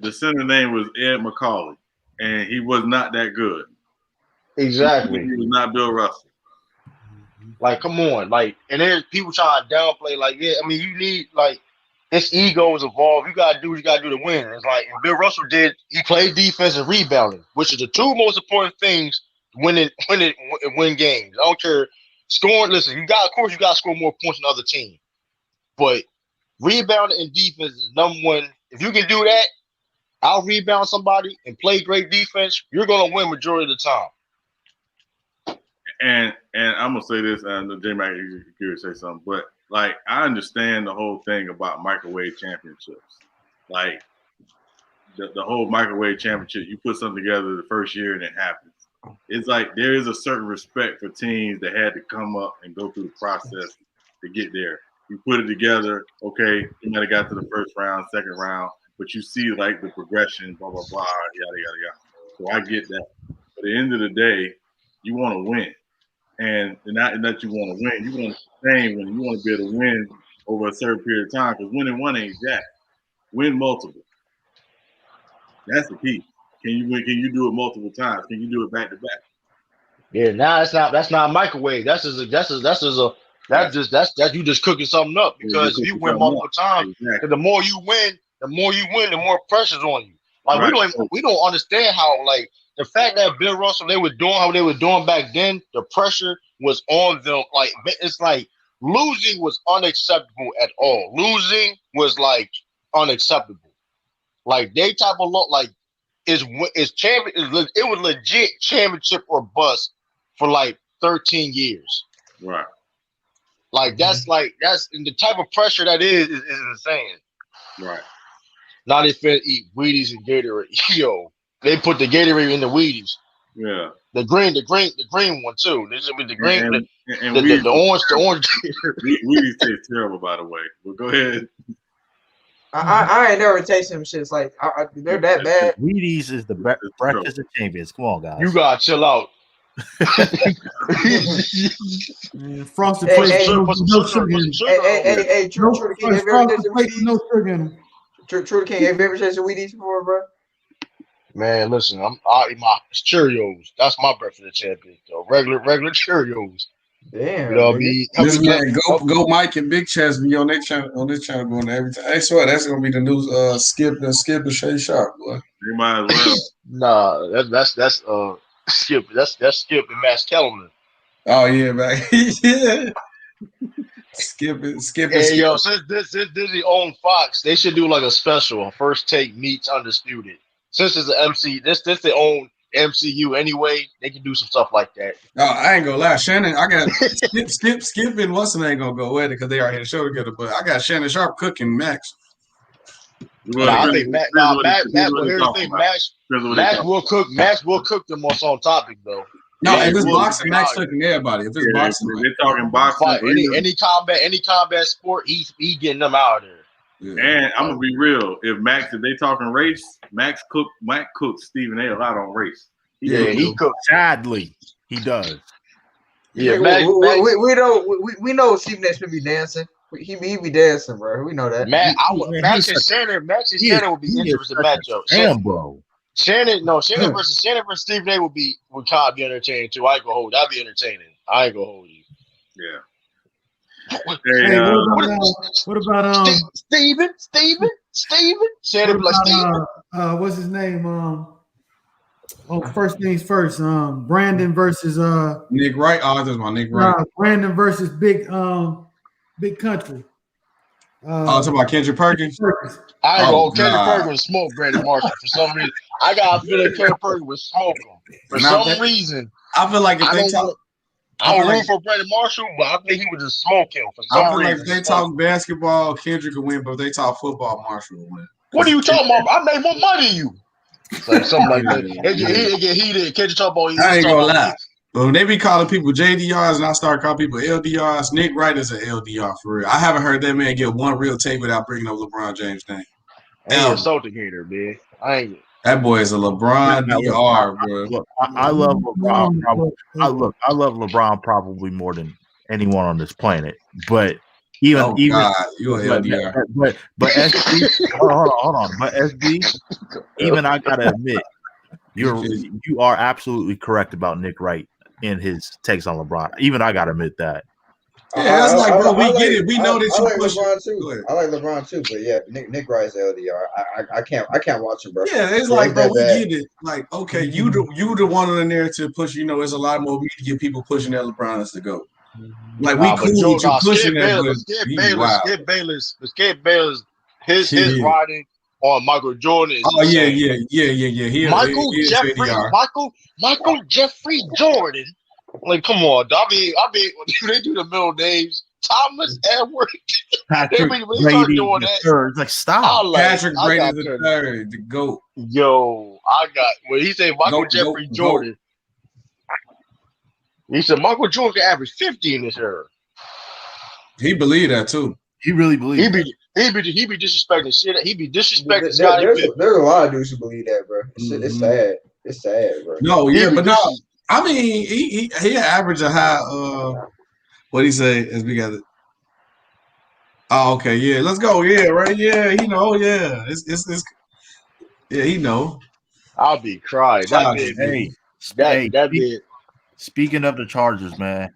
the center name was Ed McCauley, and he was not that good. Exactly, he was not Bill Russell. Like, come on, like, and there's people trying to downplay. Like, yeah, I mean, you need like this ego is evolved. You gotta do what you gotta do to win. It's like, and Bill Russell did. He played defense and rebounding, which is the two most important things win games. I don't care scoring. Listen, of course you gotta score more points than the other team, but rebounding and defense is number one. If you can do that, I'll rebound somebody and play great defense. You're gonna win majority of the time. And I'm gonna say this, and J Mac, you could say something, but like I understand the whole thing about microwave championships. Like the whole microwave championship, you put something together the first year and it happens. It's like there is a certain respect for teams that had to come up and go through the process to get there. You put it together, okay, you might have got to the first round, second round, but you see like the progression, blah, blah, blah, yada, yada, yada. So I get that. But at the end of the day, you want to win. And not that you want to win, you want to sustain when you want to be able to win over a certain period of time, because winning one ain't jack. Win multiple. That's the key. Can you do it multiple times? Can you do it back to back? Yeah, now that's not microwave. That's you just cooking something up, because if you win multiple times, exactly. the more you win, the more pressure's on you. Like right. we don't understand how, like, the fact that Bill Russell, they were doing how they were doing back then, the pressure was on them. Like, it's like losing was unacceptable at all. Losing was like unacceptable. Like they type of like it was legit championship or bust for like 13 years. Right. Like that's and the type of pressure that is insane. Right. Not if they eat Wheaties and Gatorade. Yo, they put the Gatorade in the Wheaties. Yeah. The green one too. This is with the green, and the orange. Wheaties taste terrible, by the way. But go ahead. I ain't never tasted them shits. Like they're that bad. Wheaties is the breakfast of champions. Come on, guys. You gotta chill out. Frosted Flakes. Hey, True the King. Have you ever tasted Wheaties? No sugar in them. True the King. Have you ever tasted Wheaties before, bro? Man, listen, I eat my Cheerios. That's my breakfast of champions. So regular Cheerios. Damn. You know what I mean? This man, go Mike and Big Chess be on this channel going every time. I swear that's gonna be the new Skip and Shay Sharp, boy. You might as well. Nah, that's Skip. That's Skip and Max Kellerman. Oh yeah, man. Yeah. Skip it. Hey, yo, since Disney own Fox, they should do like a special. First Take meets Undisputed. Since it's an MC, this they own MCU anyway. They can do some stuff like that. No, I ain't gonna lie, Shannon. I got Skip and Weston ain't gonna go with it because they already had a show together. But I got Shannon Sharp cooking Max. I think Max will cook. Max will cook them on some topic though. No, if it's boxing, Max cooking everybody. If it's boxing, they're talking boxing. Any combat sport, he getting them out of there. Yeah. And I'm gonna be real. If they talking race, Max cooks Stephen A. lot on race. He cooks. Sadly, he does. Yeah, we know Stephen A's gonna be dancing. He be dancing, bro. We know that. Max and Shannon will be interesting matchup. Damn, bro. Shannon versus Stephen A. would kind of be entertaining too. I ain't gonna hold. That'd be entertaining. I ain't gonna hold you. Yeah. Hey, what about Steven? Shannon be like Steven. What's his name? First things first. Brandon versus Nick Wright. Oh, this is my Nick Wright. Brandon versus Big Country. Talking about Kendrick Perkins. I ain't gonna Kendrick Perkins smoke Brandon Marshall for some reason. I got a feeling Kendrick Perkins would smoke him for some reason. I feel like if they talk. I don't root for Brandon Marshall, but I think he would just smoke him for some reason. Like if they talk basketball, Kendrick would win, but if they talk football, Marshall would win. What are you talking about? I made more money than you. Like something like that. It get heated. Kendrick talk about. I ain't gonna lie. But when they be calling people JDRs and I start calling people LDRs, Nick Wright is an LDR for real. I haven't heard that man get one real take without bringing up LeBron James' name. I'm a Celtic hater, man. That boy is a LeBron DR, bro. Look, I love LeBron. I love LeBron probably more than anyone on this planet. But you an LDR. But SB, hold on. But SB, even I gotta admit, you are absolutely correct about Nick Wright in his takes on LeBron. Even I gotta admit that. Yeah, it's like, bro, we get it. We know that you like push LeBron too. I like LeBron too, but yeah, Nick Wright's LDR. I can't watch him, bro. Yeah, it's like, bro, we get it. Like, okay, you the one on the narrative push. You know, there's a lot more media people pushing that LeBron is to go. Like we cool with you pushing that. Skip Bayless, his riding on Michael Jordan. Yeah. Michael Jeffrey Jordan. Like, come on, I mean, they do the middle names. Thomas Edward. Patrick Brady the third. It's like, stop. Patrick Brady the third, the GOAT. Yo, when he said Michael Jeffrey Jordan, he said Michael Jordan can average 50 in this era. He believed that too. He really believed. He be disrespecting shit. He be disrespecting. There's a lot of dudes who believe that, bro. It's sad. It's sad, bro. No, yeah, but no. I mean, he averaged a high. What he say? As we got it. Oh, okay, yeah. Let's go. Yeah, right. Yeah, he know. Yeah, it's. Yeah, he know. I'll be crying. Speaking of the Chargers, man.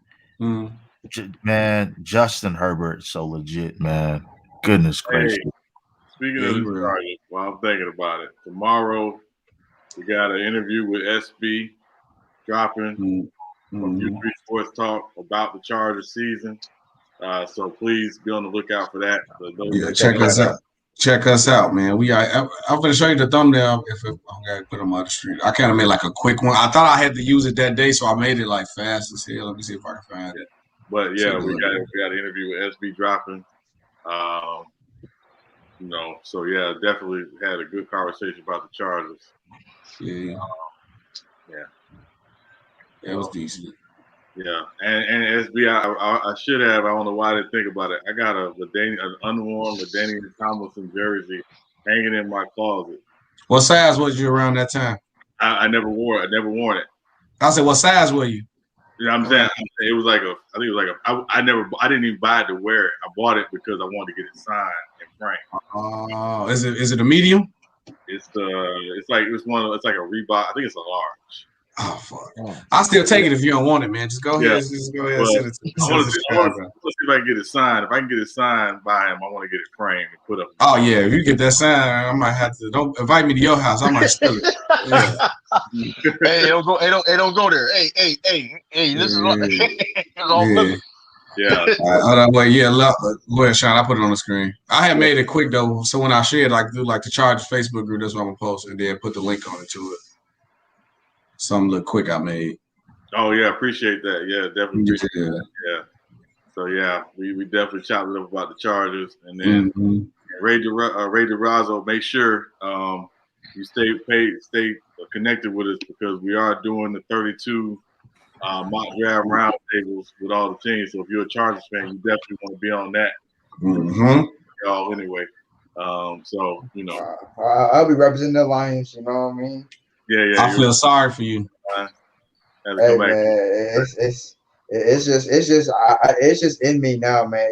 Man, Justin Herbert is so legit, man. Goodness gracious. Speaking of the Chargers, while I'm thinking about it, tomorrow we got an interview with SB dropping from U3 Sports Talk about the Chargers season. So please be on the lookout for that. Check us out. Check us out, man. I'm going to show you the thumbnail. I'm going to put them on the street. I kind of made like a quick one. I thought I had to use it that day, so I made it like fast as hell. Let me see if I can find it. But yeah, we got an interview with SB dropping. So yeah, definitely had a good conversation about the Chargers. Yeah. That was decent. Yeah, and SB, I should have. I don't know why I didn't think about it. I got an unworn LaDainian Tomlinson jersey hanging in my closet. What size was you around that time? I never wore it. I never worn it. I said, what size were you? Yeah, I'm saying it was like I didn't even buy it to wear it. I bought it because I wanted to get it signed and framed. Oh, is it a medium? It's like a Reebok. I think it's a large. Oh fuck! I'll still take it if you don't want it, man. Just go ahead. Just go ahead and send it to me. Let's see if I can get it signed. If I can get it signed by him, I want to get it framed and put up. Oh yeah, if you get that signed, I might have to. Don't invite me to your house. I might steal it. Yeah. Hey, don't go there. Hey. This is all. Yeah. Hold on, wait, yeah, go ahead, Sean. I put it on the screen. I had made it quick though, so when I share it, like do like the Chargers Facebook group, that's what I'm gonna post, and then put the link on it to it. Something look quick I made. Oh yeah, appreciate that. Yeah, definitely appreciate that. Yeah. So yeah, we definitely chopped it up about the Chargers, and then Ray DeRazzo, make sure you stay connected with us because we are doing the 32 mock draft roundtables with all the teams. So if you're a Chargers fan, you definitely want to be on that. Y'all anyway. So you know, I'll be representing the Lions. You know what I mean? Yeah. I feel sorry for you. Hey man, it's just in me now, man.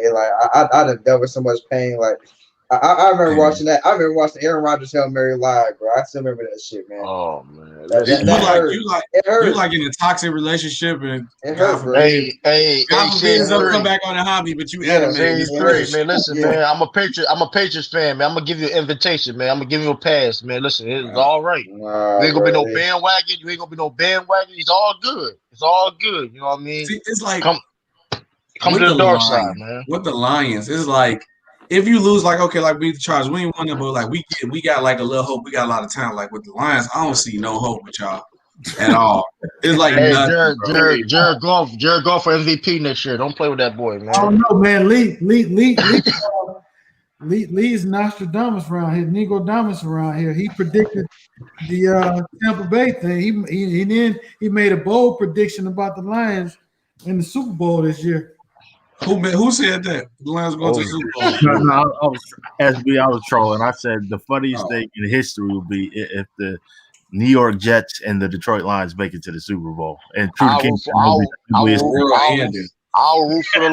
I done dealt with so much pain. Like I remember watching that. I remember watching Aaron Rodgers Hail Mary live, bro. I still remember that shit, man. Oh man, you like in a toxic relationship and it hurt, bro. Hey, come back on the hobby, but you animated. Man, listen, man. I'm a Patriots fan, man. I'm gonna give you an invitation, man. I'm gonna give you a pass, man. Listen, it's all right. You ain't gonna be no bandwagon. You ain't gonna be no bandwagon. It's all good. It's all good. You know what I mean? See, it's like come to the dark side, man. With the Lions, it's like if you lose, like okay, like beat the Chargers, we ain't won it, but like we got like a little hope. We got a lot of talent. Like with the Lions, I don't see no hope with y'all at all. It's like Jared Goff for MVP next year. Don't play with that boy, man. I don't know, man. Lee's Nostradamus around here, Nicodamus around here. He predicted the Tampa Bay thing. He made a bold prediction about the Lions in the Super Bowl this year. Who said that? The Lions going to the Super Bowl? I was trolling. I said the funniest thing in history would be if the New York Jets and the Detroit Lions make it to the Super Bowl. And I'll root for the Lions. I'll root for the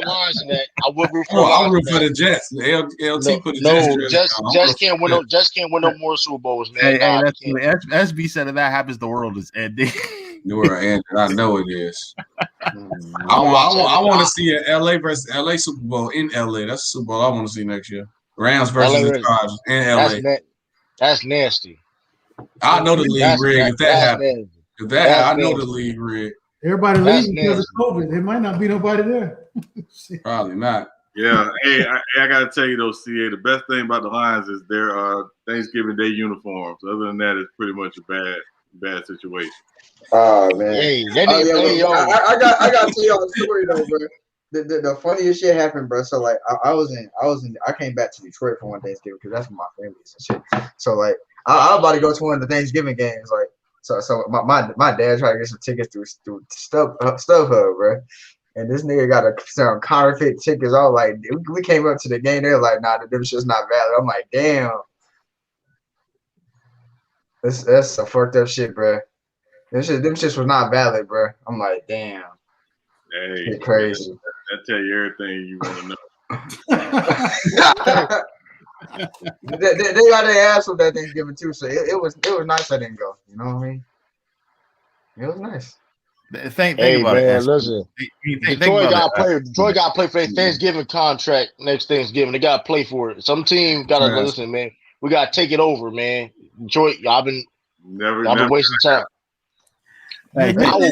Lions in that. I would root for the Lions. I'll root for the Jets. LT put the Jets can't win no. Jets can't win no more Super Bowls, man. SB said if that happens, the world is ending. I know it is. I want to see an LA versus LA Super Bowl in LA. That's the Super Bowl I want to see next year. Rams versus the Chargers in LA. That's nasty. I know the league rigged if that happens. If that happens, I know the league rigged. Everybody leaving because of COVID. There might not be nobody there. Probably not. Yeah. Hey, I gotta tell you though, CA, the best thing about the Lions is their Thanksgiving Day uniforms. Other than that, it's pretty much a bad situation. Oh man. I got to tell y'all a story though, bro. The funniest shit happened, bro. So like I came back to Detroit for one Thanksgiving because that's where my family is and shit. So like I was about to go to one of the Thanksgiving games, like so my dad tried to get some tickets through StubHub, bro. And this nigga got some counterfeit tickets. I was like, we came up to the game, they're like, nah, them shit's not valid. I'm like, damn. That's some fucked up shit, bro. Them shits was not valid, bro. I'm like, damn. Hey, it's crazy. That tell you everything you want to know. They got their ass with that Thanksgiving too, so it was nice I didn't go. You know what I mean? It was nice. Think about it. Listen, Detroit got to play for their Thanksgiving contract next Thanksgiving. They got to play for it. Some team got to listen, man. We got to take it over, man. Detroit, I've been wasting time. Hey, I will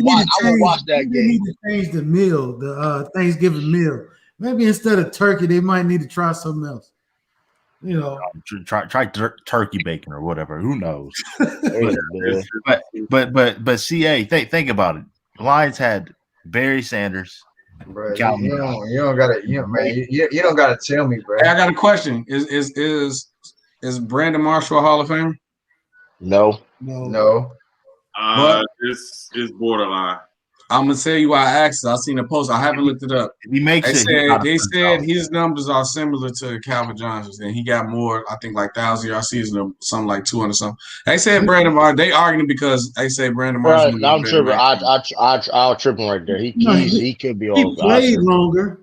watch that game. They need to change the meal, the Thanksgiving meal. Maybe instead of turkey, they might need to try something else. You know, try turkey bacon or whatever. Who knows? but CA, think about it. The Lions had Barry Sanders. Bro, you don't gotta tell me, bro. Hey, I got a question. Is Brandon Marshall a Hall of Famer? No. This is borderline. I'm gonna tell you why I asked. I seen a post. I haven't looked it up. They said his numbers are similar to Calvin Johnson's, and he got more. I think like 1,000 yard season or something like 200 something. They said Brandon Marshall. They arguing because they say Brandon Marshall. Right, I'm tripping. I'll tripping right there. He could be all. He played longer.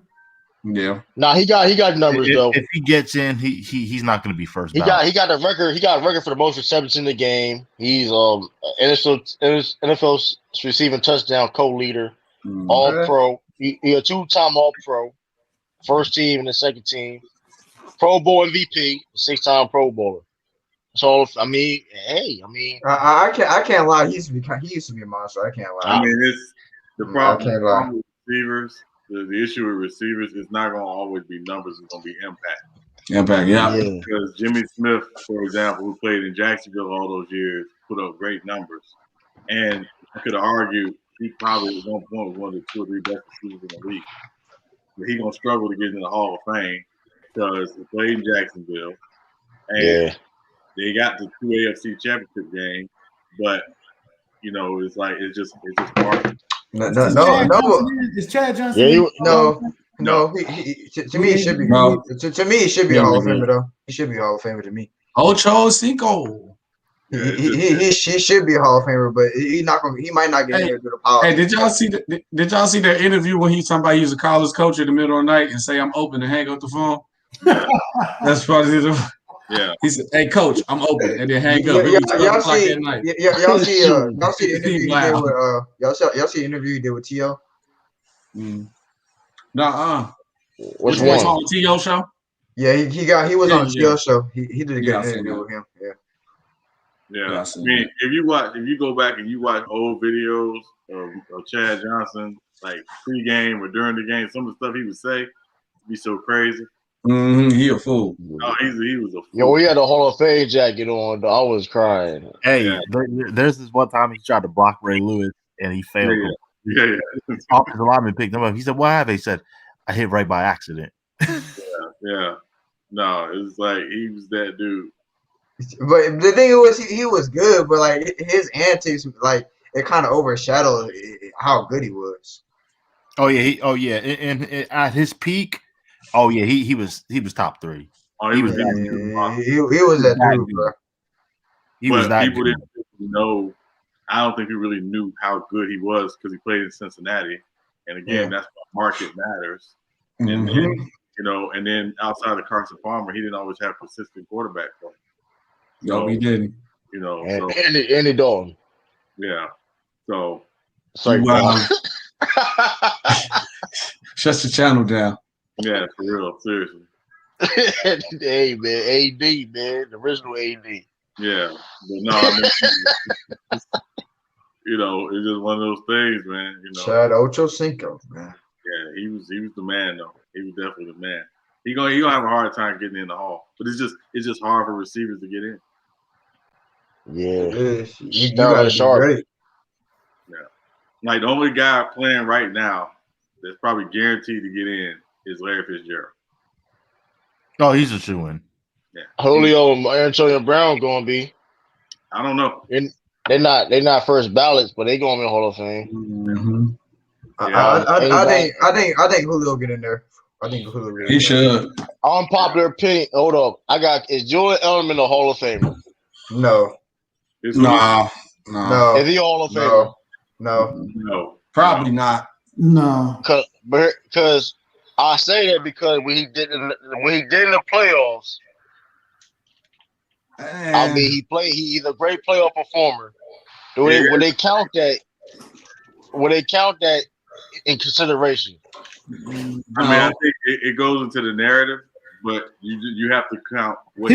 Yeah. Nah, he got numbers though. If he gets in, he's not going to be first. He got a record. He got a record for the most receptions in the game. He's NFL receiving touchdown co-leader, All Pro. He a 2-time All Pro, first team and the second team, Pro Bowl MVP, 6-time Pro Bowler. So I mean, I can't lie. He used to be a monster. I can't lie. I mean, it's the problem with receivers the issue with receivers is not going to always be numbers. It's going to be impact. Impact, yeah. Because Jimmy Smith, for example, who played in Jacksonville all those years, put up great numbers. And I could have argued he probably at one point was one of the 2 or 3 best receivers in the league. But he's going to struggle to get into the Hall of Fame because he played in Jacksonville. And they got the 2 AFC championship games. But, you know, it's just hard. No. Is Chad Johnson? Yeah, no. To me, it should be. No. To me, it should be a Hall of Famer though. He should be a Hall of Famer to me. Ocho Cinco. He should be a Hall of Famer, but he might not get in there to the power. Hey, did y'all see that interview when he's talking about he was a college coach in the middle of the night and say I'm open and hang up the phone? That's probably Yeah. He said, "Hey, coach, I'm open," and then hang up. Y'all see the interview he did with y'all see the interview he did with T.O.? Nuh-uh. Which one? On the T.O. show? Yeah, he was on the T.O. show. He did a good interview with him. Yeah. I mean, if you go back and you watch old videos of Chad Johnson, like pre-game or during the game, some of the stuff he would say be so crazy. He a fool. Oh, he was a fool. Yo, we had a Hall of Fame jacket on. I was crying. Hey, there's this one time he tried to block Ray Lewis and he failed. Yeah. Offensive lineman picked him up. He said, "What happened?" He said, "I hit right by accident." Yeah. No, it was like he was that dude. But the thing was, he was good, but like his antics, like it kind of overshadowed how good he was. Oh yeah, and at his peak, he was top 3. Oh, he was that dude, bro. He was that people dude. didn't know. I don't think he really knew how good he was because he played in Cincinnati, and again, that's why market matters. And then, and then outside of Carson Palmer, he didn't always have consistent quarterback play. No, he didn't. Andy Dalton. Yeah. So. Sorry, shut the channel down. Yeah, for real, seriously. Hey man, AD, man, the original AD. Yeah, but no, I mean, it's just one of those things, man. Chad Ocho Cinco, man. Yeah, he was the man though. He was definitely the man. He gonna have a hard time getting in the hall, but it's just hard for receivers to get in. Yeah, you gotta be great. Yeah, like the only guy playing right now that's probably guaranteed to get in is Larry Fitzgerald. Oh, he's a shoo-in. Yeah, Julio and Antonio Brown gonna be. I don't know. They're not first ballots, but they gonna be in Hall of Fame. I think Julio get in there. I think Julio. He should. Unpopular opinion. Hold up. Is Julian Edelman a Hall of Famer? No. No. Is he a Hall of Famer? No. Probably not. No. Because I say that because when he did in the playoffs, I mean he's a great playoff performer. When they count that in consideration. I mean, I think it goes into the narrative, but you have to count what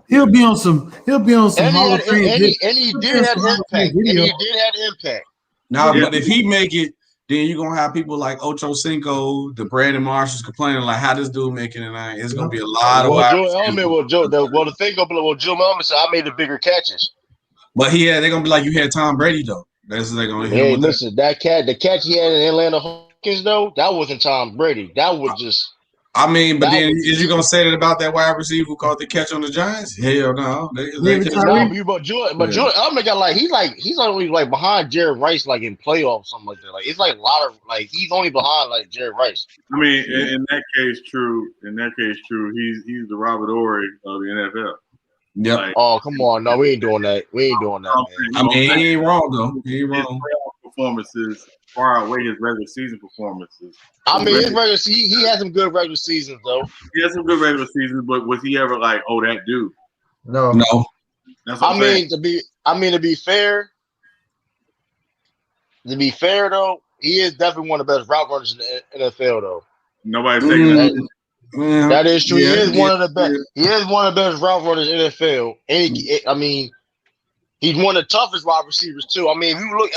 he'll be on some Hall of Fame. And he did have impact. Now, but if he make it, then you're gonna have people like Ocho Cinco, the Brandon Marshalls complaining like, "How this dude making it?" It's gonna be a lot of. The thing gonna be Joe Elman said, "I made the bigger catches." But they're gonna be like, "You had Tom Brady though." That's what they're gonna. Hey, listen, the catch he had in Atlanta Hawkins though, that wasn't Tom Brady. That was just. I mean, but then is you gonna say that about that wide receiver who caught the catch on the Giants? Hell no. But Jordan Elman got he's only behind Jerry Rice in playoffs, something like that. It's a lot of he's only behind Jerry Rice. I mean, in that case, true. He's the Robert Ory of the NFL. Yeah. Oh, come on, no, we ain't doing that. Man. I mean, he ain't wrong though. He ain't wrong. His performances far outweigh his regular season performances. I mean, his regular season, he had some good regular seasons though. He had some good regular seasons, but was he ever that dude? No. That's what I'm saying. To be fair though, he is definitely one of the best route runners in the NFL though. Nobody's taking that. That is true. He is one of the best. He is one of the best route runners in the NFL. And he's one of the toughest wide receivers too. I mean, if you look,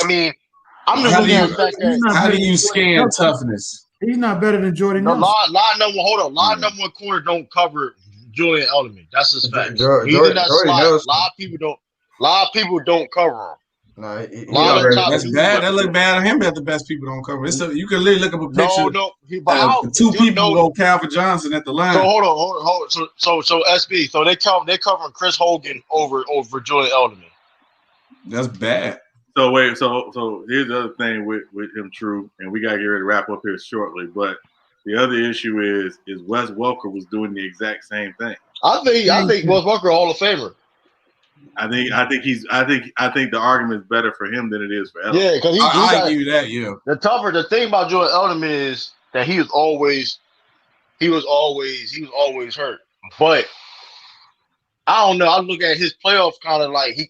I'm just looking at the fact that how do you scan toughness? He's not better than Jordan No, Nelson. line number. Hold on. Line number one corner don't cover Julian Edelman. That's his fact. Jordan Nelson. A lot of people don't cover him. No, that's bad. That look bad on him that the best people don't cover. You can literally look up a picture. Two people go Calvin Johnson at the line. So hold on. So SB. So they covering Chris Hogan over Julian Edelman. That's bad. So wait. So here's the other thing with him, True, and we gotta get ready to wrap up here shortly. But the other issue is Wes Welker was doing the exact same thing. I think Wes Welker Hall of Famer. I think the argument is better for him than it is for Edelman. Yeah, because I give you that. Yeah. The thing about Julian Edelman is that he was always hurt. But I don't know. I look at his playoff kind of like his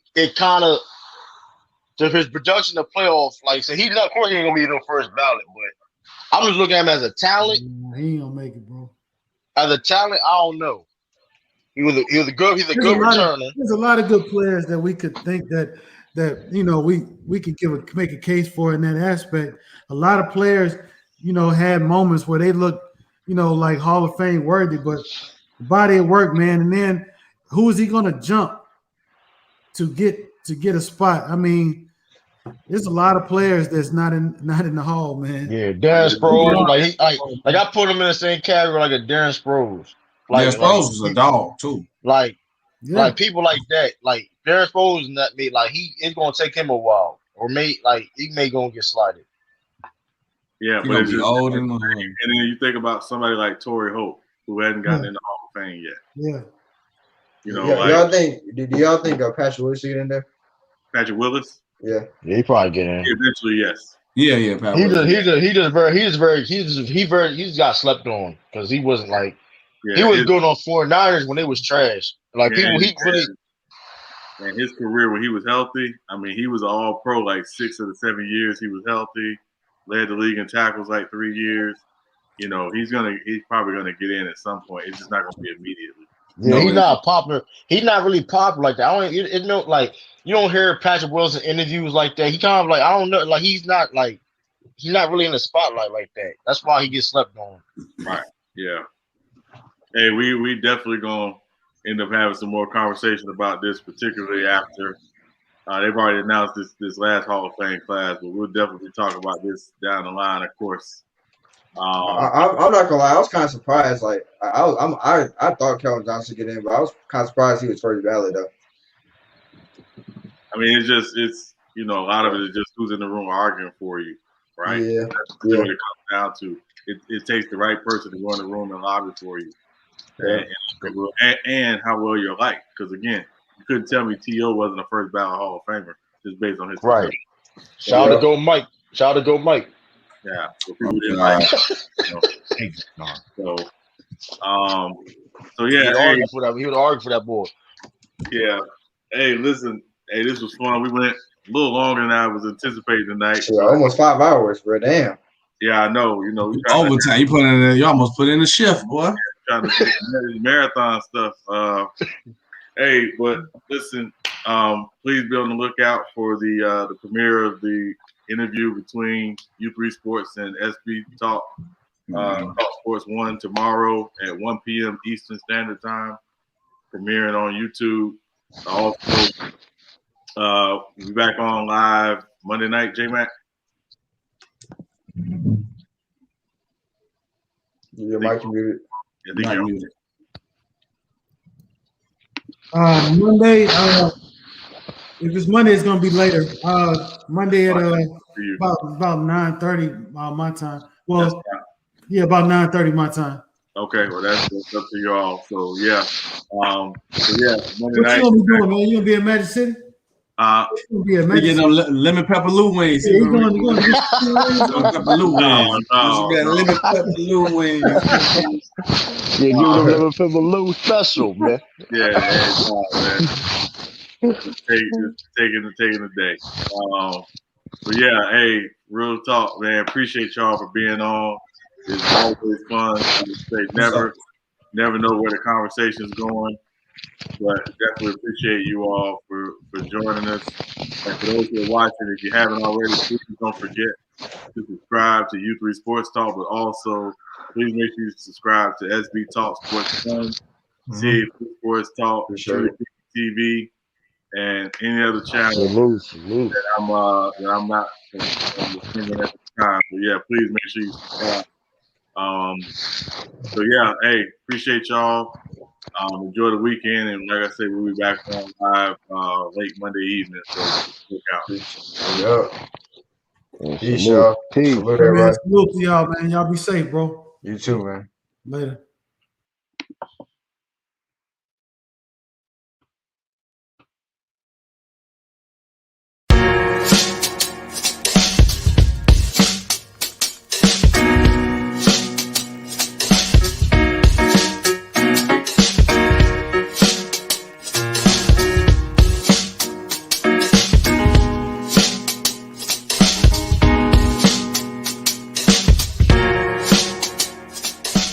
production of playoff. Like, so of course he ain't gonna be no first ballot, but I'm just looking at him as a talent. He ain't gonna make it, bro. As a talent, I don't know. He's a good returner. There's a lot of good players that we could think that we could make a case for in that aspect. A lot of players, had moments where they looked, like Hall of Fame worthy, but the body of work, man. And then who is he gonna jump to get a spot? I mean, there's a lot of players that's not in the hall, man. Yeah, Darren Sproles, like I put him in the same category like a Darren Sproles. Like Sproles was a dog too. Like people like that, like Darren Sproles is not me. Like it's gonna take him a while, or he may gonna get slided. Yeah, but it's just old and then you think about somebody like Torrey Holt who hasn't gotten in the Hall of Fame yet. Yeah. Do y'all think Patrick Willis should get in there? Patrick Willis? Yeah, he probably get in. Eventually, yes. Yeah. He just got slept on because he wasn't like he was good on 49ers when they was trash. Like and his career when he was healthy, I mean, he was all pro like 6 of the 7 years he was healthy, led the league in tackles like 3 years. He's probably gonna get in at some point. It's just not gonna be immediately. Yeah, he's not popular. He's not really popular like that. You don't hear Patrick Willis in interviews like that. He kind of like, I don't know, like he's not really in the spotlight like that. That's why he gets slept on. Right. Yeah. Hey, we definitely gonna end up having some more conversation about this, particularly after they've already announced this last Hall of Fame class, but we'll definitely talk about this down the line, of course. I'm not gonna lie, I was kind of surprised. Like I thought Calvin Johnson would get in, but I was kind of surprised he was first ballot though. I mean, it's a lot of it is just who's in the room arguing for you, right? Yeah. That's what it comes down to. It takes the right person to go in the room and lobby for you, and how well you're liked. Because again, you couldn't tell me T.O. wasn't a first ballot Hall of Famer just based on his right. Shout out to Go Mike. Yeah, so people didn't like it. So yeah, he would argue for that boy. Yeah. Hey, listen. Hey, this was fun. We went a little longer than I was anticipating tonight. Yeah, almost 5 hours, bro. Damn. Yeah, I know. Overtime. You almost put in a shift, boy. Trying to do marathon stuff. Hey, but listen. Please be on the lookout for the premiere of the interview between U3 Sports and SB Talk. Talk Sports 1 tomorrow at 1 p.m. Eastern Standard Time, premiering on YouTube. Also, we'll be back on live Monday night, J-Mac. Your mic muted. Monday, if it's Monday, it's gonna be later. Monday at about 9:30 my time. Well, yeah, about 9:30 my time. Okay, well that's up to y'all. So yeah, Monday what night. you gonna be doing, man? You gonna be in Magic City? You get them lemon pepper Lou wings. Yeah, you going to get lemon pepper Lou wings. Lemon pepper Lou wings. Yeah, give them lemon pepper Lou special, man. Yeah, man. Taking the day. But yeah, hey, real talk, man. Appreciate y'all for being on. It's always fun. I would say never know where the conversation's going. But definitely appreciate you all for joining us. And for those who are watching, if you haven't already, please don't forget to subscribe to U3 Sports Talk, but also please make sure you subscribe to SB Talk Sports Fun, CA Sports Talk, TV, and any other channel that I'm not thinking at the time. But yeah, please make sure you subscribe. So yeah, hey, appreciate y'all. Enjoy the weekend, and like I said, we'll be back on live late Monday evening. So look out. Yeah. Peace, y'all. Peace. Salute to y'all, man. Y'all be safe, bro. You too, man. Later.